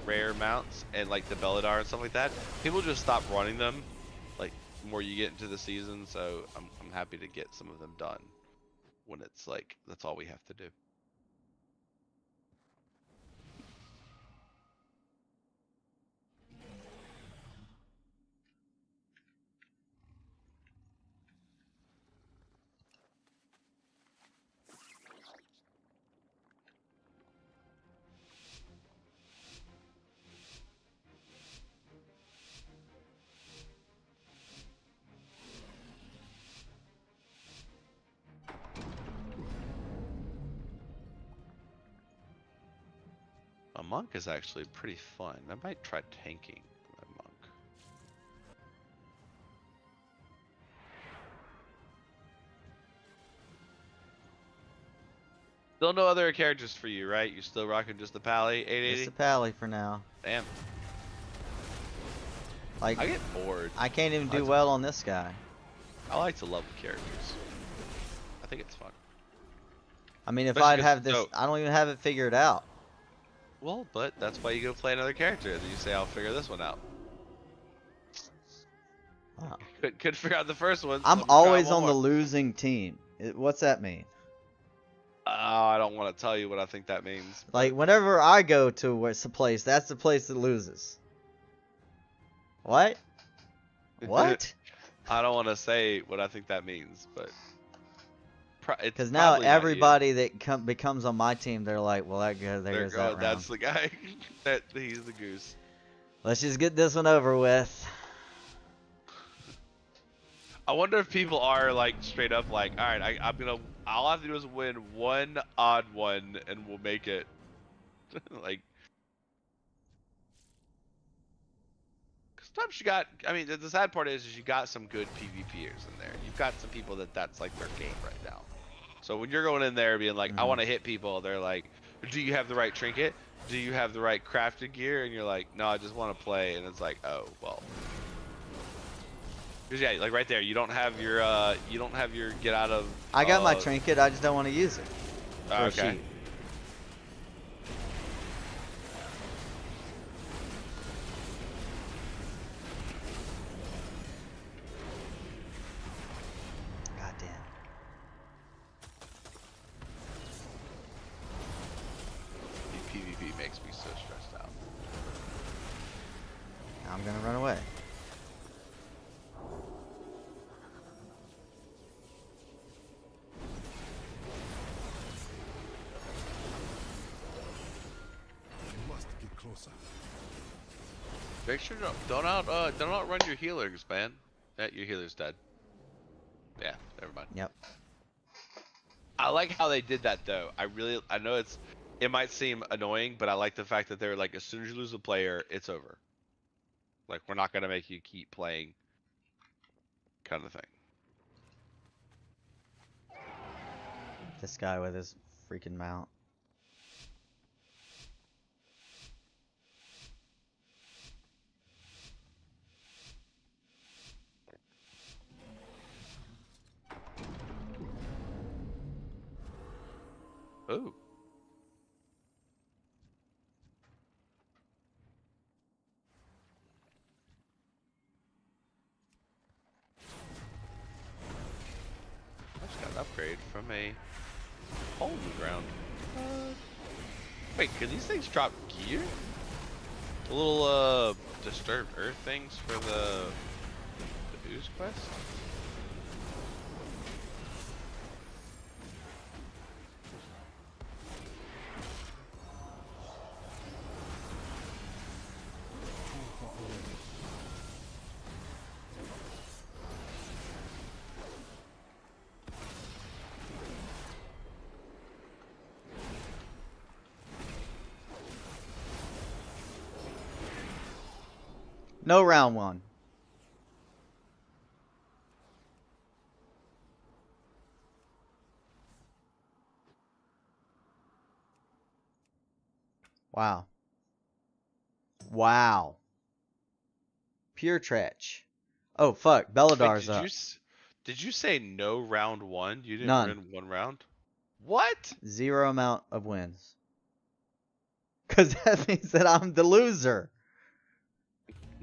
rare mounts and like the Belladar and stuff like that. People just stop running them, like the more you get into the season. So I'm happy to get some of them done when it's like that's all we have to do. A monk is actually pretty fun. I might try tanking my monk. Still no other characters for you, right? You're still rocking just the Pally 880? It's a pally for now. Damn. Like I get bored. I can't even do That's- well on this guy. I like to level characters. I think it's fun. I mean, if Especially I'd 'cause- have this, no. I don't even have it figured out. Well, but that's why you go play another character. Then you say, I'll figure this one out. Wow. Couldn't figure out the first one. so I'm let me try always one on the more. losing team. What's that mean? I don't want to tell you what I think that means. Like whenever I go to a place, that's the place that loses. What? What? I don't want to say what I think that means, but Because now probably not you. everybody that becomes on my team, they're like, well, that goes, there goes that round. That's the guy. He's the goose. Let's just get this one over with. I wonder if people are like straight up like, all right, all I have to do is win one odd one and we'll make it. Like, sometimes you got, I mean, the sad part is you got some good PvPers in there. You've got some people that's like their game right now. So when you're going in there being like, I want to hit people, they're like, do you have the right trinket? Do you have the right crafted gear? And you're like, no, I just want to play. And it's like, oh, well. Cause yeah, like right there, you don't have your get out of. I got my trinket, I just don't want to use it. For a Okay. sheep. God damn. PvP makes me so stressed out. Now I'm gonna run away. You must get closer. Make sure don't outrun your healers, man. Your healer's dead. Yeah, never mind. Yep. I like how they did that though. I know it might seem annoying, but I like the fact that they're like, as soon as you lose a player, it's over. Like, we're not gonna make you keep playing, kind of thing. This guy with his freaking mount. Ooh. I just got an upgrade from a hole in the ground. Wait, can these things drop gear? The little disturbed earth things for the ooze quest? No round one. Wow. Wow. Pure trash. Oh fuck, Wait, Belladar's up. did you say no round one? You didn't None. win one round? What? 0 amount of wins. Cause that means that I'm the loser.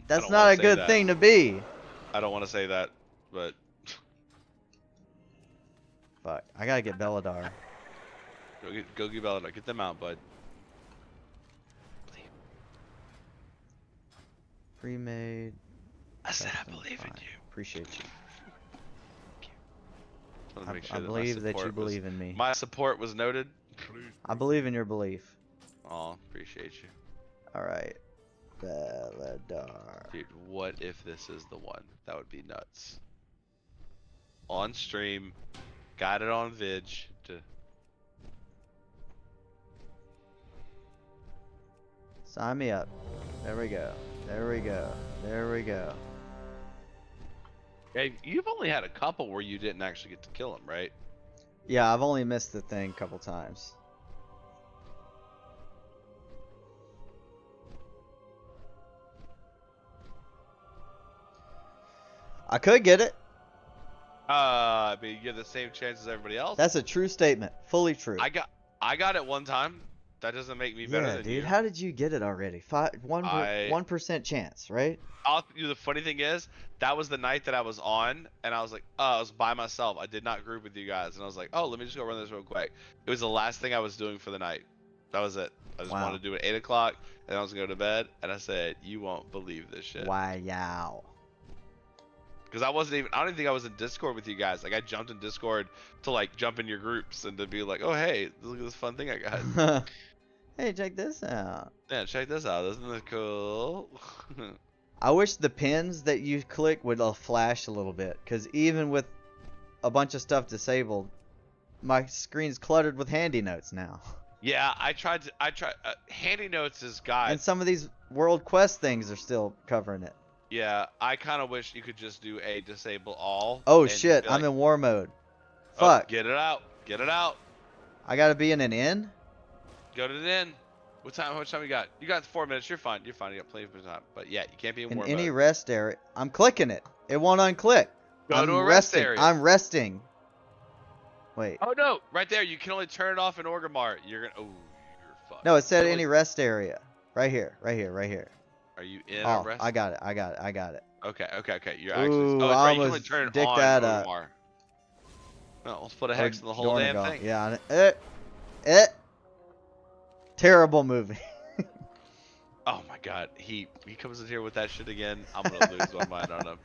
That's don't not wanna a say good that. thing to be. I don't want to say that, but Fuck, I gotta get Belladar. go get Belladar. Get them out, bud. Pre-made. I said I custom believe in fine. you. Appreciate you. Just wanted to make sure I that believe that you believe in me. my support was noted. I believe in your belief. Oh, appreciate you. Alright. Belladar. Dude, what if this is the one? That would be nuts. On stream, got it on Vid. Sign me up. There we go. There we go. There we go. Hey, you've only had a couple where you didn't actually get to kill him, right? Yeah, I've only missed the thing a couple times. I could get it. I mean, you have the same chance as everybody else. That's a true statement. Fully true. I got it one time. That doesn't make me better Yeah, than dude. you. How did you get it already? 1% chance, right? The funny thing is, that was the night that I was on, and I was like, oh, I was by myself. I did not group with you guys, and I was like, oh, let me just go run this real quick. It was the last thing I was doing for the night. That was it. I just Wow. wanted to do it 8 o'clock, and I was going to go to bed, and I said, you won't believe this shit. Wow. Because I don't even think I was in Discord with you guys. Like, I jumped in Discord to, like, jump in your groups and to be like, oh, hey, look at this fun thing I got. Hey, check this out. Yeah, check this out. Isn't this cool? I wish the pins that you click would flash a little bit, because even with a bunch of stuff disabled, my screen's cluttered with handy notes now. Yeah, I tried. Handy notes is got. And some of these world quest things are still covering it. Yeah, I kind of wish you could just do a disable all. Oh and shit, be like, I'm in war mode. "Oh, Fuck. get it out. Get it out. I gotta be in an inn? Go to the inn. What time? How much time you got? You got 4 minutes. You're fine. You're fine. You got plenty of time. But yeah, you can't be in In war any mode. rest area. I'm clicking it. It won't unclick. Go I'm to a rest resting. area. I'm resting. Wait. Oh no, right there. You can only turn it off in Orgrimmar. You're gonna. Oh, you're fucked. No, it said You can any rest area. Right here. Right here. Right here. Are you in a Oh, rest? I got it. I got it. I got it. Okay. You're actually. Ooh, Oh, it's I right. You can only almost turn it dicked on that in up. Orgrimmar. No, let's put a hex in the whole damn thing. Yeah. Terrible movie. Oh my god, he comes in here with that shit again. I'm gonna lose my mind on him.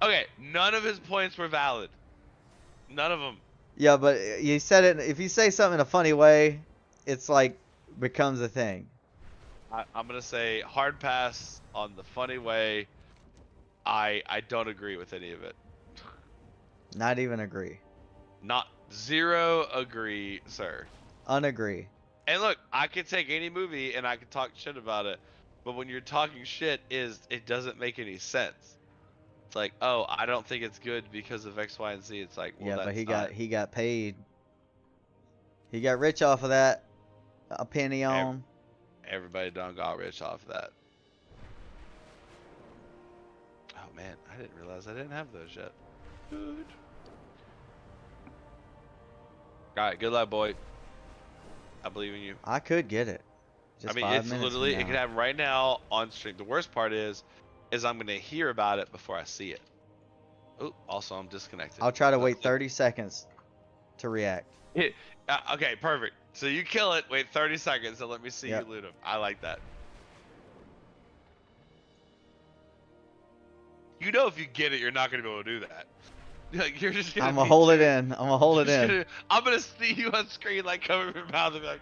Okay, none of his points were valid. None of them. Yeah, but you said it. If you say something in a funny way, it's like becomes a thing. I'm gonna say hard pass on the funny way. I don't agree with any of it. Not even agree. Not Zero agree, sir. Unagree. And look, I could take any movie and I could talk shit about it, but when you're talking shit, it doesn't make any sense. It's like, oh, I don't think it's good because of X, Y, and Z. It's like, well, Yeah, that's but not. he got paid. He got rich off of that. A penny on. Everybody done got rich off of that. Oh man, I didn't realize I didn't have those yet. Good. Alright, good luck, boy. I believe in you. I could get it. Just I mean, 5 it's minutes literally, from it now. could happen right now on stream. The worst part is I'm gonna hear about it before I see it. Oh, also I'm disconnected. I'll try to That's wait it. 30 seconds to react. Okay, perfect. So you kill it, wait 30 seconds, and let me see Yep. you loot him. I like that. You know, if you get it, you're not gonna be able to do that. Like, you're just gonna. I'm gonna hold it in. I'm gonna hold it in. I'm gonna see you on screen, like cover your mouth, and be like.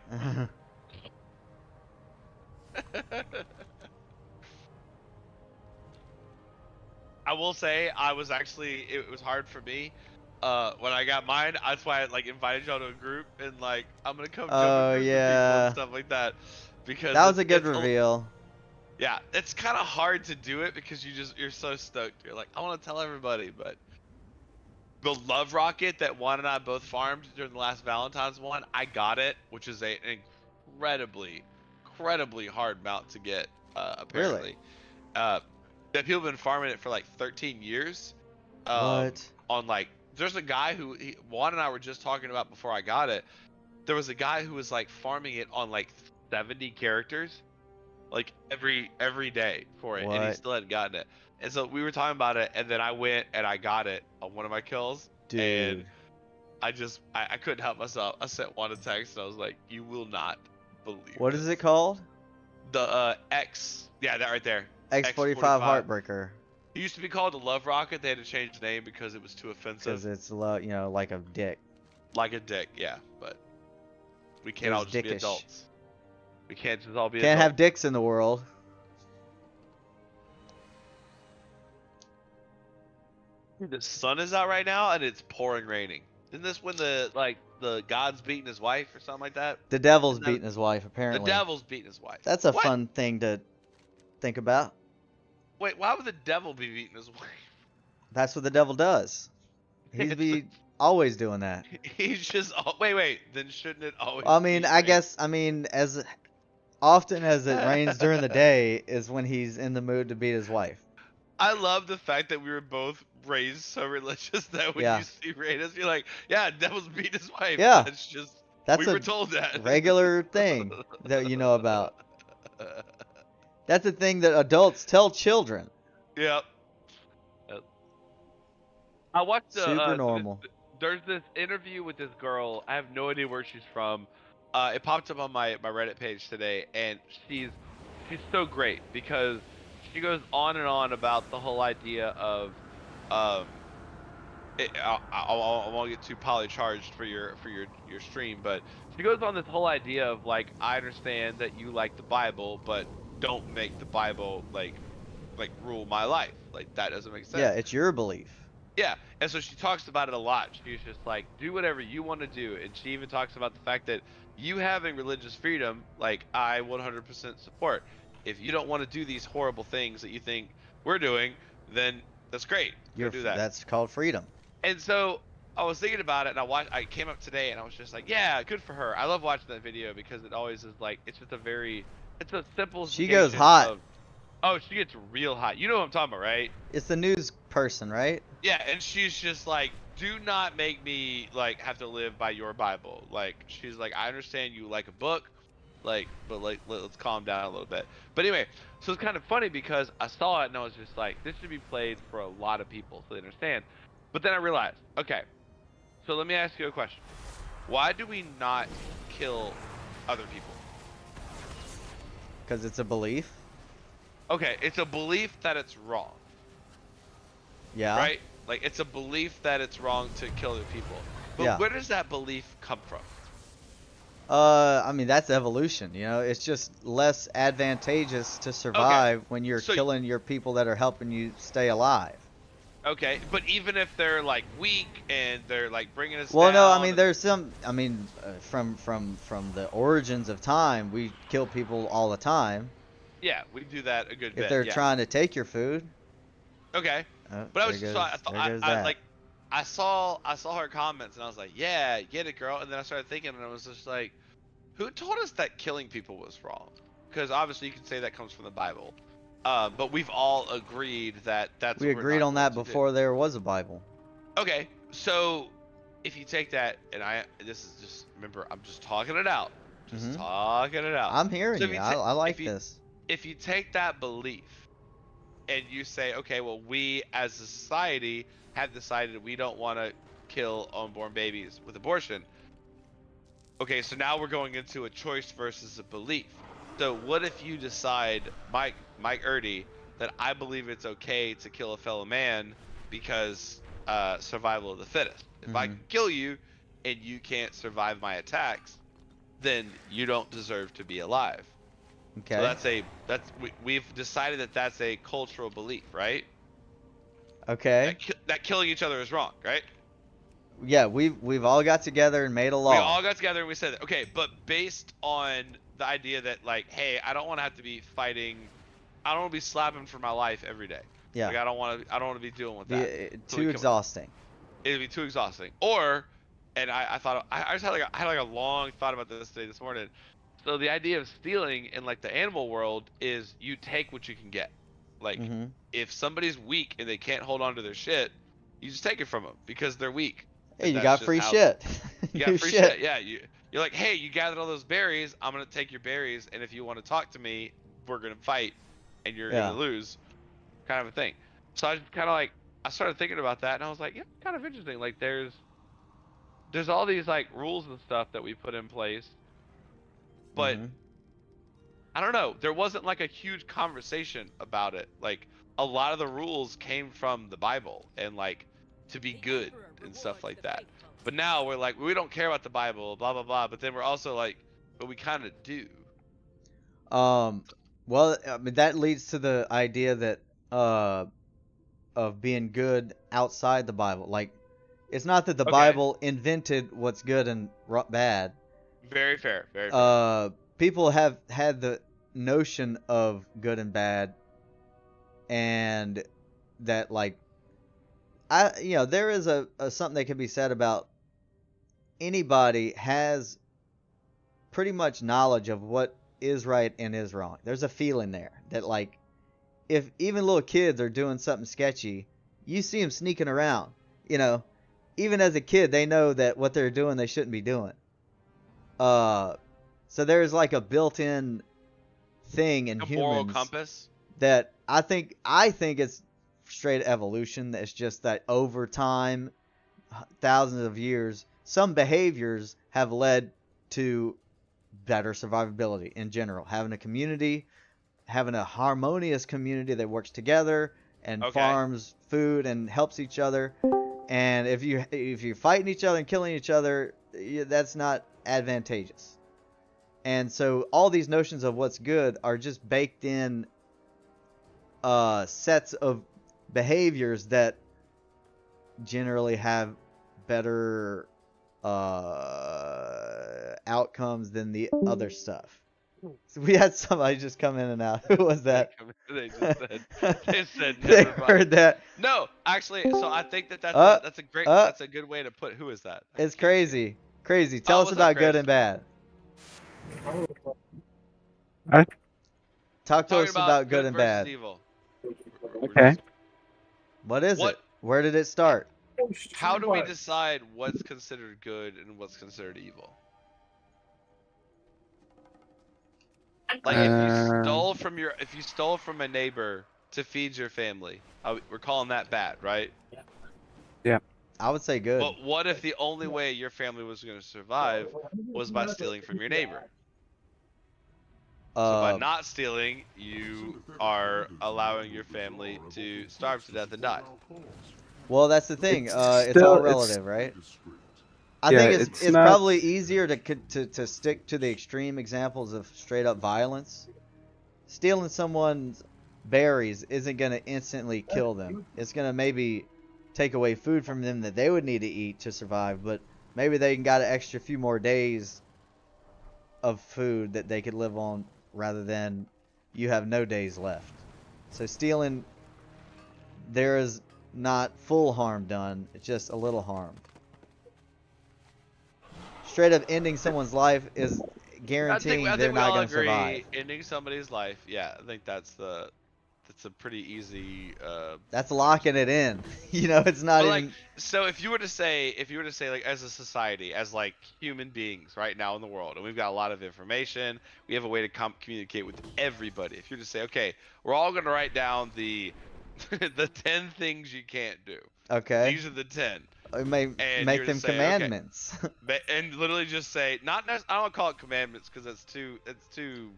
I will say, it was hard for me. When I got mine, that's why I like invited y'all to a group and like I'm gonna come jump in groups with people and stuff like that. Because that was a good reveal. Yeah, it's kind of hard to do it because you're so stoked. You're like, I want to tell everybody, but the love rocket that Juan and I both farmed during the last Valentine's one, I got it, which is an incredibly hard mount to get. Apparently, that people have been farming it for like 13 years. What? On like, there's a guy who Juan and I were just talking about before I got it. There was a guy who was like farming it on like 70 characters. Like every day for it, and he still hadn't gotten it. And so we were talking about it, and then I went and I got it on one of my kills. Dude. And I couldn't help myself. I sent one a text, and I was like, "You will not believe." What is it called? The X. Yeah, that right there. X45 Heartbreaker. It used to be called the Love Rocket. They had to change the name because it was too offensive. Because it's like a dick. Like a dick, yeah. But we can't all just be adults. We can't just all be Can't adults. have dicks in the world. The sun is out right now and it's pouring raining. Isn't this when the God's beating his wife or something like that? The devil's beating his wife, apparently. The devil's beating his wife. That's a fun thing to think about. Wait, why would the devil be beating his wife? That's what the devil does. He'd be always doing that. He's just wait. Then shouldn't it always? I mean, as often as it rains during the day is when he's in the mood to beat his wife. I love the fact that we were both raised so religious that when you see rain, you're like, yeah, devil's beating his wife. Yeah, we were told that. Regular thing that you know about. That's a thing that adults tell children. Yep. I watched super normal. There's this interview with this girl. I have no idea where she's from. It popped up on my Reddit page today, and she's so great because she goes on and on about the whole idea of I won't get too polycharged for your stream, but she goes on this whole idea of like, I understand that you like the Bible, but don't make the Bible like rule my life. Like, that doesn't make sense. Yeah, it's your belief. Yeah, and so she talks about it a lot. She's just like, do whatever you want to do, and she even talks about the fact that you having religious freedom, like, I 100% support. If you don't want to do these horrible things that you think we're doing, then that's great. You do that. That's called freedom. And so I was thinking about it, and I came up today, and I was just like, yeah, good for her. I love watching that video because it always is like, it's a simple. She goes hot. Oh, she gets real hot. You know what I'm talking about, right? It's the news person, right? Yeah, and she's just like, do not make me like have to live by your Bible. Like, she's like, I understand you like a book, like, but like, let's calm down a little bit. But anyway, so it's kind of funny because I saw it and I was just like, this should be played for a lot of people so they understand. But then I realized, okay, so let me ask you a question. Why do we not kill other people? Because it's a belief. Okay, it's a belief that it's wrong. Yeah. Right? Like, it's a belief that it's wrong to kill other people. But where does that belief come from? I mean, that's evolution, you know? It's just less advantageous to survive when you're killing your people that are helping you stay alive. Okay, but even if they're like weak and they're like bringing us Well, no, I down, mean, there's some. I mean, from the origins of time, we kill people all the time yeah, we do that a good if bit. they're Yeah. trying to take your food. Okay. Oh, But I there was so I goes thought there goes I that. like I saw her comments and I was like, yeah, get it, girl. And then I started thinking and I was just like, who told us that killing people was wrong? Because obviously you can say that comes from the Bible, but we've all agreed that that's We what we're agreed not on going that to before there was a Bible. do. Okay, so if you take that and this is just remember I'm just talking it out, just Mhm. talking it out. I'm hearing So if you. you I if like you this. if you take that belief and you say, okay, well, we as a society have decided we don't want to kill unborn babies with abortion. Okay, so now we're going into a choice versus a belief. So what if you decide, Mike Erdy, that I believe it's okay to kill a fellow man because survival of the fittest. If I Mhm. can kill you and you can't survive my attacks, then you don't deserve to be alive. So Okay. we've decided that that's a cultural belief, right? Okay. That killing each other is wrong, right? Yeah, we've all got together and made a We law. all got together and we said that. Okay, but based on the idea that like, hey, I don't want to have to be fighting. I don't want to be slapping for my life every day. Yeah. Like I don't want to. I don't want to be dealing with Be that. So too exhausting. it'd be too exhausting. Or, and I thought I just had I had like a long thought about this morning. So the idea of stealing in like the animal world is you take what you can get. Like Mhm. if somebody's weak and they can't hold on to their shit, you just take it from them because they're weak, Hey, and you that's got just free how shit. you got New free shit. shit. Yeah, you're like, hey, you gathered all those berries. I'm gonna take your berries, and if you want to talk to me, we're gonna fight, and you're gonna Yeah. lose, kind of a thing. So I just kind of like I started thinking about that, and I was like, yeah, kind of interesting. Like there's all these like rules and stuff that we put in place, but Mhm. I don't know. There wasn't like a huge conversation about it. Like a lot of the rules came from the Bible and like to be good and stuff like that. But now we're like, we don't care about the Bible, blah blah blah. But then we're also like, but we kind of do. Um. Well, I mean, that leads to the idea that uh of being good outside the Bible. Like, it's not that the Okay, Bible invented what's good and bad. very fair, very fair. People have had the notion of good and bad, and that like there is a something that can be said about anybody has pretty much knowledge of what is right and is wrong. There's a feeling there that like if even little kids are doing something sketchy, you see them sneaking around. You know, even as a kid, they know that what they're doing they shouldn't be doing. Uh, so there's like a built-in thing in A moral humans compass. that I think it's straight evolution. That's just that over time, thousands of years, some behaviors have led to better survivability in general. Having a community, having a harmonious community that works together and Okay, farms food and helps each other. And if you're fighting each other and killing each other, that's not advantageous. And so all these notions of what's good are just baked in sets of behaviors that generally have better outcomes than the other stuff. So we had somebody just come in and out. Who was that? they just said they said They never mind. heard that. No, actually, so I think that Uh, uh, that's a good way to put. Who is that? I it's can't see. crazy. Crazy. Tell Oh, us what's up, about good Chris? and bad. Huh? Talk to Talking us about about good good and versus bad. evil. Okay. What is What? it? Where did it start? How do we decide what's considered good and what's considered evil? Like if you stole from a neighbor to feed your family, we're calling that bad, right? Yeah. I would say good. But what if the only way your family was going to survive was by stealing from your neighbor? So by Uh, not stealing, you are allowing your family to starve to death and die. well, that's the thing. It's It's all still- relative, right? I Yeah, think it's it's not- probably easier to stick to the extreme examples of straight up violence. Stealing someone's berries isn't gonna instantly kill them. It's gonna maybe take away food from them that they would need to eat to survive, but maybe they got an extra few more days of food that they could live on rather than you have no days left. So stealing, there is not full harm done, it's just a little harm. Straight up ending someone's life is guaranteeing they're we not all going to agree survive. ending somebody's life. Yeah, I think that's a pretty easy. That's locking it in. You know, it's not But even. like, so if you were to say like as a society, as like human beings right now in the world, and we've got a lot of information, we have a way to communicate with everybody. If you were to say, okay, we're all gonna write down the the 10 things you can't do. Okay. These are the 10. Make you're to them say, commandments. Okay, and literally just say not. I don't call it commandments because it's too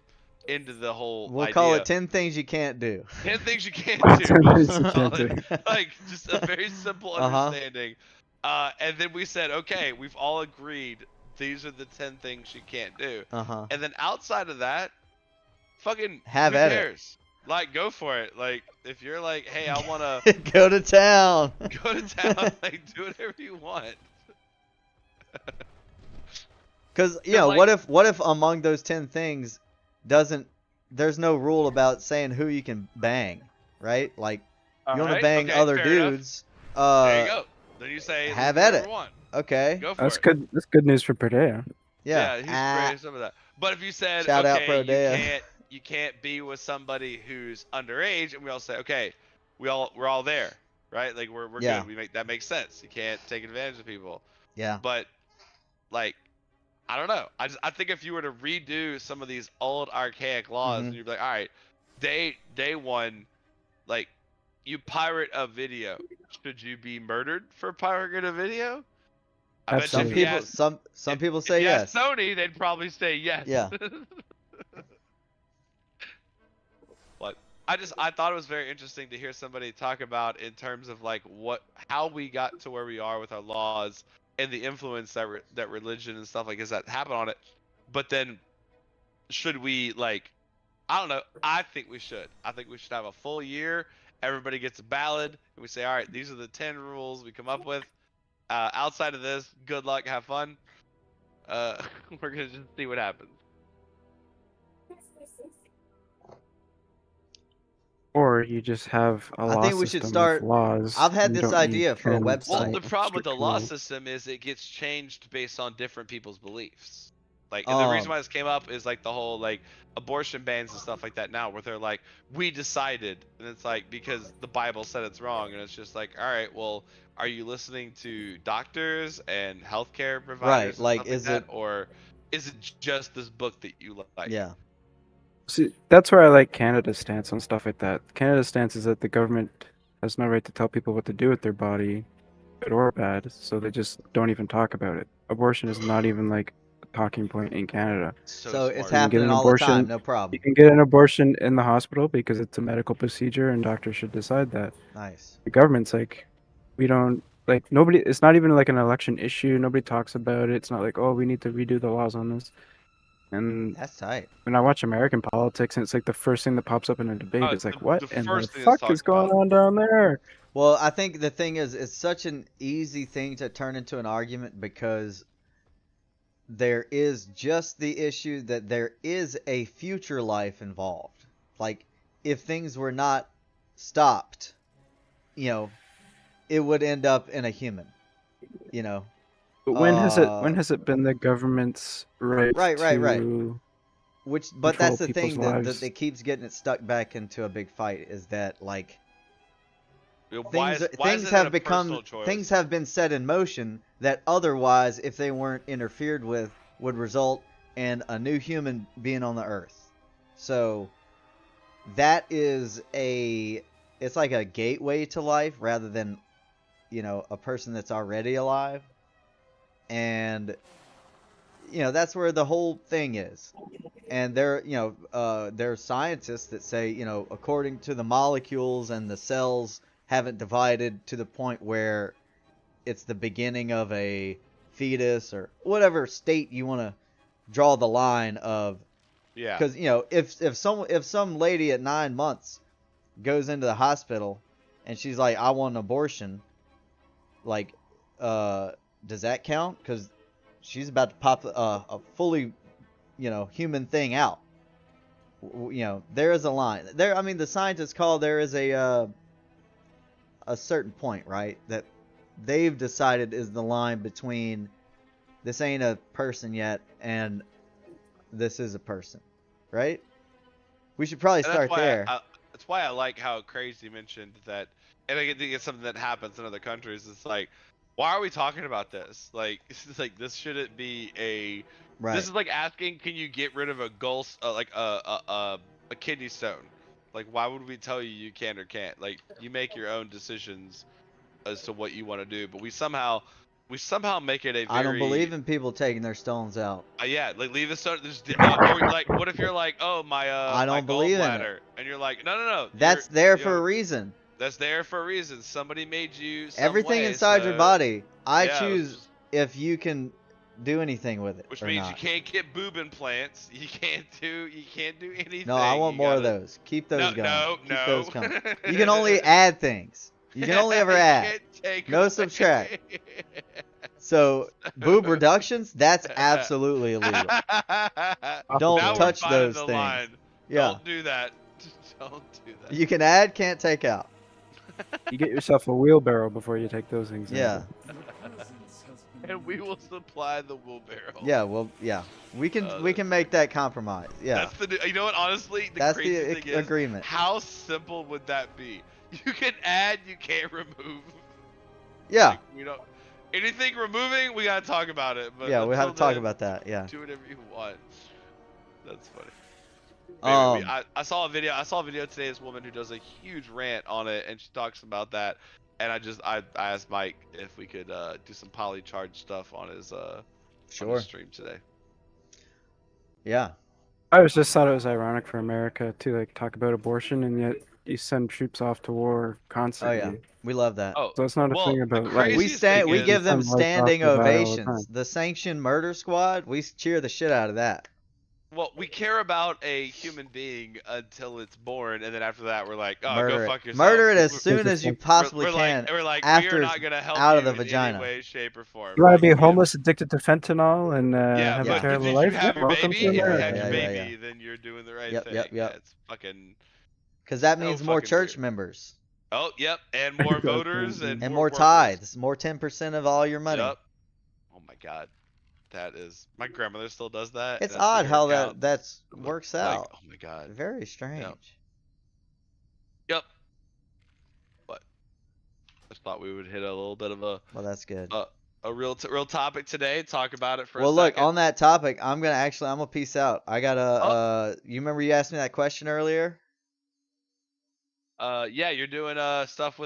into the whole We'll idea. call it 10 things you can't do. 10 things you can't 10 do. things you can't Solid. do. Like just a very simple understanding. And then we said, okay, we've all agreed these are the 10 things you can't do. And then outside of that, fucking Have who at it. cares? Like, go for it. Like, if you're like, hey, I wanna Go to town. go to town, like, do whatever you want. Because like- what if among those 10 things there's no rule about saying who you can bang, right? Like you want to Alright, bang okay, other fair enough. dudes. There you go. Then you say, have "This at is it." number one. Okay. Go for That's it. good. That's good news for Perdea. Yeah. He's praised some of that. But if you said, Shout out okay, Prodea. you can't be with somebody who's underage, and we all say, okay, we're all there, right? Like we're Yeah. good. That makes sense. You can't take advantage of people. Yeah. But like, I don't know. I think if you were to redo some of these old archaic laws, Mhm. and you'd be like, all right, day one, like you pirate a video, should you be murdered for pirating a video? I bet you Some if you people asked- some people say if you yes. asked Sony, they'd probably say yes. Yeah. But I thought it was very interesting to hear somebody talk about in terms of like how we got to where we are with our laws and the influence that religion and stuff like this that happen on it. But then should we like, I don't know. I think we should. I think we should have a full year. Everybody gets a ballot, and we say, all right, these are the 10 rules we come up with. Outside of this, good luck, have fun. We're gonna just see what happens. Or you just have a law I think we should system start. with laws. I've had and you this don't need idea for a 10 website. Well, the strict problem with the law rules. system is it gets changed based on different people's beliefs. Like, and the reason why this came up is like the whole like abortion bans and stuff like that now, where they're like, we decided, and it's like because the Bible said it's wrong, and it's just like, all right, well, are you listening to doctors and healthcare providers? Right, and like, stuff is that, it- or is it just this book that you like? Yeah. See, that's where I like Canada's stance on stuff like that. Canada's stance is that the government has no right to tell people what to do with their body, good or bad, so they just don't even talk about it. Abortion is not even like a talking point in Canada. So it's smart. happening an all the time, abortion- no You problem. can get an abortion in the hospital because it's a medical procedure and doctors should decide that. Nice. The government's like, we don't, like, nobody, it's not even like an election issue. Nobody talks about it. It's not like, oh, we need to redo the laws on this. And That's tight. when I watch American politics, and it's like the first thing that pops up in a debate, Oh, it's like, the what in the first thing that's fuck is talked going about. on down there? Well, I think the thing is, it's such an easy thing to turn into an argument because there is just the issue that there is a future life involved. Like, if things were not stopped, it would end up in a human, But when has it been the government's right Right. to But that's the control thing people's that lives? it keeps getting it stuck back into a big fight is that, like, Why is things it have a become personal choice? things have been set in motion that otherwise, if they weren't interfered with, would result in a new human being on the earth. So that is it's like a gateway to life rather than a person that's already alive. And that's where the whole thing is. And there's scientists that say, according to the molecules and the cells haven't divided to the point where it's the beginning of a fetus or whatever state you want to draw the line of. Yeah. Because if some lady at 9 months goes into the hospital and she's like, I want an abortion, like, does that count? Because she's about to pop a fully, human thing out. There is a line. There, I mean, the scientists call there is a certain point, right, that they've decided is the line between this ain't a person yet and this is a person, right? We should probably And start there. That's why I like how Crazy mentioned that, and I think it's something that happens in other countries. It's like, why are we talking about this? Like, it's like this shouldn't be a. Right. This is like asking, can you get rid of a like a kidney stone? Like, why would we tell you you can or can't? Like, you make your own decisions as to what you want to do, but we somehow make it a very. I don't believe in people taking their stones out. Yeah, like leave the stone. Or like, what if you're like, oh my I don't my believe in gallbladder, and you're like, no. That's there for a reason. That's there for a reason. Somebody made you. Everything way, inside your body, I yeah, choose if you can do anything with it. Which or means not. you can't get boob implants. You can't do anything. No, I want more of those. Keep those going. No. Keep those coming. You can only add things. You can only ever add. No subtract. So boob reductions, that's absolutely illegal. Don't Now touch we're those the things. line. Yeah. Don't do that. Don't do that. You can add, can't take out. You get yourself a wheelbarrow before you take those things. Yeah. And we will supply the wheelbarrow. Yeah, well, yeah. We can make that compromise. Yeah. That's you know what? Honestly, That's crazy the thing is, agreement. how simple would that be? You can add, you can't remove. Yeah. Like, we don't. Anything removing, we gotta talk about it. But Yeah, we have to talk then, about that. Yeah. Do whatever you want. That's funny. Anyway, I saw a video. Today. This woman who does a huge rant on it, and she talks about that. And I asked Mike if we could do some polycharge stuff on his on his stream today. Yeah. I just thought it was ironic for America to like talk about abortion, and yet you send troops off to war constantly. Oh yeah, we love that. Oh, So it's not a thing about like we give them send lights off standing the bat all the ovations. time. The sanctioned murder squad, we cheer the shit out of that. Well, we care about a human being until it's born, and then after that, we're like, oh, Murder go fuck it. yourself. Murder it as soon as you possibly can. We're like, after we are it's not gonna help out you of the in vagina. any way, shape, or form. You want to be Like, homeless, addicted to fentanyl, and have yeah. a terrible did life? you have Yeah, your welcome baby? to If you America. had your Yeah, baby, yeah. then you're doing the right Yep, thing. yep. Yeah, it's fucking. Because that so means more fucking church weird. members. Oh, yep, and more voters and And more workers. tithes. More 10% of all your money. Yep. Oh my god, that is. My grandmother still does that. It's and I see odd her how account. that I'm works like, out. oh my god. Very strange. Yep. But I just thought we would hit a little bit of a Well, that's good. a real topic today. Talk about it for Well, a look, second. on that topic, I'm gonna peace out. I gotta. You remember you asked me that question earlier? Yeah, you're doing stuff with